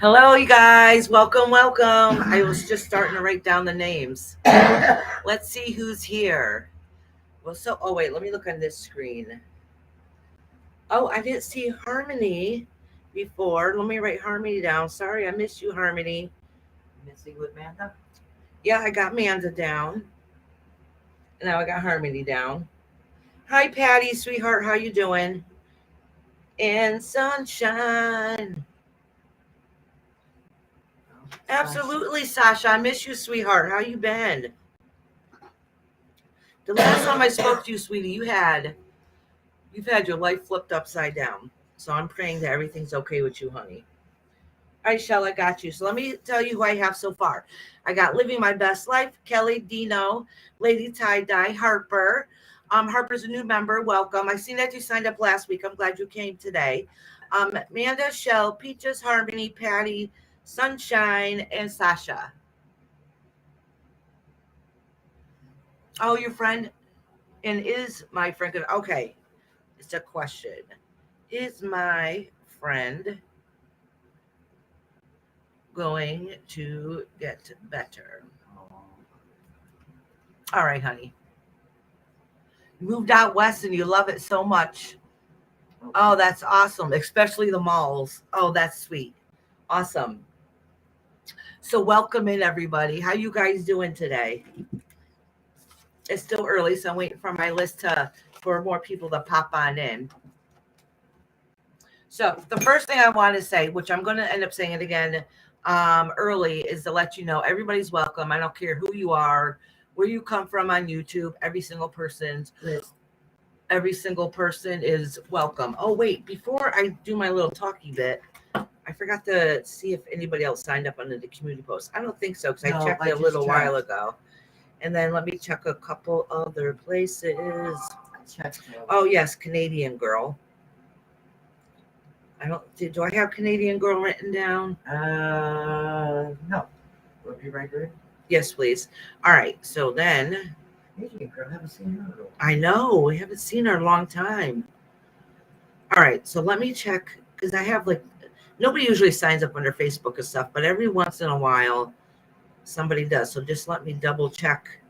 Hello, you guys. Welcome, welcome. I was just starting to write down the names. Let's see who's here. Oh, wait, let me look on this screen. Oh, I didn't see Harmony before. Let me write Harmony down. Sorry, I missed you, Harmony. Missing with Amanda? Yeah, I got Amanda down. Now I got Harmony down. Hi, Patty, sweetheart. How you doing? And sunshine. Absolutely, Sasha. I miss you, sweetheart. How you been? The last time I spoke to you, sweetie, you've had your life flipped upside down. So I'm praying that everything's okay with you, honey. All right, Shell, I got you. So let me tell you who I have so far. I got Living My Best Life, Kelly, Dino, Lady Tie Dye, Harper. Harper's a new member. Welcome. I seen that you signed up last week. I'm glad you came today. Amanda, Shell, Peaches, Harmony, Patty, Sunshine, and Sasha. Oh, your friend? And is my friend good? Okay. It's a question. Is my friend going to get better? All right, honey. You moved out west and you love it so much. Oh, that's awesome. Especially the malls. Oh, that's sweet. Awesome. So welcome in, everybody. How you guys doing today? It's still early, so I'm waiting for my list for more people to pop on in. So the first thing I want to say, which I'm going to end up saying it again early, is to let you know everybody's welcome. I don't care who you are, where you come from on YouTube. Every single person is welcome. Oh, wait, before I do my little talky bit, I forgot to see if anybody else signed up under the community post. I don't think so, because I checked it a little while ago. And then let me check a couple other places. Oh, yes, Canadian Girl. Do I have Canadian Girl written down? No. Would be right there? Yes, please. All right. So then. Canadian Girl, haven't seen her. I know. We haven't seen her in a long time. All right. So let me check, because I have nobody usually signs up under Facebook and stuff, but every once in a while somebody does. So just let me double check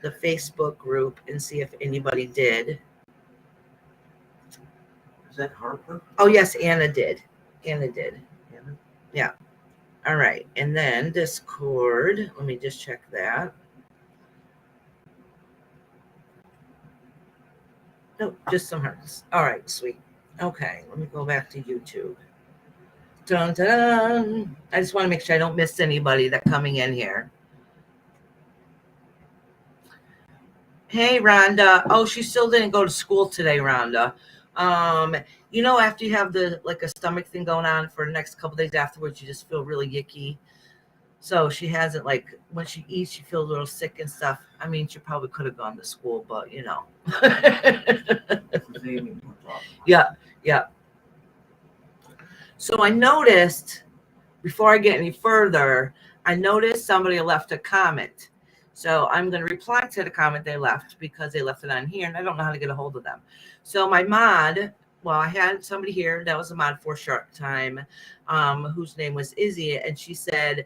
the Facebook group and see if anybody did. Is that Harper? Oh, yes, Anna did. Anna? Yeah. All right. And then Discord. Let me just check that. Nope, just some hearts. All right, sweet. Okay, let me go back to YouTube. Dun, dun. I just want to make sure I don't miss anybody that coming in here. Hey, Rhonda. Oh, she still didn't go to school today, Rhonda. After you have a stomach thing going on for the next couple days afterwards, you just feel really yicky. So she hasn't, when she eats, she feels a little sick and stuff. I mean, she probably could have gone to school, but Yeah. So I noticed, before I get any further, somebody left a comment. So I'm going to reply to the comment they left, because they left it on here and I don't know how to get a hold of them. So my mod, I had somebody here that was a mod for a short time, whose name was Izzy, and she said,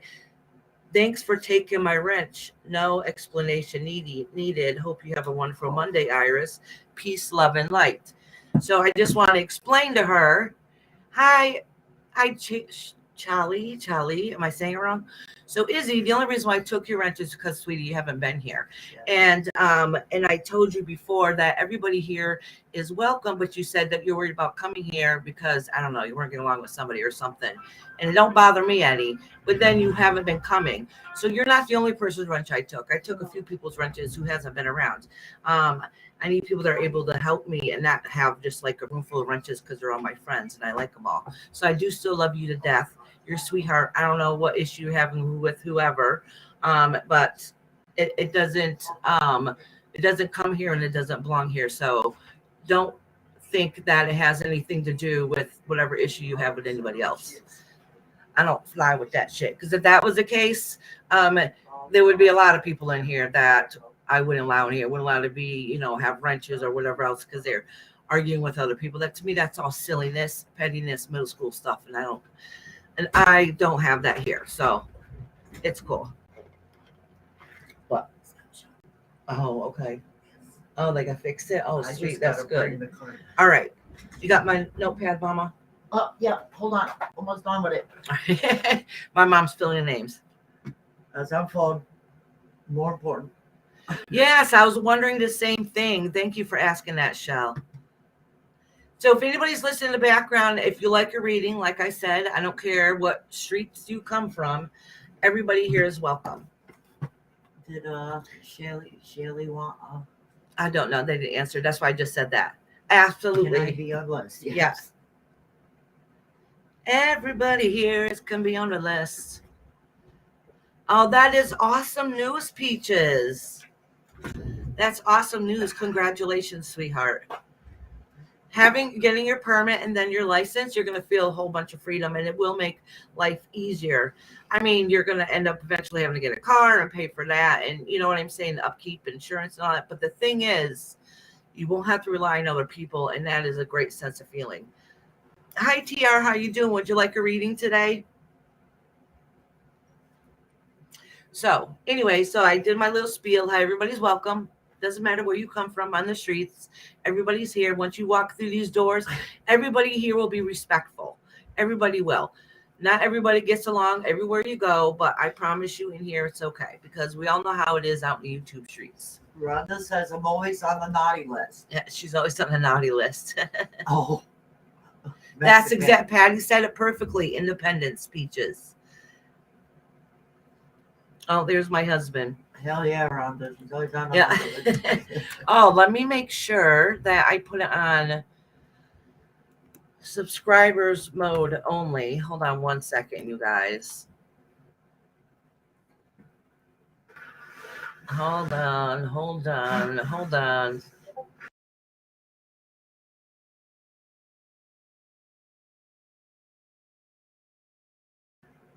"Thanks for taking my wrench. No explanation needed. Hope you have a wonderful Monday, Iris. Peace, love, and light." So I just want to explain to her, hi, Charlie. Am I saying it wrong? So Izzy, the only reason why I took your wrench is because, sweetie, you haven't been here. Yeah. And I told you before that everybody here is welcome, but you said that you're worried about coming here because, I don't know, you weren't getting along with somebody or something. And it don't bother me any, but then you haven't been coming. So you're not the only person's wrench I took. I took a few people's wrenches who hasn't been around. I need people that are able to help me and not have just a room full of wrenches, because they're all my friends and I like them all. So I do still love you to death. You're a sweetheart. I don't know what issue you're having with whoever, but it doesn't come here and it doesn't belong here. So don't think that it has anything to do with whatever issue you have with anybody else. I don't fly with that shit, because if that was the case, there would be a lot of people in here that I wouldn't allow in here. Wouldn't allow to be, have wrenches or whatever else, because they're arguing with other people. That, to me, that's all silliness, pettiness, middle school stuff, and And I don't have that here, so it's cool. What? Oh, okay. Oh, they got fixed it. Oh, I sweet. just That's gotta bring good. the card. All right. You got my notepad, Mama? Oh, yeah, hold on. Almost done with it. My mom's filling in names. As I'm phone. More important. Yes, I was wondering the same thing. Thank you for asking that, Shell. So if anybody's listening in the background, if you like a reading, like I said, I don't care what streets you come from. Everybody here is welcome. Did Shelly want I don't know. They didn't answer. That's why I just said that. can I Absolutely. be on list? Yes. Everybody here can be on the list. Oh, that is awesome news, Peaches. That's awesome news. Congratulations, sweetheart. Getting your permit and then your license, you're going to feel a whole bunch of freedom, and it will make life easier. I mean, you're going to end up eventually having to get a car and pay for that, and you know what I'm saying, upkeep, insurance, and all that. But the thing is, you won't have to rely on other people, and that is a great sense of feeling. Hi, TR. How you doing? Would you like a reading today? So anyway, so I did my little spiel. Hi, everybody's welcome. Doesn't matter where you come from on the streets. Everybody's here. Once you walk through these doors, everybody here will be respectful. Everybody will. Not everybody gets along everywhere you go, but I promise you in here it's okay, because we all know how it is out in the YouTube streets. Rhonda says I'm always on the naughty list. Yeah, she's always on the naughty list. Oh. That's Mexican. exact. Patty said it perfectly. Independence, Peaches. Oh, there's my husband. Hell yeah, Rhonda. She's always on the Yeah. naughty list. Oh, let me make sure that I put it on subscribers mode only. Hold on one second, you guys. Hold on.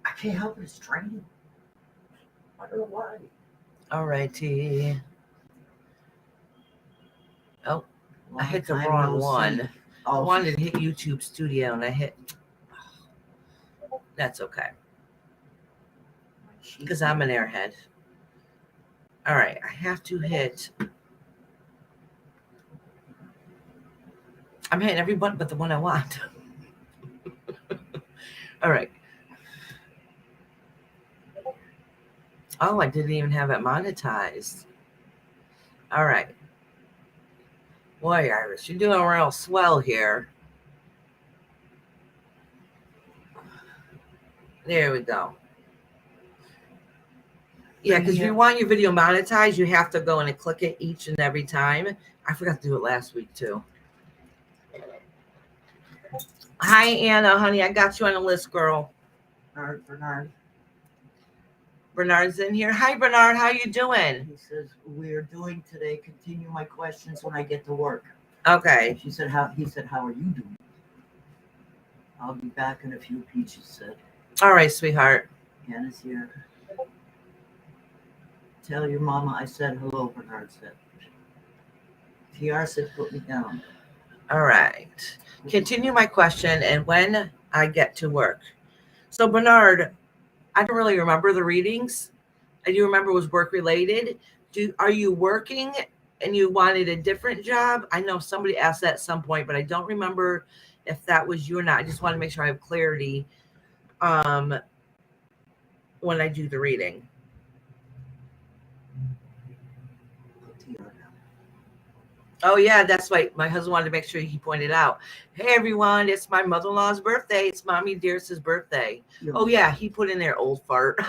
I can't help it. It's draining. I don't know why. All righty. Oh, I hit the Long time wrong no one. see. I Oh, wanted to hit YouTube Studio and I hit. That's okay, because I'm an airhead. All right, I have to hit. I'm hitting every button but the one I want. All right. Oh, I didn't even have it monetized. All right. Boy, Iris, you're doing real swell here. There we go. Yeah, because if you want your video monetized, you have to go in and click it each and every time. I forgot to do it last week, too. Hi, Anna, honey. I got you on the list, girl. Bernard. Bernard's in here. Hi, Bernard. How you doing? He says, we're doing today. Continue my questions when I get to work. Okay. She said, how are you doing? I'll be back in a few, Peaches said. All right, sweetheart. Anna's here. Tell your mama I said hello, Bernard said. TR said, put me down. All right. Continue my question and when I get to work. So, Bernard, I don't really remember the readings. I do remember it was work related. Are you working and you wanted a different job? I know somebody asked that at some point, but I don't remember if that was you or not. I just want to make sure I have clarity when I do the reading. Oh, yeah, that's right. My husband wanted to make sure he pointed out. Hey, everyone, it's my mother-in-law's birthday. It's Mommy Dearest's birthday. Oh, yeah, he put in there, old fart.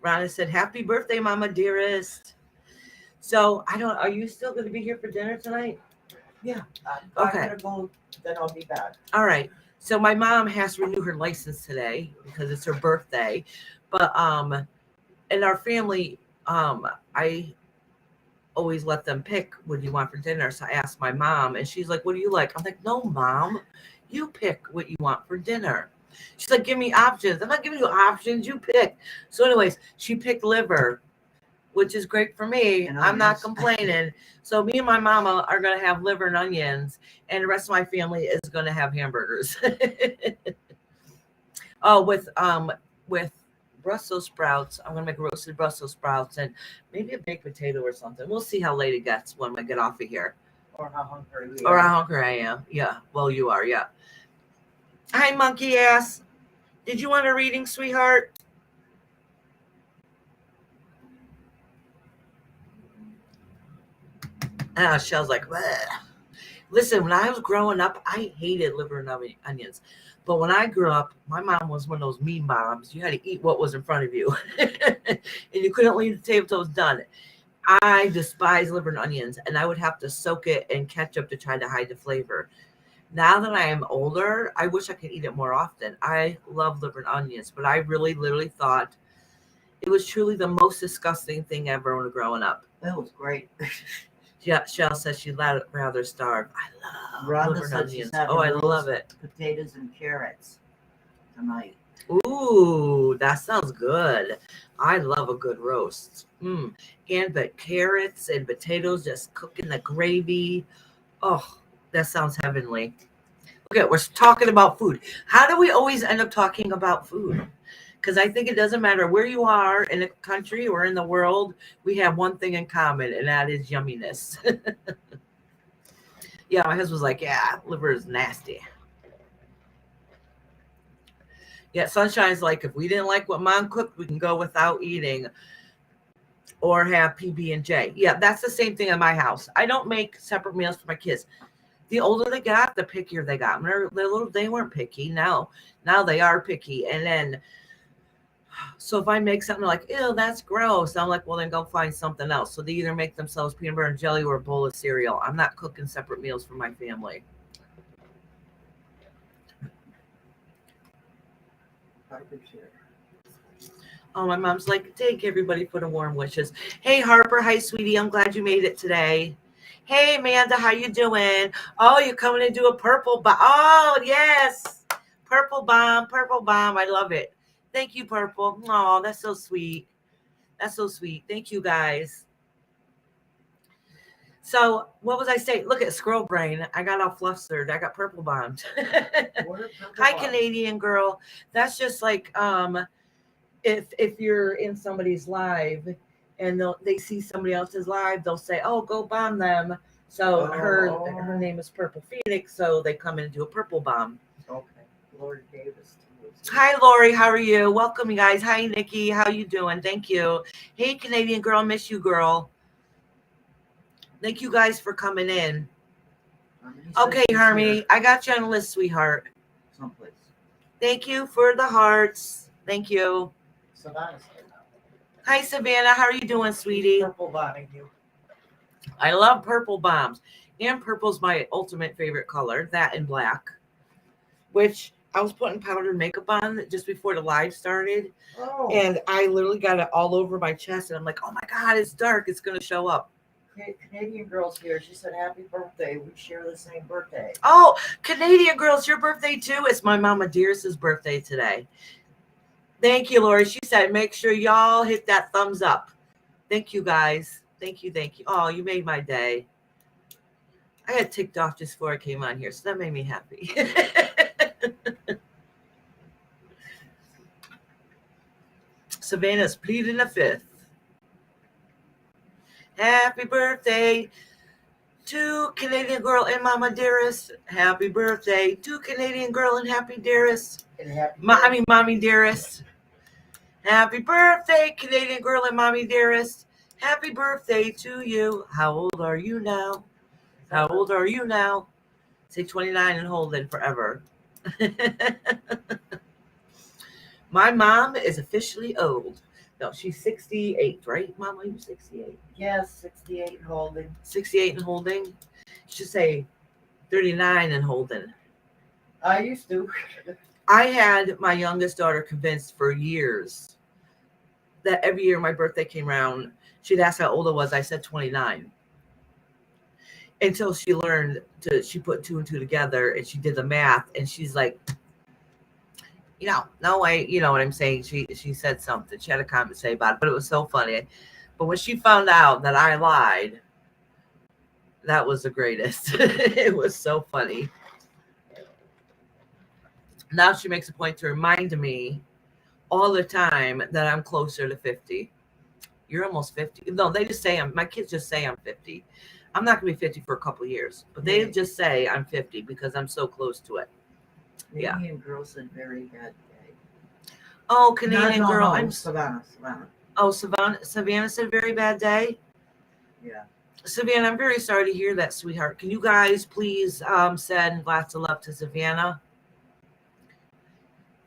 Rhonda said, happy birthday, Mama Dearest. So, are you still going to be here for dinner tonight? Yeah. Okay. I'm going to go, then I'll be back. All right. So my mom has to renew her license today because it's her birthday. But in our family, I always let them pick what do you want for dinner. So I asked my mom and she's like, what do you like? I'm like, no, Mom, you pick what you want for dinner. She's like, give me options. I'm not giving you options, you pick. So anyways, she picked liver which is great for me. And I'm not onions. complaining. So me and my mama are going to have liver and onions, and the rest of my family is going to have hamburgers. Oh, with Brussels sprouts. I'm going to make roasted Brussels sprouts and maybe a baked potato or something. We'll see how late it gets when we get off of here. Or how hungry we Or are. how hungry I am. Yeah. Well, you are. Yeah. Hi, monkey ass. Did you want a reading, sweetheart? Shell's like, bleh. Listen, when I was growing up, I hated liver and onions. But when I grew up, my mom was one of those mean moms. You had to eat what was in front of you. And you couldn't leave the table till it was done. I despise liver and onions, and I would have to soak it in ketchup to try to hide the flavor. Now that I am older, I wish I could eat it more often. I love liver and onions, but I really literally thought it was truly the most disgusting thing ever when growing up. That was great. Yeah, Shell says she'd rather starve. I love Rhonda liver and said she's onions. having Oh, I roast love it. potatoes and carrots tonight. Ooh, that sounds good. I love a good roast. And the carrots and potatoes just cooking the gravy. Oh, that sounds heavenly. Okay, we're talking about food. How do we always end up talking about food? Because I think it doesn't matter where you are in the country or in the world, we have one thing in common, and that is yumminess. Yeah, my husband's like, yeah, liver is nasty. Yeah, Sunshine's like, if we didn't like what Mom cooked, we can go without eating or have PB&J. Yeah, that's the same thing in my house. I don't make separate meals for my kids. The older they got, the pickier they got. When they're little, they weren't picky. Now they are picky. And then, so if I make something like, ew, that's gross, I'm like, well, then go find something else. So they either make themselves peanut butter and jelly or a bowl of cereal. I'm not cooking separate meals for my family. Oh, my mom's like, thank everybody for the warm wishes. Hey, Harper. Hi, sweetie. I'm glad you made it today. Hey, Amanda. How you doing? Oh, you're coming to do a purple bomb. Oh, yes. Purple bomb. Purple bomb. I love it. Thank you, Purple. Oh, that's so sweet. That's so sweet. Thank you, guys. So what was I saying? Look at Squirrel Brain. I got all flustered. I got purple bombed. Hi, Canadian girl. That's just like if you're in somebody's live and they see somebody else's live, they'll say, oh, go bomb them. So her name is Purple Phoenix, so they come in and do a purple bomb. Okay. Lori Davis. Hi, Lori. How are you? Welcome, you guys. Hi, Nikki. How you doing? Thank you. Hey, Canadian girl. Miss you, girl. Thank you guys for coming in. Okay, Harmony. I got you on the list, sweetheart. Someplace. Thank you for the hearts. Thank you. Savannah's here now. Hi, Savannah. How are you doing, sweetie? Purple bombing you. I love purple bombs. And purple's my ultimate favorite color. That and black. Which I was putting powdered makeup on just before the live started. Oh. And I literally got it all over my chest. And I'm like, oh my God, it's dark. It's going to show up. Canadian girl's here. She said, happy birthday. We share the same birthday. Oh, Canadian girl, it's your birthday too. It's my mama Dearest's birthday today. Thank you, Lori. She said, make sure y'all hit that thumbs up. Thank you, guys. Thank you. Thank you. Oh, you made my day. I got ticked off just before I came on here, so that made me happy. Savannah's pleading the fifth. Happy birthday to Canadian girl and Mama Dearest. Happy birthday to Canadian girl and Happy Dearest. Mommy Dearest. Happy birthday, Canadian girl and Mommy Dearest. Happy birthday to you. How old are you now? How old are you now? Say 29 and hold it forever. My mom is officially old. No, she's 68, right? Mama, you're 68. Yes, 68 and holding. 68 and holding. You should say 39 and holding. I used to. I had my youngest daughter convinced for years that every year my birthday came around, she'd ask how old I was. I said 29. Until she learned she put two and two together and she did the math and she's like, no way, you know what I'm saying? She said something. She had a comment to say about it, but it was so funny. But when she found out that I lied, that was the greatest. It was so funny. Now she makes a point to remind me all the time that I'm closer to 50. You're almost 50. No, they just say my kids just say I'm 50. I'm not going to be 50 for a couple of years, but they just say I'm 50 because I'm so close to it. Canadian girl said very bad day. Oh, Canadian girl. I'm Savannah. Oh, Savannah said very bad day. Yeah. Savannah, I'm very sorry to hear that, sweetheart. Can you guys please send lots of love to Savannah?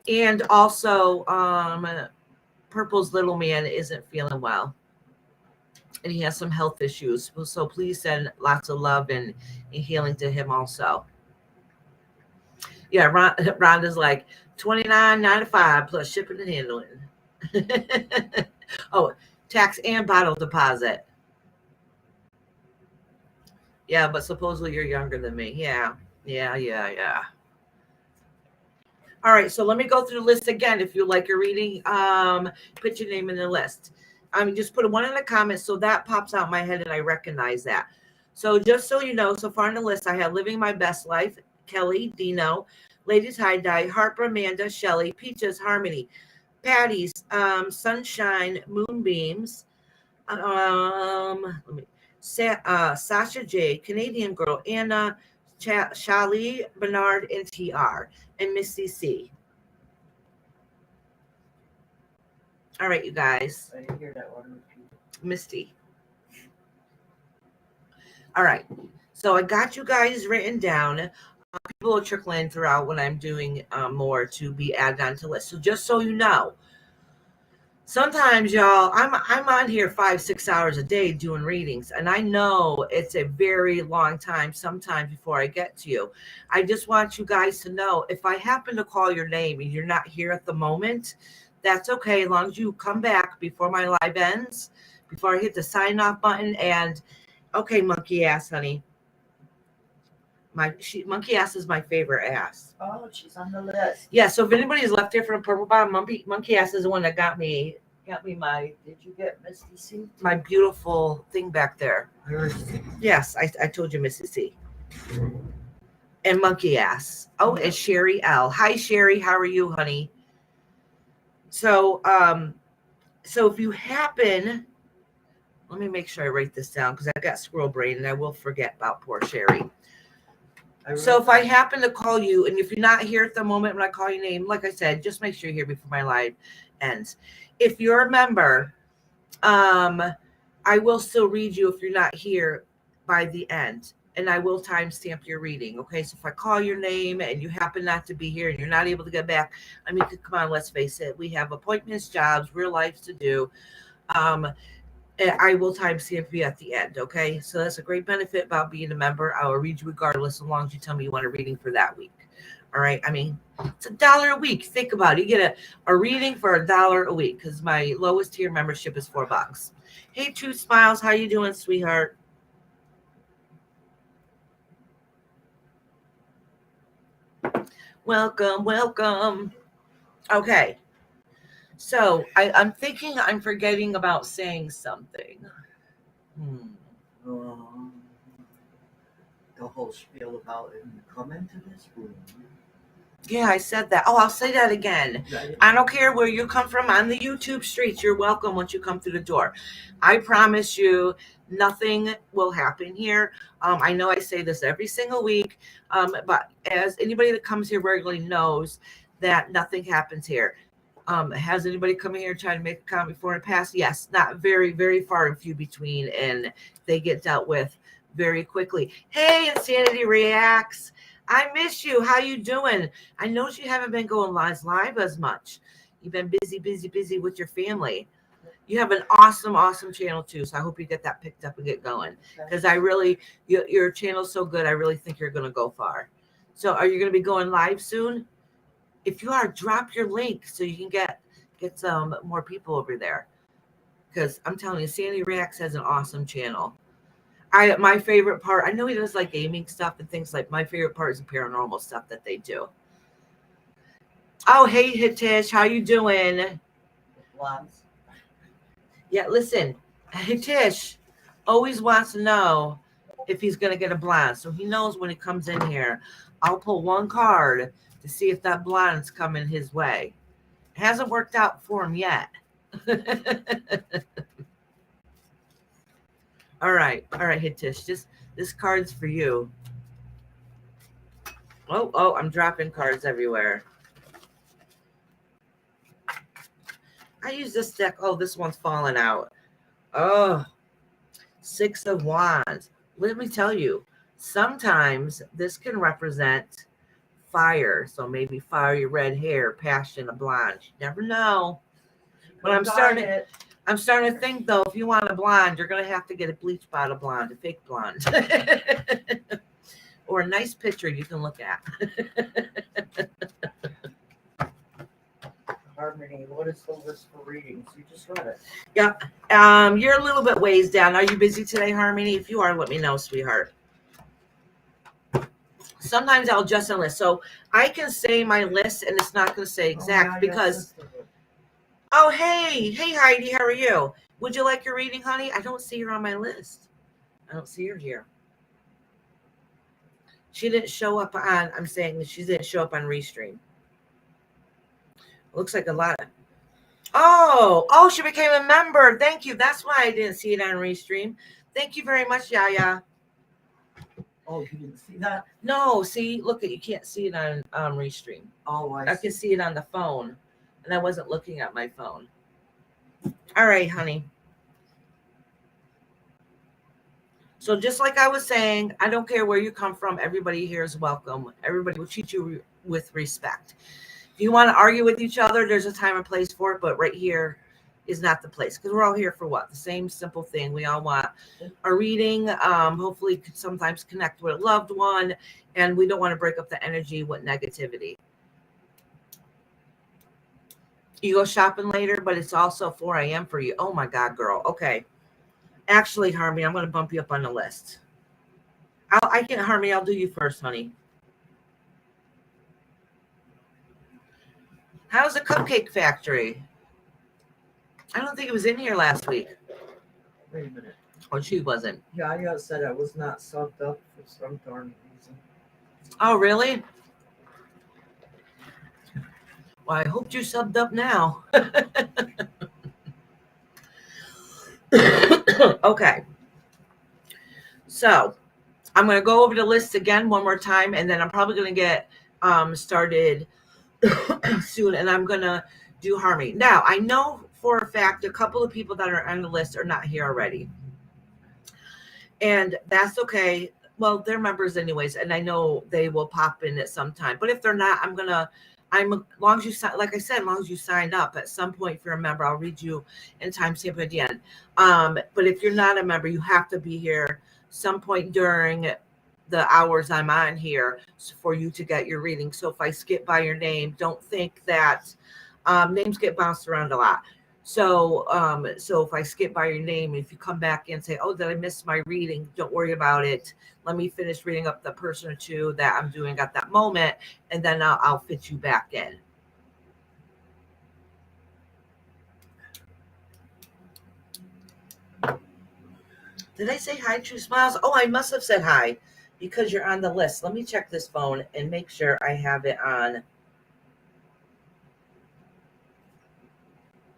And also, Purple's little man isn't feeling well. And he has some health issues. So please send lots of love and healing to him also. Yeah, Rhonda's like $29.95 plus shipping and handling. Oh, tax and bottle deposit. Yeah, but supposedly you're younger than me. Yeah. All right, so let me go through the list again. If you like your reading, put your name in the list. Just put a 1 in the comments so that pops out in my head and I recognize that. So just so you know, so far in the list, I have Living My Best Life, Kelly, Dino, Lady Tie-Dye, Harper, Amanda, Shelley, Peaches, Harmony, Patty's, Sunshine, Moonbeams, Sasha J, Canadian Girl, Anna, Shali, Bernard, and TR, and Missy C. All right, you guys. I didn't hear that one. Misty. All right. So I got you guys written down. People are trickling throughout when I'm doing more to be added onto lists. So just so you know, sometimes, y'all, I'm on here 5-6 hours a day doing readings, and I know it's a very long time sometimes before I get to you. I just want you guys to know, if I happen to call your name and you're not here at the moment, that's okay, as long as you come back before my live ends, before I hit the sign off button. And okay, monkey ass, honey. Monkey ass is my favorite ass. Oh, she's on the list. Yeah, so if anybody's left here from a purple bottom, monkey ass is the one that got me my. Did you get Misty C? My beautiful thing back there. Yes, I told you, Missy C. And monkey ass. Oh, and Sherry L. Hi, Sherry. How are you, honey? So, so if you happen, let me make sure I write this down because I got squirrel brain and I will forget about poor Sherry. So if I happen to call you, and if you're not here at the moment when I call your name, like I said, just make sure you're here before my live ends. If you're a member, I will still read you if you're not here by the end, and I will timestamp your reading. Okay, so if I call your name and you happen not to be here and you're not able to get back, I mean, come on, let's face it, we have appointments, jobs, real lives to do. I will timestamp you at the end, okay? So that's a great benefit about being a member. I will read you regardless, as long as you tell me you want a reading for that week. All right? I mean, it's $1 a week. Think about it. You get a reading for $1 a week because my lowest tier membership is $4. Hey, True Smiles. How you doing, sweetheart? Welcome. Okay. So I'm thinking I'm forgetting about saying something. The whole spiel about come into this room. Yeah, I said that. Oh, I'll say that again. I don't care where you come from on the YouTube streets. You're welcome once you come through the door. I promise you nothing will happen here. I know I say this every single week, but as anybody that comes here regularly knows that nothing happens here. Has anybody come here trying to make a comment before in the past? Yes, not very, very far and few between, and they get dealt with very quickly. Hey, Insanity Reacts. I miss you. How you doing? I know you haven't been going live as much. You've been busy with your family. You have an awesome channel too, so I hope you get that picked up and get going. Because I really, your channel's so good, I really think you're going to go far. So are you going to be going live soon? If you are, drop your link so you can get some more people over there. Because I'm telling you, Sandy Reacts has an awesome channel. My favorite part, I know he does like gaming stuff and things like. My favorite part is the paranormal stuff that they do. Oh, hey Hitish, how you doing? Lots. Yeah, listen, Hey, Tish always wants to know if he's going to get a blonde. So he knows when he comes in here, I'll pull one card to see if that blonde's coming his way. It hasn't worked out for him yet. All right, hey, Tish, this card's for you. Oh, I'm dropping cards everywhere. I use this deck. Oh, this one's falling out. Oh, 6 of Wands. Let me tell you, sometimes this can represent fire. So maybe fiery red hair, passion, a blonde. You never know. But I'm starting to think, though, if you want a blonde, you're going to have to get a bleach bottle blonde, a fake blonde. Or a nice picture you can look at. Harmony, what is the list for readings? You just read it. Yeah. You're a little bit ways down. Are you busy today, Harmony? If you are, let me know, sweetheart. Sometimes I'll adjust a list. So I can say my list and it's not going to say exact because... Oh, hey, Heidi, how are you? Would you like your reading, honey? I don't see her on my list. I don't see her here. She didn't show up on, I'm saying that she didn't show up on Restream. Looks like a lot of... Oh, she became a member. Thank you. That's why I didn't see it on Restream. Thank you very much, Yaya. Oh, you didn't see that? No, see, look, you can't see it on Restream. Oh, I can see it on the phone, and I wasn't looking at my phone. All right, honey. So just like I was saying, I don't care where you come from. Everybody here is welcome. Everybody will treat you with respect. If you want to argue with each other, there's a time and place for it, but right here is not the place because we're all here for what? The same simple thing. We all want a reading, hopefully could sometimes connect with a loved one, and we don't want to break up the energy with negativity. You go shopping later, but it's also 4 a.m. for you. Oh my God, girl. Okay. Actually, Harmony, I'm going to bump you up on the list. Harmony, I'll do you first, honey. How's the Cupcake Factory? I don't think it was in here last week. Wait a minute. Oh, she wasn't. Yaya said I was not subbed up for some darn reason. Oh, really? Well, I hope you subbed up now. Okay. So I'm going to go over the list again one more time, and then I'm probably going to get started soon, and I'm going to do Harmony. Now, I know for a fact a couple of people that are on the list are not here already. And that's okay. Well, they're members anyways, and I know they will pop in at some time. But if they're not, as long as you, like I said, as long as you signed up at some point, if you're a member, I'll read you in timestamp at the end. But if you're not a member, you have to be here some point during the hours I'm on here for you to get your reading. So if I skip by your name, don't think that names get bounced around a lot. So if I skip by your name, if you come back and say, oh, did I miss my reading? Don't worry about it. Let me finish reading up the person or two that I'm doing at that moment, and then I'll fit you back in. Did I say hi, True Smiles? Oh, I must have said hi because you're on the list. Let me check this phone and make sure I have it on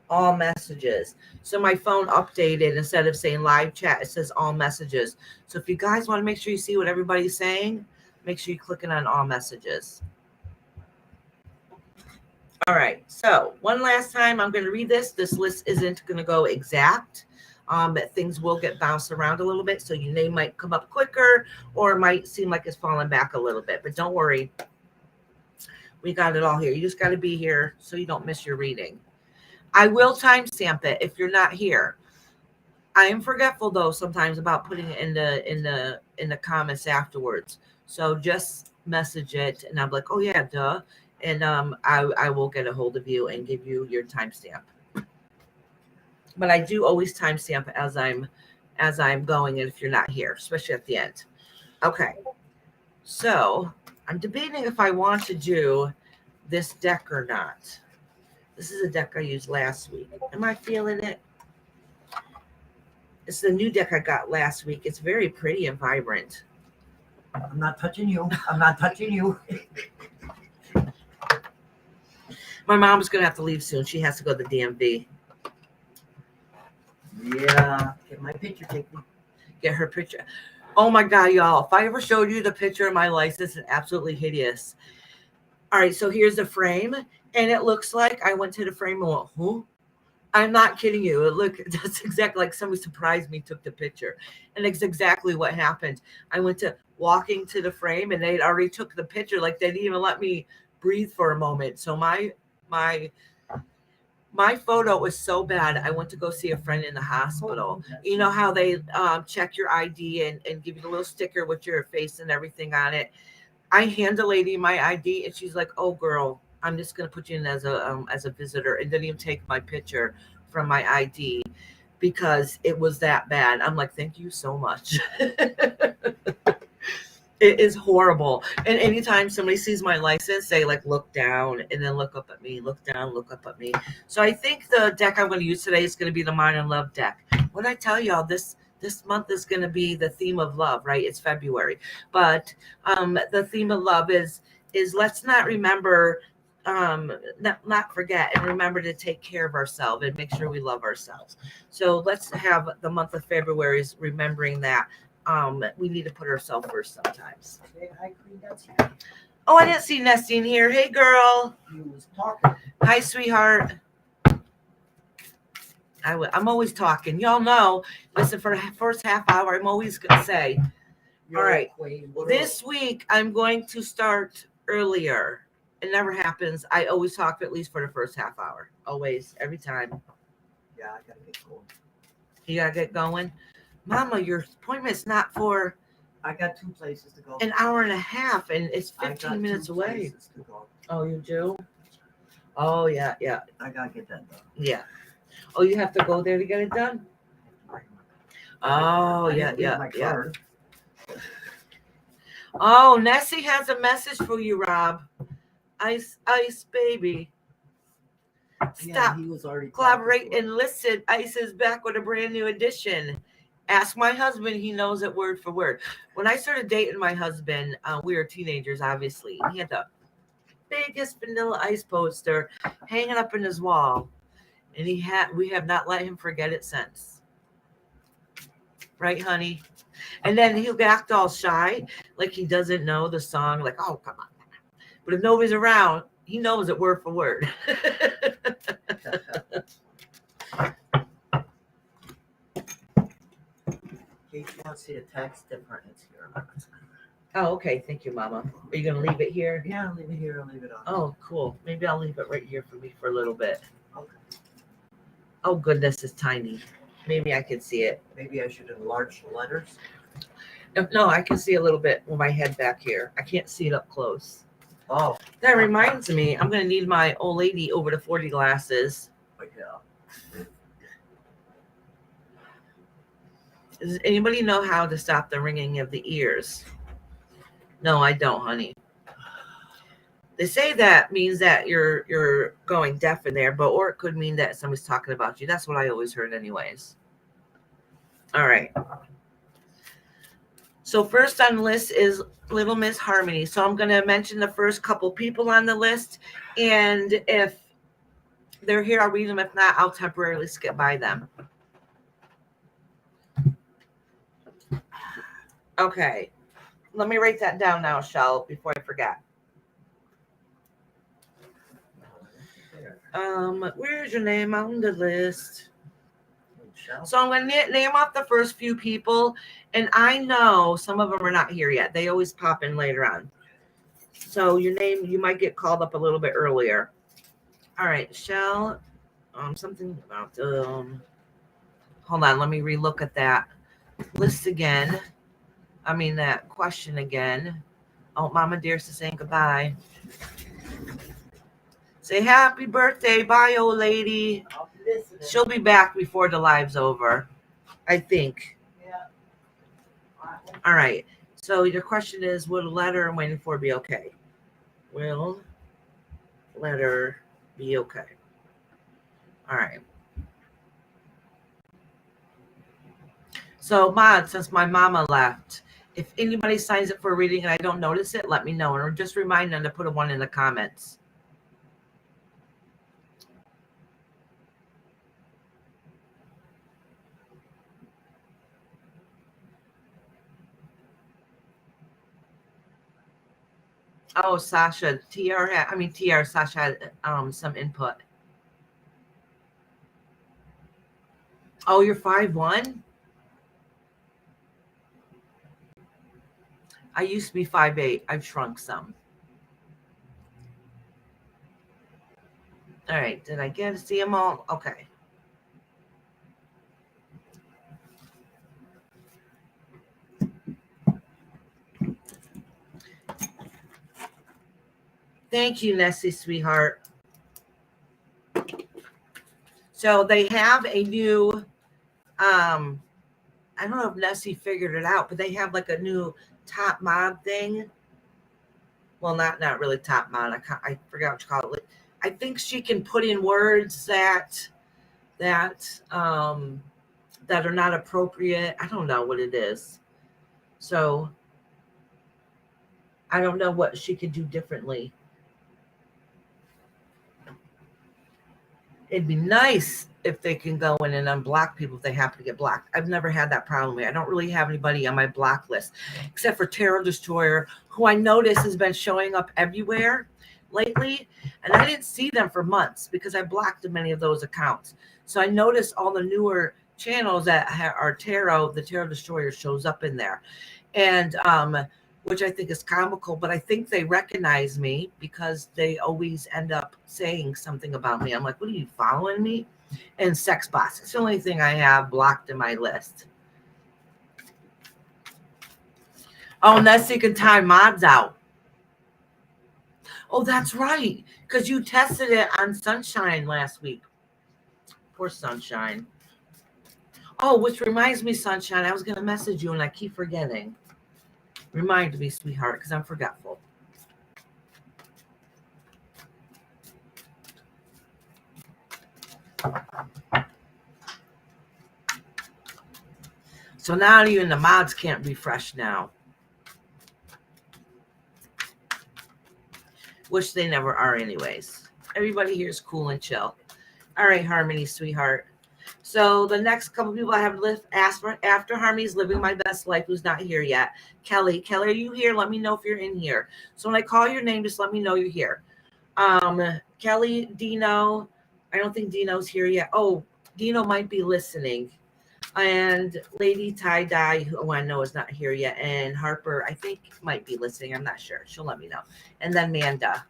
all messages. So my phone updated, instead of saying live chat, it says all messages. So if you guys want to make sure you see what everybody's saying, make sure you're clicking on all messages. All right. So one last time, I'm going to read this. This list isn't going to go exact. But things will get bounced around a little bit. So your name might come up quicker, or it might seem like it's falling back a little bit. But don't worry. We got it all here. You just got to be here so you don't miss your reading. I will timestamp it if you're not here. I am forgetful though sometimes about putting it in the comments afterwards. So just message it, and I'm like, oh yeah, duh, and I will get a hold of you and give you your timestamp. But I do always timestamp as I'm going, and if you're not here, especially at the end. Okay, so I'm debating if I want to do this deck or not. This is a deck I used last week. Am I feeling it? It's the new deck I got last week. It's very pretty and vibrant. I'm not touching you. I'm not touching you. My mom's gonna have to leave soon. She has to go to the DMV. Yeah. Get my picture taken. Get her picture. Oh my God, y'all. If I ever showed you the picture of my license, it's absolutely hideous. All right, so here's the frame. And it looks like I went to the frame and went, who? I'm not kidding you. That's exactly like somebody surprised me, took the picture. And it's exactly what happened. I went to walking to the frame and they'd already took the picture. Like they didn't even let me breathe for a moment. So my photo was so bad. I went to go see a friend in the hospital. You know how they check your ID and give you the little sticker with your face and everything on it. I hand the lady my ID and she's like, "Oh, girl, I'm just gonna put you in as a visitor," and didn't even take my picture from my ID because it was that bad. I'm like, "Thank you so much." It is horrible. And anytime somebody sees my license, they like look down and then look up at me, look down, look up at me. So I think the deck I'm going to use today is going to be the Modern Love deck. What I tell y'all, this month is going to be the theme of love, right? It's February, but the theme of love is let's not remember, not forget, and remember to take care of ourselves and make sure we love ourselves. So let's have the month of February is remembering that. We need to put ourselves first sometimes. Hi, Queen. That's you. Oh, I didn't see Nestine here. Hey, girl. He was talking. Hi, sweetheart. I'm always talking. Y'all know. Listen, for the first half hour, I'm always going to say, all right, this week I'm going to start earlier. It never happens. I always talk at least for the first half hour. Always, every time. Yeah, I got to get going. You got to get going. Mama, your appointment's not for I got 2 places to go. an hour and a half, and it's I 15 got minutes 2 away. places to go. Oh, you do? Oh, yeah. I got to get that done. Yeah. Oh, you have to go there to get it done? Oh, yeah. Oh, Nessie has a message for you, Rob. Ice, baby. Stop. He was already Collaborate and listen. Ice is back with a brand new edition. Ask my husband. He knows it word for word. When I started dating my husband, we were teenagers, obviously. He had the biggest Vanilla Ice poster hanging up in his wall. And we have not let him forget it since. Right, honey? And then he'll act all shy, like he doesn't know the song, like, oh, come on. But if nobody's around, he knows it word for word. In case you want to see the text difference here. Oh, okay. Thank you, Mama. Are you going to leave it here? Yeah, I'll leave it here. I'll leave it on. Oh, cool. Maybe I'll leave it right here for me for a little bit. Okay. Oh, goodness, it's tiny. Maybe I can see it. Maybe I should enlarge the letters. No, I can see a little bit with my head back here. I can't see it up close. Oh. That reminds me, I'm going to need my old lady over to 40 glasses. Yeah. Does anybody know how to stop the ringing of the ears? No, I don't, honey. They say that means that you're going deaf in there, or it could mean that somebody's talking about you. That's what I always heard anyways. All right. So first on the list is Little Miss Harmony. So I'm going to mention the first couple people on the list. And if they're here, I'll read them. If not, I'll temporarily skip by them. Okay. Let me write that down now, Shell, before I forget. Where's your name on the list? So I'm going to name off the first few people, and I know some of them are not here yet. They always pop in later on. So your name, you might get called up a little bit earlier. All right, Shell. Something about hold on, let me relook at that list again. I mean that question again. Oh, Mama Dearest is saying goodbye. Say happy birthday. Bye, old lady. She'll be back before the live's over, I think. Yeah. All right. So your question is, will a letter I'm waiting for be okay? Will letter be okay? All right. So, Mod, since my mama left, if anybody signs up for a reading and I don't notice it, let me know. Or just remind them to put a 1 in the comments. Oh, Sasha, Sasha had some input. Oh, you're 5'1"? I used to be 5'8". I've shrunk some. All right, did I get to see them all? Okay. Thank you, Nessie, sweetheart. So they have a new, I don't know if Nessie figured it out, but they have like a new top mod thing. Well, not really top mod. I forgot what you call it. I think she can put in words that are not appropriate. I don't know what it is. So I don't know what she could do differently. It'd be nice if they can go in and unblock people if they happen to get blocked. I've never had that problem. I don't really have anybody on my block list except for Tarot Destroyer, who I notice has been showing up everywhere lately. And I didn't see them for months because I blocked many of those accounts. So I noticed all the newer channels that are tarot, the Tarot Destroyer shows up in there. And which I think is comical, but I think they recognize me because they always end up saying something about me. I'm like, what are you following me? And Sex Boss. It's the only thing I have blocked in my list. Oh, Nessie can time mods out. Oh, that's right. Because you tested it on Sunshine last week. Poor Sunshine. Oh, which reminds me, Sunshine, I was going to message you and I keep forgetting. Remind me, sweetheart, because I'm forgetful. So now even the mods can't refresh now. Which they never are anyways. Everybody here is cool and chill. All right, Harmony, sweetheart. So the next couple people I have asked for after Harmony's living my best life, who's not here yet. Kelly, are you here? Let me know if you're in here. So when I call your name, just let me know you're here. Kelly, Dino. I don't think Dino's here yet. Oh, Dino might be listening. And Lady Tie Dye, who I know is not here yet. And Harper, I think, might be listening. I'm not sure. She'll let me know. And then Manda.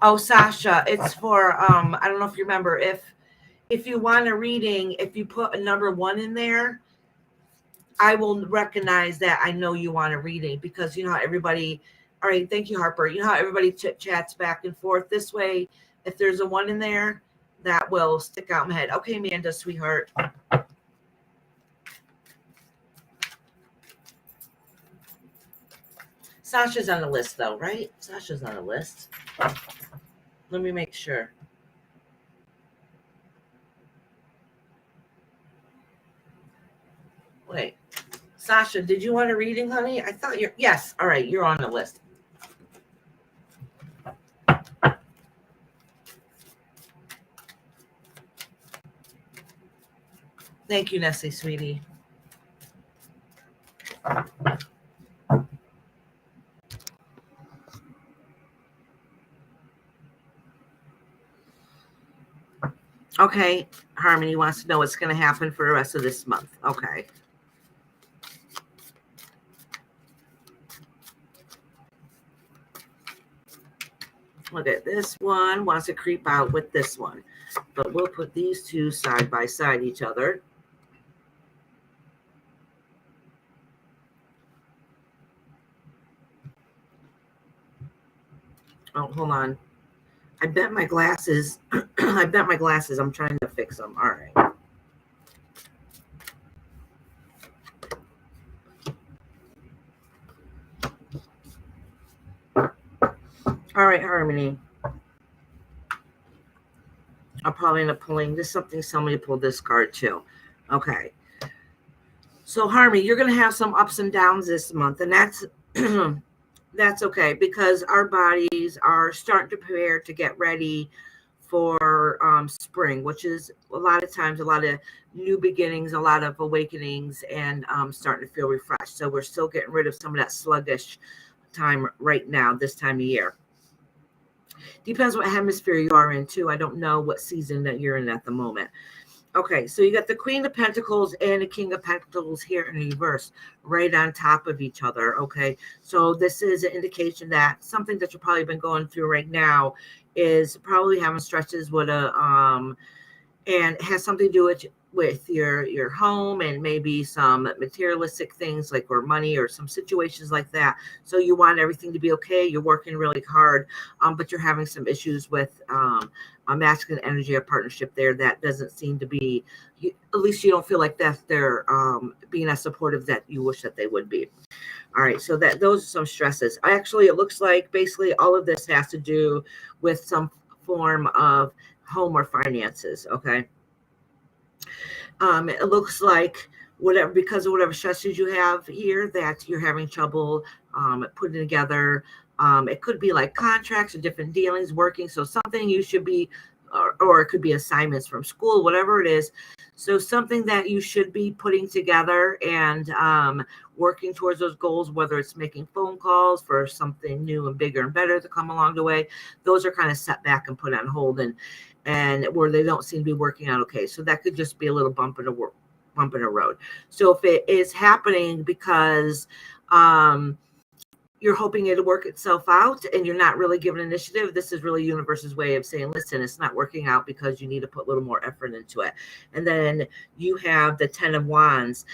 Oh, Sasha, it's for I don't know if you remember, if you want a reading, if you put a number 1 in there, I will recognize that I know you want a reading, because you know how everybody, all right, thank you, Harper. You know how everybody chats back and forth this way. If there's a 1 in there, that will stick out in my head. Okay, Amanda, sweetheart. Sasha's on the list though, right? Sasha's on the list. Let me make sure. Wait, Sasha, did you want a reading, honey? I thought yes. All right, you're on the list. Thank you, Nessie, sweetie. Okay, Harmony wants to know what's going to happen for the rest of this month. Okay. Look at this one, wants to creep out with this one. But we'll put these two side by side each other. Oh, hold on. I bent my glasses. I bent my glasses. I'm trying to fix them. All right. All right, Harmony. I'll probably end up pulling this something. Somebody pulled this card too. Okay. So Harmony, you're going to have some ups and downs this month, and that's that's okay because our bodies are starting to prepare to get ready for spring, which is a lot of times a lot of new beginnings, a lot of awakenings, and starting to feel refreshed. So we're still getting rid of some of that sluggish time right now, this time of year. Depends what hemisphere you are in too. I don't know what season that you're in at the moment. Okay, so you got the Queen of Pentacles and the King of Pentacles here in reverse, right on top of each other. Okay, so this is an indication that something that you've probably been going through right now is probably having stretches with a and it has something to do with your home and maybe some materialistic things like or money or some situations like that. So you want everything to be okay. You're working really hard, but you're having some issues with a masculine energy, a partnership there that doesn't seem to be. At least you don't feel like that they're being as supportive that you wish that they would be. All right, so that those are some stresses. Actually, it looks like basically all of this has to do with some form of home or finances. Okay. It looks like whatever, because of whatever stresses you have here, that you're having trouble putting together. It could be like contracts or different dealings working. So something you should be, or it could be assignments from school, whatever it is. So something that you should be putting together and working towards those goals, whether it's making phone calls for something new and bigger and better to come along the way, those are kind of set back and put on hold and where they don't seem to be working out okay. So that could just be a little bump in the road. So if it is happening because you're hoping it'll work itself out and you're not really giving initiative, this is really universe's way of saying, listen, it's not working out because you need to put a little more effort into it. And then you have the 10 of Wands,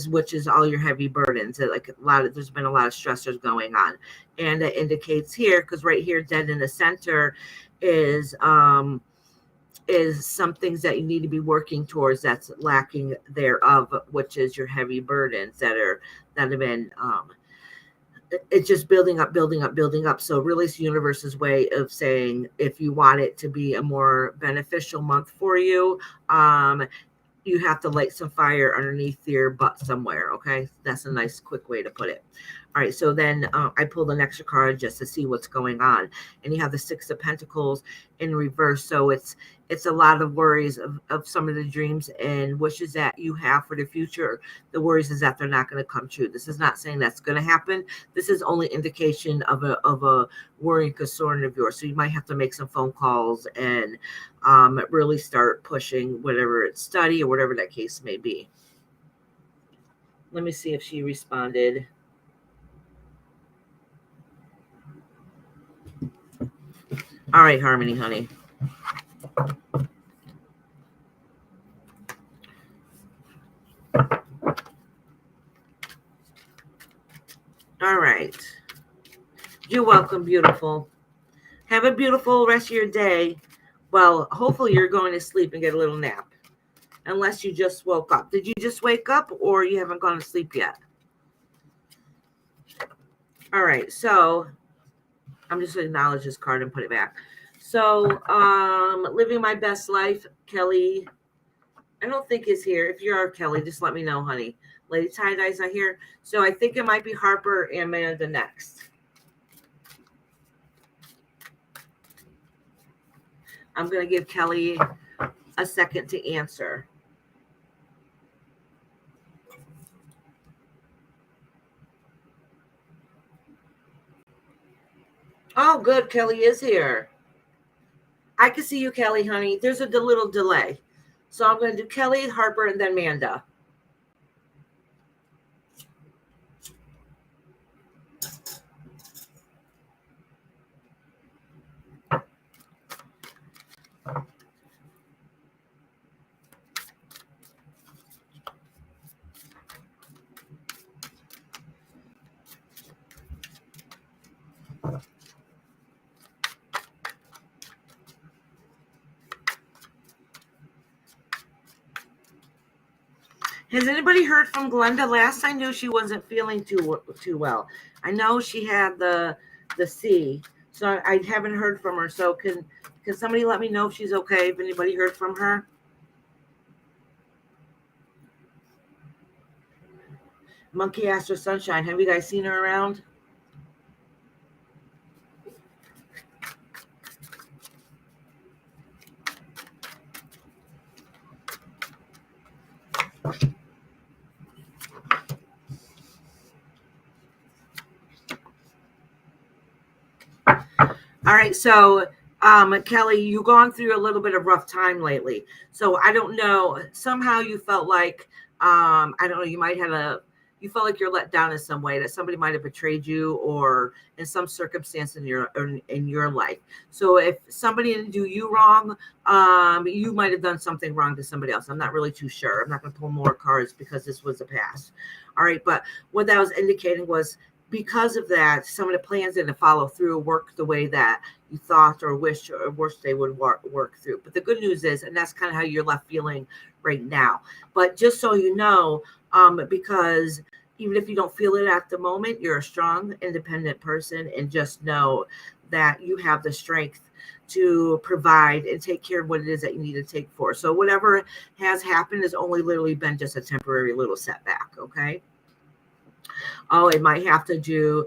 which is all your heavy burdens. Like there's been a lot of stressors going on. And it indicates here, because right here, dead in the center is some things that you need to be working towards that's lacking thereof, which is your heavy burdens that have been it's just building up. So really it's the universe's way of saying, if you want it to be a more beneficial month for you, you have to light some fire underneath your butt somewhere. Okay, that's a nice quick way to put it. All right, so then I pulled an extra card just to see what's going on, and you have the Six of Pentacles in reverse. So it's a lot of worries of some of the dreams and wishes that you have for the future. The worries is that they're not going to come true. This is not saying that's going to happen. This is only indication of a worrying concern of yours. So you might have to make some phone calls and really start pushing whatever it's study or whatever that case may be. Let me see if she responded. All right, Harmony, honey. All right. You're welcome, beautiful. Have a beautiful rest of your day. Well, hopefully you're going to sleep and get a little nap. Unless you just woke up. Did you just wake up or you haven't gone to sleep yet? All right. So I'm just going to acknowledge this card and put it back. So living my best life, Kelly. I don't think is here. If you are Kelly, just let me know, honey. Lady Tie-Dye's not here. So I think it might be Harper and Amanda next. I'm going to give Kelly a second to answer. Oh, good. Kelly is here. I can see you, Kelly, honey. There's a little delay. So I'm going to do Kelly, Harper, and then Amanda. Has anybody heard from Glenda? Last I knew, she wasn't feeling too well. I know she had the C, So I haven't heard from her. So can somebody let me know if she's okay? If anybody heard from her? Monkey Astro Sunshine. Have you guys seen her around? All right, so Kelly, you've gone through a little bit of rough time lately. So I don't know. Somehow you felt like I don't know. You felt like you're let down in some way. That somebody might have betrayed you, or in some circumstance in your life. So if somebody didn't do you wrong, you might have done something wrong to somebody else. I'm not really too sure. I'm not going to pull more cards because this was the past. All right, but what that was indicating was, because of that, some of the plans didn't follow through, work the way that you thought or wished they would work through. But the good news is, and that's kind of how you're left feeling right now. But just so you know, because even if you don't feel it at the moment, you're a strong, independent person, and just know that you have the strength to provide and take care of what it is that you need to take for. So whatever has happened has only literally been just a temporary little setback, okay? Oh, it might have to do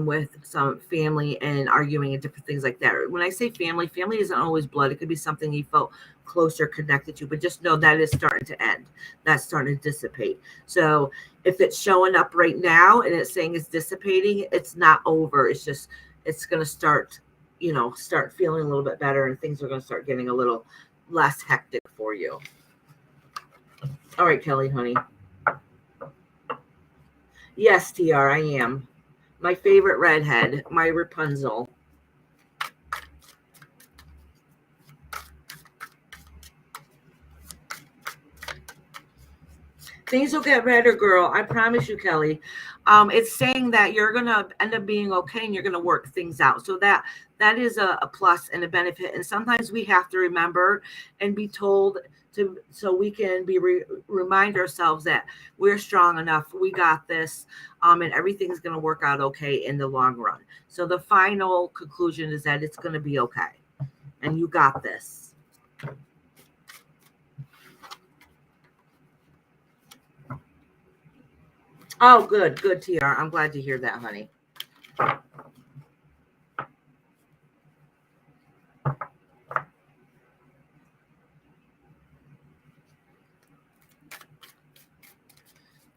with some family and arguing and different things like that. When I say family, family isn't always blood. It could be something you felt closer connected to, but just know that is starting to end. That's starting to dissipate. So if it's showing up right now and it's saying it's dissipating, it's not over. It's just, it's going to start, start feeling a little bit better, and things are going to start getting a little less hectic for you. All right, Kelly, honey. Yes, TR, I am. My favorite redhead, my Rapunzel. Things will get better, girl. I promise you, Kelly. It's saying that you're going to end up being okay and you're going to work things out. So that is a plus and a benefit. And sometimes we have to remember and be told to, so we can remind ourselves that we're strong enough. We got this. And everything's going to work out okay in the long run. So the final conclusion is that it's going to be okay. And you got this. Oh, good, TR. I'm glad to hear that, honey.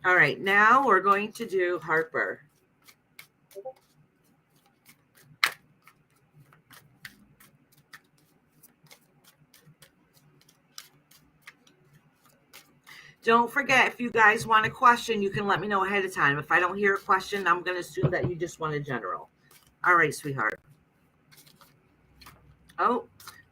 All right, now we're going to do Harper. Don't forget, if you guys want a question, you can let me know ahead of time. If I don't hear a question, I'm going to assume that you just want a general. All right, sweetheart. Oh,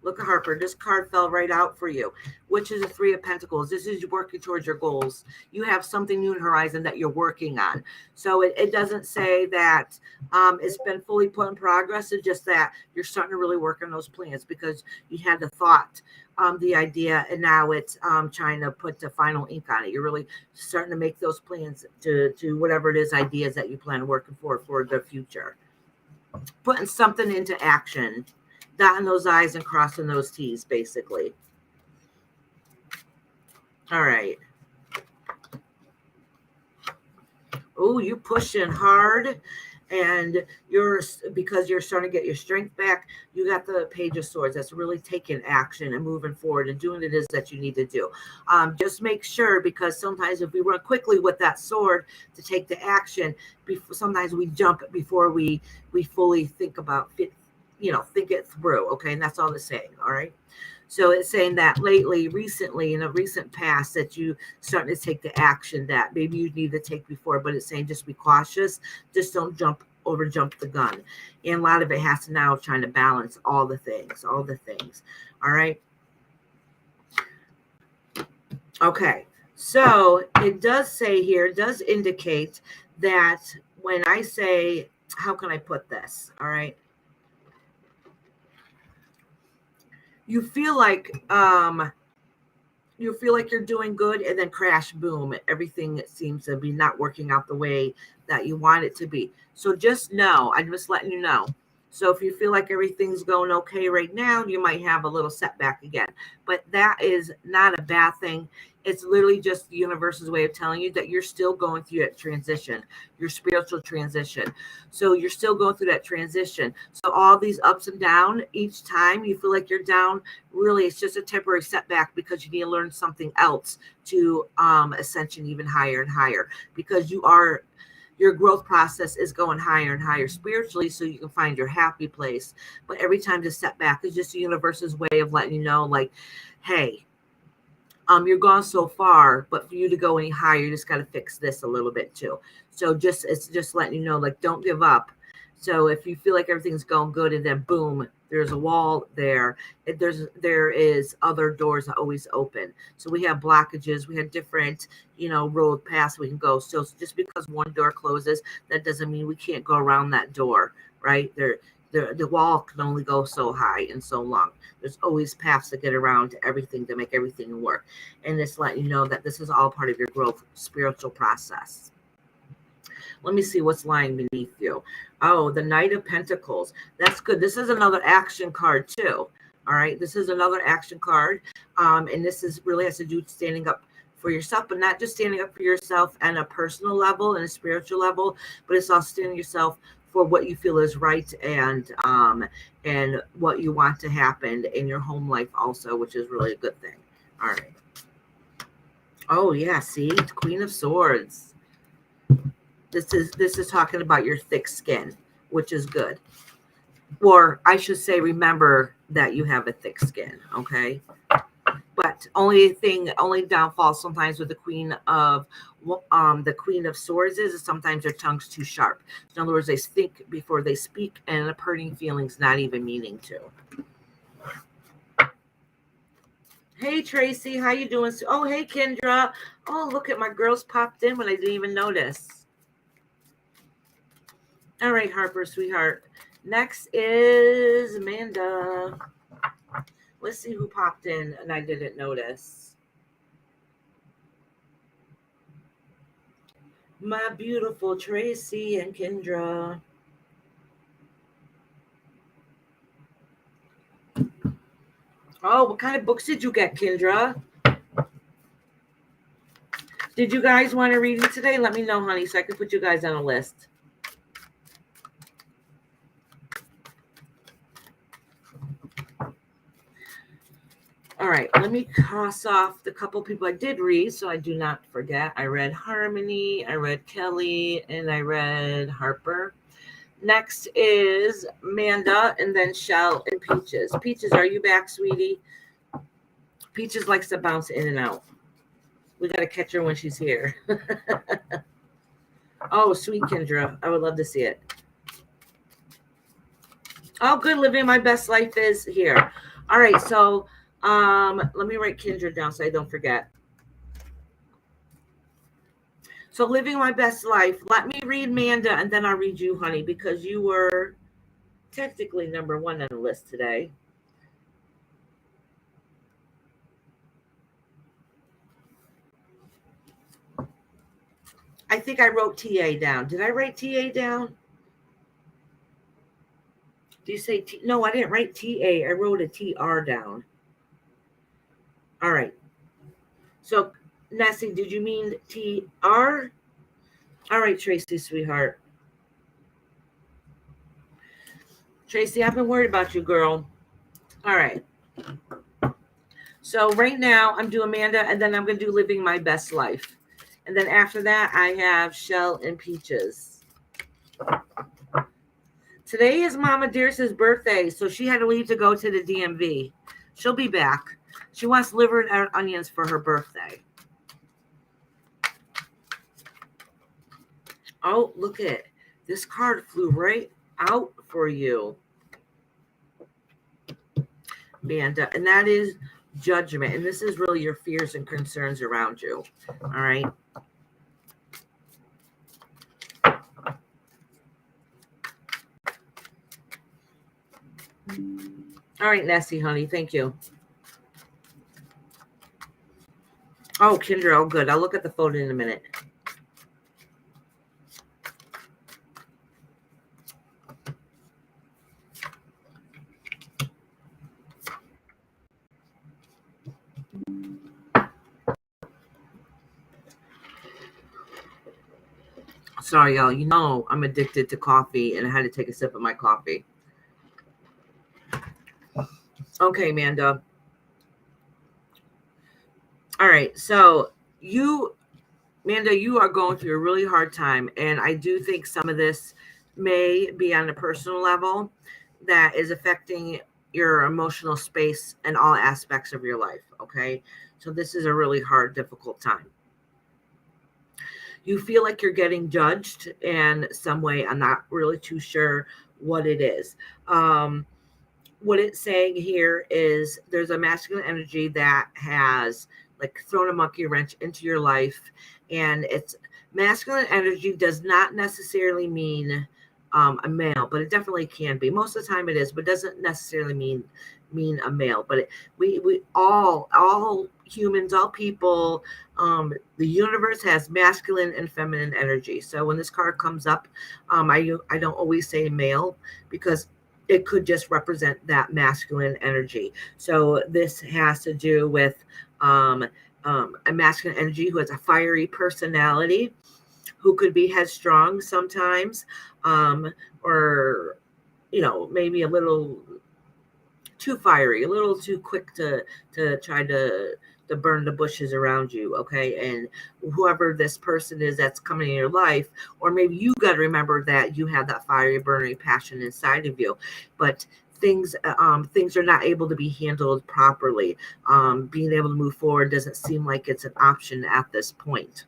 look at Harper. This card fell right out for you, which is a Three of Pentacles. This is working towards your goals. You have something new in horizon that you're working on. So it doesn't say that it's been fully put in progress. It's just that you're starting to really work on those plans because you had the thought, the idea, and now it's trying to put the final ink on it. You're really starting to make those plans to whatever it is, ideas that you plan working for the future. Putting something into action. Dotting those I's and crossing those T's, basically. All right. Oh, you pushing hard, and because you're starting to get your strength back. You got the Page of Swords. That's really taking action and moving forward and doing what it is that you need to do. Just make sure, because sometimes if we run quickly with that sword to take the action, sometimes we jump before we fully think about it. Think it through, okay? And that's all it's saying, all right? So it's saying that recently, in a recent past, that you starting to take the action that maybe you need to take before, but it's saying just be cautious. Just don't jump the gun. And a lot of it has to now trying to balance all the things, all right? Okay, so it does say here, it does indicate that when I say, how can I put this, all right? You feel like you're doing good, and then crash, boom, everything seems to be not working out the way that you want it to be. So just know, I'm just letting you know, So if you feel like everything's going okay right now, you might have a little setback again. But that is not a bad thing. It's literally just the universe's way of telling you that you're still going through that transition, your spiritual transition. So you're still going through that transition. So all these ups and downs, each time you feel like you're down, really it's just a temporary setback because you need to learn something else to ascension even higher and higher, because your growth process is going higher and higher spiritually so you can find your happy place. But every time the setback is just the universe's way of letting you know, like, hey, you're gone so far, but for you to go any higher, you just got to fix this a little bit too. So it's just letting you know, like, don't give up. So if you feel like everything's going good and then boom, there's a wall there, there is other doors that always open. So we have blockages, we have different, road paths we can go. So just because one door closes, that doesn't mean we can't go around that door, right? The wall can only go so high and so long. There's always paths to get around to everything to make everything work. And it's letting you know that this is all part of your growth spiritual process. Let me see what's lying beneath you. Oh, the Knight of Pentacles. That's good. This is another action card too. All right. This is another action card. And this is really has to do with standing up for yourself, but not just standing up for yourself on a personal level and a spiritual level, but it's also standing yourself for what you feel is right and what you want to happen in your home life also, which is really a good thing. All right. Oh yeah. See, Queen of Swords. This is talking about your thick skin, which is good. Or I should say, remember that you have a thick skin, okay? But only downfall sometimes with the Queen of Swords is sometimes their tongue's too sharp. In other words, they think before they speak, and a hurting feeling's not even meaning to. Hey Tracy, how you doing? Oh, hey Kendra. Oh, look at my girls popped in when I didn't even notice. All right, Harper, sweetheart. Next is Amanda. Let's see who popped in and I didn't notice. My beautiful Tracy and Kendra. Oh, what kind of books did you get, Kendra? Did you guys want to read it today? Let me know, honey, so I can put you guys on a list. All right, let me cross off the couple people I did read so I do not forget. I read Harmony, I read Kelly, and I read Harper. Next is Amanda, and then Shell and Peaches. Peaches, are you back, sweetie? Peaches likes to bounce in and out. We got to catch her when she's here. Oh, sweet Kendra. I would love to see it. Oh, good. Living my best life is here. All right, so let me write Kendra down so I don't forget. So living my best life. Let me read Amanda and then I'll read you, honey, because you were technically number one on the list today. I think I wrote TA down. Did I write TA down? Do you say T? No, I didn't write TA. I wrote a TR down. All right. So, Nessie, did you mean TR? All right, Tracy, sweetheart. Tracy, I've been worried about you, girl. All right. So right now I'm doing Amanda, and then I'm going to do Living My Best Life. And then after that, I have Shell and Peaches. Today is Mama Dearest's birthday, so she had to leave to go to the DMV. She'll be back. She wants liver and onions for her birthday. Oh, look at it. This card flew right out for you, Amanda, and that is Judgment. And this is really your fears and concerns around you. All right. All right, Nessie, honey. Thank you. Oh, Kendra, oh, good. I'll look at the photo in a minute. Sorry, y'all. You know I'm addicted to coffee, and I had to take a sip of my coffee. Okay, Amanda. All right. So Amanda, you are going through a really hard time, and I do think some of this may be on a personal level that is affecting your emotional space and all aspects of your life. Okay. So this is a really hard, difficult time. You feel like you're getting judged in some way. I'm not really too sure what it is. What it's saying here is there's a masculine energy that has like thrown a monkey wrench into your life, and it's masculine energy does not necessarily mean a male, but it definitely can be. Most of the time it is, but doesn't necessarily mean a male. But we all humans, all people, the universe has masculine and feminine energy. So when this card comes up, I don't always say male because it could just represent that masculine energy. So this has to do with a masculine energy who has a fiery personality, who could be headstrong sometimes, or maybe a little too fiery, a little too quick to try to burn the bushes around you. Okay. And whoever this person is that's coming in your life, or maybe you got to remember that you have that fiery burning passion inside of you, but things are not able to be handled properly. Being able to move forward doesn't seem like it's an option at this point.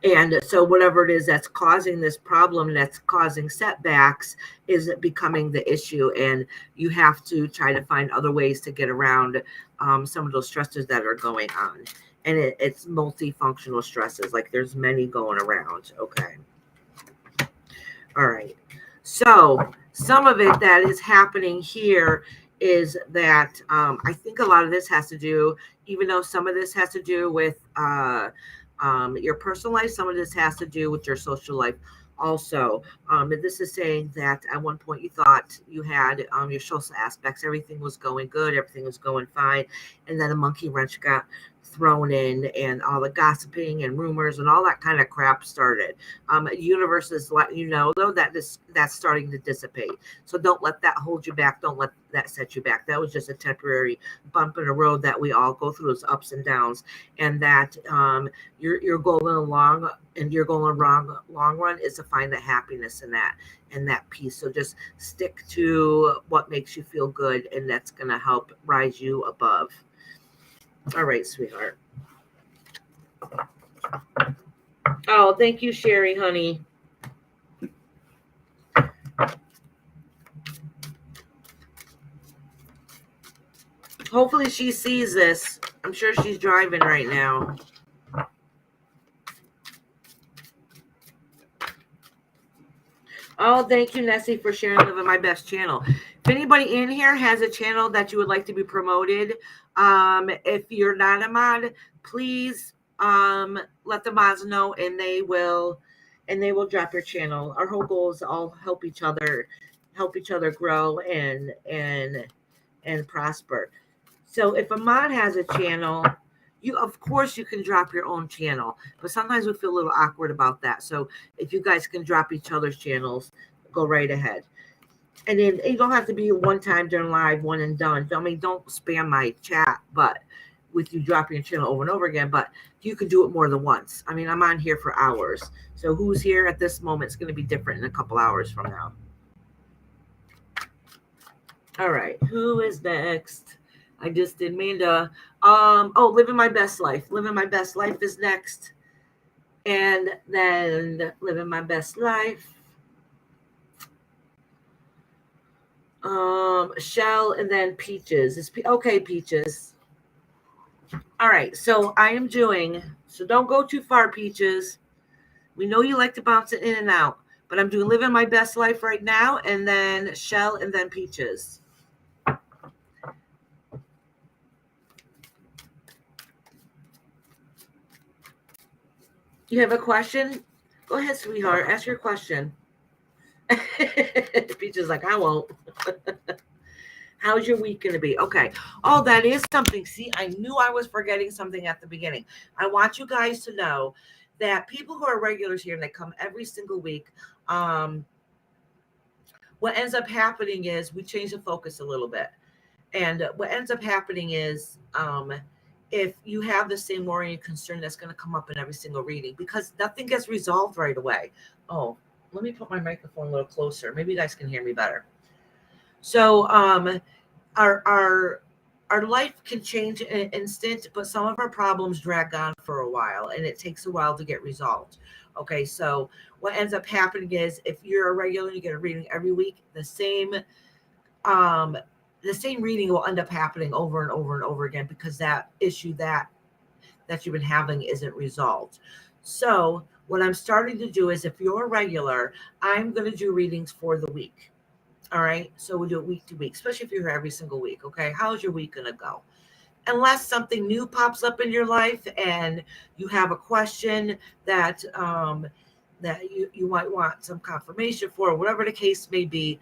And so whatever it is that's causing this problem, that's causing setbacks, is becoming the issue. And you have to try to find other ways to get around some of those stresses that are going on. And it's multifunctional stresses. Like there's many going around. Okay. All right. So some of it that is happening here is that I think a lot of this has to do, even though some of this has to do with your personal life, some of this has to do with your social life also. And this is saying that at one point you thought you had your social aspects, everything was going good, everything was going fine, and then a monkey wrench got thrown in, and all the gossiping and rumors and all that kind of crap started. Universe is letting you know though that that's starting to dissipate. So don't let that hold you back. Don't let that set you back. That was just a temporary bump in the road that we all go through, those ups and downs, and that your goal in the long run is to find the happiness in that and that peace. So just stick to what makes you feel good, and that's going to help rise you above. All right, sweetheart. Oh, thank you, Sherry, honey. Hopefully she sees this. I'm sure she's driving right now. Oh, thank you, Nessie, for sharing Living My Best channel. If anybody in here has a channel that you would like to be promoted, if you're not a mod, please let the mods know, and they will drop your channel. Our whole goal is to all help each other grow and prosper. So if a mod has a channel, of course you can drop your own channel, but sometimes we feel a little awkward about that. So if you guys can drop each other's channels, go right ahead. And then you don't have to be one time during live, one and done. I mean, don't spam my chat, but with you dropping your channel over and over again, but you can do it more than once. I mean, I'm on here for hours. So who's here at this moment is going to be different in a couple hours from now. All right, who is next? I just did Amanda. Living My Best Life. Living My Best Life is next. And then Living My Best Life. Shell, and then Peaches. Okay, Peaches. All right, so I am doing, so don't go too far, Peaches. We know you like to bounce it in and out, but I'm doing Living My Best Life right now, and then Shell, and then Peaches. You have a question? Go ahead, sweetheart. Ask your question. Peaches like, I won't. How's your week going to be? Okay. Oh, that is something. See, I knew I was forgetting something at the beginning. I want you guys to know that people who are regulars here and they come every single week, what ends up happening is we change the focus a little bit. And what ends up happening is if you have the same worry and concern, that's going to come up in every single reading because nothing gets resolved right away. Oh, let me put my microphone a little closer. Maybe you guys can hear me better. So our life can change in an instant, but some of our problems drag on for a while and it takes a while to get resolved. Okay, so what ends up happening is if you're a regular, you get a reading every week, the same reading will end up happening over and over and over again because that issue that you've been having isn't resolved. So what I'm starting to do is if you're a regular, I'm going to do readings for the week. All right. So we'll do it week to week, especially if you're here every single week. Okay. How's your week going to go? Unless something new pops up in your life and you have a question that you might want some confirmation for, whatever the case may be,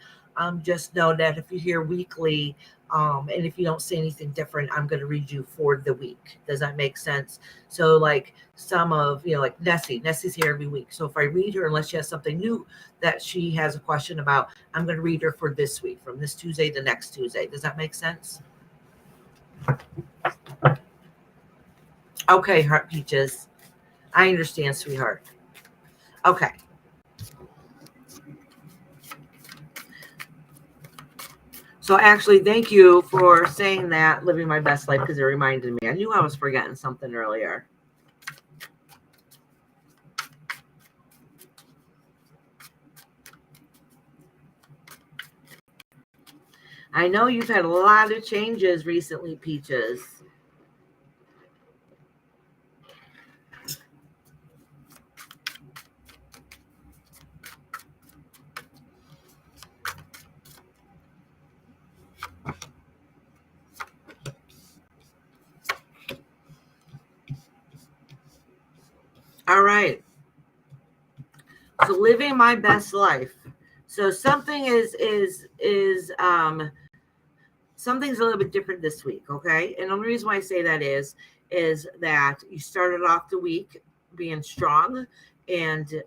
just know that if you're here weekly, and if you don't say anything different, I'm going to read you for the week. Does that make sense? So like some of, like Nessie's here every week. So if I read her, unless she has something new that she has a question about, I'm going to read her for this week, from this Tuesday to next Tuesday. Does that make sense? Okay, Heart Peaches. I understand, sweetheart. Okay. So actually, thank you for saying that, living my best life, because it reminded me. I knew I was forgetting something earlier. I know you've had a lot of changes recently, Peaches. All right. So living my best life. So something something's a little bit different this week, okay? And the only reason why I say that is that you started off the week being strong and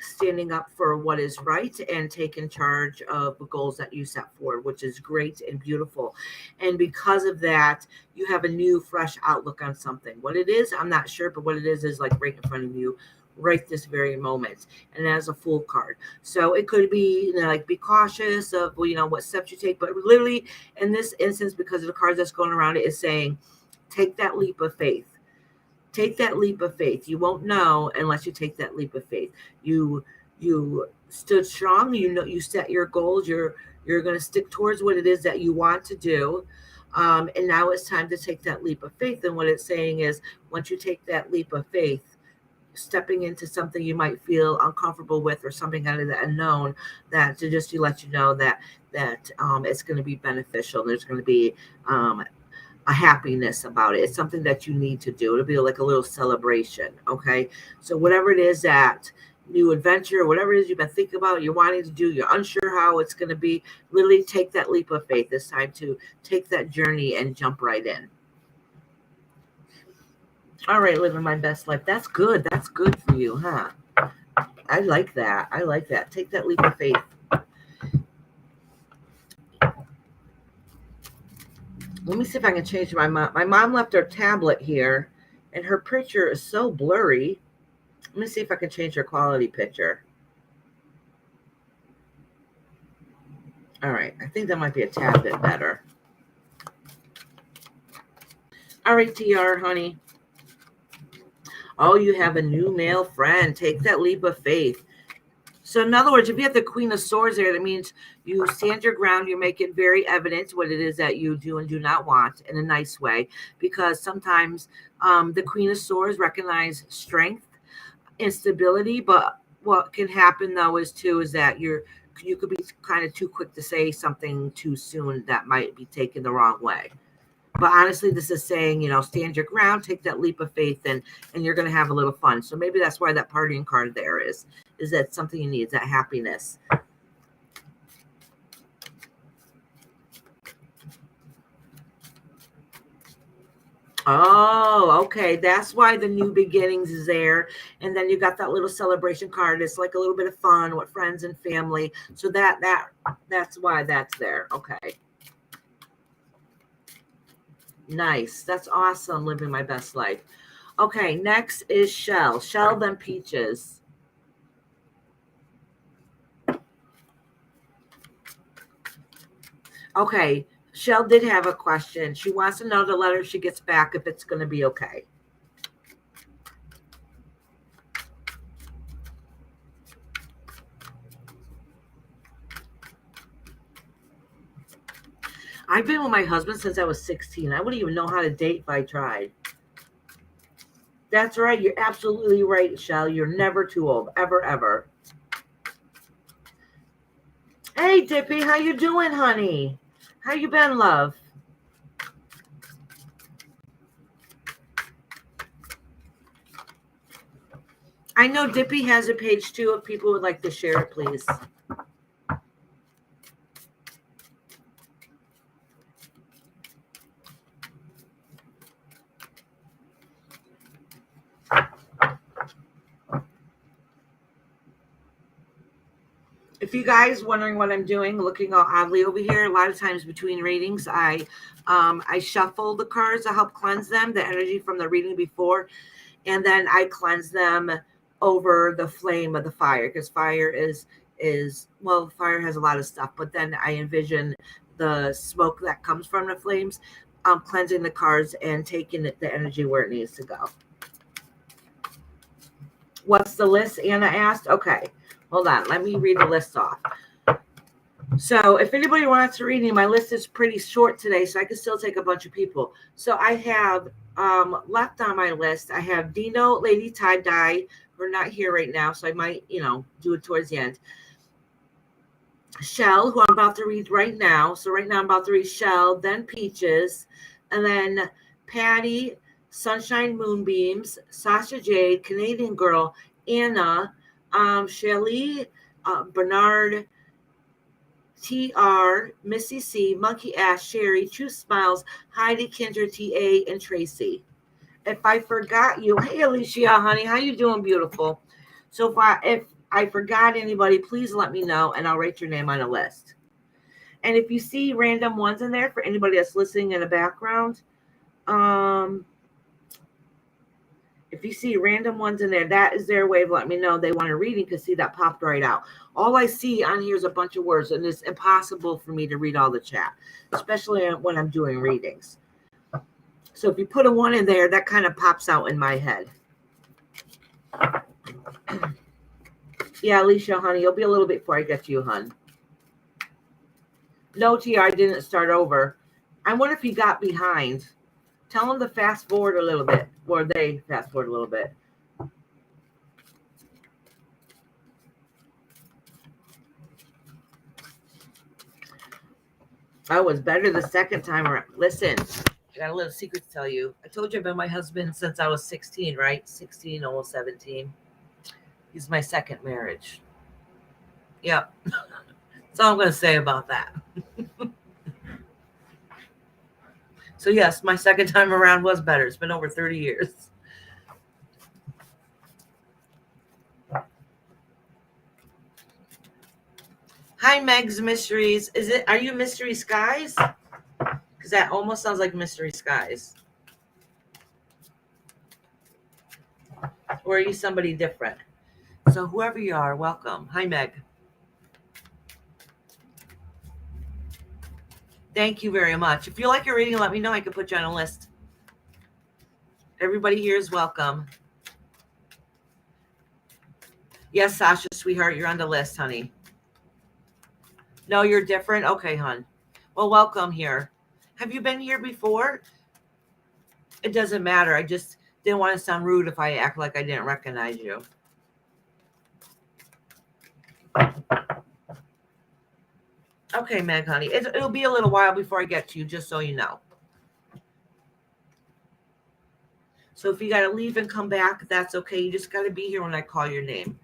standing up for what is right and taking charge of the goals that you set forward, which is great and beautiful. And because of that, you have a new, fresh outlook on something. What it is, I'm not sure, but what it is like right in front of you right this very moment, and as a Fool card. So it could be like be cautious of what steps you take, but literally in this instance, because of the cards that's going around, it is saying take that leap of faith. Take that leap of faith. You won't know unless you take that leap of faith. You stood strong. You set your goals. You're going to stick towards what it is that you want to do. And now it's time to take that leap of faith. And what it's saying is, once you take that leap of faith, stepping into something you might feel uncomfortable with or something out of the unknown, that to let you know that it's going to be beneficial. There's going to be a happiness about it. It's something that you need to do. It'll be like a little celebration. Okay. So whatever it is, that new adventure, whatever it is you've been thinking about, you're wanting to do, you're unsure how it's going to be, literally take that leap of faith. It's time to take that journey and jump right in. All right. Living my best life. That's good. That's good for you, huh? I like that. I like that. Take that leap of faith. Let me see if I can change my mom. My mom left her tablet here, and her picture is so blurry. Let me see if I can change her quality picture. All right. I think that might be a tad bit better. All right, TR, honey. Oh, you have a new male friend. Take that leap of faith. So in other words, if you have the Queen of Swords there, that means you stand your ground. You make it very evident what it is that you do and do not want in a nice way, because sometimes the Queen of Swords recognize strength and stability. But what can happen though is that you could be kind of too quick to say something too soon that might be taken the wrong way. But honestly, this is saying, stand your ground, take that leap of faith, and you're going to have a little fun. So maybe that's why that partying card there is that something you need, that happiness. Oh, okay. That's why the new beginnings is there. And then you got that little celebration card. It's like a little bit of fun with friends and family. So that's why that's there. Okay. Nice. That's awesome. Living my best life. Okay, next is Shell. Shell, then Peaches. Okay, Shell did have a question. She wants to know the letter she gets back if it's going to be okay. I've been with my husband since I was 16. I wouldn't even know how to date if I tried. That's right. You're absolutely right, Shell. You're never too old. Ever, ever. Hey, Dippy. How you doing, honey? How you been, love? I know Dippy has a page too. If people would like to share it, please. If you guys wondering what I'm doing, looking all oddly over here, a lot of times between readings, I shuffle the cards to help cleanse them, the energy from the reading before, and then I cleanse them over the flame of the fire, because fire is well, fire has a lot of stuff, but then I envision the smoke that comes from the flames, cleansing the cards and taking the energy where it needs to go. What's the list? Anna asked. Okay. Hold on, let me read the list off. So if anybody wants to read me, my list is pretty short today, so I can still take a bunch of people. So I have left on my list, I have Dino, Lady Tie-Dye, who are not here right now, so I might, do it towards the end. Shell, who I'm about to read right now. So right now I'm about to read Shell, then Peaches, and then Patty, Sunshine Moonbeams, Sasha Jade, Canadian Girl, Anna, Shelly, Bernard, TR, Missy C, Monkey Ash, Sherry, True Smiles, Heidi, Kendra, TA, and Tracy. If I forgot you, hey Alicia, honey, how you doing, beautiful? So if I forgot anybody, please let me know, and I'll write your name on a list. And if you see random ones in there for anybody that's listening in the background, if you see random ones in there, that is their way of letting me know they want a reading, because see, that popped right out. All I see on here is a bunch of words, and it's impossible for me to read all the chat, especially when I'm doing readings. So if you put a 1 in there, that kind of pops out in my head. Yeah, Alicia, honey, you'll be a little bit before I get to you, hun. No, TR, I didn't start over. I wonder if he got behind. Tell him to fast forward a little bit, or they fast forward a little bit. I was better the second time around. Listen, I got a little secret to tell you. I told you I've been my husband since I was 16, right? 16, almost 17. He's my second marriage. Yep. That's all I'm going to say about that. So yes, my second time around was better. It's been over 30 years. Hi, Meg's Mysteries. Are you Mystery Skies? Because that almost sounds like Mystery Skies. Or are you somebody different? So whoever you are, welcome. Hi, Meg. Thank you very much. If you like your reading, let me know. I can put you on a list. Everybody here is welcome. Yes, Sasha, sweetheart, you're on the list, honey. No, you're different? Okay, hon. Well, welcome here. Have you been here before? It doesn't matter. I just didn't want to sound rude if I act like I didn't recognize you. Okay, Meg, honey. It'll be a little while before I get to you, just so you know. So if you got to leave and come back, that's okay. You just got to be here when I call your name.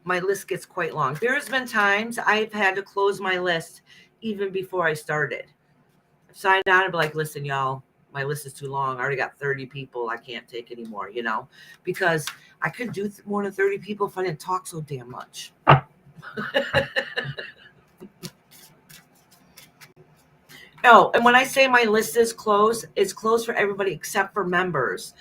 My list gets quite long. There's been times I've had to close my list even before I started. sign on and be like, listen, y'all, my list is too long. I already got 30 people. I can't take anymore, because I could do more than 30 people if I didn't talk so damn much. Oh, and when I say my list is closed, it's closed for everybody except for members.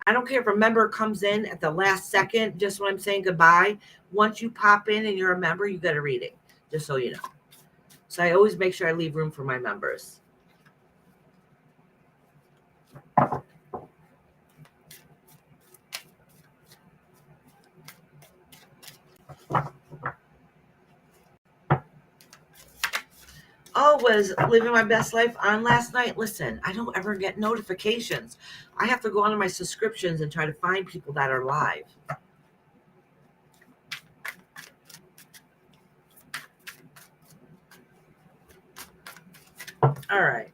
I don't care if a member comes in at the last second, just when I'm saying goodbye. Once you pop in and you're a member, you get a reading, just so you know. So I always make sure I leave room for my members. Oh, was living my best life on last night. Listen, I don't ever get notifications. I have to go onto my subscriptions and try to find people that are live. All right.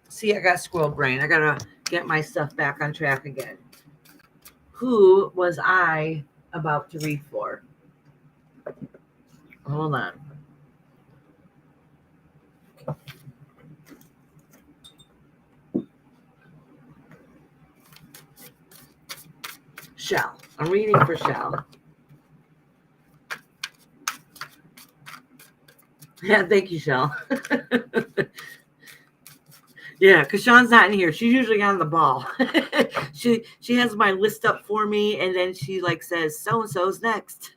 See, I got squirrel brain. I got to get my stuff back on track again. Who was I about to read for? Hold on. Shell. I'm reading for Shell. Yeah, thank you, Shell. Yeah, because Sean's not in here. She's usually on the ball. she has my list up for me, and then she says, so-and-so's next.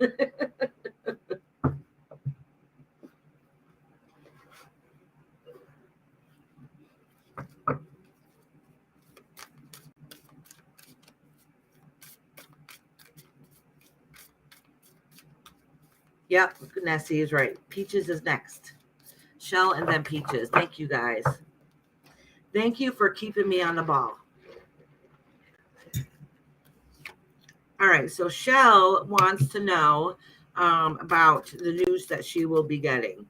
Yep, Nessie is right. Peaches is next. Shell and then Peaches. Thank you, guys. Thank you for keeping me on the ball. All right, so Shell wants to know about the news that she will be getting.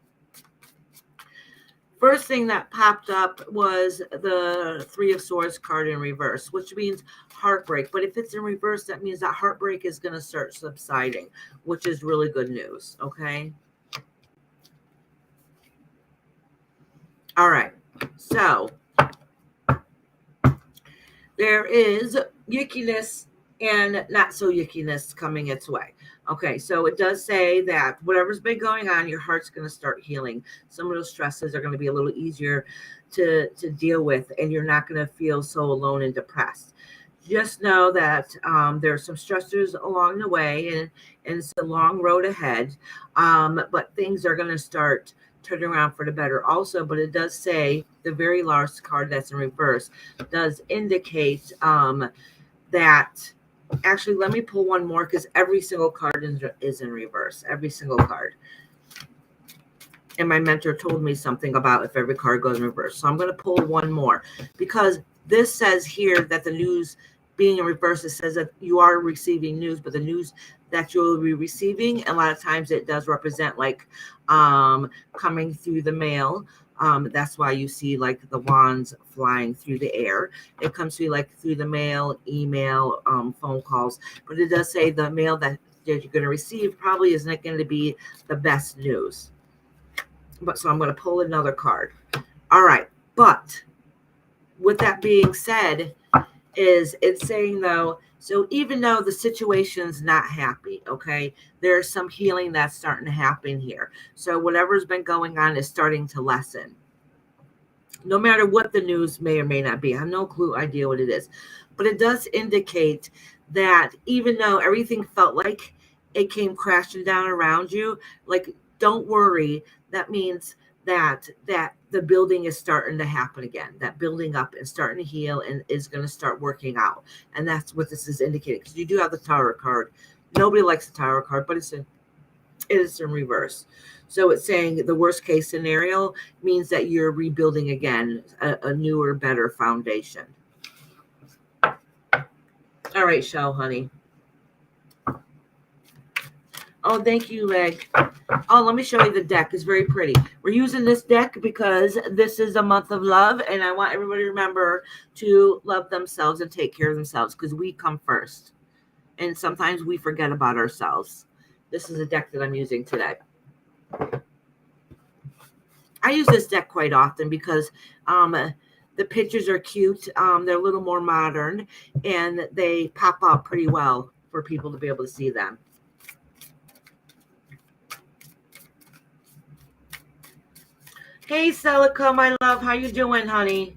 First thing that popped up was the Three of Swords card in reverse, which means heartbreak. But if it's in reverse, that means that heartbreak is going to start subsiding, which is really good news, okay? All right, so there is yuckiness and not so yuckiness coming its way. Okay, so it does say that whatever's been going on, your heart's going to start healing. Some of those stresses are going to be a little easier to deal with, and you're not going to feel so alone and depressed. Just know that there are some stressors along the way, and it's a long road ahead, but things are going to start turning around for the better also. But it does say the very last card that's in reverse does indicate that actually, let me pull one more because every single card is in reverse. Every single card. And my mentor told me something about if every card goes in reverse. So I'm going to pull one more because this says here that the news being in reverse, it says that you are receiving news, but the news that you'll be receiving, a lot of times it does represent coming through the mail. That's why you see the wands flying through the air. It comes through through the mail, email, phone calls. But it does say the mail that you're going to receive probably isn't going to be the best news. But so I'm going to pull another card. All right. But with that being said, it's saying though, so even though the situation's not happy, okay, there's some healing that's starting to happen here. So whatever's been going on is starting to lessen. No matter what the news may or may not be. I have no idea what it is. But it does indicate that even though everything felt like it came crashing down around you, don't worry. That means that the building is starting to happen again. That building up is starting to heal and is going to start working out. And that's what this is indicating. Because you do have the Tower card. Nobody likes the Tower card, but it is in reverse. So it's saying the worst case scenario means that you're rebuilding again, a newer, better foundation. All right, Shell, honey. Oh, thank you, Leg. Oh, let me show you the deck. It's very pretty. We're using this deck because this is a month of love, and I want everybody to remember to love themselves and take care of themselves because we come first. And sometimes we forget about ourselves. This is a deck that I'm using today. I use this deck quite often because the pictures are cute. They're a little more modern, and they pop out pretty well for people to be able to see them. Hey, Celica, my love. How you doing, honey?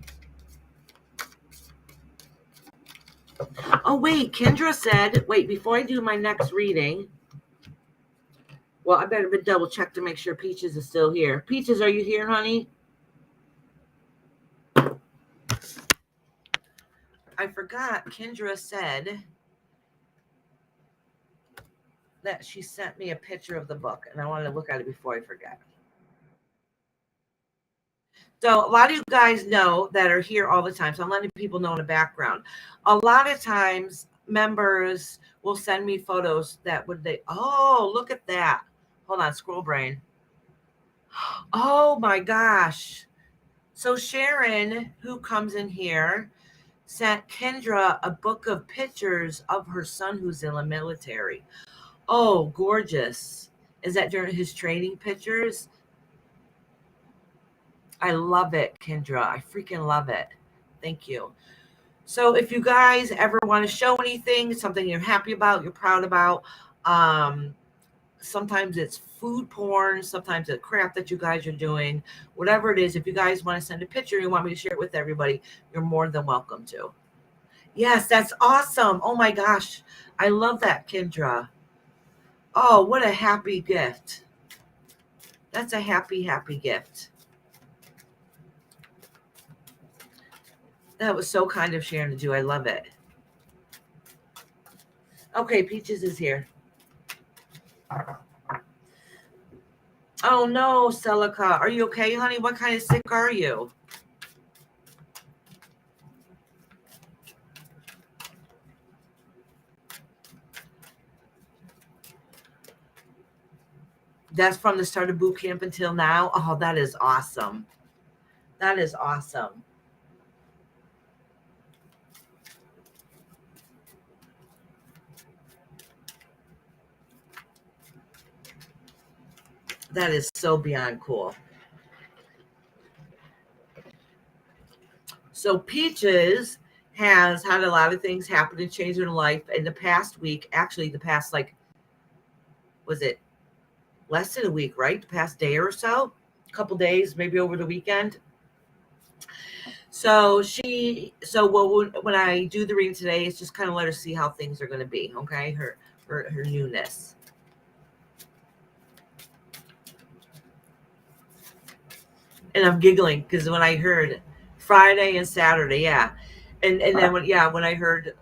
Oh, wait. Kendra said, wait, before I do my next reading, well, I better double check to make sure Peaches is still here. Peaches, are you here, honey? I forgot. Kendra said that she sent me a picture of the book, and I wanted to look at it before I forget. So a lot of you guys know that are here all the time. So I'm letting people know in the background. A lot of times members will send me photos that would they, oh, look at that. Hold on, scroll brain. Oh my gosh. So Sharon, who comes in here, sent Kendra a book of pictures of her son who's in the military. Oh, gorgeous. Is that during his training pictures? I love it, Kendra. I freaking love it. Thank you. So if you guys ever want to show anything, something you're happy about, you're proud about, sometimes it's food porn, sometimes it's crap that you guys are doing, whatever it is, if you guys want to send a picture, you want me to share it with everybody, you're more than welcome to. Yes, that's awesome. Oh my gosh. I love that, Kendra. Oh, what a happy gift. That's a happy, happy gift. That was so kind of Sharon to do. I love it. Okay, Peaches is here. Oh no, Celica. Are you okay, honey? What kind of sick are you? That's from the start of boot camp until now. Oh, that is awesome. That is awesome. That is so beyond cool. So Peaches has had a lot of things happen and change in her life in the past week. Actually, the past, like, was it less than a week, right? The past day or so, a couple days, maybe over the weekend. So when I do the reading today, it's just kind of let her see how things are going to be. Okay. Her newness. And I'm giggling because when I heard Friday and Saturday, yeah. And then when I heard,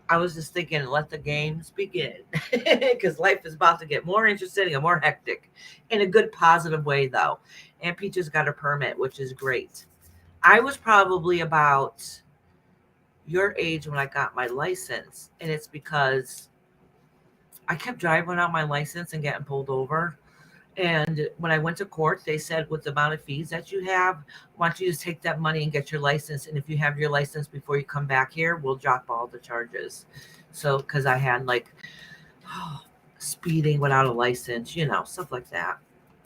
I was just thinking, let the games begin, because life is about to get more interesting and more hectic in a good, positive way, though. And Peaches got her permit, which is great. I was probably about your age when I got my license, and it's because I kept driving without my license and getting pulled over. And when I went to court, they said, with the amount of fees that you have, why don't you just take that money and get your license? And if you have your license before you come back here, we'll drop all the charges. So, because I had speeding without a license, stuff like that.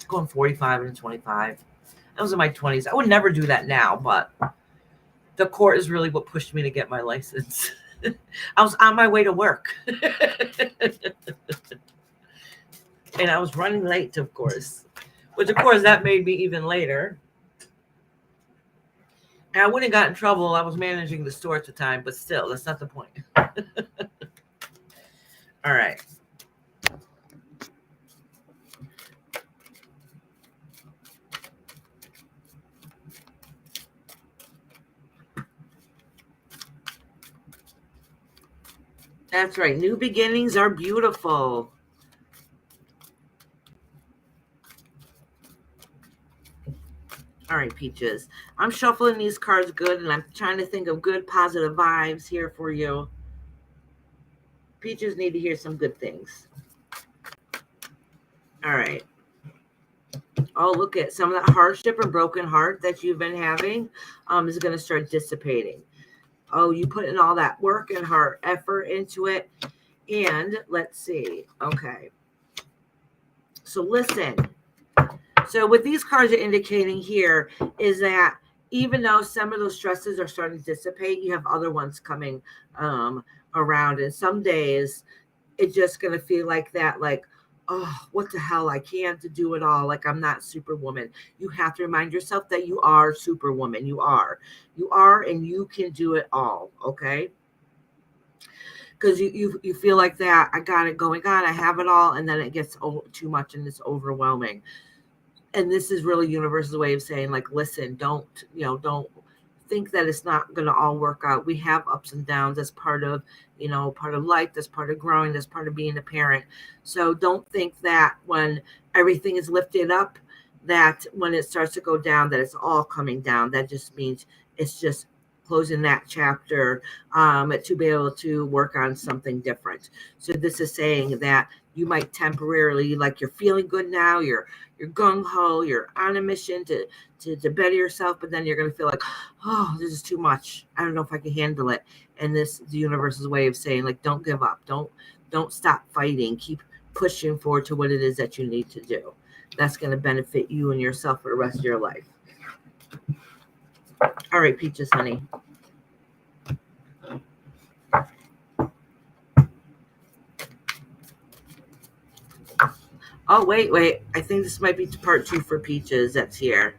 Going 45 and 25. I was in my 20s. I would never do that now, but the court is really what pushed me to get my license. I was on my way to work. And I was running late, of course. Which, of course, that made me even later. And I wouldn't have got in trouble. I was managing the store at the time, but still, that's not the point. All right. That's right. New beginnings are beautiful. All right, Peaches. I'm shuffling these cards good, and I'm trying to think of good, positive vibes here for you. Peaches need to hear some good things. All right. Oh, look at some of that hardship and broken heart that you've been having is going to start dissipating. Oh, you put in all that work and hard effort into it. And let's see. Okay. So listen. So what these cards are indicating here is that even though some of those stresses are starting to dissipate, you have other ones coming around. And some days it's just going to feel like that, like, oh, what the hell? I can't do it all. Like, I'm not Superwoman. You have to remind yourself that you are Superwoman. You are, and you can do it all. Okay. Because you feel like that. I got it going on. I have it all. And then it gets too much and it's overwhelming. And this is really universe's way of saying, like, listen, don't think that it's not going to all work out. We have ups and downs. That's part of life. That's part of growing. That's part of being a parent. So don't think that when everything is lifted up, that when it starts to go down, that it's all coming down. That just means it's just closing that chapter to be able to work on something different. So this is saying that you might temporarily, like, you're feeling good now, you're gung-ho, you're on a mission to better yourself, but then you're going to feel like, oh, this is too much. I don't know if I can handle it. And this is the universe's way of saying, like, don't give up. Don't stop fighting. Keep pushing forward to what it is that you need to do. That's going to benefit you and yourself for the rest of your life. All right, Peaches, honey. Oh, wait. I think this might be part 2 for Peaches that's here.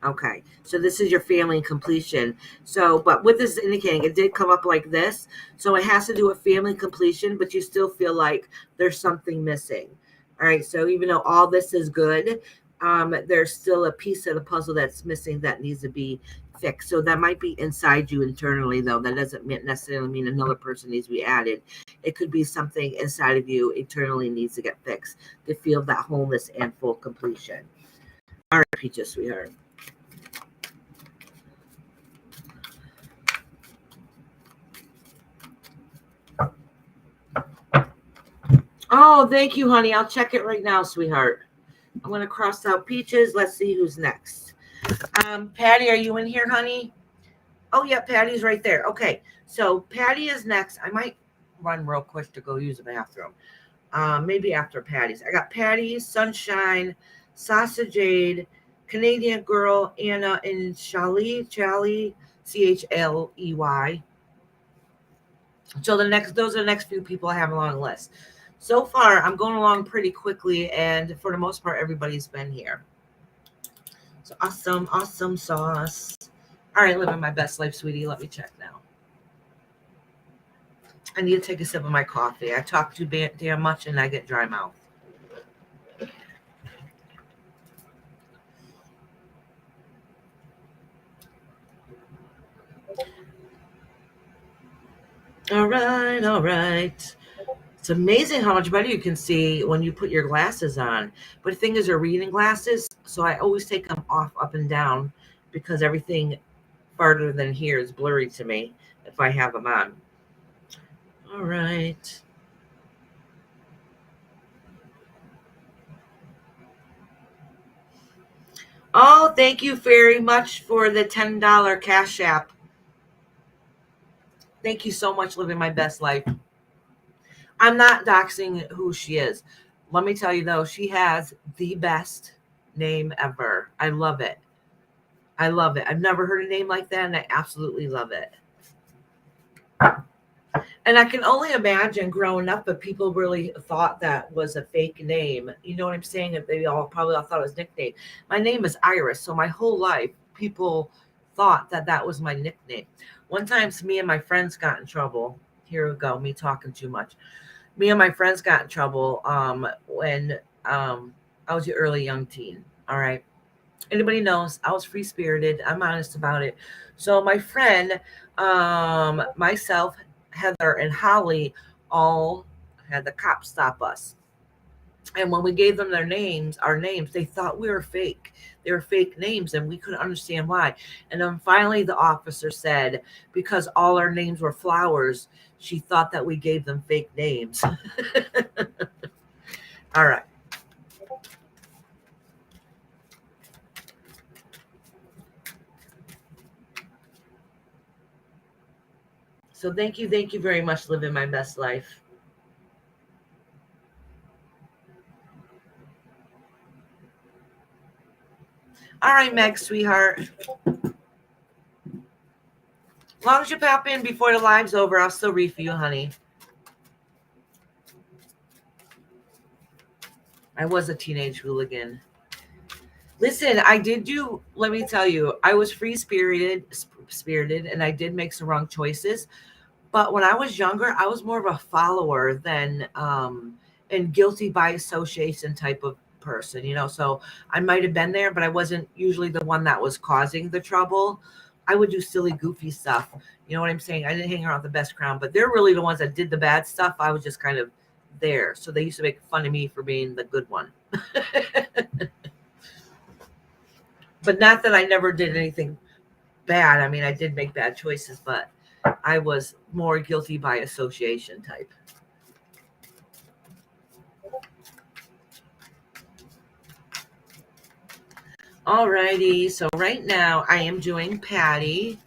Okay. So this is your family completion. So, but with this indicating, it did come up like this. So it has to do with family completion, but you still feel like there's something missing. All right. So even though all this is good, there's still a piece of the puzzle that's missing that needs to be fixed. So that might be inside you internally, though. That doesn't necessarily mean another person needs to be added. It could be something inside of you internally needs to get fixed to feel that wholeness and full completion. All right, Peaches, sweetheart. Oh, thank you, honey. I'll check it right now, sweetheart. I'm going to cross out Peaches. Let's see who's next. Patty, are you in here, honey? Oh, yeah, Patty's right there. Okay, so Patty is next. I might run real quick to go use the bathroom. Maybe after Patty's. I got Patty, Sunshine, Sausage Jade, Canadian Girl, Anna, and Chaley, Chaley, Chley. So those are the next few people I have along the list. So far, I'm going along pretty quickly, and for the most part, everybody's been here. So awesome sauce. All right, living my best life, sweetie. Let me check now. I need to take a sip of my coffee. I talk too damn much, and I get dry mouth. All right. It's amazing how much better you can see when you put your glasses on. But the thing is, they're reading glasses, so I always take them off up and down because everything farther than here is blurry to me if I have them on. All right. Oh, thank you very much for the $10 Cash App. Thank you so much, living my best life. I'm not doxing who she is. Let me tell you, though, she has the best name ever. I love it. I've never heard a name like that, and I absolutely love it. And I can only imagine growing up, but people really thought that was a fake name. You know what I'm saying? They probably all thought it was a nickname. My name is Iris, so my whole life, people thought that was my nickname. One time, me and my friends got in trouble. Here we go, me talking too much. Me and my friends got in trouble when I was an early young teen. All right. Anybody knows I was free-spirited. I'm honest about it. So my friend, myself, Heather, and Holly all had the cops stop us. And when we gave them our names, they thought we were fake. They were fake names, and we couldn't understand why. And then finally the officer said, because all our names were flowers, she thought that we gave them fake names. All right. So thank you very much, living my best life. All right, Meg, sweetheart. As long as you pop in before the live's over, I'll still read for you, honey. I was a teenage hooligan. Listen, I did do, let me tell you, I was spirited, and I did make some wrong choices. But when I was younger, I was more of a follower than and guilty by association type of person, you know. So I might have been there, but I wasn't usually the one that was causing the trouble. I would do silly, goofy stuff. You know what I'm saying? I didn't hang around with the best crowd, but they're really the ones that did the bad stuff. I was just kind of there. So they used to make fun of me for being the good one. But not that I never did anything bad. I mean, I did make bad choices, but I was more guilty by association type. Alrighty, so right now I am doing Patty.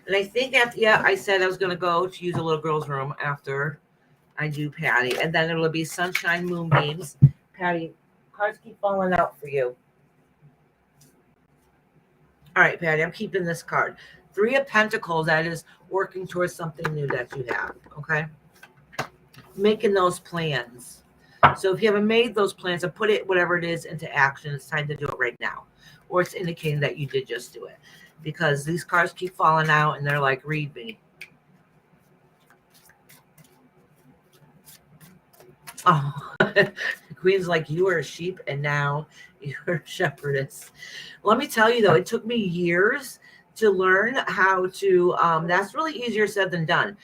And I think after, yeah, I said I was going to go to use a little girl's room after I do Patty. And then it'll be Sunshine Moonbeams. Patty, cards keep falling out for you. All right, Patty, I'm keeping this card. 3 of Pentacles, that is working towards something new that you have, okay? Making those plans. So if you haven't made those plans and put it, whatever it is, into action, it's time to do it right now. Or it's indicating that you did just do it. Because these cards keep falling out and they're like, read me. Oh, Queen's like, you are a sheep and now you're a shepherdess. Let me tell you though, it took me years to learn how to, that's really easier said than done.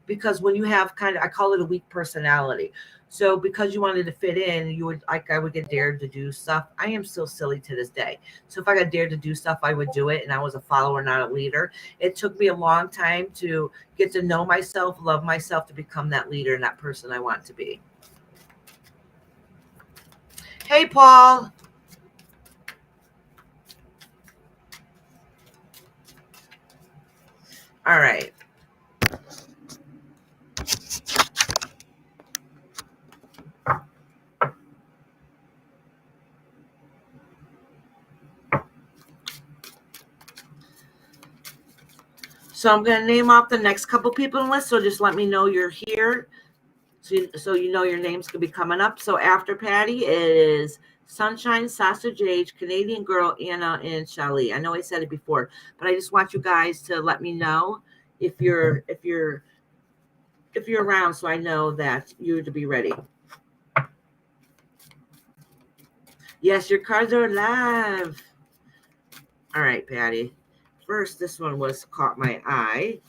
Because when you have kind of, I call it a weak personality. So because you wanted to fit in, you would, like, I would get dared to do stuff. I am still silly to this day. So if I got dared to do stuff, I would do it. And I was a follower, not a leader. It took me a long time to get to know myself, love myself, to become that leader and that person I want to be. Hey, Paul. All right. So I'm going to name off the next couple people in the list. So just let me know you're here. So you know your names could be coming up. So after Patty is Sunshine, Sausage Age, Canadian Girl, Anna, and Shali. I know I said it before, but I just want you guys to let me know if you're around, so I know that you're to be ready. Yes, your cards are live. All right, Patty. First, this one was caught my eye.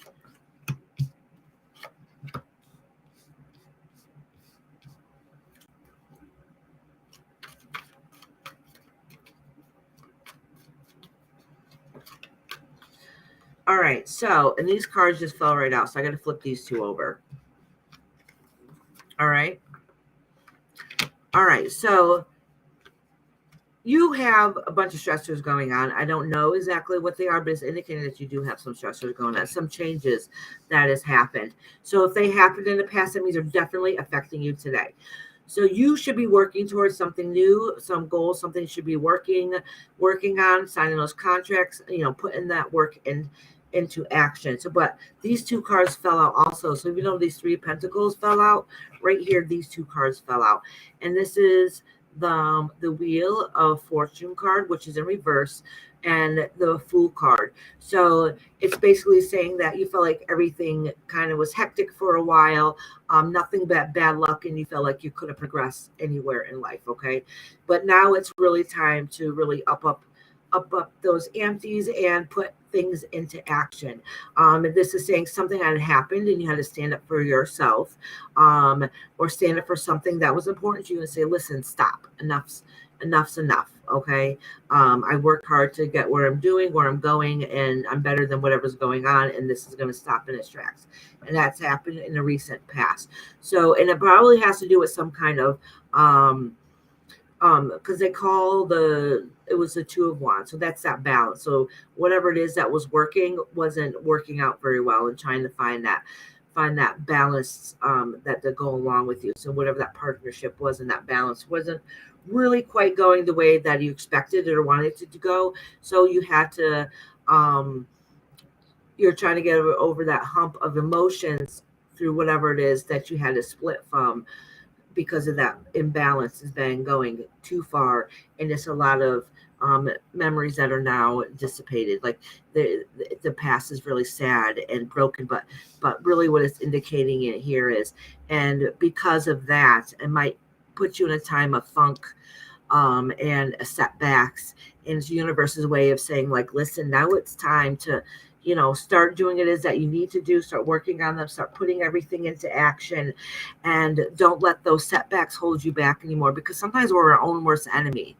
All right, so, and these cards just fell right out, so I got to flip these 2 over. All right. All right, so you have a bunch of stressors going on. I don't know exactly what they are, but it's indicating that you do have some stressors going on, some changes that has happened. So if they happened in the past, that means they're definitely affecting you today. So you should be working towards something new, some goals, something you should be working on, signing those contracts, putting that work into action. So, but these 2 cards fell out also. So even though these 3 Pentacles fell out, right here, these 2 cards fell out. And this is the Wheel of Fortune card, which is in reverse, and the Fool card. So it's basically saying that you felt like everything kind of was hectic for a while, nothing but bad luck, and you felt like you couldn't progress anywhere in life, okay? But now it's really time to really up those empties and put things into action. And this is saying something had happened and you had to stand up for yourself, or stand up for something that was important to you and say, listen, stop, enough's enough. Okay. I worked hard to get where I'm going, and I'm better than whatever's going on. And this is going to stop in its tracks. And that's happened in the recent past. So, and it probably has to do with some kind of, because they call it was the 2 of Wands. So that's that balance. So whatever it is that was working wasn't working out very well, and trying to find that find that balance that to go along with you. So whatever that partnership was and that balance wasn't really quite going the way that you expected or wanted it to go. So you had to, you're trying to get over that hump of emotions through whatever it is that you had to split from because of that imbalance has been going too far. And it's a lot of memories that are now dissipated. Like the past is really sad and broken, but really what it's indicating it here is, and because of that, it might put you in a time of funk and setbacks. And it's the universe's way of saying, like, listen, now it's time to, start doing it is that you need to do, start working on them, start putting everything into action, and don't let those setbacks hold you back anymore, because sometimes we're our own worst enemy.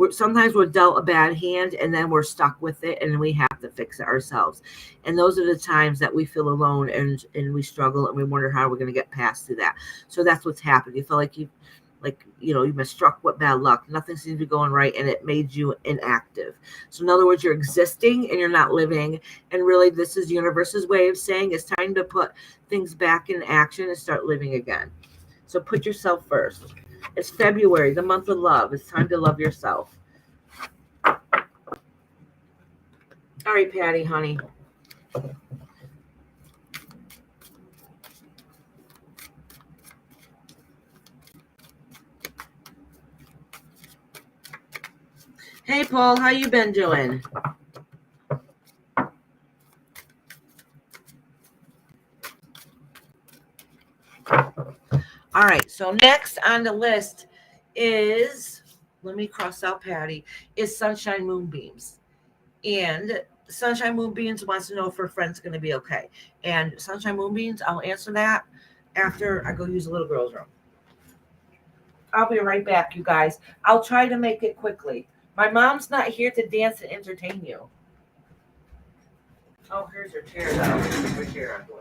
Sometimes we're dealt a bad hand and then we're stuck with it and we have to fix it ourselves. And those are the times that we feel alone and we struggle and we wonder how we're going to get past through that. So that's what's happened. You feel like you've been struck with bad luck. Nothing seems to be going right, and it made you inactive. So in other words, you're existing and you're not living. And really, this is the universe's way of saying it's time to put things back in action and start living again. So put yourself first. It's February, the month of love. It's time to love yourself. All right, Patty, honey. Hey, Paul, how you been doing? All right, so next on the list is, let me cross out Patty, is Sunshine Moonbeams. And Sunshine Moonbeams wants to know if her friend's going to be okay. And Sunshine Moonbeams, I'll answer that after I go use the little girl's room. I'll be right back, you guys. I'll try to make it quickly. My mom's not here to dance and entertain you. Oh, here's her chair, though. Take her chair out of the way.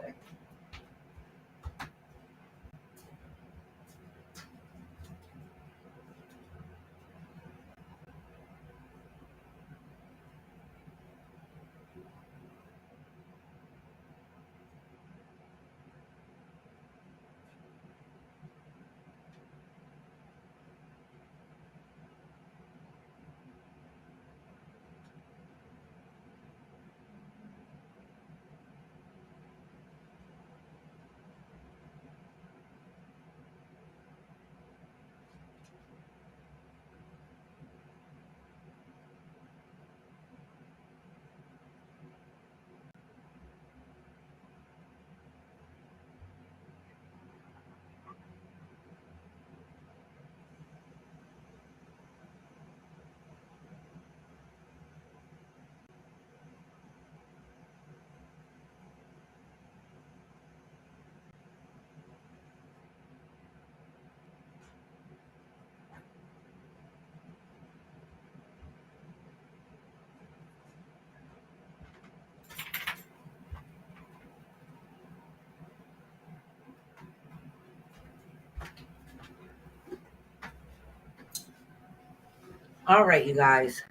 All right, you guys.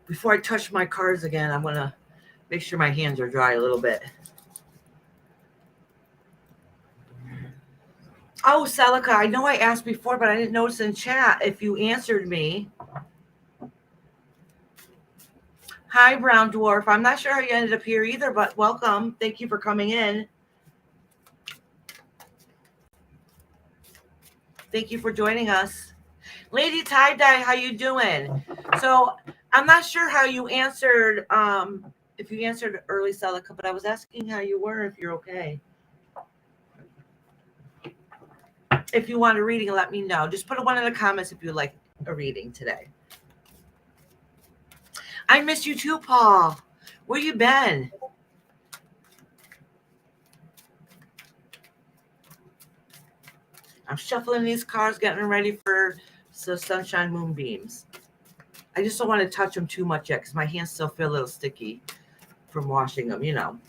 Before I touch my cards again, I'm going to make sure my hands are dry a little bit. Oh, Celica, I know I asked before, but I didn't notice in chat if you answered me. Hi, Brown Dwarf. I'm not sure how you ended up here either, but welcome. Thank you for coming in. Thank you for joining us. Lady Tie-Dye, how you doing? So I'm not sure how you answered, if you answered early, Celica, but I was asking how you were, if you're okay. If you want a reading, let me know. Just put a one in the comments if you like a reading today. I miss you too, Paul. Where you been? I'm shuffling these cards, getting ready for the Sunshine Moonbeams. I just don't want to touch them too much yet because my hands still feel a little sticky from washing them, you know.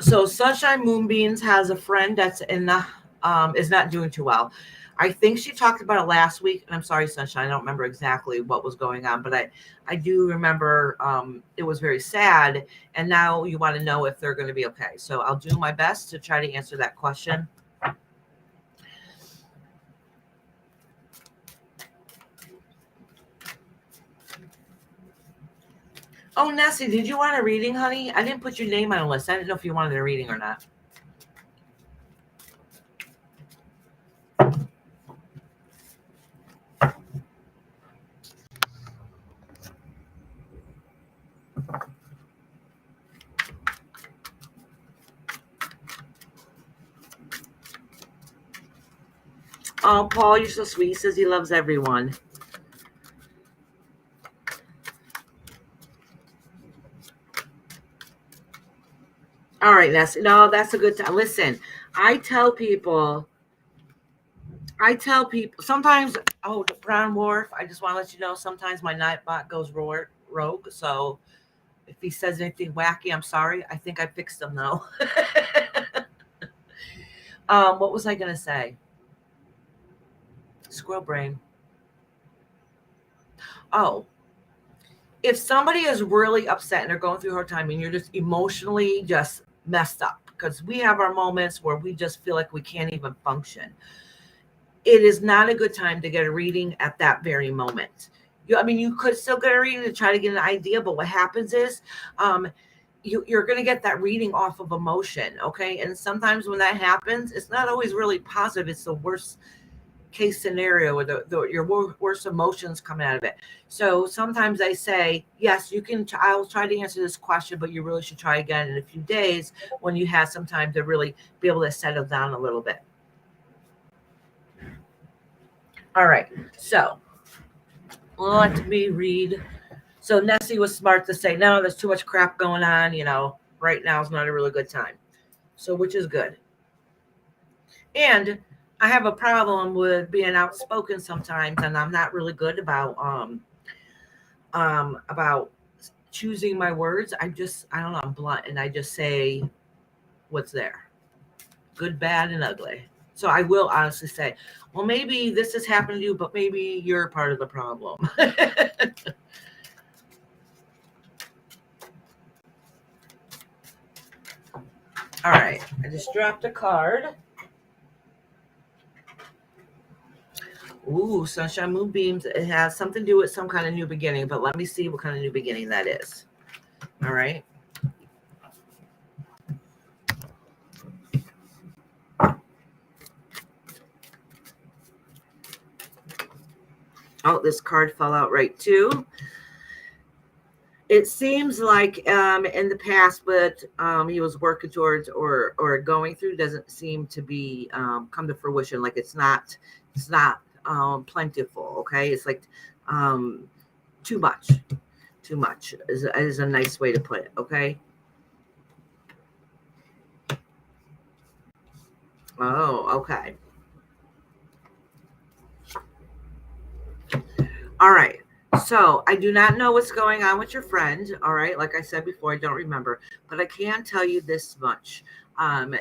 So Sunshine Moonbeams has a friend that's in the is not doing too well. I think she talked about it last week, and I'm sorry, Sunshine, I don't remember exactly what was going on, but I do remember it was very sad, and now you want to know if they're going to be okay. So I'll do my best to try to answer that question. Oh, Nessie, did you want a reading, honey? I didn't put your name on a list. I didn't know if you wanted a reading or not. Oh, Paul, you're so sweet. He says he loves everyone. All right, Nessie. No, that's a good time. Listen, I tell people sometimes, oh, the Brown Wharf, I just want to let you know, sometimes my Nightbot goes rogue. So if he says anything wacky, I'm sorry. I think I fixed him though. What was I going to say? Squirrel brain. Oh, if somebody is really upset and they're going through a hard time and you're just emotionally just messed up, because we have our moments where we just feel like we can't even function. It is not a good time to get a reading at that very moment. You could still get a reading to try to get an idea, but what happens is you're going to get that reading off of emotion, okay? And sometimes when that happens, it's not always really positive. It's the worst case scenario where your worst emotions come out of it. So sometimes I say, yes, you can. I'll try to answer this question, but you really should try again in a few days when you have some time to really be able to settle down a little bit. All right, so let me read. So Nessie was smart to say, no, there's too much crap going on. Right now is not a really good time. So, which is good. And I have a problem with being outspoken sometimes, and I'm not really good about choosing my words. I don't know, I'm blunt, and I just say what's there, good, bad, and ugly. So I will honestly say, well, maybe this has happened to you, but maybe you're part of the problem. All right, I just dropped a card. Ooh, Sunshine Moonbeams. It has something to do with some kind of new beginning, but let me see what kind of new beginning that is. All right. Oh, this card fell out right too. It seems like in the past, what he was working towards or going through doesn't seem to be come to fruition. Like it's not plentiful. Okay, it's like too much. Too much is a nice way to put it. Okay. Oh, okay. All right. So I do not know what's going on with your friend. All right. Like I said before, I don't remember, but I can tell you this much.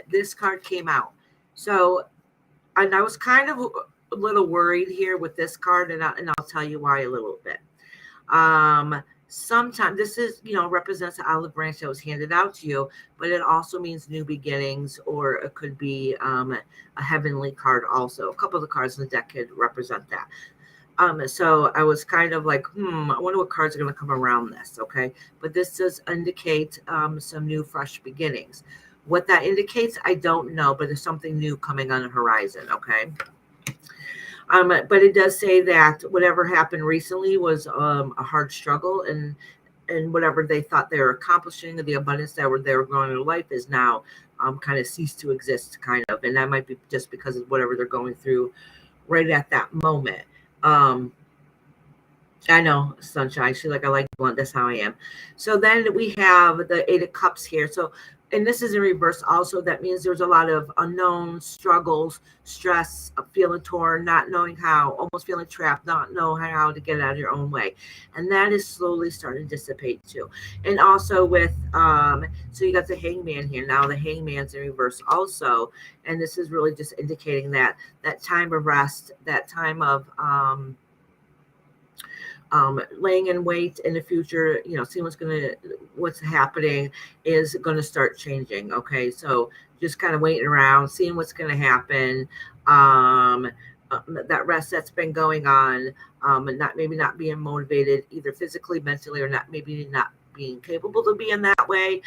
This card came out. So, and I was kind of a little worried here with this card, and I'll tell you why a little bit. Sometimes this is, represents the olive branch that was handed out to you, but it also means new beginnings, or it could be a heavenly card also. A couple of the cards in the deck could represent that. So I was kind of like, I wonder what cards are going to come around this. Okay. But this does indicate some new, fresh beginnings. What that indicates, I don't know, but there's something new coming on the horizon. Okay. But it does say that whatever happened recently was a hard struggle, and whatever they thought they were accomplishing, the abundance they were growing in life is now kind of ceased to exist, kind of. And that might be just because of whatever they're going through right at that moment. I know, Sunshine. She's like, I like blunt. That's how I am. So then we have the Eight of Cups here. So and this is in reverse also. That means there's a lot of unknown struggles, stress, feeling torn, not knowing how, almost feeling trapped, not knowing how to get out of your own way. And that is slowly starting to dissipate too. And also with, so you got the hangman here. Now the hangman's in reverse also. And this is really just indicating that time of rest, that time of, laying in wait in the future, seeing what's happening is going to start changing. Okay. So just kind of waiting around, seeing what's going to happen. Um, that rest that's been going on, and not being motivated either physically, mentally, or not being capable to be in that way.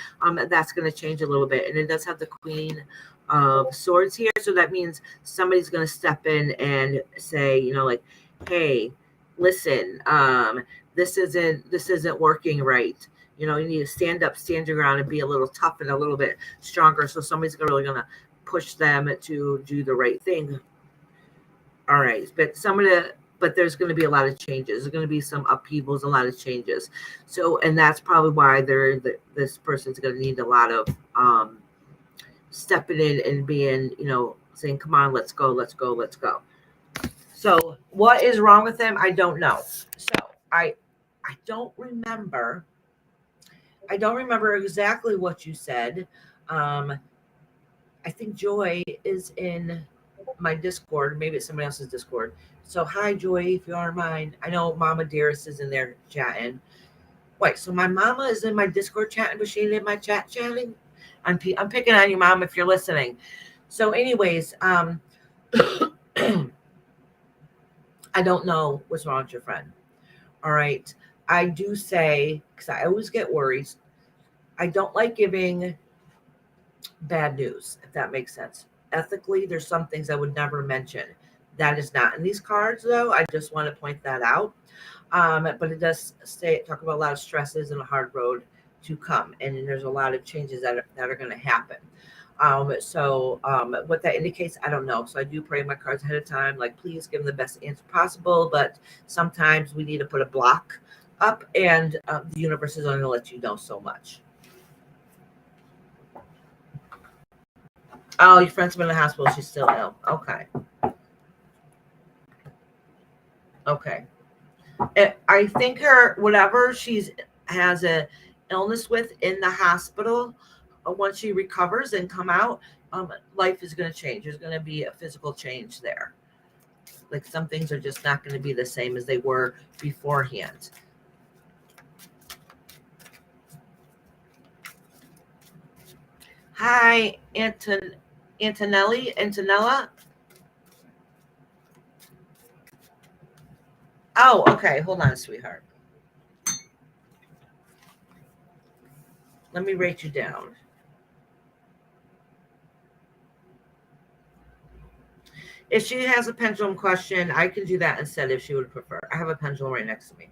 That's going to change a little bit. And it does have the Queen of Swords here. So that means somebody's going to step in and say, like, hey, listen, this isn't working right. You need to stand up, stand your ground, and be a little tough and a little bit stronger. So somebody's really gonna push them to do the right thing. All right, but there's going to be a lot of changes. There's going to be some upheavals, a lot of changes. So, and that's probably why this person's going to need a lot of stepping in and being, saying, "Come on, let's go, let's go, let's go." So what is wrong with him? I don't know. So I don't remember. I don't remember exactly what you said. I think Joy is in my Discord. Maybe it's somebody else's Discord. So hi, Joy, if you aren't mine. I know Mama Dearest is in there chatting. Wait, so my mama is in my Discord chatting, but she ain't in my chat chatting? I'm picking on you, Mom, if you're listening. So anyways, I don't know what's wrong with your friend. All right. I do say, because I always get worried, I don't like giving bad news, if that makes sense. Ethically, there's some things I would never mention. That is not in these cards, though. I just want to point that out. But it does talk about a lot of stresses and a hard road to come. And there's a lot of changes that are going to happen. So what that indicates, I don't know. So I do pray my cards ahead of time, like, please give them the best answer possible. But sometimes we need to put a block up, and the universe is only going to let you know so much. Oh, your friend's been in the hospital. She's still ill. Okay. Okay. I think whatever has a illness with in the hospital, once she recovers and come out, life is going to change. There's going to be a physical change there. Like some things are just not going to be the same as they were beforehand. Hi, Antonella. Oh, okay. Hold on, sweetheart. Let me write you down. If she has a pendulum question, I can do that instead if she would prefer. I have a pendulum right next to me.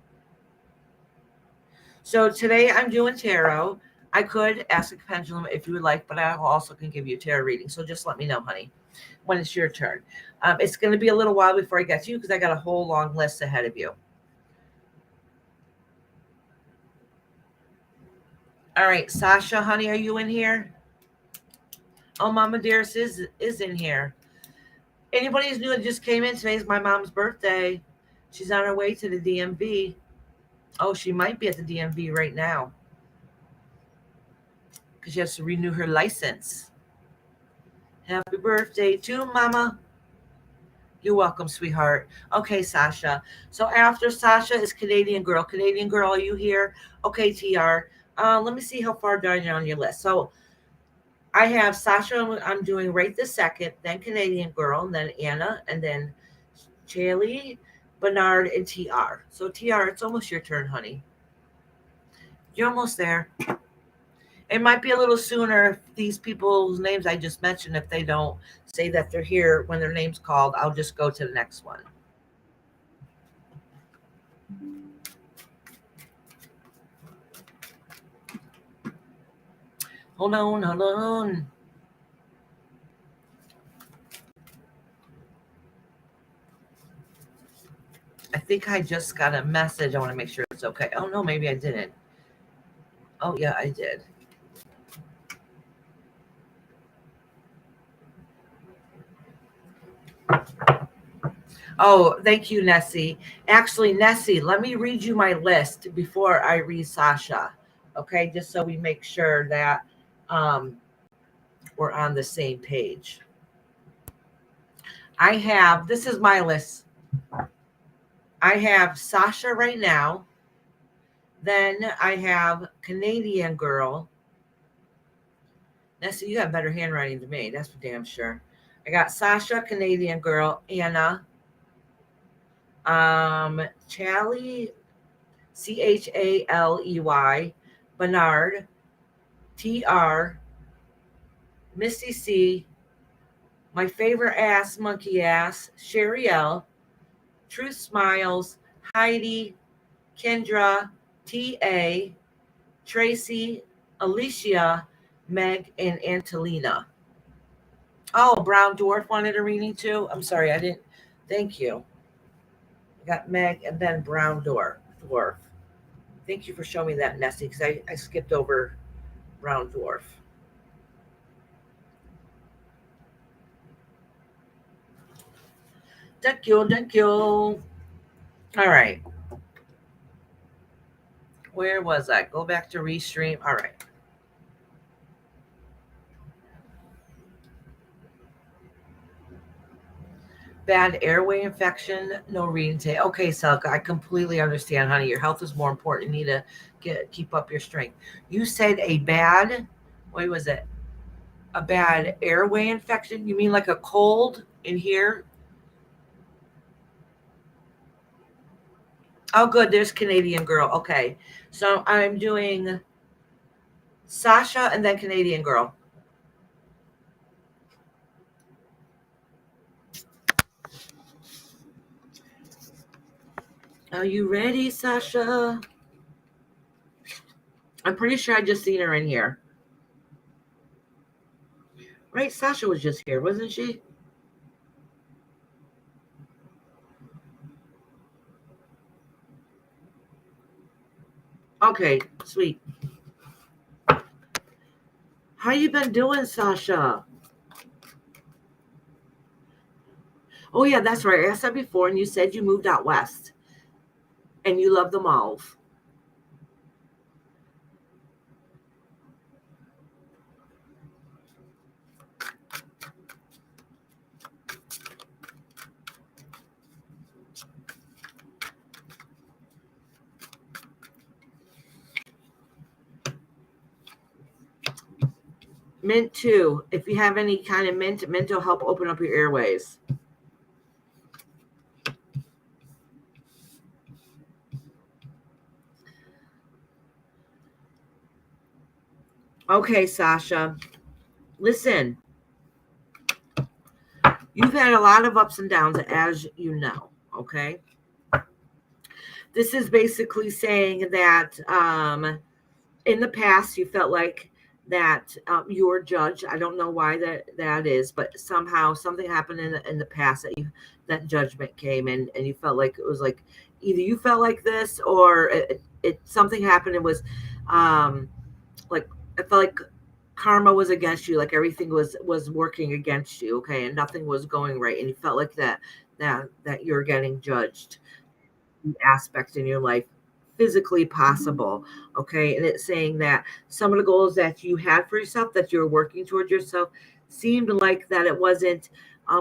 So today I'm doing tarot. I could ask a pendulum if you would like, but I also can give you a tarot reading. So just let me know, honey, when it's your turn. It's going to be a little while before I get to you because I got a whole long list ahead of you. All right, Sasha, honey, are you in here? Oh, Mama Dearest is in here. Anybody who's new that just came in, today's my mom's birthday. She's on her way to the DMV. Oh, she might be at the DMV right now because she has to renew her license. Happy birthday to Mama. You're welcome, sweetheart. Okay, Sasha. So after Sasha is Canadian Girl. Canadian Girl, are you here? Okay, TR. Let me see how far down you're on your list. So I have Sasha, I'm doing right this second, then Canadian Girl, and then Anna, and then Chaley, Bernard, and TR. So TR, it's almost your turn, honey. You're almost there. It might be a little sooner if these people's names I just mentioned, if they don't say that they're here when their name's called, I'll just go to the next one. Hold on. I think I just got a message. I want to make sure it's okay. Oh, no, maybe I didn't. Oh, yeah, I did. Oh, thank you, Nessie. Actually, Nessie, let me read you my list before I read Sasha. Okay, just so we make sure that um, we're on the same page. I have, this is my list. I have Sasha right now. Then I have Canadian Girl. Nessie, you have better handwriting than me. That's for damn sure. I got Sasha, Canadian Girl, Anna, Chaley, Chaley, Bernard, TR, Misty C, my favorite ass, monkey ass, Sherry L, Truth Smiles, Heidi, Kendra, TA, Tracy, Alicia, Meg, and Angelina. Oh, Brown Dwarf wanted a reading too. I'm sorry, I didn't. Thank you. I got Meg and then Brown Dwarf. Thank you for showing me that, Nessie, because I skipped over Brown Dwarf. Thank you, thank you. All right. Where was I? Go back to restream. All right. Bad airway infection, no reading today. Okay, Selka, I completely understand, honey. Your health is more important. You need to keep up your strength. You said a bad, what was it? A bad airway infection? You mean like a cold in here? Oh, good. There's Canadian Girl. Okay. So I'm doing Sasha and then Canadian Girl. Are you ready, Sasha? I'm pretty sure I just seen her in here. Right? Sasha was just here, wasn't she? Okay, sweet. How you been doing, Sasha? Oh, yeah, that's right. I said before, and you said you moved out west and you love the mauve. Mint too. If you have any kind of mint will help open up your airways. Okay, Sasha. Listen, you've had a lot of ups and downs, as you know. Okay. This is basically saying that in the past you felt like that you were judged. I don't know why that is, but somehow something happened in the past that judgment came in, and you felt like it was like either you felt like this or it something happened. It was like I felt like karma was against you, like everything was working against you, okay, and nothing was going right, and you felt like that you're getting judged aspect in your life physically possible, okay, and it's saying that some of the goals that you had for yourself that you're working towards yourself seemed like that it wasn't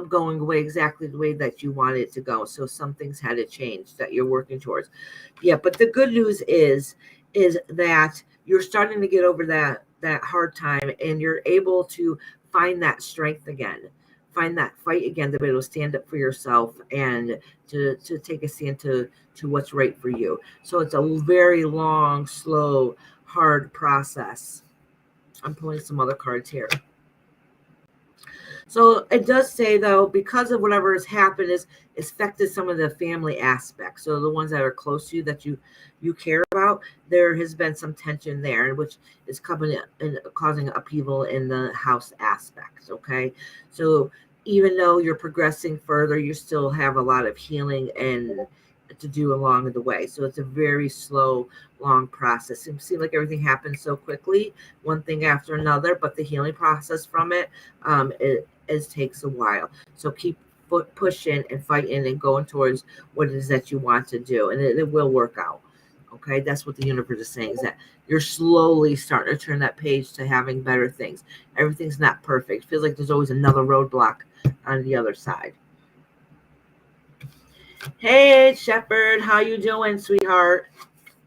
going away exactly the way that you wanted it to go, so some things had to change that you're working towards. Yeah, but the good news is that you're starting to get over that hard time, and you're able to find that strength again, find that fight again, to be able to stand up for yourself and to take a stand to what's right for you. So it's a very long, slow, hard process. I'm pulling some other cards here. So it does say, though, because of whatever has happened is affected some of the family aspects. So the ones that are close to you that you care about, there has been some tension there, which is coming and causing upheaval in the house aspects. Okay, so even though you're progressing further, you still have a lot of healing and to do along the way. So it's a very slow, long process. It seems like everything happens so quickly, one thing after another, but the healing process from it takes a while. So keep pushing and fighting and going towards what it is that you want to do, and it will work out. Okay, that's what the universe is saying, is that you're slowly starting to turn that page to having better things. Everything's not perfect. It feels like there's always another roadblock on the other side. Hey, Shepherd, how you doing, sweetheart?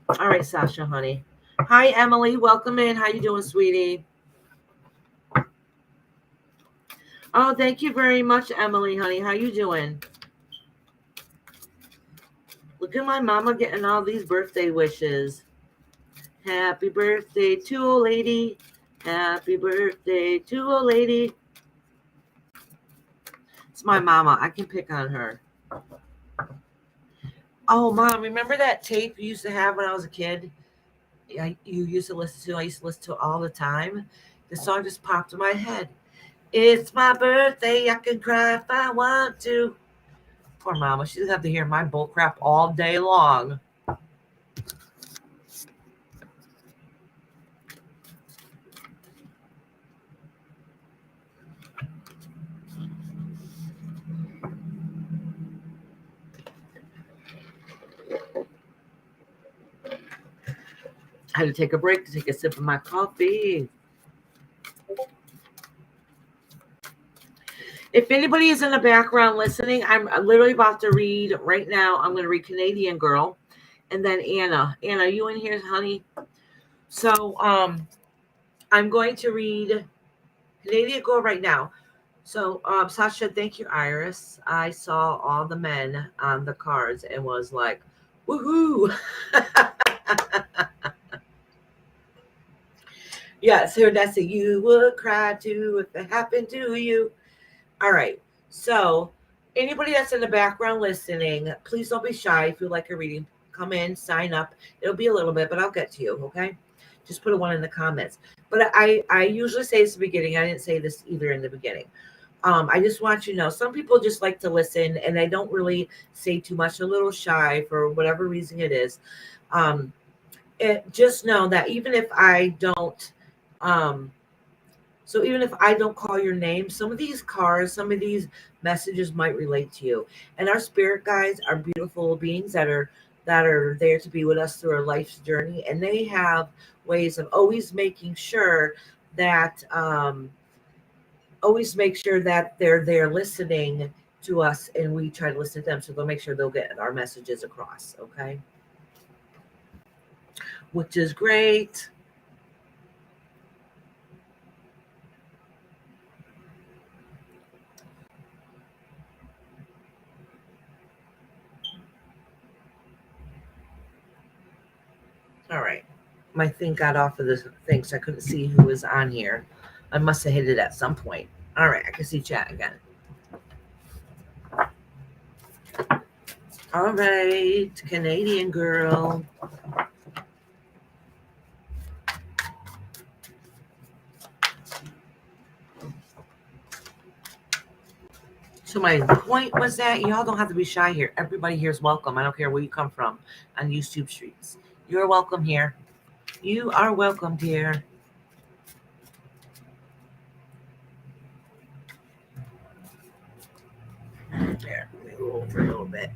All right, Sasha, honey. Hi, Emily. Welcome in. How you doing, sweetie? Oh, thank you very much, Emily, honey. How you doing? Look at my mama getting all these birthday wishes. Happy birthday to old lady. Happy birthday to old lady. It's my mama. I can pick on her. Oh, Mom, remember that tape you used to have when I was a kid? You used to listen to. I used to listen to it all the time. The song just popped in my head. It's my birthday. I can cry if I want to. Poor Mama. She doesn't have to hear my bull crap all day long. I had to take a break to take a sip of my coffee. If anybody is in the background listening, I'm literally about to read right now. I'm going to read Canadian Girl, and then Anna. Anna, you in here, honey? So I'm going to read Canadian Girl right now. So Sasha, thank you, Iris. I saw all the men on the cards and was like, woohoo! Yeah, so that's a you would cry too if it happened to you. All right. So anybody that's in the background listening, please don't be shy. If you like a reading, come in, sign up. It'll be a little bit, but I'll get to you. Okay. Just put a 1 in the comments. But I usually say this at the beginning. I didn't say this either in the beginning. I just want you to know, some people just like to listen and they don't really say too much, a little shy for whatever reason it is. Just know that even if I don't, so even if I don't call your name, some of these cards, some of these messages might relate to you. And our spirit guides are beautiful beings that are there to be with us through our life's journey, and they have ways of always making sure that they're there listening to us, and we try to listen to them, so they'll make sure they'll get our messages across. Okay, which is great. All right. My thing got off of this thing, so I couldn't see who was on here. I must have hit it at some point. All right. I can see chat again. All right. Canadian Girl. So my point was that y'all don't have to be shy here. Everybody here is welcome. I don't care where you come from on YouTube streets. You're welcome here. You are welcome here. There, let me go over a little bit.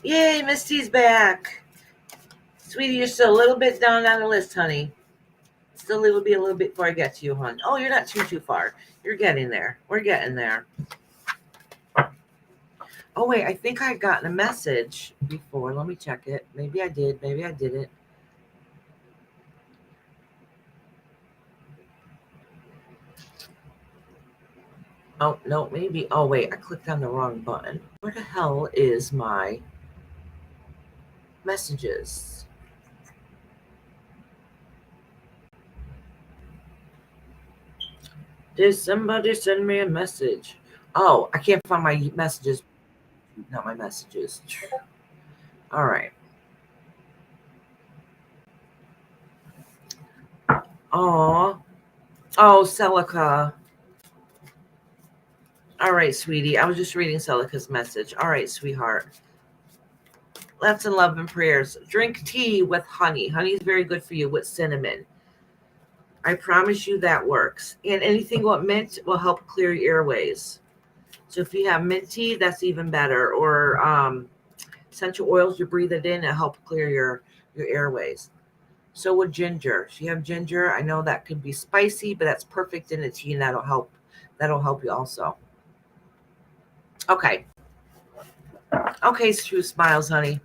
Yay, Misty's back. Sweetie, you're still a little bit down on the list, honey. Still, it will be a little bit before I get to you, hon. Oh, you're not too far. You're getting there. We're getting there. Oh, wait, I think I got a message before. Let me check it. Maybe I did. Maybe I didn't. Oh, no, maybe. Oh, wait, I clicked on the wrong button. Where the hell is my messages? Did somebody send me a message? Oh, I can't find my messages. Not my messages. All right. Oh, Celica. All right, sweetie. I was just reading Celica's message. All right, sweetheart. Lots of love and prayers. Drink tea with honey. Honey is very good for you with cinnamon. I promise you that works. And anything with mint will help clear your airways. So if you have mint tea, that's even better. Or essential oils, you breathe it in, it helps clear your airways. So with ginger, if you have ginger, I know that could be spicy, but that's perfect in a tea, and that'll help. That'll help you also. Okay. Okay, True Smiles, honey.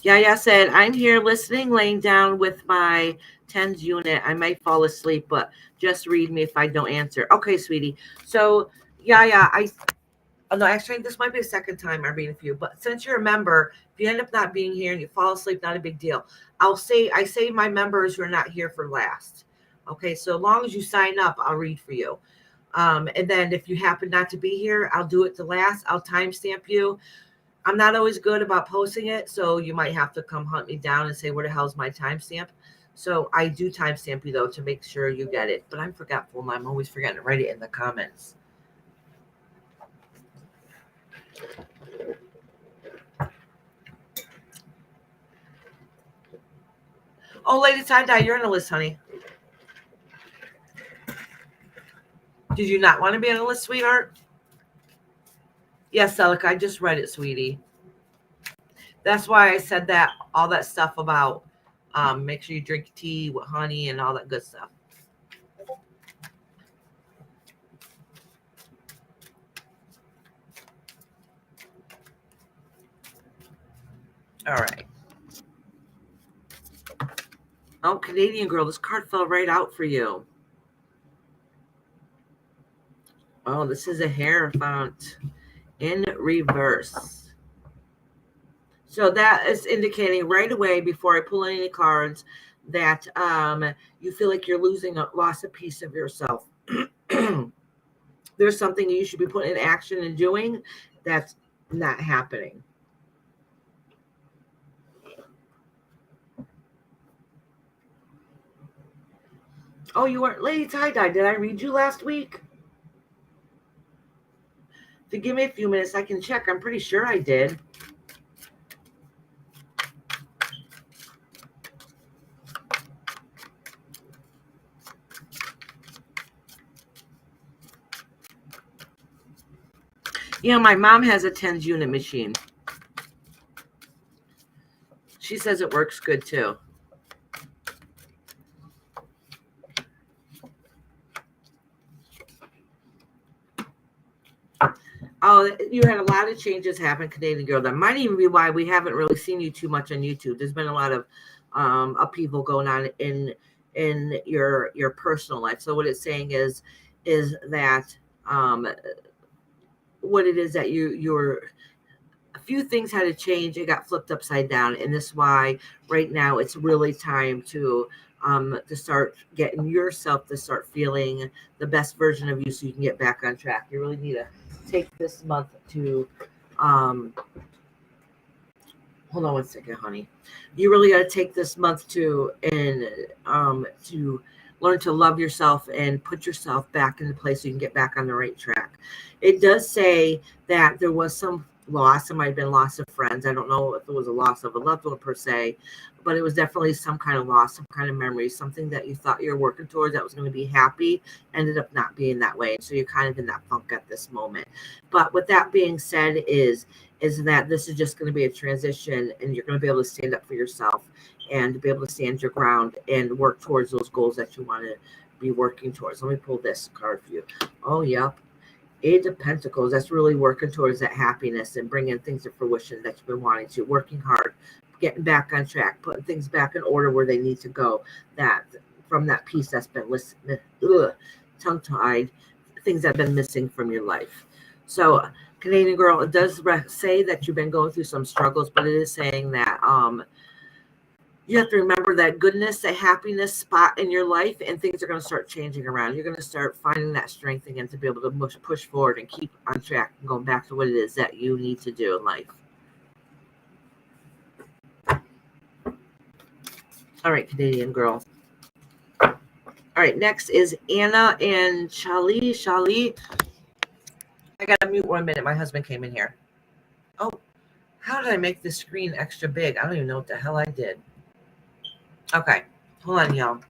Yeah, said, I'm here listening, laying down with my TENS unit. I might fall asleep, but just read me if I don't answer. Okay, sweetie. So, no, actually, this might be the second time I'm reading for you. But since you're a member, if you end up not being here and you fall asleep, not a big deal. I save my members who are not here for last. Okay, so as long as you sign up, I'll read for you. And then if you happen not to be here, I'll do it to last. I'll timestamp you. I'm not always good about posting it, so you might have to come hunt me down and say, where the hell's my timestamp? So I do timestamp you, though, to make sure you get it. But I'm forgetful, and I'm always forgetting to write it in the comments. Oh, Lady Tie-Dye, you're on the list, honey. Did you not want to be on the list, sweetheart? Yes, Celica, I just read it, sweetie. That's why I said that, all that stuff about make sure you drink tea with honey and all that good stuff. All right. Oh, Canadian girl, this card fell right out for you. Oh, this is a Hierophant in reverse. So that is indicating right away, before I pull any cards, that you feel like you're lost a piece of yourself. There's something you should be putting in action and doing that's not happening. Oh, you weren't Lady Tie-Dye. Did I read you last week? If you give me a few minutes, I can check. I'm pretty sure I did. You know, my mom has a TENS unit machine. She says it works good too. Oh, you had a lot of changes happen, Canadian girl. That might even be why we haven't really seen you too much on YouTube. There's been a lot of upheaval going on in your personal life. So what it's saying is that what it is that you're a few things had to change. It got flipped upside down, and this is why right now it's really time to start getting yourself to start feeling the best version of you, so you can get back on track. You really need to take this month to hold on one second, honey. You really got to take this month to learn to love yourself and put yourself back into place so you can get back on the right track. It does say that there was some loss. It might have been loss of friends. I don't know if it was a loss of a loved one per se, but it was definitely some kind of loss, some kind of memory, something that you thought you were working towards that was going to be happy, ended up not being that way. So you're kind of in that funk at this moment. But with that being said, is that this is just going to be a transition, and you're going to be able to stand up for yourself and be able to stand your ground and work towards those goals that you want to be working towards. Let me pull this card for you. Oh, yep. Eight of Pentacles. That's really working towards that happiness and bringing things to fruition that you've been wanting to. Working hard, getting back on track, putting things back in order where they need to go. That from that piece that's been tongue-tied, things that have been missing from your life. So, Canadian girl, it does say that you've been going through some struggles, but it is saying that you have to remember that goodness, that happiness spot in your life, and things are going to start changing around. You're going to start finding that strength again to be able to push forward and keep on track and going back to what it is that you need to do in life. All right, Canadian girl. All right, next is Anna and Shali. Shali, I got to mute 1 minute. My husband came in here. Oh, how did I make this screen extra big? I don't even know what the hell I did. Okay, hold on, y'all.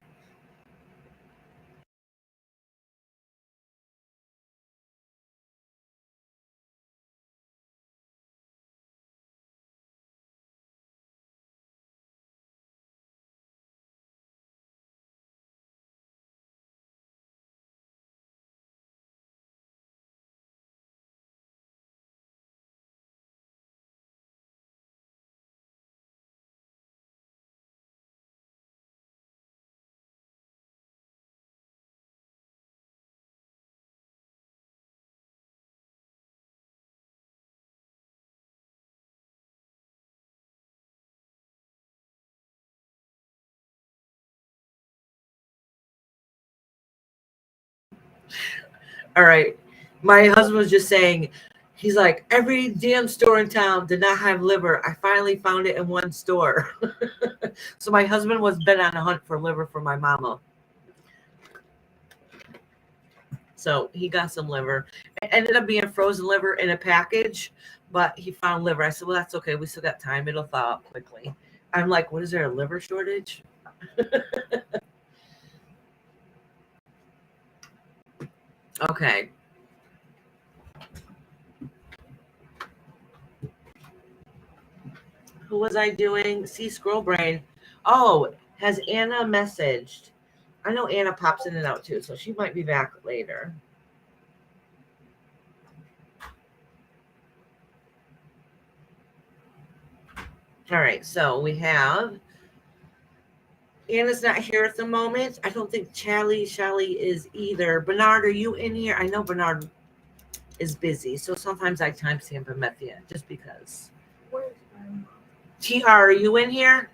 All right. My husband was just saying, he's like, every damn store in town did not have liver. I finally found it in one store. So my husband was been on a hunt for liver for my mama. So he got some liver. It ended up being frozen liver in a package, but he found liver. I said, well, that's okay. We still got time. It'll thaw out quickly. I'm like, what is there, a liver shortage? Okay. Who was I doing? See, Scroll Brain. Oh, has Anna messaged? I know Anna pops in and out too, so she might be back later. All right, so we have Anna's not here at the moment. I don't think Shally is either. Bernard, are you in here? I know Bernard is busy, so sometimes I timestamp him at the end just because. TR, are you in here?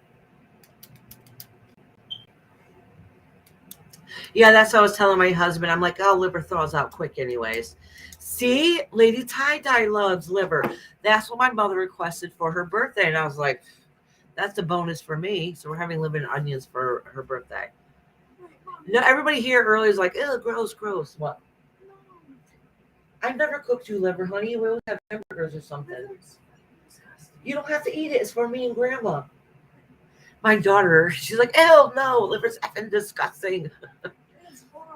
Yeah, that's what I was telling my husband. I'm like, oh, liver thaws out quick anyways. See, Lady Tie-Dye loves liver. That's what my mother requested for her birthday. And I was like, that's a bonus for me. So we're having liver and onions for her birthday. No, everybody here earlier is like, ew, gross, gross. What? I've never cooked you liver, honey. We always have hamburgers or something. You don't have to eat it. It's for me and grandma. My daughter, she's like, ew, no, liver's effing disgusting.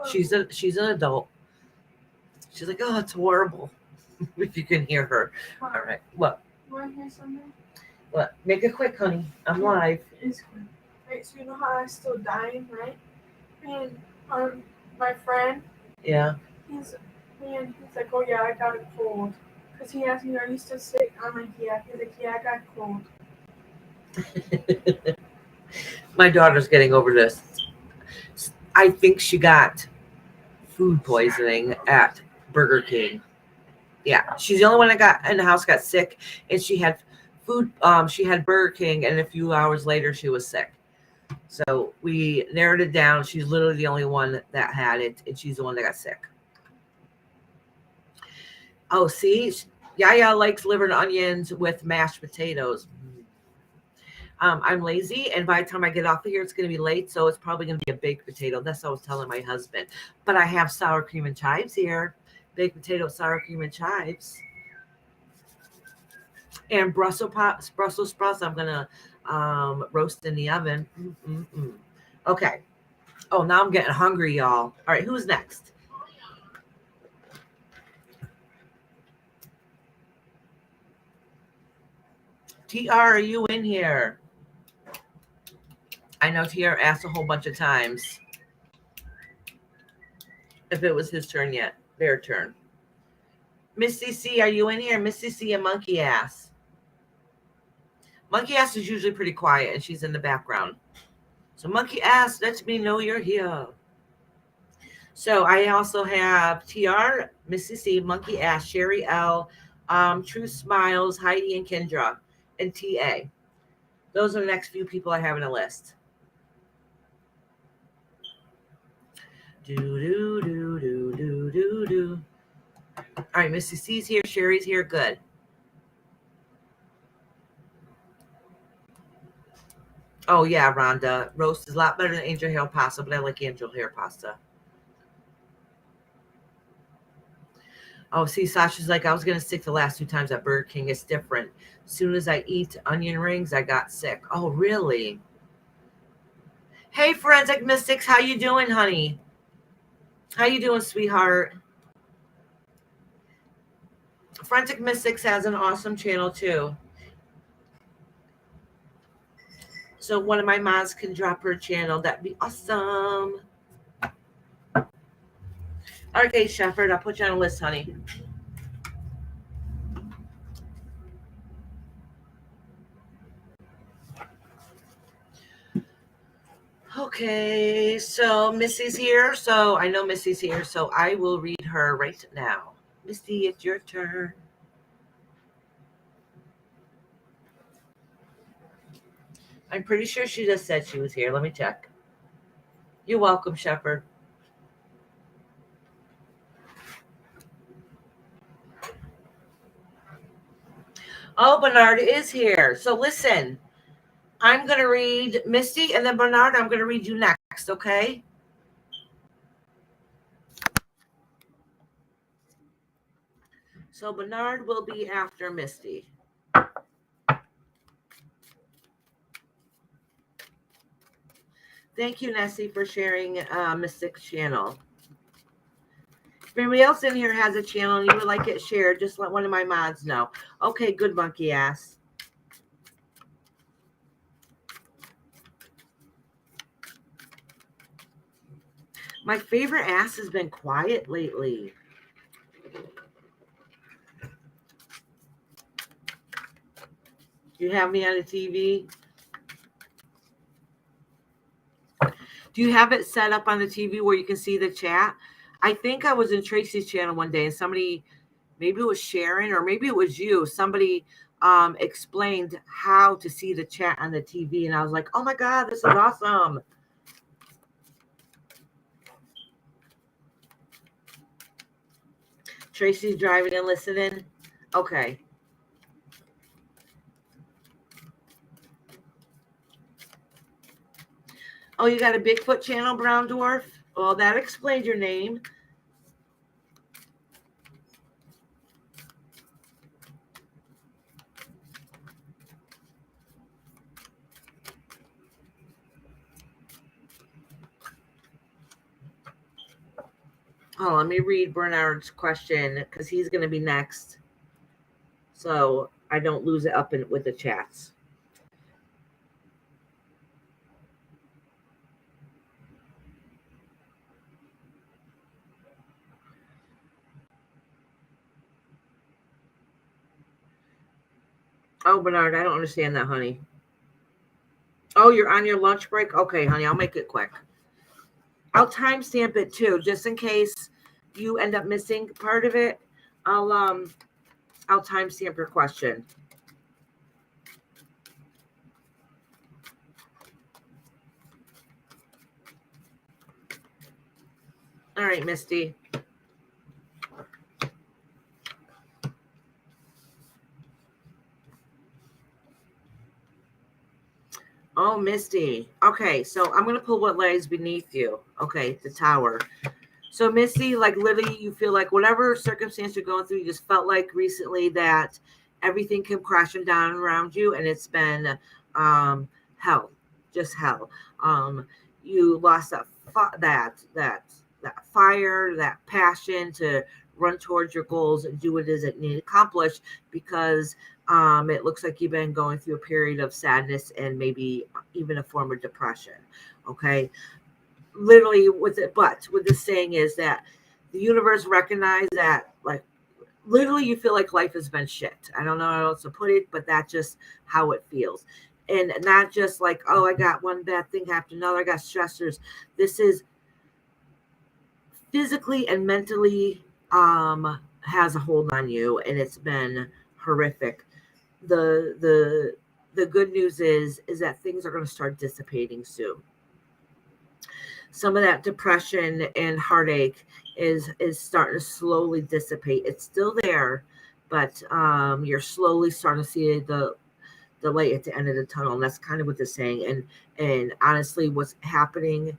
She's an adult. She's like, oh, it's horrible. If you can hear her. All right. What? You want to hear something? What? Make it quick, honey. I'm live. It's quick. Right, so you know how I'm still dying, right? And my friend, Yeah. he's like, oh yeah, I got a cold. Because he asked me, are you still sick? I'm like, yeah. He's like, yeah, I got cold. My daughter's getting over this. I think she got food poisoning at Burger King. Yeah, she's the only one that got in the house got sick, and she had food. She had Burger King, and a few hours later she was sick. So we narrowed it down. She's literally the only one that had it, and she's the one that got sick. Oh, see, Yaya likes liver and onions with mashed potatoes. I'm lazy, and by the time I get off of here, it's going to be late, so it's probably going to be a baked potato. That's what I was telling my husband. But I have sour cream and chives here. Baked potato, sour cream and chives. And Brussels sprouts, I'm going to roast in the oven. Okay. Oh, now I'm getting hungry, y'all. All right, who's next? TR, are you in here? I know TR asked a whole bunch of times if it was his turn yet. Their turn. Missy C, are you in here? Missy C and Monkey Ass. Monkey Ass is usually pretty quiet, and she's in the background. So Monkey Ass lets me know you're here. So I also have TR, Missy C, Monkey Ass, Sherry L, True Smiles, Heidi and Kendra, and TA. Those are the next few people I have in a list. Do do do do do do do. All right, Missy C's here, Sherry's here. Good. Oh yeah, Rhonda. Roast is a lot better than angel hair pasta, but I like angel hair pasta. Oh, see, Sasha's like, I was gonna stick the last 2 times at Burger King. It's different. As soon as I eat onion rings, I got sick. Oh, really? Hey, Forensic Mystics, how you doing, honey? How you doing, sweetheart? Forensic Mystics has an awesome channel too. So one of my moms can drop her channel. That'd be awesome. Okay, Shefford, I'll put you on a list, honey. Okay, so Missy's here. So I know Missy's here. So I will read her right now. Missy, it's your turn. I'm pretty sure she just said she was here. Let me check. You're welcome, Shepard. Oh, Bernard is here. So listen, I'm going to read Misty, and then Bernard, I'm going to read you next, okay? So Bernard will be after Misty. Thank you, Nessie, for sharing Mystic's channel. If anybody else in here has a channel and you would like it shared, just let one of my mods know. Okay, good monkey ass. My favorite ass has been quiet lately. You have me on the TV? Do you have it set up on the TV where you can see the chat? I think I was in Tracy's channel one day and somebody, maybe it was Sharon or maybe it was you, somebody explained how to see the chat on the TV. And I was like, oh my God, this is awesome. Tracy's driving and listening. Okay. Oh, you got a Bigfoot channel, Brown Dwarf? Well, that explains your name. Oh, let me read Bernard's question because he's going to be next. So I don't lose it up with the chats. Oh, Bernard, I don't understand that, honey. Oh, you're on your lunch break? Okay, honey, I'll make it quick. I'll timestamp it too, just in case you end up missing part of it. I'll timestamp your question. All right, Misty. Oh, Misty. Okay, so I'm going to pull what lays beneath you. Okay, the tower. So, Misty, like literally you feel like whatever circumstance you're going through, you just felt like recently that everything came crashing down around you and it's been hell, just hell. You lost that fire, that passion to run towards your goals and do what it is that you need to accomplish because it looks like you've been going through a period of sadness and maybe even a form of depression. Okay. Literally with it, but what this saying is that the universe recognized that like literally you feel like life has been shit. I don't know how else to put it, but that's just how it feels. And not just like, oh, I got one bad thing after another, I got stressors. This is physically and mentally has a hold on you, and it's been horrific. The good news is that things are going to start dissipating soon. Some of that depression and heartache is starting to slowly dissipate. It's still there, but you're slowly starting to see the the light at the end of the tunnel. And that's kind of what they're saying. And honestly, what's happening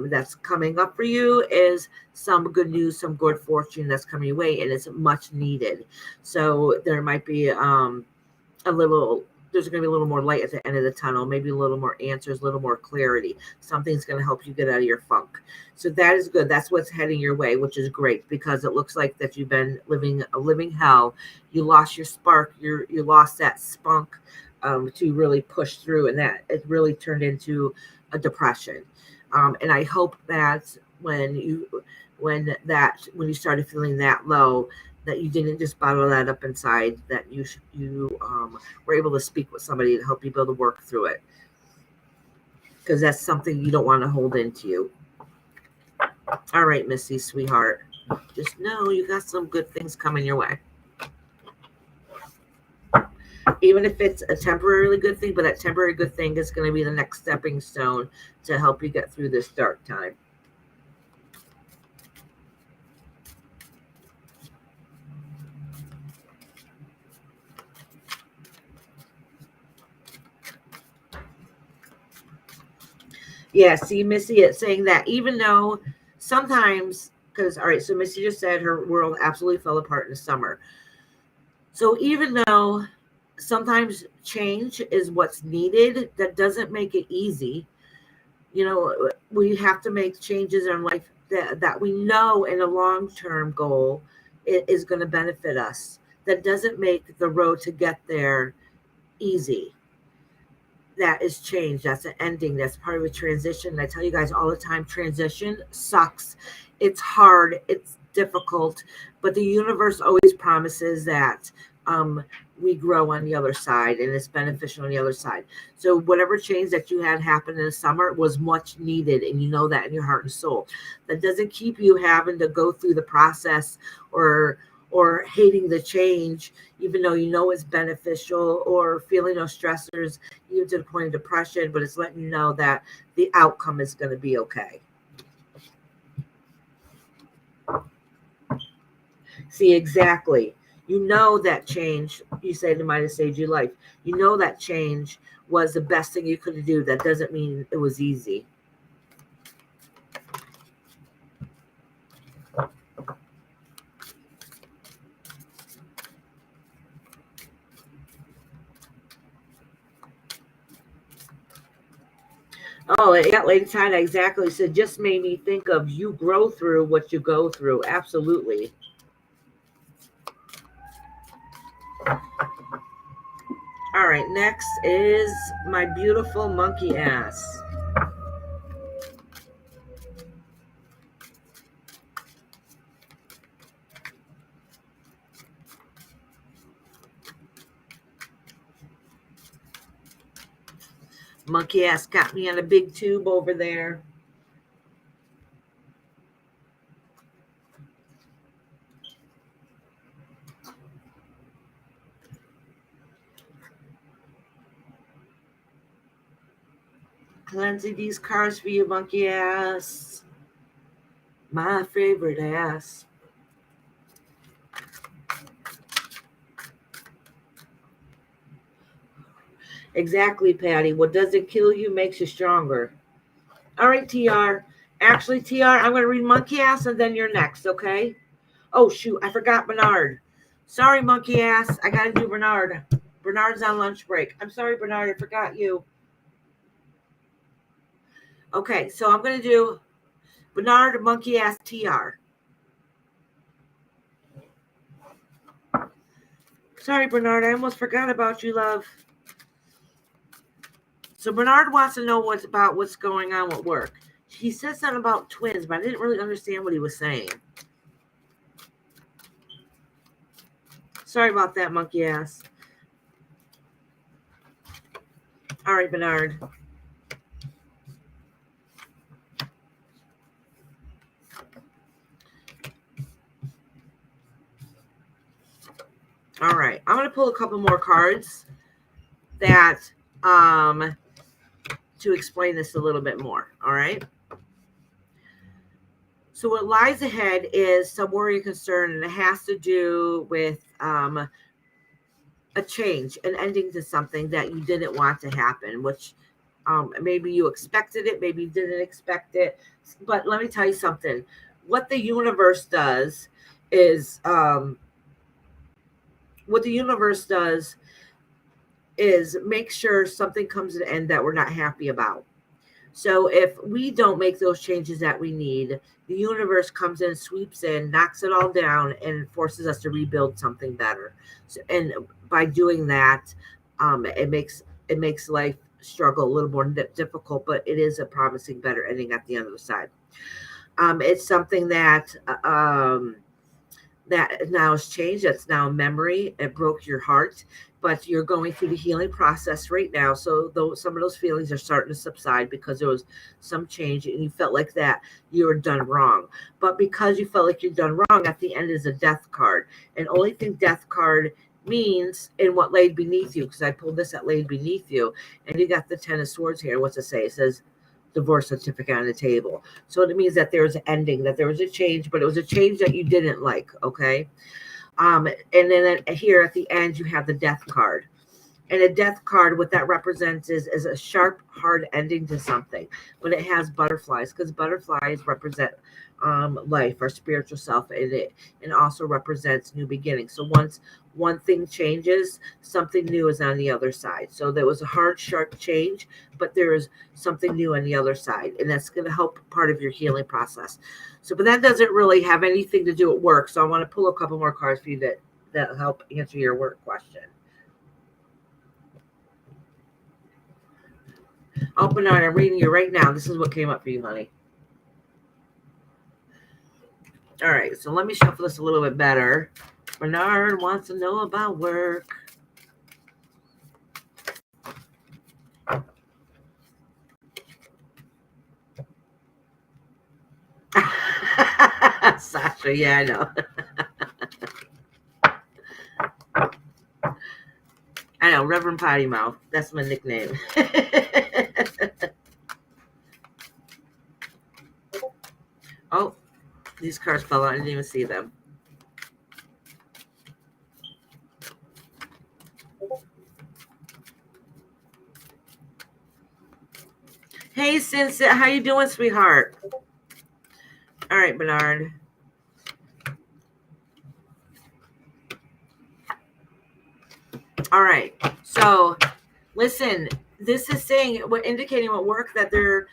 that's coming up for you is some good news, some good fortune that's coming your way, and it's much needed. So there might be there's going to be a little more light at the end of the tunnel, maybe a little more answers, a little more clarity. Something's going to help you get out of your funk. So that is good. That's what's heading your way, which is great, because it looks like that you've been living a living hell. You lost your spark. You lost that spunk to really push through, and that it really turned into a depression. And I hope that when you started feeling that low, that you didn't just bottle that up inside, that you were able to speak with somebody to help you be able to work through it, because that's something you don't want to hold into you. All right, Missy, sweetheart, just know you got some good things coming your way, even if it's a temporarily good thing, but that temporary good thing is going to be the next stepping stone to help you get through this dark time. Yeah, see, Missy, it's saying that even though sometimes, because, all right, so Missy just said her world absolutely fell apart in the summer. So even though sometimes change is what's needed, that doesn't make it easy. You know, we have to make changes in life that we know in a long-term goal is going to benefit us. That doesn't make the road to get there easy. That is change. That's an ending. That's part of a transition. I tell you guys all the time, transition sucks. It's hard. It's difficult. But the universe always promises that we grow on the other side, and it's beneficial on the other side. So whatever change that you had happen in the summer was much needed, and you know that in your heart and soul. That doesn't keep you having to go through the process or hating the change, even though you know it's beneficial, or feeling those stressors, even to the point of depression, but it's letting you know that the outcome is going to be okay. See, exactly. You know that change, you said it might have saved your life. You know that change was the best thing you could do. That doesn't mean it was easy. Oh, yeah, Lady China, exactly. So just made me think of you grow through what you go through. Absolutely. All right, next is my beautiful monkey ass. Monkey ass got me on a big tube over there. Cleansing these cards for you, monkey ass. My favorite ass. Exactly, Patty. What doesn't kill you makes you stronger. All right, TR. Actually, TR, I'm going to read monkey ass and then you're next, okay? Oh, shoot. I forgot Bernard. Sorry, monkey ass. I got to do Bernard. Bernard's on lunch break. I'm sorry, Bernard. I forgot you. Okay, so I'm going to do Bernard, monkey ass, TR. Sorry, Bernard. I almost forgot about you, love. So Bernard wants to know what's going on with work. He said something about twins, but I didn't really understand what he was saying. Sorry about that, monkey ass. All right, Bernard. All right, I'm going to pull a couple more cards that to explain this a little bit more. All right. So what lies ahead is some worry and concern, and it has to do with a change, an ending to something that you didn't want to happen, which maybe you expected it, maybe you didn't expect it. But let me tell you something. What the universe does is, what the universe does is make sure something comes to an end that we're not happy about. So if we don't make those changes that we need, the universe comes in, sweeps in, knocks it all down, and forces us to rebuild something better. So, and by doing that, it makes life struggle a little more difficult, but it is a promising better ending at the end of the side. It's something that that now has changed. That's now a memory. It broke your heart, but you're going through the healing process right now. So though some of those feelings are starting to subside because there was some change and you felt like that you were done wrong. But because you felt like you're done wrong, at the end is a death card. And only thing death card means in what laid beneath you, because I pulled this at laid beneath you, and you got the 10 of swords here. What's it say? It says divorce certificate on the table. So it means that there was an ending, that there was a change, but it was a change that you didn't like. Okay. And then here at the end, you have the death card. And a death card, what that represents is a sharp, hard ending to something. But it has butterflies, because butterflies represent life, our spiritual self, and also represents new beginnings. So once one thing changes, something new is on the other side. So there was a hard, sharp change, but there is something new on the other side, and that's going to help part of your healing process. So, but that doesn't really have anything to do with work. So I want to pull a couple more cards for you that help answer your work question. Oh, Bernard, I'm reading you right now. This is what came up for you, honey. All right, so let me shuffle this a little bit better. Bernard wants to know about work. Sasha, yeah, I know. I know, Reverend Potty Mouth. That's my nickname. Oh, these cards fell out. I didn't even see them. Hey, Cincy, how you doing, sweetheart? All right, Bernard. All right. So, listen, this is saying, what indicating what work that there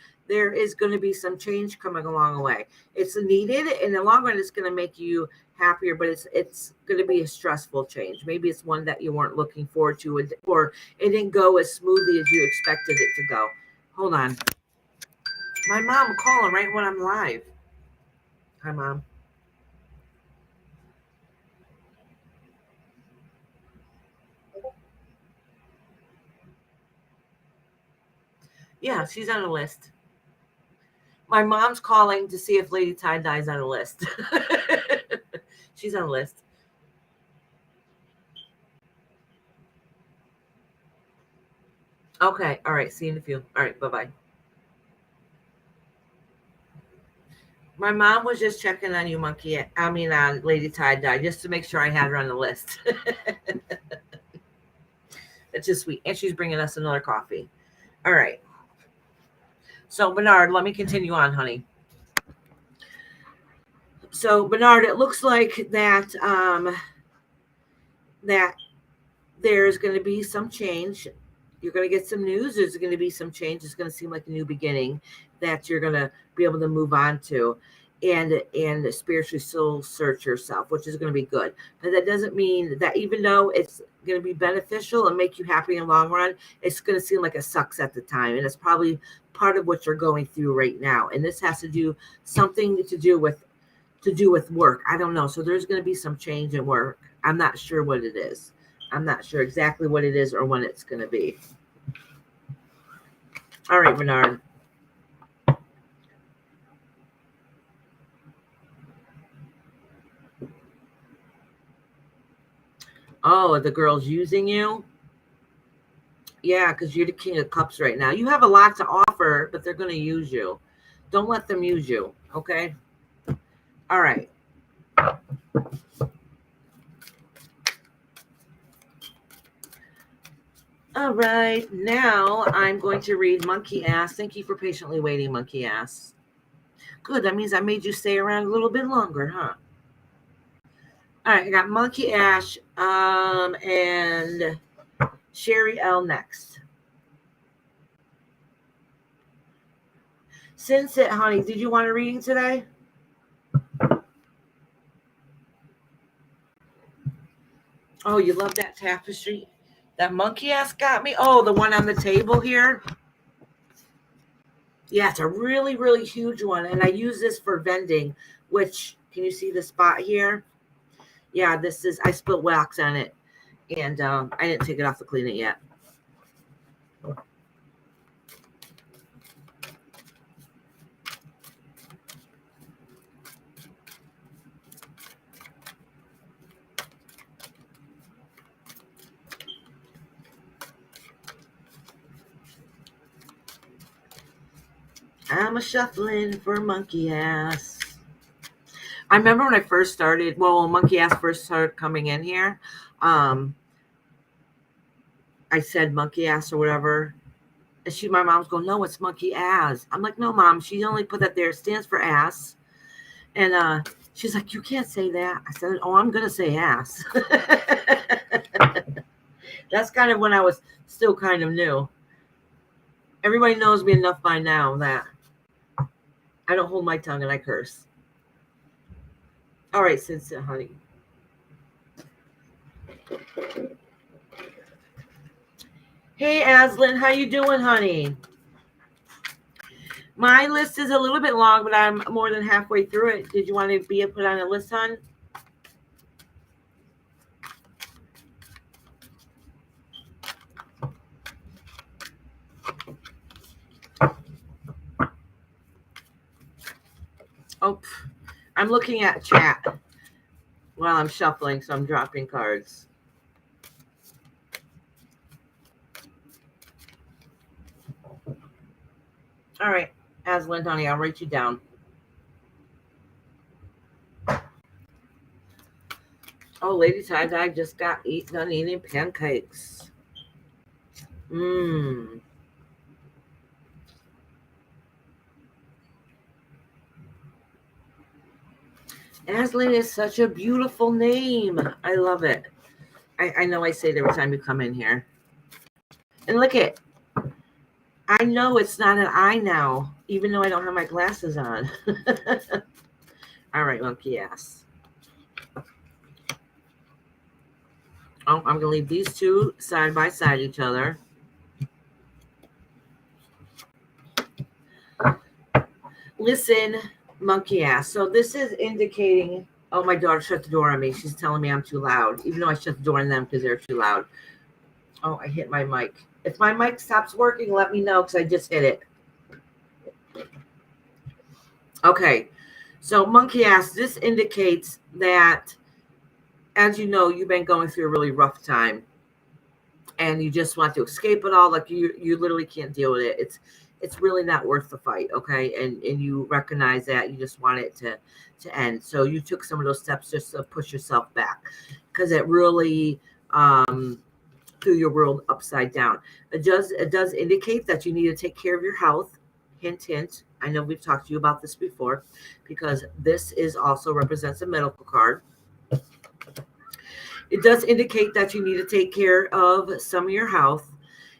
is going to be some change coming along the way. It's needed in the long run. It's going to make you happier, but it's going to be a stressful change. Maybe it's one that you weren't looking forward to, or it didn't go as smoothly as you expected it to go. Hold on. My mom calling right when I'm live. Hi, Mom. Yeah, she's on the list. My mom's calling to see if Lady Tie-Dye's on the list. She's on the list. Okay. All right. See you in a few. All right. Bye-bye. My mom was just checking on you, Monkey. On Lady Tie-Dye, just to make sure I had her on the list. It's just sweet. And she's bringing us another coffee. All right. So, Bernard, let me continue on, honey. So, Bernard, it looks like that that there's going to be some change. You're going to get some news. There's going to be some change. It's going to seem like a new beginning that you're going to be able to move on to, and spiritually soul search yourself, which is going to be good. But that doesn't mean that even though it's going to be beneficial and make you happy in the long run, it's going to seem like it sucks at the time, and it's probably part of what you're going through right now. And this has to do something to do with work. I don't know. So there's going to be some change in work. I'm not sure what it is. I'm not sure exactly what it is or when it's going to be. All right, Bernard. Oh, the girl's using you? Yeah, because you're the King of Cups right now. You have a lot to offer, but they're going to use you. Don't let them use you, okay? All right. All right, now I'm going to read Monkey Ass. Thank you for patiently waiting, Monkey Ass. Good, that means I made you stay around a little bit longer, huh? All right, I got Monkey Ash and Sherry L next. Since it, honey, did you want a reading today? Oh, you love that tapestry? That Monkey Ass got me? Oh, the one on the table here? Yeah, it's a really, really huge one. And I use this for vending, which, can you see the spot here? Yeah, this is, I spilled wax on it. And I didn't take it off to clean it yet. I'm a shuffling for Monkey Ass. I remember when I first started, well, when Monkey Ass first started coming in here, I said Monkey Ass or whatever. And my mom's going, no, it's Monkey Ass. I'm like, no, Mom, she only put that there. It stands for ass. And she's like, you can't say that. I said, oh, I'm going to say ass. That's kind of when I was still kind of new. Everybody knows me enough by now that I don't hold my tongue and I curse. All right, Cynthia, honey. Hey, Aslan, how you doing, honey? My list is a little bit long, but I'm more than halfway through it. Did you want to be put on a list, hon? Oh, I'm looking at chat while I'm shuffling, so I'm dropping cards. All right, Aslan, honey, I'll write you down. Oh, Lady Tie-Dye just got done eating pancakes. Mmm. Aslan is such a beautiful name. I love it. I know I say it every time you come in here. And look it. I know it's not an I now, even though I don't have my glasses on. All right, Monkey Ass. Oh, I'm going to leave these two side by side each other. Listen, Monkey Ass. So this is indicating, oh, my daughter shut the door on me. She's telling me I'm too loud, even though I shut the door on them because they're too loud. Oh, I hit my mic. If my mic stops working, let me know because I just hit it. Okay. So Monkey Ass, this indicates that, as you know, you've been going through a really rough time and you just want to escape it all. Like you literally can't deal with it. It's really not worth the fight. Okay. And you recognize that you just want it to end. So you took some of those steps just to push yourself back because it really, threw your world upside down. It does indicate that you need to take care of your health. Hint, hint. I know we've talked to you about this before because this is also represents a medical card. It does indicate that you need to take care of some of your health.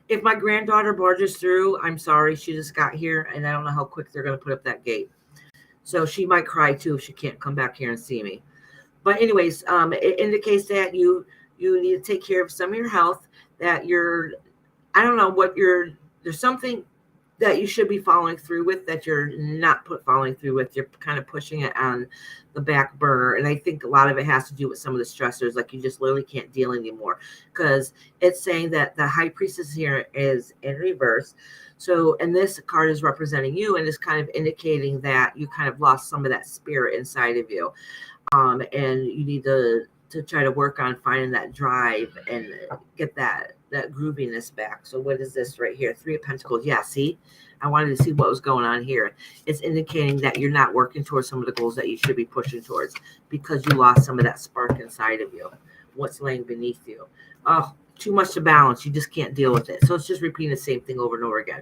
If my granddaughter barges through, I'm sorry, she just got here and I don't know how quick they're going to put up that gate. So she might cry too if she can't come back here and see me. But anyways, it indicates that you need to take care of some of your health, that I don't know what there's something that you should be following through with that you're not following through with. You're kind of pushing it on the back burner. And I think a lot of it has to do with some of the stressors, like you just literally can't deal anymore because it's saying that the High Priestess here is in reverse. So, and this card is representing you and is kind of indicating that you kind of lost some of that spirit inside of you. And you need to try to work on finding that drive and get that grooviness back. So what is this right here? 3 of Pentacles. Yeah, see? I wanted to see what was going on here. It's indicating that you're not working towards some of the goals that you should be pushing towards because you lost some of that spark inside of you. What's laying beneath you? Oh, too much to balance. You just can't deal with it. So it's just repeating the same thing over and over again.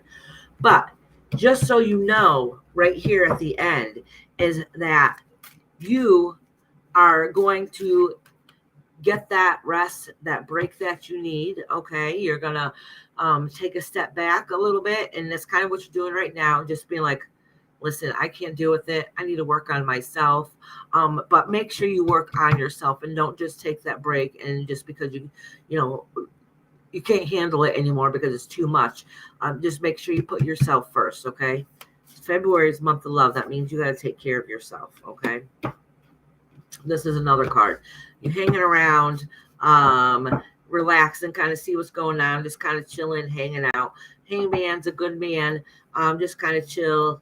But just so you know, right here at the end is that you are going to get that rest, that break that you need. Okay. You're going to take a step back a little bit. And that's kind of what you're doing right now. Just being like, listen, I can't deal with it. I need to work on myself. But make sure you work on yourself and don't just take that break. And just because you can't handle it anymore because it's too much. Just make sure you put yourself first. Okay. February is month of love. That means you got to take care of yourself. Okay. This is another card. You're hanging around, relax and kind of see what's going on. Just kind of chilling, hanging out. Hangman's a good man. Just kind of chill,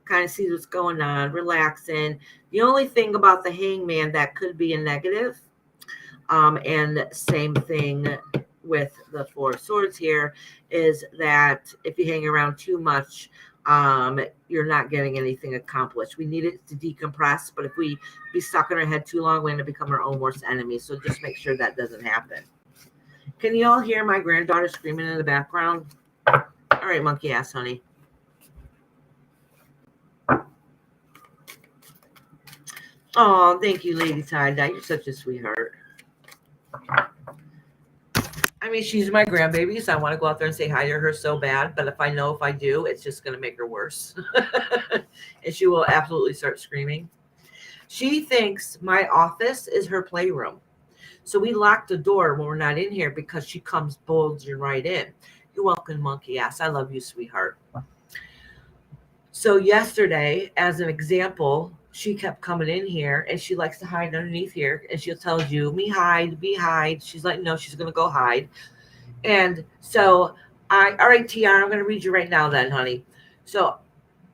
kind of see what's going on, relaxing. The only thing about the hangman that could be a negative, and same thing with the Four of Swords here, is that if you hang around too much, you're not getting anything accomplished. We need it to decompress, but if we be stuck in our head too long, we're going to become our own worst enemy. So just make sure that doesn't happen. Can you all hear my granddaughter screaming in the background? All right, monkey ass, honey. Oh, thank you, Lady Tie-Dye. You're such a sweetheart. I mean, she's my grandbaby, so I want to go out there and say hi to her so bad. But if I do, it's just going to make her worse. And she will absolutely start screaming. She thinks my office is her playroom. So we lock the door when we're not in here because she comes bulging right in. You're welcome, monkey ass. I love you, sweetheart. So yesterday, as an example, she kept coming in here and she likes to hide underneath here. And she'll tell you, me hide. She's like, no, she's going to go hide. And so all right, Tiara, I'm going to read you right now then, honey. So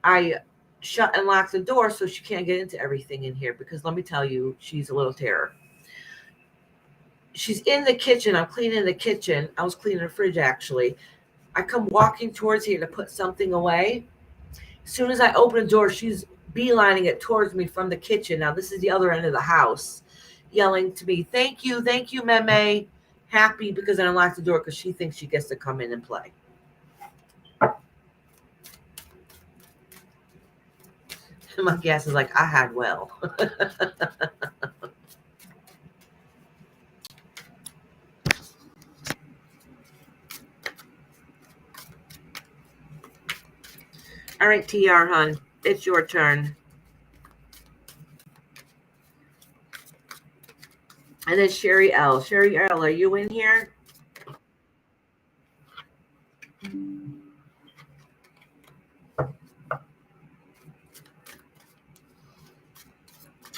I shut and lock the door so she can't get into everything in here because let me tell you, she's a little terror. She's in the kitchen. I'm cleaning the kitchen. I was cleaning the fridge, actually. I come walking towards here to put something away. As soon as I open the door, she's beelining it towards me from the kitchen. Now, this is the other end of the house, yelling to me, thank you, Meme. Happy because I unlocked the door because she thinks she gets to come in and play. My guess is like, I had well. All right, TR, hon, it's your turn. And then Sherry L. Sherry L, are you in here?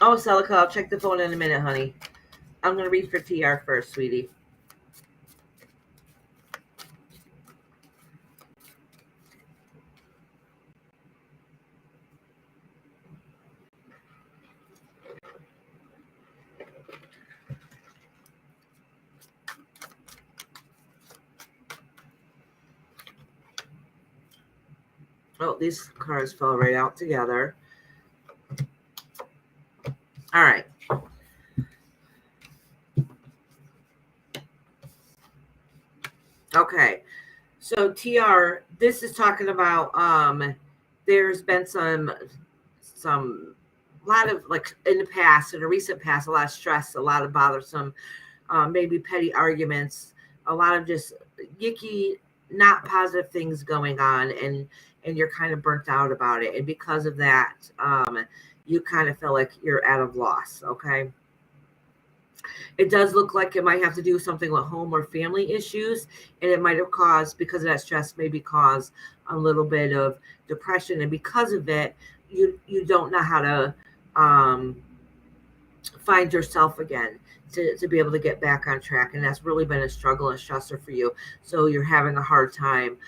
Oh, Celica, I'll check the phone in a minute, honey. I'm going to read for TR first, sweetie. Oh, these cards fell right out together. All right. Okay. So TR, this is talking about there's been some lot of, like, in the past, in a recent past, a lot of stress, a lot of bothersome, maybe petty arguments, a lot of just yicky, not positive things going on, and you're kind of burnt out about it. And because of that, you kind of feel like you're out of loss. Okay. It does look like it might have to do something with home or family issues, and it might have caused, because of that stress, maybe cause a little bit of depression. And because of it, you don't know how to find yourself again, to be able to get back on track. And that's really been a struggle and stressor for you. So you're having a hard time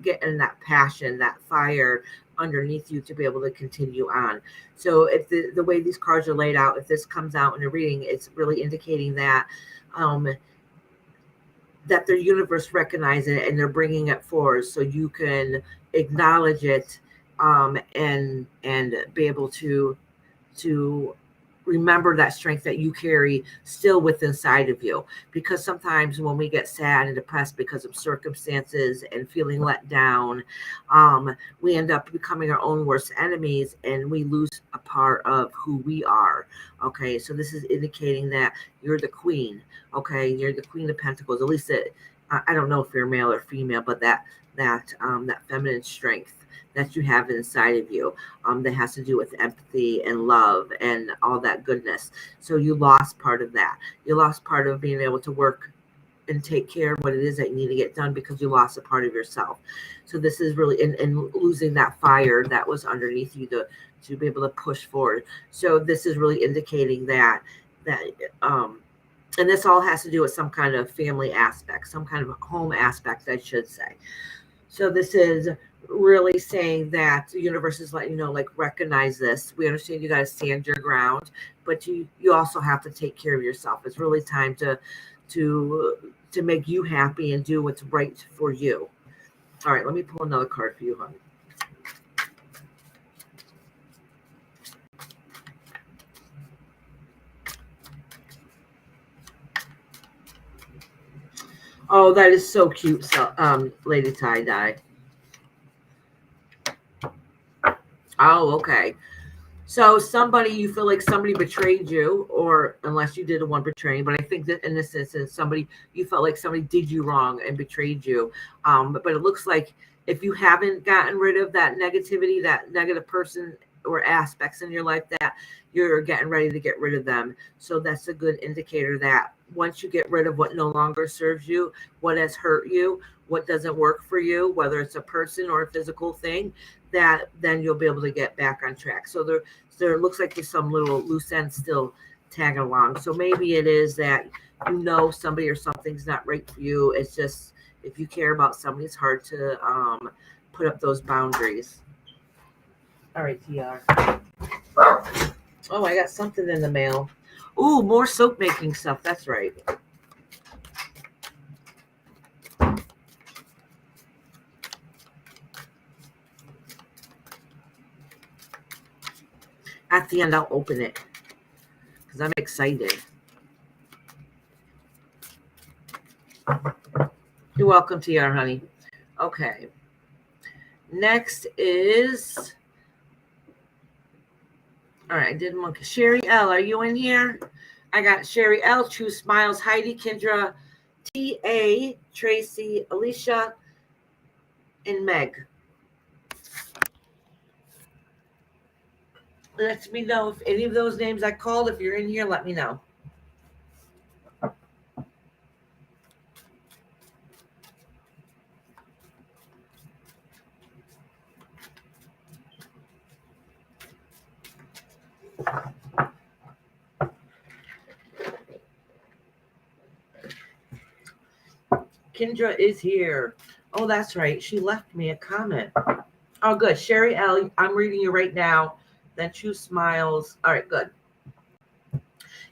getting that passion, that fire underneath you to be able to continue on. So if the way these cards are laid out, if this comes out in a reading, it's really indicating that that the universe recognizes it and they're bringing it forward so you can acknowledge it, and be able to remember that strength that you carry still within inside of you. Because sometimes when we get sad and depressed because of circumstances and feeling let down, we end up becoming our own worst enemies and we lose a part of who we are. Okay, so this is indicating that you're the queen. Okay, you're the queen of pentacles. At least I don't know if you're male or female, but that feminine strength that you have inside of you, that has to do with empathy and love and all that goodness. So you lost part of that. You lost part of being able to work and take care of what it is that you need to get done because you lost a part of yourself. So this is really in losing that fire that was underneath you to be able to push forward. So this is really indicating that and this all has to do with some kind of family aspect, some kind of home aspect, I should say. So this is really saying that the universe is letting you know, like, recognize this. We understand you got to stand your ground, but you also have to take care of yourself. It's really time to make you happy and do what's right for you. All right, let me pull another card for you, honey. Oh, that is so cute, so, Lady Tie-Dye. Oh, okay. So you feel like somebody betrayed you, or unless you did a one betraying, but I think that in this instance, you felt like somebody did you wrong and betrayed you. But it looks like if you haven't gotten rid of that negativity, that negative person or aspects in your life, that you're getting ready to get rid of them. So that's a good indicator that once you get rid of what no longer serves you, what has hurt you, what doesn't work for you, whether it's a person or a physical thing, that then you'll be able to get back on track. So there looks like there's some little loose ends still tagging along. So maybe it is that somebody or something's not right for you. It's just, if you care about somebody, it's hard to put up those boundaries. All right, TR. Oh, I got something in the mail. Ooh, more soap making stuff. That's right. At the end, I'll open it because I'm excited. You're welcome, TR, honey. Okay. Next is... All right, I did monkey. Sherry L, are you in here? I got Sherry L, True Smiles, Heidi, Kendra, T.A., Tracy, Alicia, and Meg. Let me know if any of those names I called, if you're in here, let me know. Kendra is here. Oh, that's right. She left me a comment. Oh, good. Sherry L, I'm reading you right now. Then True Smiles. All right, good.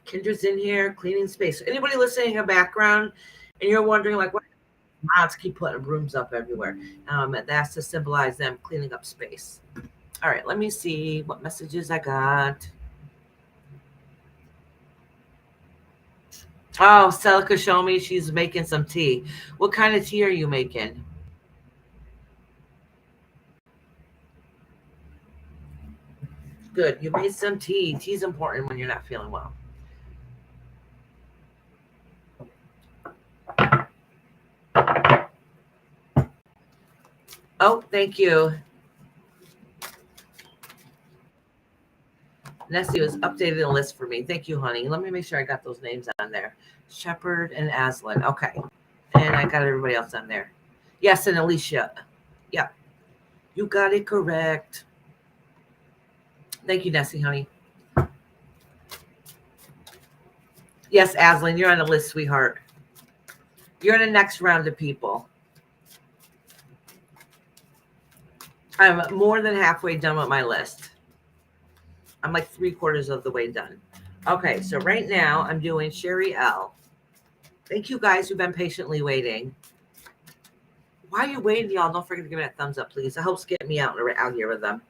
Kendra's in here, cleaning space. So anybody listening in the background and you're wondering, like, what mods keep putting rooms up everywhere? That's to symbolize them cleaning up space. All right, let me see what messages I got. Oh, Celica showed me she's making some tea. What kind of tea are you making? Good. You made some tea. Tea's important when you're not feeling well. Oh, thank you. Nessie was updating the list for me. Thank you, honey. Let me make sure I got those names on there. Shepard and Aslan. Okay. And I got everybody else on there. Yes, and Alicia. Yeah. You got it correct. Thank you, Nessie, honey. Yes, Aslan, you're on the list, sweetheart. You're in the next round of people. I'm more than halfway done with my list. I'm like 3/4 of the way done. Okay, so right now I'm doing Sherry L. Thank you guys who've been patiently waiting. While you're waiting, y'all, don't forget to give me that thumbs up, please. It helps get me out in the algorithm.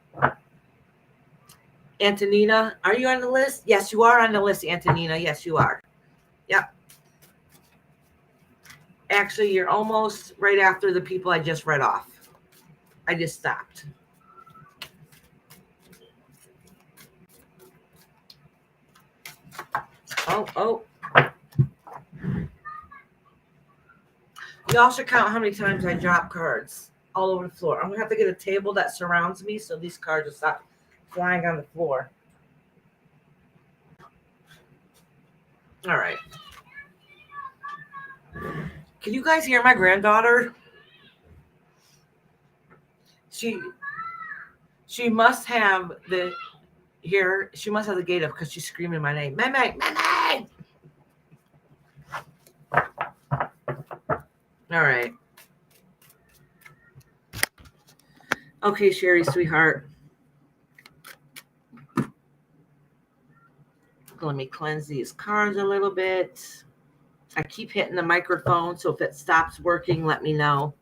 Antonina, are you on the list? Yes, you are on the list, Antonina. Yes, you are. Yep. Actually, you're almost right after the people I just read off. I just stopped. Oh. You also count how many times I drop cards all over the floor. I'm going to have to get a table that surrounds me so these cards will stop flying on the floor. All right. Can you guys hear my granddaughter? She must have the she must have the gate up because she's screaming my name. Meme. All right. Okay, Sherry, sweetheart. Let me cleanse these cards a little bit. I keep hitting the microphone, so if it stops working, let me know.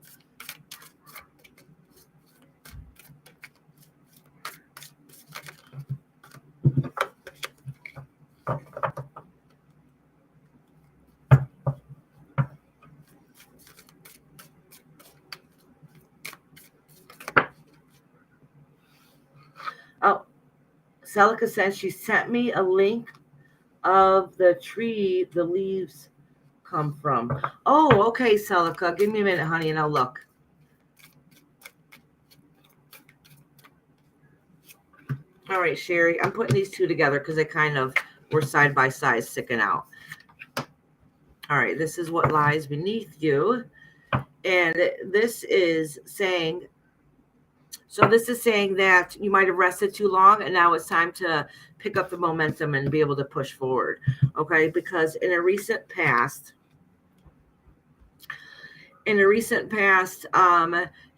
Oh, Celica says she sent me a link of the tree the leaves come from. Oh, okay, Celica. Give me a minute, honey, and I'll look. All right, Sherry. I'm putting these two together because they kind of were side by side sticking out. All right, this is what lies beneath you. And this is saying, so this is saying that you might have rested too long and now it's time to pick up the momentum and be able to push forward. Okay, because in a recent past,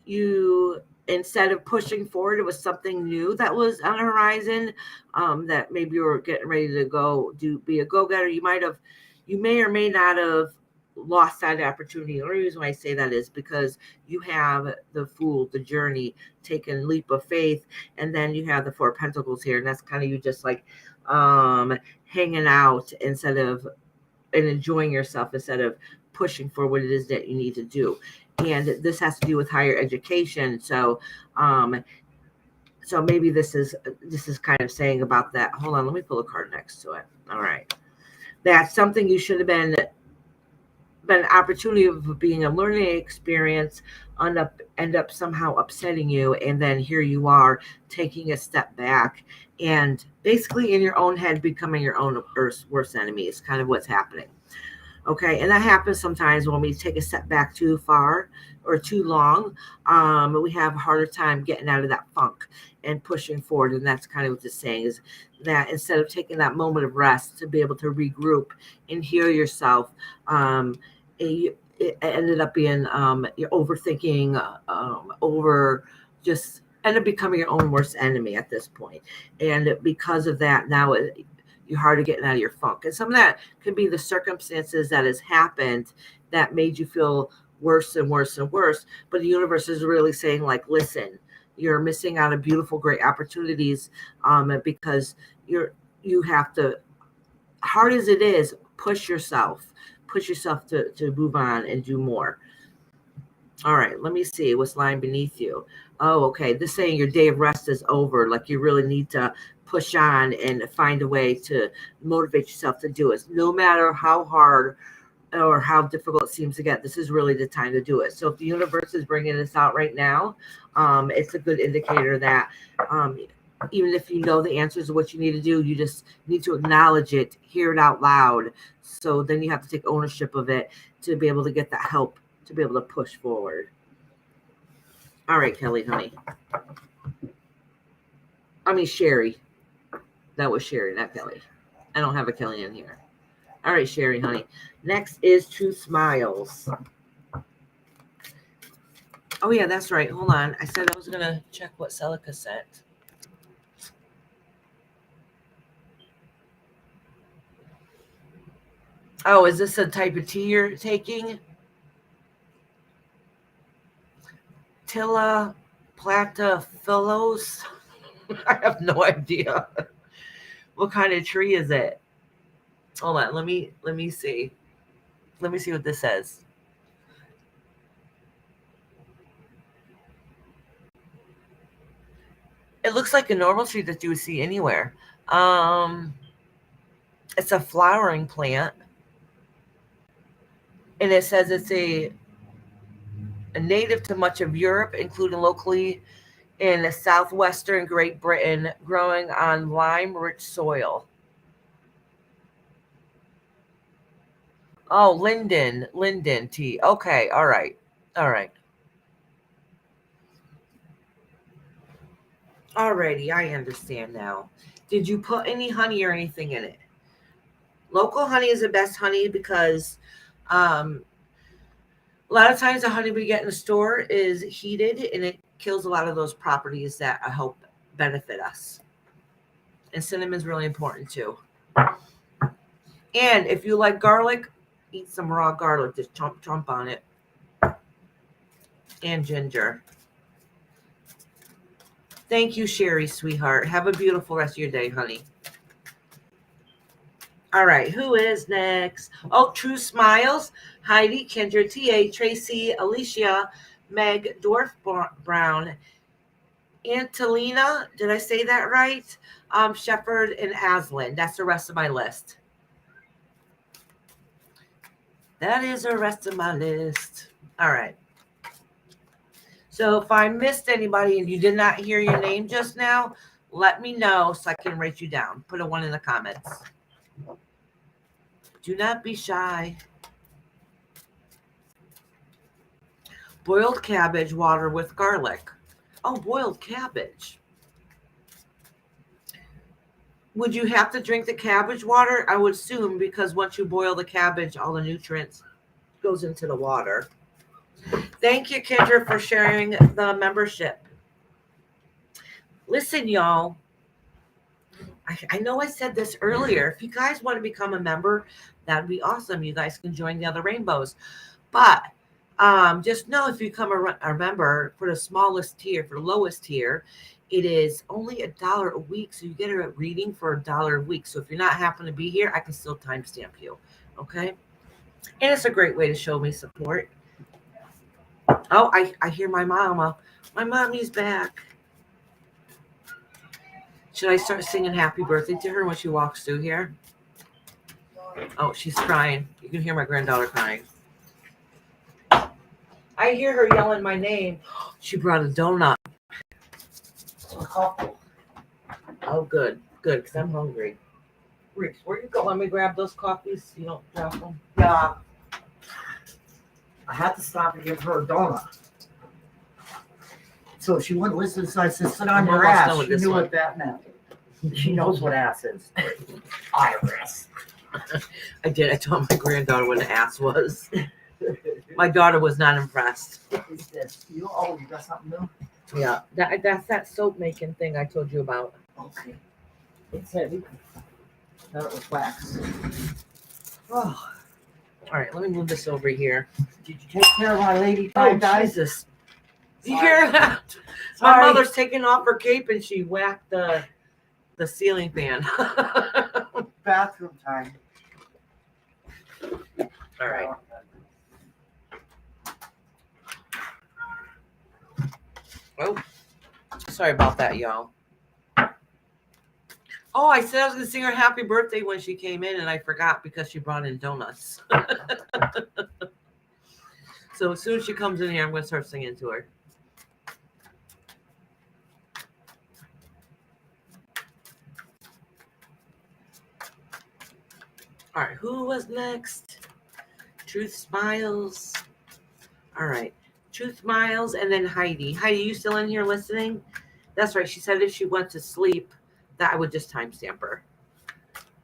you, instead of pushing forward, it was something new that was on the horizon, that maybe you were getting ready to go be a go-getter. You may or may not have lost that opportunity. The only reason why I say that is because you have the Fool, the journey, taken leap of faith, and then you have the Four of Pentacles here, and that's kind of you just like hanging out and enjoying yourself instead of pushing for what it is that you need to do. And this has to do with higher education. So maybe this is kind of saying about that. Hold on, let me pull a card next to it. All right. That's something you should have been an opportunity of being a learning experience end up somehow upsetting you, and then here you are taking a step back and basically in your own head becoming your own worst enemy is kind of what's happening. Okay, and that happens sometimes when we take a step back too far or too long. We have a harder time getting out of that funk and pushing forward. And that's kind of what it's saying, is that instead of taking that moment of rest to be able to regroup and heal yourself, it ended up being you're overthinking, just end up becoming your own worst enemy at this point. And because of that, now you're hard to getting out of your funk. And some of that could be the circumstances that has happened that made you feel worse and worse and worse. But the universe is really saying, like, listen, you're missing out on beautiful, great opportunities, because you have to, hard as it is, push yourself to move on and do more. All right, let me see what's lying beneath you. Oh, okay. This is saying your day of rest is over. Like you really need to push on and find a way to motivate yourself to do it. No matter how hard or how difficult it seems to get, this is really the time to do it. So if the universe is bringing this out right now, it's a good indicator that even if you know the answers of what you need to do, you just need to acknowledge it, hear it out loud. So then you have to take ownership of it to be able to get that help, to be able to push forward. All right, Kelly, honey. I mean, Sherry. That was Sherry, not Kelly. I don't have a Kelly in here. All right, Sherry, honey. Next is Truth Smiles. Oh, yeah, that's right. Hold on. I said I was going to check what Celica sent. Oh, is this a type of tea you're taking? Tilla Plataphilos. I have no idea. What kind of tree is it? Hold on, let me see. Let me see what this says. It looks like a normal tree that you would see anywhere. It's a flowering plant, and it says it's a native to much of Europe, including locally in southwestern Great Britain, growing on lime-rich soil. Oh, linden tea. Okay, all right. Alrighty, I understand now. Did you put any honey or anything in it? Local honey is the best honey because a lot of times the honey we get in the store is heated and it kills a lot of those properties that help benefit us. And cinnamon's really important too. And if you like garlic, eat some raw garlic. Just chomp on it. And ginger. Thank you, Sherry, sweetheart. Have a beautiful rest of your day, honey. All right, who is next? Oh, True Smiles, Heidi, Kendra, T.A., Tracy, Alicia, Meg, Dwarf Brown, Angelina, did I say that right? Shepard, and Aslan. That's the rest of my list. That is the rest of my list. All right. So if I missed anybody and you did not hear your name just now, let me know so I can write you down. Put a 1 in the comments. Do not be shy. Boiled cabbage water with garlic. Oh, boiled cabbage. Would you have to drink the cabbage water? I would assume, because once you boil the cabbage, all the nutrients goes into the water. Thank you, Kendra, for sharing the membership. Listen, y'all. I know I said this earlier. If you guys want to become a member, that'd be awesome. You guys can join the other rainbows. But just know if you become a member for the smallest tier, for the lowest tier, it is only $1 a week. So you get a reading for $1 a week. So if you're not happen to be here, I can still timestamp you. Okay? And it's a great way to show me support. Oh, I hear my mama. My mommy's back. Should I start singing happy birthday to her when she walks through here? Oh, she's crying. You can hear my granddaughter crying. I hear her yelling my name. She brought a donut. Oh, good, because I'm hungry. Rich, where you go? Let me grab those coffees. You don't drop them. Yeah. I had to stop and give her a donut. So she wouldn't listen, so I said, sit on I'm your almost ass. done with She this knew one. what that meant. She knows what ass is. Iris. I did. I told my granddaughter what an ass was. My daughter was not impressed. What is this? You got something new? Yeah, that's that soap making thing I told you about. Okay. It's heavy. Thought it was wax. Oh, All right, let me move this over here. did you take care of my lady Oh, tie-dye? Jesus. You Sorry. hear that? Sorry. My mother's taking off her cape and she whacked the ceiling fan. Bathroom time. All right. Oh, sorry about that, y'all. Oh, I said I was going to sing her happy birthday when she came in, and I forgot because she brought in donuts. So as soon as she comes in here, I'm going to start singing to her. All right, who was next? Truth Smiles. All right, Truth Smiles, and then Heidi. Heidi, you still in here listening? That's right. She said if she went to sleep, that I would just timestamp her.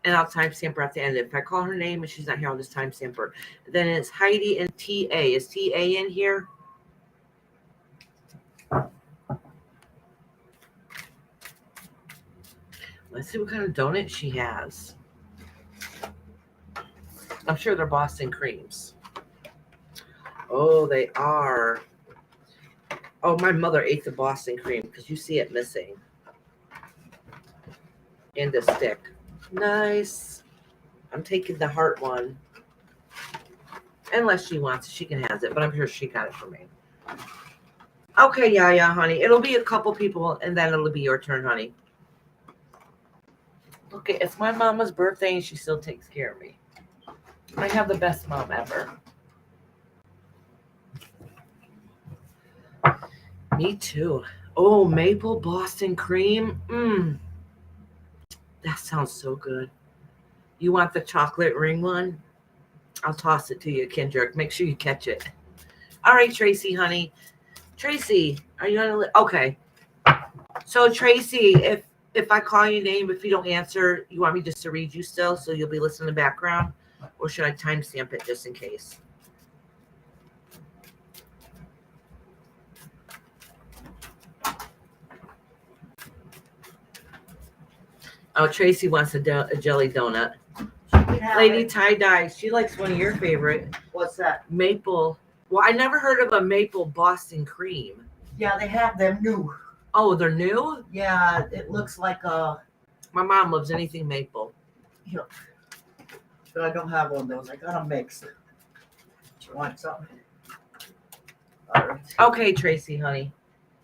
And I'll timestamp her at the end. If I call her name and she's not here, I'll just timestamp her. Then it's Heidi and T.A. Is T.A. in here? Let's see what kind of donut she has. I'm sure they're Boston creams. Oh, they are. Oh, my mother ate the Boston cream because you see it missing. and a stick. Nice. I'm taking the heart one. Unless she wants it, she can have it, but I'm sure she got it for me. Okay, yeah, honey. It'll be a couple people, and then it'll be your turn, honey. Okay, it's my mama's birthday, and she still takes care of me. I have the best mom ever. Me too. Oh, maple Boston cream. That sounds so good. You want the chocolate ring one? I'll toss it to you, Kendrick. Make sure you catch it. All right, Tracy, honey. Tracy, are you gonna? Okay. So Tracy, if I call your name, if you don't answer, you want me just to read you still, so you'll be listening in the background, or should I timestamp it just in case? Oh, Tracy wants a jelly donut. Lady Tie Dye, she likes one of your favorite. What's that? Maple. Well, I never heard of a maple Boston cream. Yeah, they have them new. Oh, they're new? Yeah, it looks like a. My mom loves anything maple. But I don't have one of those. I got a mix. Do you want something? All right. Okay, Tracy, honey.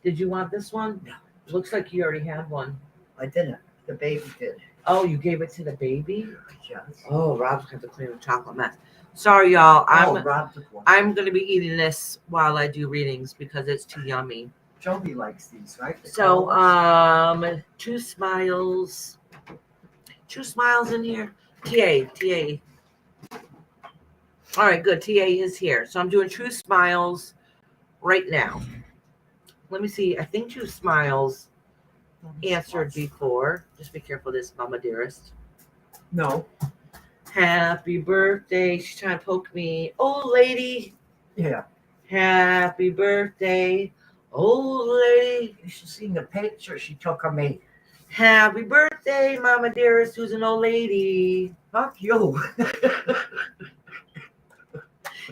Did you want this one? No. Looks like you already had one. I didn't. The baby did. Oh, you gave it to the baby? Yes. Oh, Rob's got to clean the chocolate mess. Sorry, y'all. Rob took one. I'm gonna be eating this while I do readings because it's too yummy. Joby likes these, right? The So, colors? 2 smiles. 2 smiles in here. TA. All right, good. TA is here. So I'm doing 2 smiles right now. Let me see. I think 2 smiles answered before. Just be careful of this, Mama Dearest. No. Happy birthday. She's trying to poke me. Old lady. Yeah. Happy birthday, old lady. You should see the picture she took of me. Happy birthday, Mama Dearest, who's an old lady. Fuck you.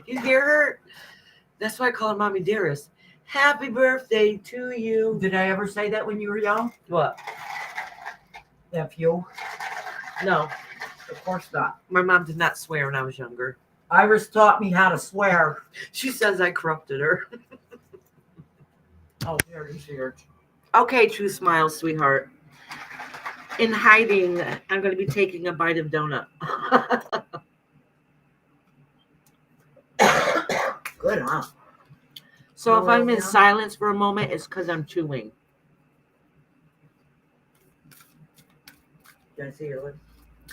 You hear her? That's why I call her Mommy Dearest. Happy birthday to you. Did I ever say that when you were young? What? F you? No, Of course not. my mom did not swear when I was younger. Iris taught me how to swear. She says I corrupted her. Oh, there he's here. Okay, 2 smiles, sweetheart. In hiding, I'm going to be taking a bite of donut. Good, huh? So if I'm in Yeah. silence for a moment, it's because I'm chewing. Can I see your lips?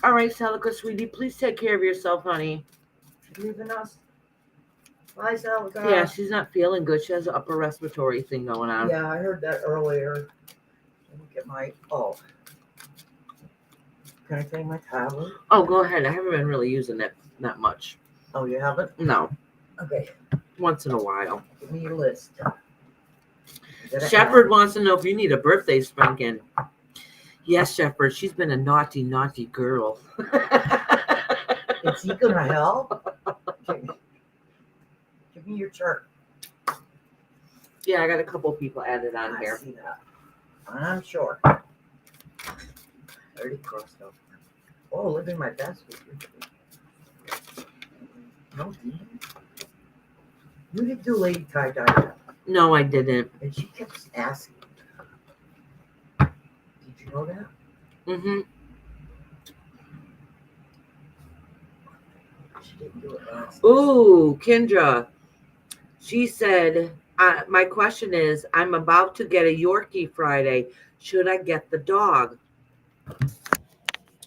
All right, Celica, sweetie, please take care of yourself, honey. You leaving us? Bye, Salvador. Yeah, she's not feeling good. She has an upper respiratory thing going on. Yeah, I heard that earlier. Let me get my. Oh. Can I take my tablet? Oh, go ahead. I haven't been really using it that much. Oh, you haven't? No, Okay. once in a while. Give me your list. Shepherd wants to know if you need a birthday spanking. Yes, Shepherd. She's been a naughty, naughty girl. Is he gonna help? Give me your chart. Yeah, I got a couple people added on I here. see that. I'm sure. I already crossed out. Oh, look at my basket. No, you did do Lady Tie Dye, No, I didn't. and she kept asking. Did you know that? Mm-hmm. She didn't do it last. Ooh, Kendra. She said, my question is, I'm about to get a Yorkie Friday. Should I get the dog?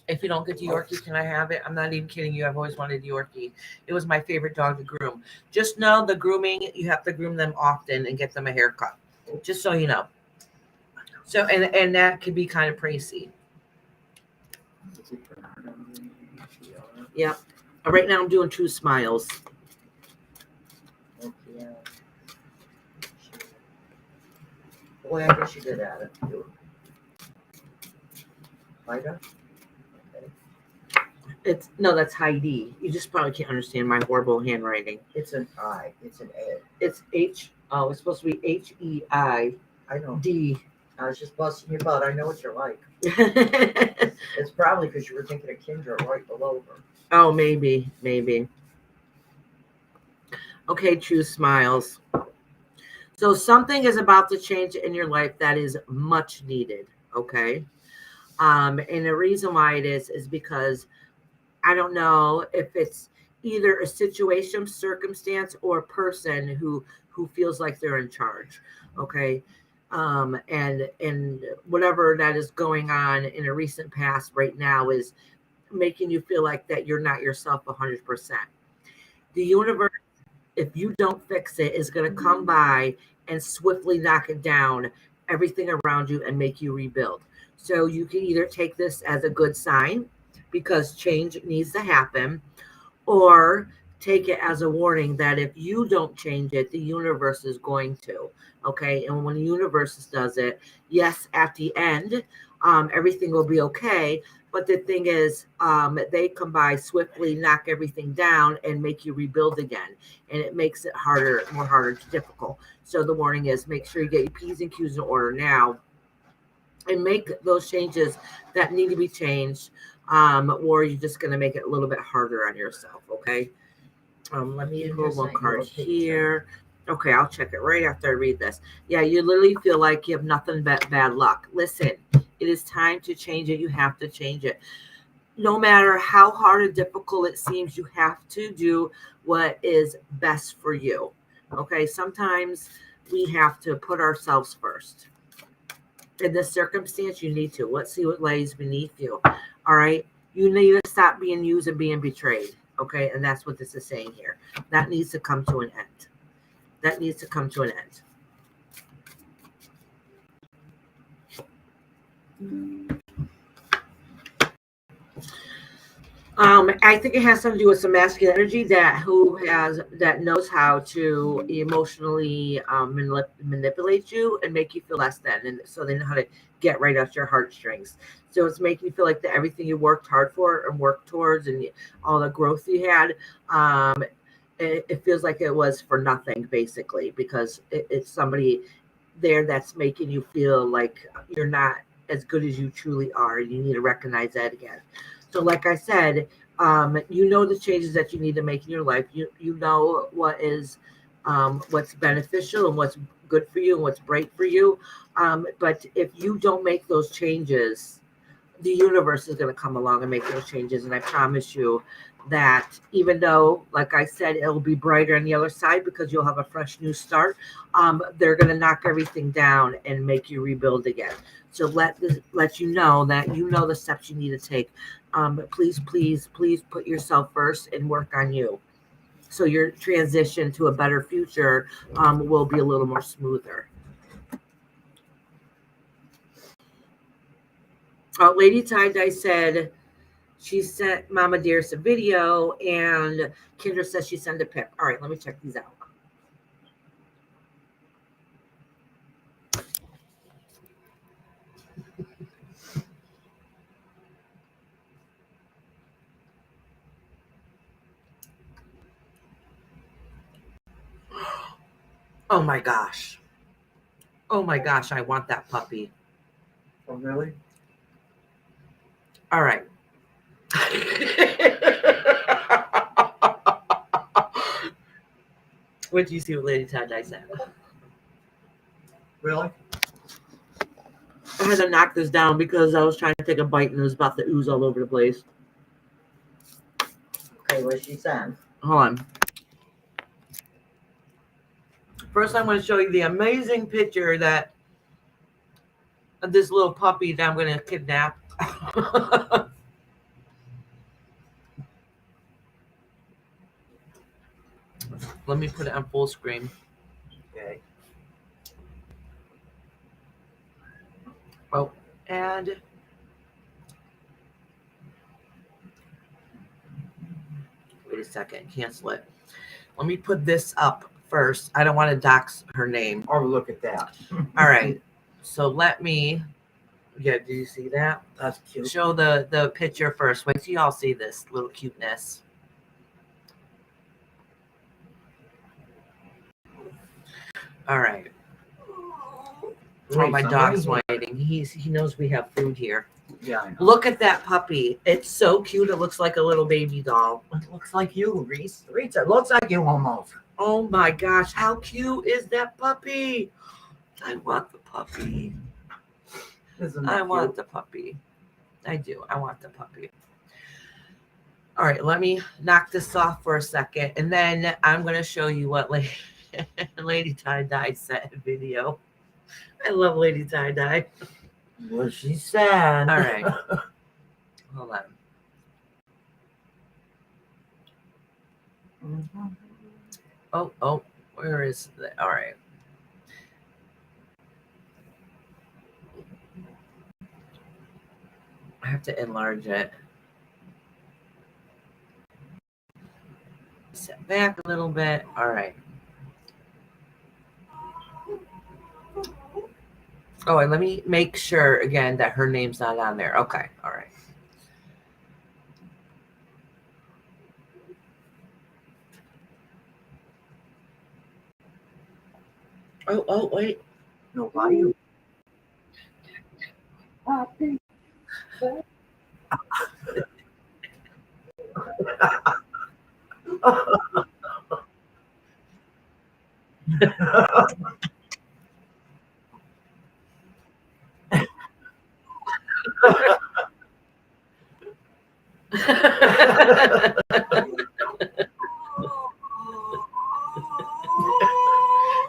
If you don't get the Yorkie, can I have it? I'm not even kidding you. I've always wanted a Yorkie. It was my favorite dog to groom. Just know the grooming, you have to groom them often and get them a haircut. Just so you know. So, and that could be kind of pricey. Yeah. Right now I'm doing 2 smiles. Okay. Boy, I guess you did add it too. Ida? Okay. No, that's Heidi. You just probably can't understand my horrible handwriting. It's an I. It's an A. It's H. Oh, it's supposed to be HEID. I know. I was just busting your butt. I know what you're like. It's probably because you were thinking of Kendra right below her. Oh, maybe. Okay, True Smiles. So something is about to change in your life that is much needed. Okay. And the reason why it is because I don't know if it's either a situation, circumstance, or a person who feels like they're in charge. Okay. And whatever that is going on in a recent past right now is making you feel like that you're not yourself 100%. The universe, if you don't fix it, is going to come by and swiftly knock it down, everything around you, and make you rebuild. So you can either take this as a good sign because change needs to happen, or take it as a warning that if you don't change it, the universe is going to. Okay. And when the universe does it, yes, at the end, everything will be okay. But the thing is, they come by swiftly, knock everything down, and make you rebuild again. And it makes it more harder, difficult. So the warning is make sure you get your P's and Q's in order now and make those changes that need to be changed, or you're just going to make it a little bit harder on yourself. Okay. Let me pull one card here. Okay, I'll check it right after I read this. Yeah, you literally feel like you have nothing but bad luck. Listen, it is time to change it. You have to change it. No matter how hard or difficult it seems, you have to do what is best for you. Okay, sometimes we have to put ourselves first. In this circumstance, you need to. Let's see what lays beneath you. All right. You need to stop being used and being betrayed. Okay. And that's what this is saying here. That needs to come to an end. That needs to come to an end. I think it has something to do with some masculine energy that knows how to emotionally manipulate you and make you feel less than, and so they know how to get right at your heartstrings. So it's making you feel like that everything you worked hard for and worked towards, and all the growth you had, it feels like it was for nothing, basically, because it's somebody there that's making you feel like you're not as good as you truly are. You need to recognize that again. So, like I said, you know the changes that you need to make in your life. You know what's beneficial and what's good for you and what's bright for you. But if you don't make those changes, the universe is going to come along and make those changes. And I promise you that even though, like I said, it'll be brighter on the other side because you'll have a fresh new start, they're going to knock everything down and make you rebuild again. So let you know that you know the steps you need to take. Please put yourself first and work on you. So your transition to a better future will be a little more smoother. Lady Tie-Dye said she sent Mama Dearest a video, and Kendra says she sent a pic. All right, let me check these out. Oh my gosh. Oh my gosh, I want that puppy. Oh, really? All right. What did you see what Lady Tie-Dye said? Really? I had to knock this down because I was trying to take a bite and it was about to ooze all over the place. Okay, what she said. Hold on. First, I'm going to show you the amazing picture that of this little puppy that I'm going to kidnap. Let me put it on full screen. Okay. Oh, and wait a second, cancel it. Let me put this up first. I don't want to dox her name. Oh, look at that. All right. So let me. Yeah, do you see that? That's cute. Show the picture first. Wait till y'all see this little cuteness. All right. Oh, my Reese, dog's I'm whining. He knows we have food here. Yeah, I know. Look at that puppy. It's so cute. It looks like a little baby doll. It looks like you, Reese. Reese, it looks like you almost. Oh my gosh, how cute is that puppy? I want the puppy. Isn't I that want cute? the puppy. I do. I want the puppy. All right, let me knock this off for a second, and then I'm going to show you what Lady Tie-Dye sent a video. I love Lady Tie-Dye. What she said. All right. Hold on. Mhm. Oh, where is the? All right. I have to enlarge it. Set back a little bit. All right. Oh, and let me make sure again that her name's not on there. Okay. All right. Oh, wait. No, why you?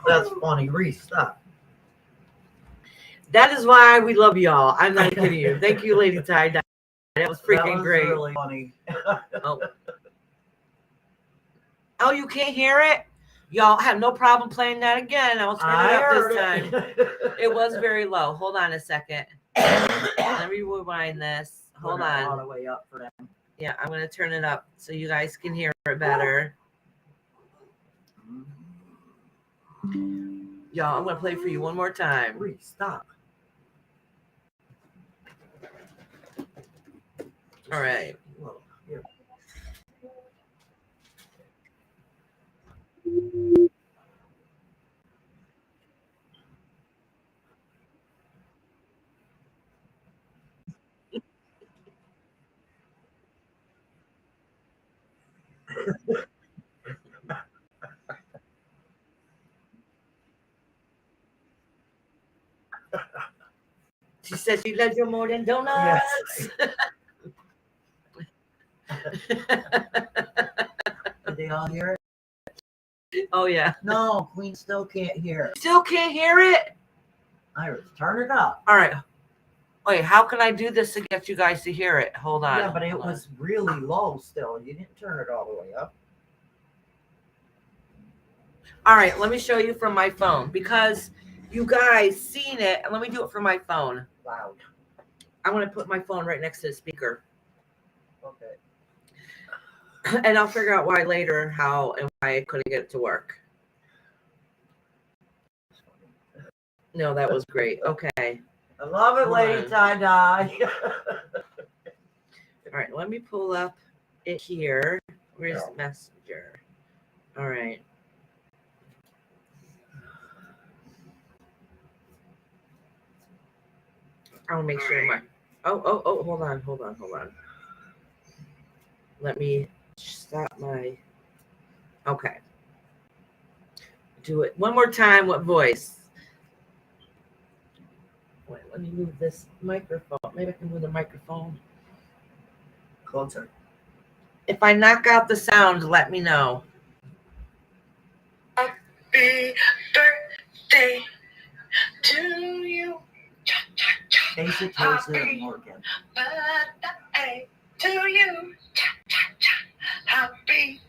That's funny. Reese, stop. That is why we love y'all. I'm not kidding you. Thank you, Lady Tie-Dye. That was freaking That was great. really funny. Oh, you can't hear it? Y'all have no problem playing that again. I'll turn it up this time. It was very low. Hold on a second. Let me rewind this. Hold Put it all on. the way up for them. Yeah, I'm going to turn it up so you guys can hear it better. Y'all, I'm going to play for you one more time. Reese, stop. All right. Whoa, here. She said she loves you more than donuts. Yes. Did they all hear it? Oh, yeah. No, Queen still can't hear it. Still can't hear it? Iris, turn it up. All right. Wait, how can I do this to get you guys to hear it? Hold on. Yeah, but it hold on. was really low still. You didn't turn it all the way up. All right, let me show you from my phone because you guys seen it. And let me do it from my phone. Loud. I'm going to put my phone right next to the speaker. Okay. And I'll figure out why later how and why I couldn't get it to work. No, that was great. Okay. I love it, Hold Lady on. Tie-Dye. All right, let me pull up it here. Where's Yeah. Messenger? All right. I want to make sure my. Oh, hold on. Let me stop my. Okay. Do it one more time. What voice? Wait, let me move this microphone. Maybe I can move the microphone. Closer. If I knock out the sound, let me know. Happy birthday to you. Face it towards them, Morgan. Birthday to you. Happy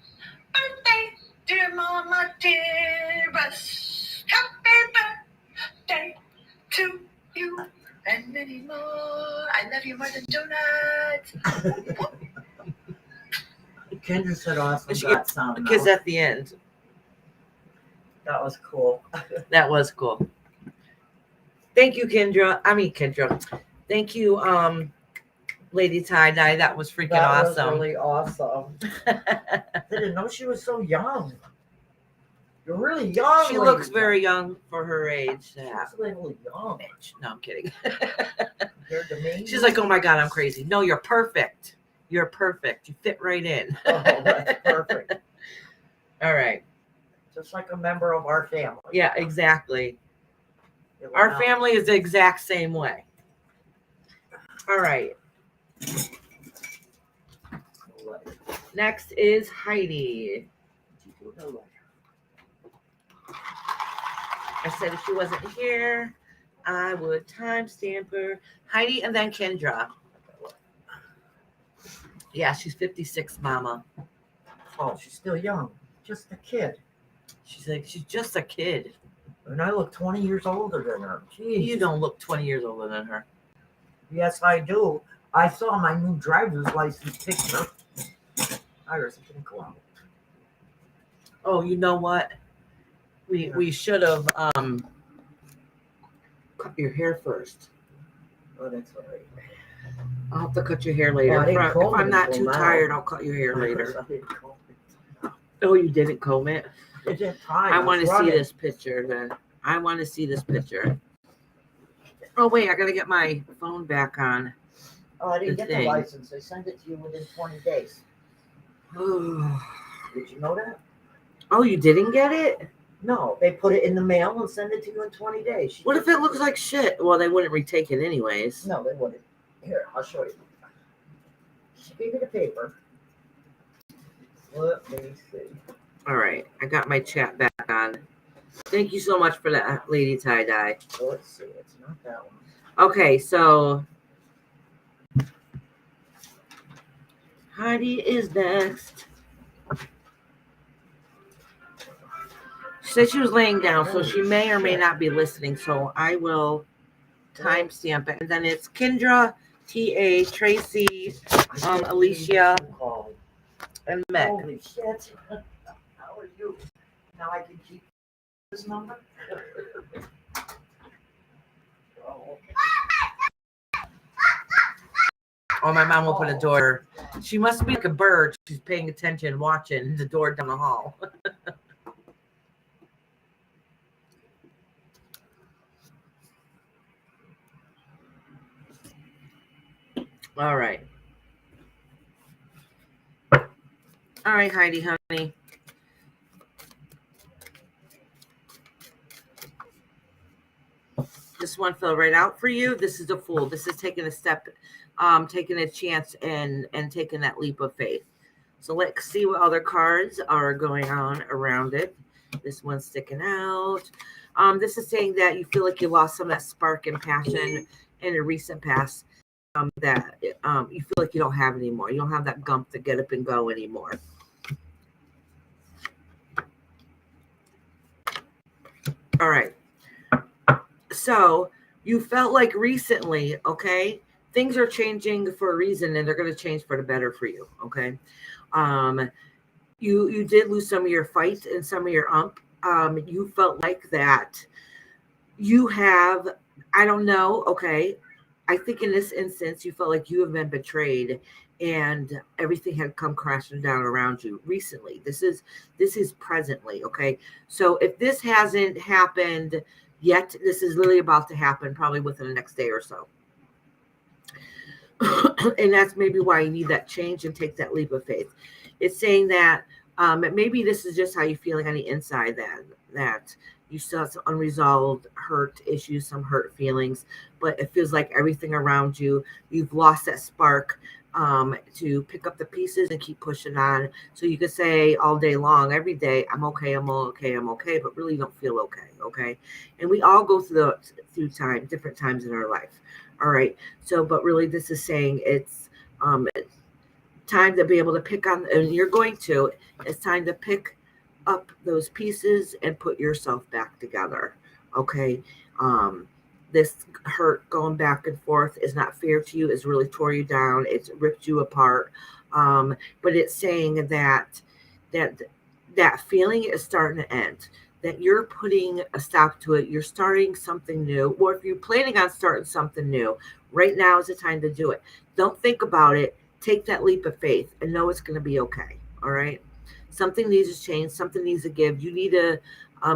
birthday, dear Mama dearest. Happy birthday to you and many more. I love you more than donuts. Kendra said awesome She got sound. Kiss now. at the end. That was cool. That was cool. Thank you, Kendra. Thank you, Lady Tie-Dye. That was freaking That awesome. was really awesome. I didn't know she was so young. You're really young. She lady. looks very young for her age. Yeah. She's a little young Bitch. No, I'm kidding. compared to me. She's like, oh my God, I'm crazy. No, you're perfect. You're perfect. You fit right in. Oh, that's perfect. All right. Just like a member of our family. Yeah, exactly. It will Our not- family is the exact same way. All right. Next is Heidi. I said if she wasn't here, I would timestamp her. Heidi and then Kendra. Yeah, she's 56, mama. Oh, she's still young. Just a kid. She's like, she's just a kid. And I look 20 years older than her. Jeez. You don't look 20 years older than her. Yes, I do. I saw my new driver's license picture. Iris, it didn't go out. Oh, you know what? We should have cut your hair first. Oh, that's all right. I'll have to cut your hair later. Oh, I didn't if comb it I'm not until too now. tired, I'll cut your hair Iris, later. I didn't comb it. Oh, you didn't comb it? It didn't time. I want to was see running. this picture then. I want to see this picture. Oh, wait, I got to get my phone back on. Oh, I didn't the get the thing. license. They sent it to you within 20 days. Oh, Did you know that? you didn't get it? No, they put it in the mail and send it to you in 20 days. She What if took- it looks like shit? Well, they wouldn't retake it anyways. No, they wouldn't. Here, I'll show you. She gave me the paper. Let me see. All right, I got my chat back on. Thank you so much for that, Lady Tie-Dye. So let's see. It's not that one. Okay, so Heidi is next. She said she was laying down, so she may or may not be listening. So I will timestamp it. And then it's Kendra, TA, Tracy, Alicia, and Meg. Holy shit. How are you? Now I can keep this number? Oh, Oh, my mom opened the door. She must be like a bird. She's paying attention, watching the door down the hall. All right. All right, Heidi, honey. This one fell right out for you. This is a fool. This is taking a step, taking a chance and taking that leap of faith. So let's see what other cards are going on around it. This one's sticking out. This is saying that you feel like you lost some of that spark and passion in a recent past that you feel like you don't have anymore. You don't have that gump to get up and go anymore. All right. So you felt like recently, okay, things are changing for a reason and they're going to change for the better for you. Okay. You did lose some of your fight and some of your you felt like that you have, I don't know. Okay. I think in this instance, you felt like you have been betrayed and everything had come crashing down around you recently. This is presently. Okay. So if this hasn't happened yet, this is literally about to happen probably within the next day or so. And that's maybe why you need that change and take that leap of faith. It's saying that maybe this is just how you're feeling on the inside, that you still have some unresolved hurt issues, some hurt feelings, but it feels like everything around you, you've lost that spark to pick up the pieces and keep pushing on. So you could say all day long, every day, I'm okay, but really you don't feel okay. Okay. And we all go through different times in our life. All right. So, but really this is saying it's time to be able to pick on, and it's time to pick up those pieces and put yourself back together. Okay. This hurt going back and forth is not fair to you. It's really tore you down. It's ripped you apart. But it's saying that feeling is starting to end, that you're putting a stop to it. You're starting something new. Or if you're planning on starting something new, right now is the time to do it. Don't think about it. Take that leap of faith and know it's going to be okay. All right. Something needs to change. Something needs to give. You need to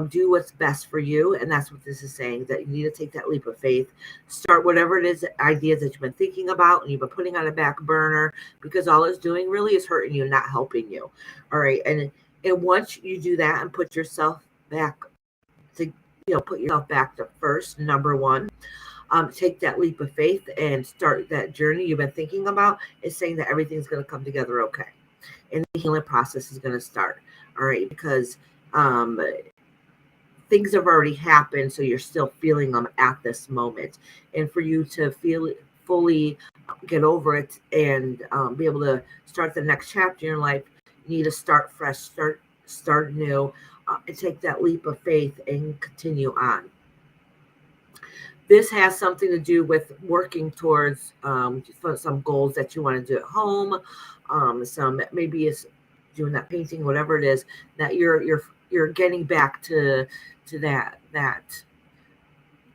do what's best for you. And that's what this is saying, that you need to take that leap of faith. Start whatever it is, ideas that you've been thinking about and you've been putting on a back burner, because all it's doing really is hurting you, not helping you. All right. And once you do that and put yourself back to, put yourself back to first, number one, take that leap of faith and start that journey you've been thinking about, is saying that everything's going to come together okay. And the healing process is going to start. All right. Because things have already happened, so you're still feeling them at this moment. And for you to feel it, fully get over it, and be able to start the next chapter in your life, you need to start fresh, start new, and take that leap of faith and continue on. This has something to do with working towards some goals that you want to do at home. Some maybe it's doing that painting, whatever it is, that you're getting back to that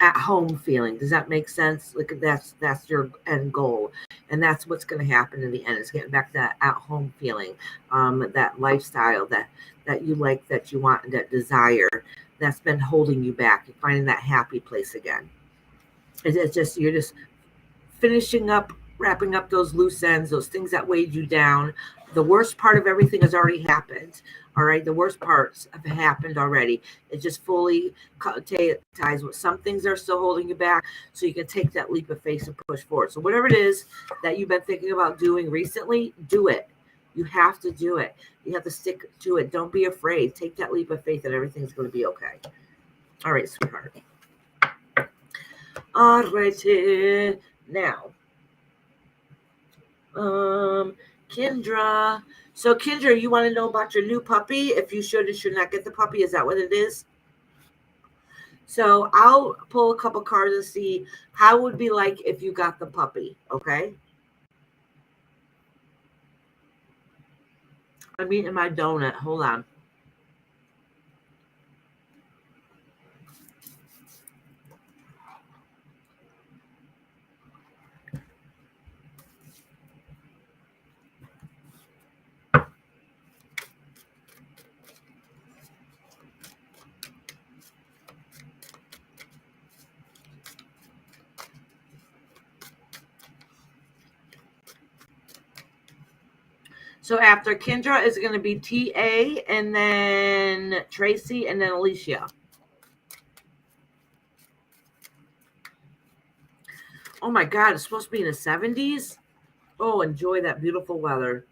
at home feeling. Does that make sense? Like that's your end goal, and that's what's going to happen in the end. Is getting back to that at home feeling, that lifestyle that you like, that you want, and that desire that's been holding you back. You're finding that happy place again. It's just, you're just finishing up, wrapping up those loose ends, those things that weighed you down. The worst part of everything has already happened. All right. The worst parts have happened already. It just fully ties with some things that are still holding you back, so you can take that leap of faith and push forward. So whatever it is that you've been thinking about doing recently, do it. You have to do it. You have to stick to it. Don't be afraid. Take that leap of faith and everything's going to be okay. All right, sweetheart. All righty. Now, Kendra. So Kendra, you want to know about your new puppy? If you should or should not get the puppy, is that what it is? So I'll pull a couple cards and see how it would be like if you got the puppy. Okay. I'm eating my donut. Hold on. So after Kendra is going to be TA, and then Tracy, and then Alicia. Oh my God, it's supposed to be in the 70s. Oh, enjoy that beautiful weather.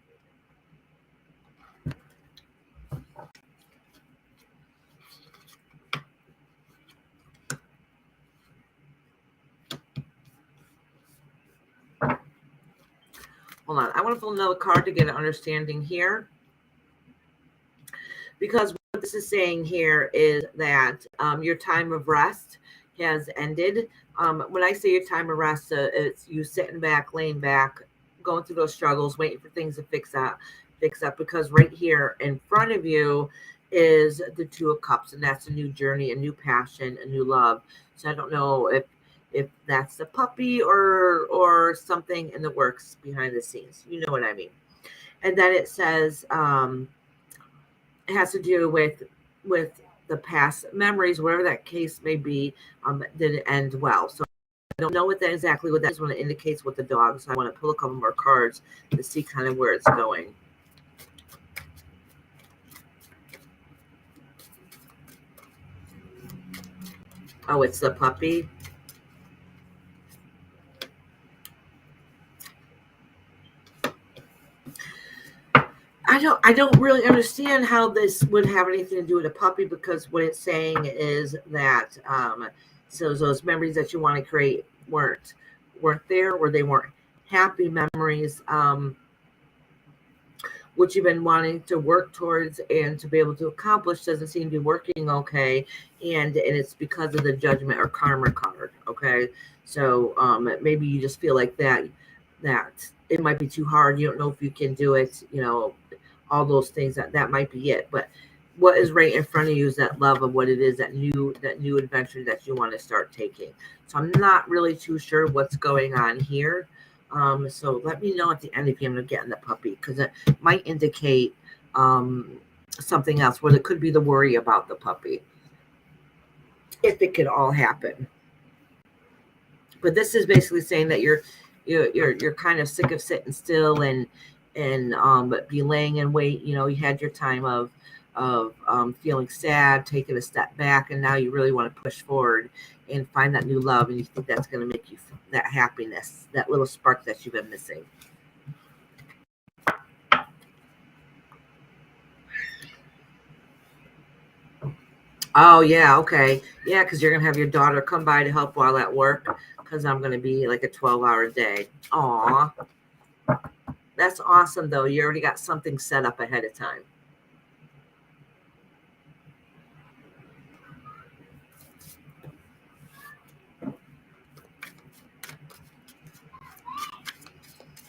Hold on. I want to pull another card to get an understanding here. Because what this is saying here is that your time of rest has ended. When I say your time of rest, it's you sitting back, laying back, going through those struggles, waiting for things to fix up. Because right here in front of you is the Two of Cups, and that's a new journey, a new passion, a new love. So I don't know if that's a puppy or something in the works behind the scenes. You know what I mean? And then it says it has to do with the past memories, whatever that case may be, didn't end well. So I don't know what that exactly what that is when it indicates with the dog. So I want to pull a couple more cards to see kind of where it's going. Oh, it's the puppy. I don't really understand how this would have anything to do with a puppy, because what it's saying is that so those memories that you want to create weren't there, or they weren't happy memories, which you've been wanting to work towards and to be able to accomplish doesn't seem to be working okay, and it's because of the Judgment or Karma card. Okay, so maybe you just feel like that it might be too hard. You don't know if you can do it. All those things that might be it. But what is right in front of you is that love of what it is, that new adventure that you want to start taking. So I'm not really too sure what's going on here. So let me know at the end if you're going to get in the puppy, because it might indicate something else, where it could be the worry about the puppy, if it could all happen. But this is basically saying that you're kind of sick of sitting still and but be laying in wait. You had your time of feeling sad, taking a step back, and now you really want to push forward and find that new love, and you think that's going to make you feel that happiness, that little spark that you've been missing. Oh yeah, okay, yeah, because you're gonna have your daughter come by to help while at work, because I'm gonna be like a 12-hour day. Aw, that's awesome though. You already got something set up ahead of time.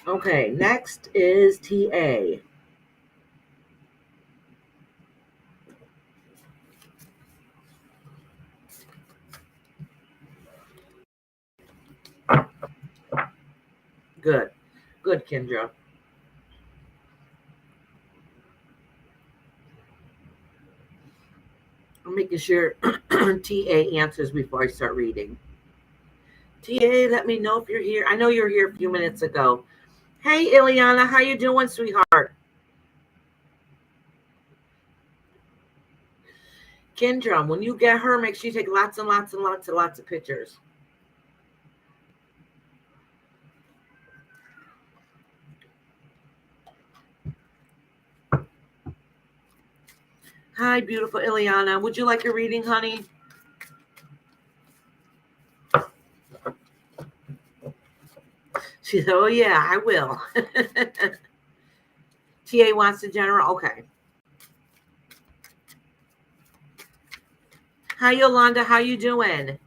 Okay, next is TA. Good, Kendra. I'm making sure TA answers before I start reading. TA, let me know if you're here. I know you were here a few minutes ago. Hey, Ileana, how you doing, sweetheart? Kendra, when you get her, make sure you take lots and lots and lots of pictures. Hi, beautiful Ileana. Would you like a reading, honey? She said, oh, yeah, I will. TA wants the general. Okay. Hi, Yolanda. How you doing?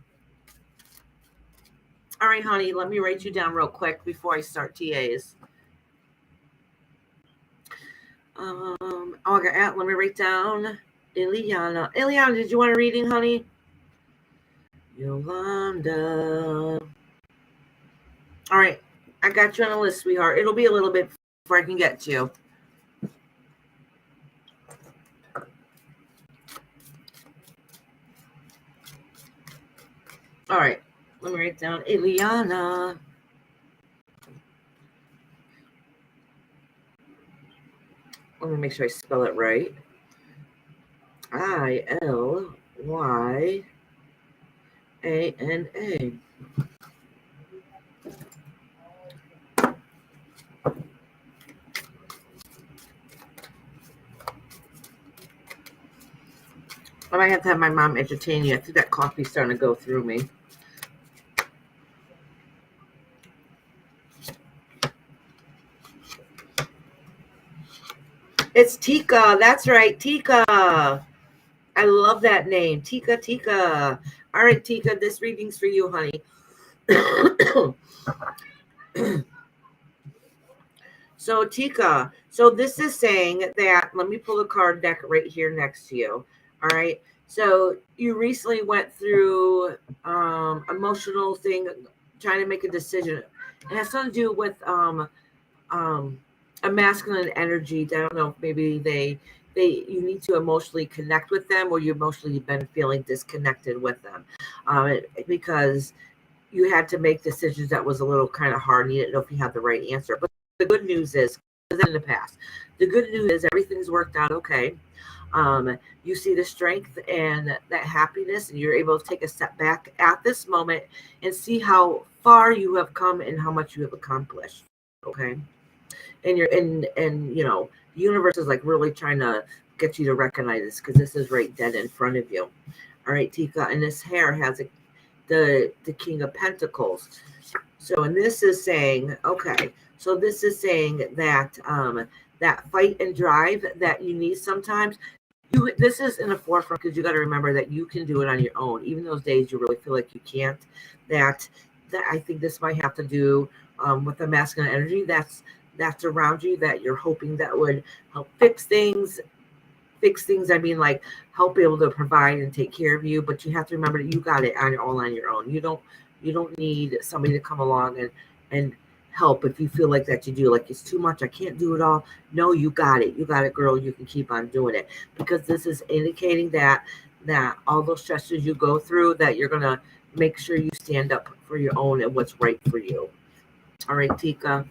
All right, honey. Let me write you down real quick before I start TAs. Okay, let me write down Ileana. Ileana, did you want a reading, honey? Yolanda. All right. I got you on the list, sweetheart. It'll be a little bit before I can get to you. All right. Let me write down Ileana. Let me make sure I spell it right. Ilyana. I might have to have my mom entertain you. I think that coffee's starting to go through me. It's Tika. That's right, Tika. I love that name. Tika. All right, Tika, this reading's for you, honey. So, Tika, so this is saying that, let me pull the card deck right here next to you. All right. So you recently went through emotional thing, trying to make a decision. It has something to do with a masculine energy. I don't know if maybe you need to emotionally connect with them, or you emotionally been feeling disconnected with them, because you had to make decisions that was a little kind of hard. You didn't know if you had the right answer. But the good news is, in the past, the good news is everything's worked out okay. You see the strength and that happiness, and you're able to take a step back at this moment and see how far you have come and how much you have accomplished. Okay. And the universe is like really trying to get you to recognize this, because this is right dead in front of you. All right, Tika, and this hair has the King of Pentacles. So, and this is saying, okay, so this is saying that that fight and drive that you need sometimes, this is in the forefront, because you got to remember that you can do it on your own, even those days you really feel like you can't. That I think this might have to do with the masculine energy that's around you, that you're hoping that would help fix things. I mean, like, help be able to provide and take care of you. But you have to remember that you got it all on your own. You don't need somebody to come along and help if you feel like that you do. Like it's too much, I can't do it all. No, you got it. You got it, girl. You can keep on doing it, because this is indicating that all those stresses you go through, that you're gonna make sure you stand up for your own and what's right for you. All right, Tika.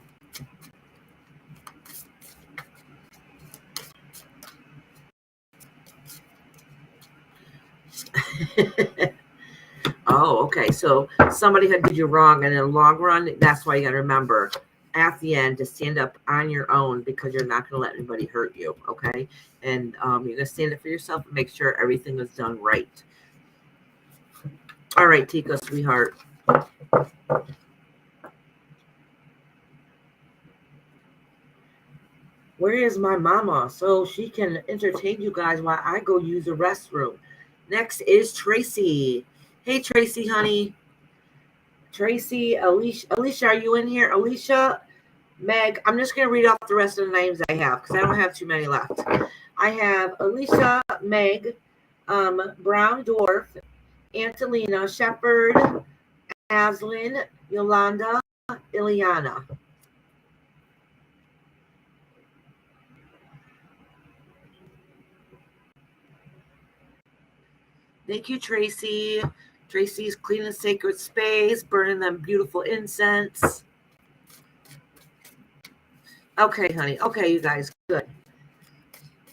Oh, okay. So somebody had did you wrong, and in the long run, that's why you got to remember at the end to stand up on your own, because you're not going to let anybody hurt you. Okay, and you're going to stand up for yourself and make sure everything is done right. All right, Tika, sweetheart. Where is my mama so she can entertain you guys while I go use the restroom? Next is Tracy. Hey, Tracy, honey. Tracy, Alicia, are you in here? Alicia, Meg, I'm just going to read off the rest of the names I have because I don't have too many left. I have Alicia, Meg, Brown Dwarf, Angelina, Shepherd, Aslin, Yolanda, Ileana. Thank you, Tracy. Tracy's cleaning sacred space, burning them beautiful incense. Okay, honey. Okay, you guys. Good.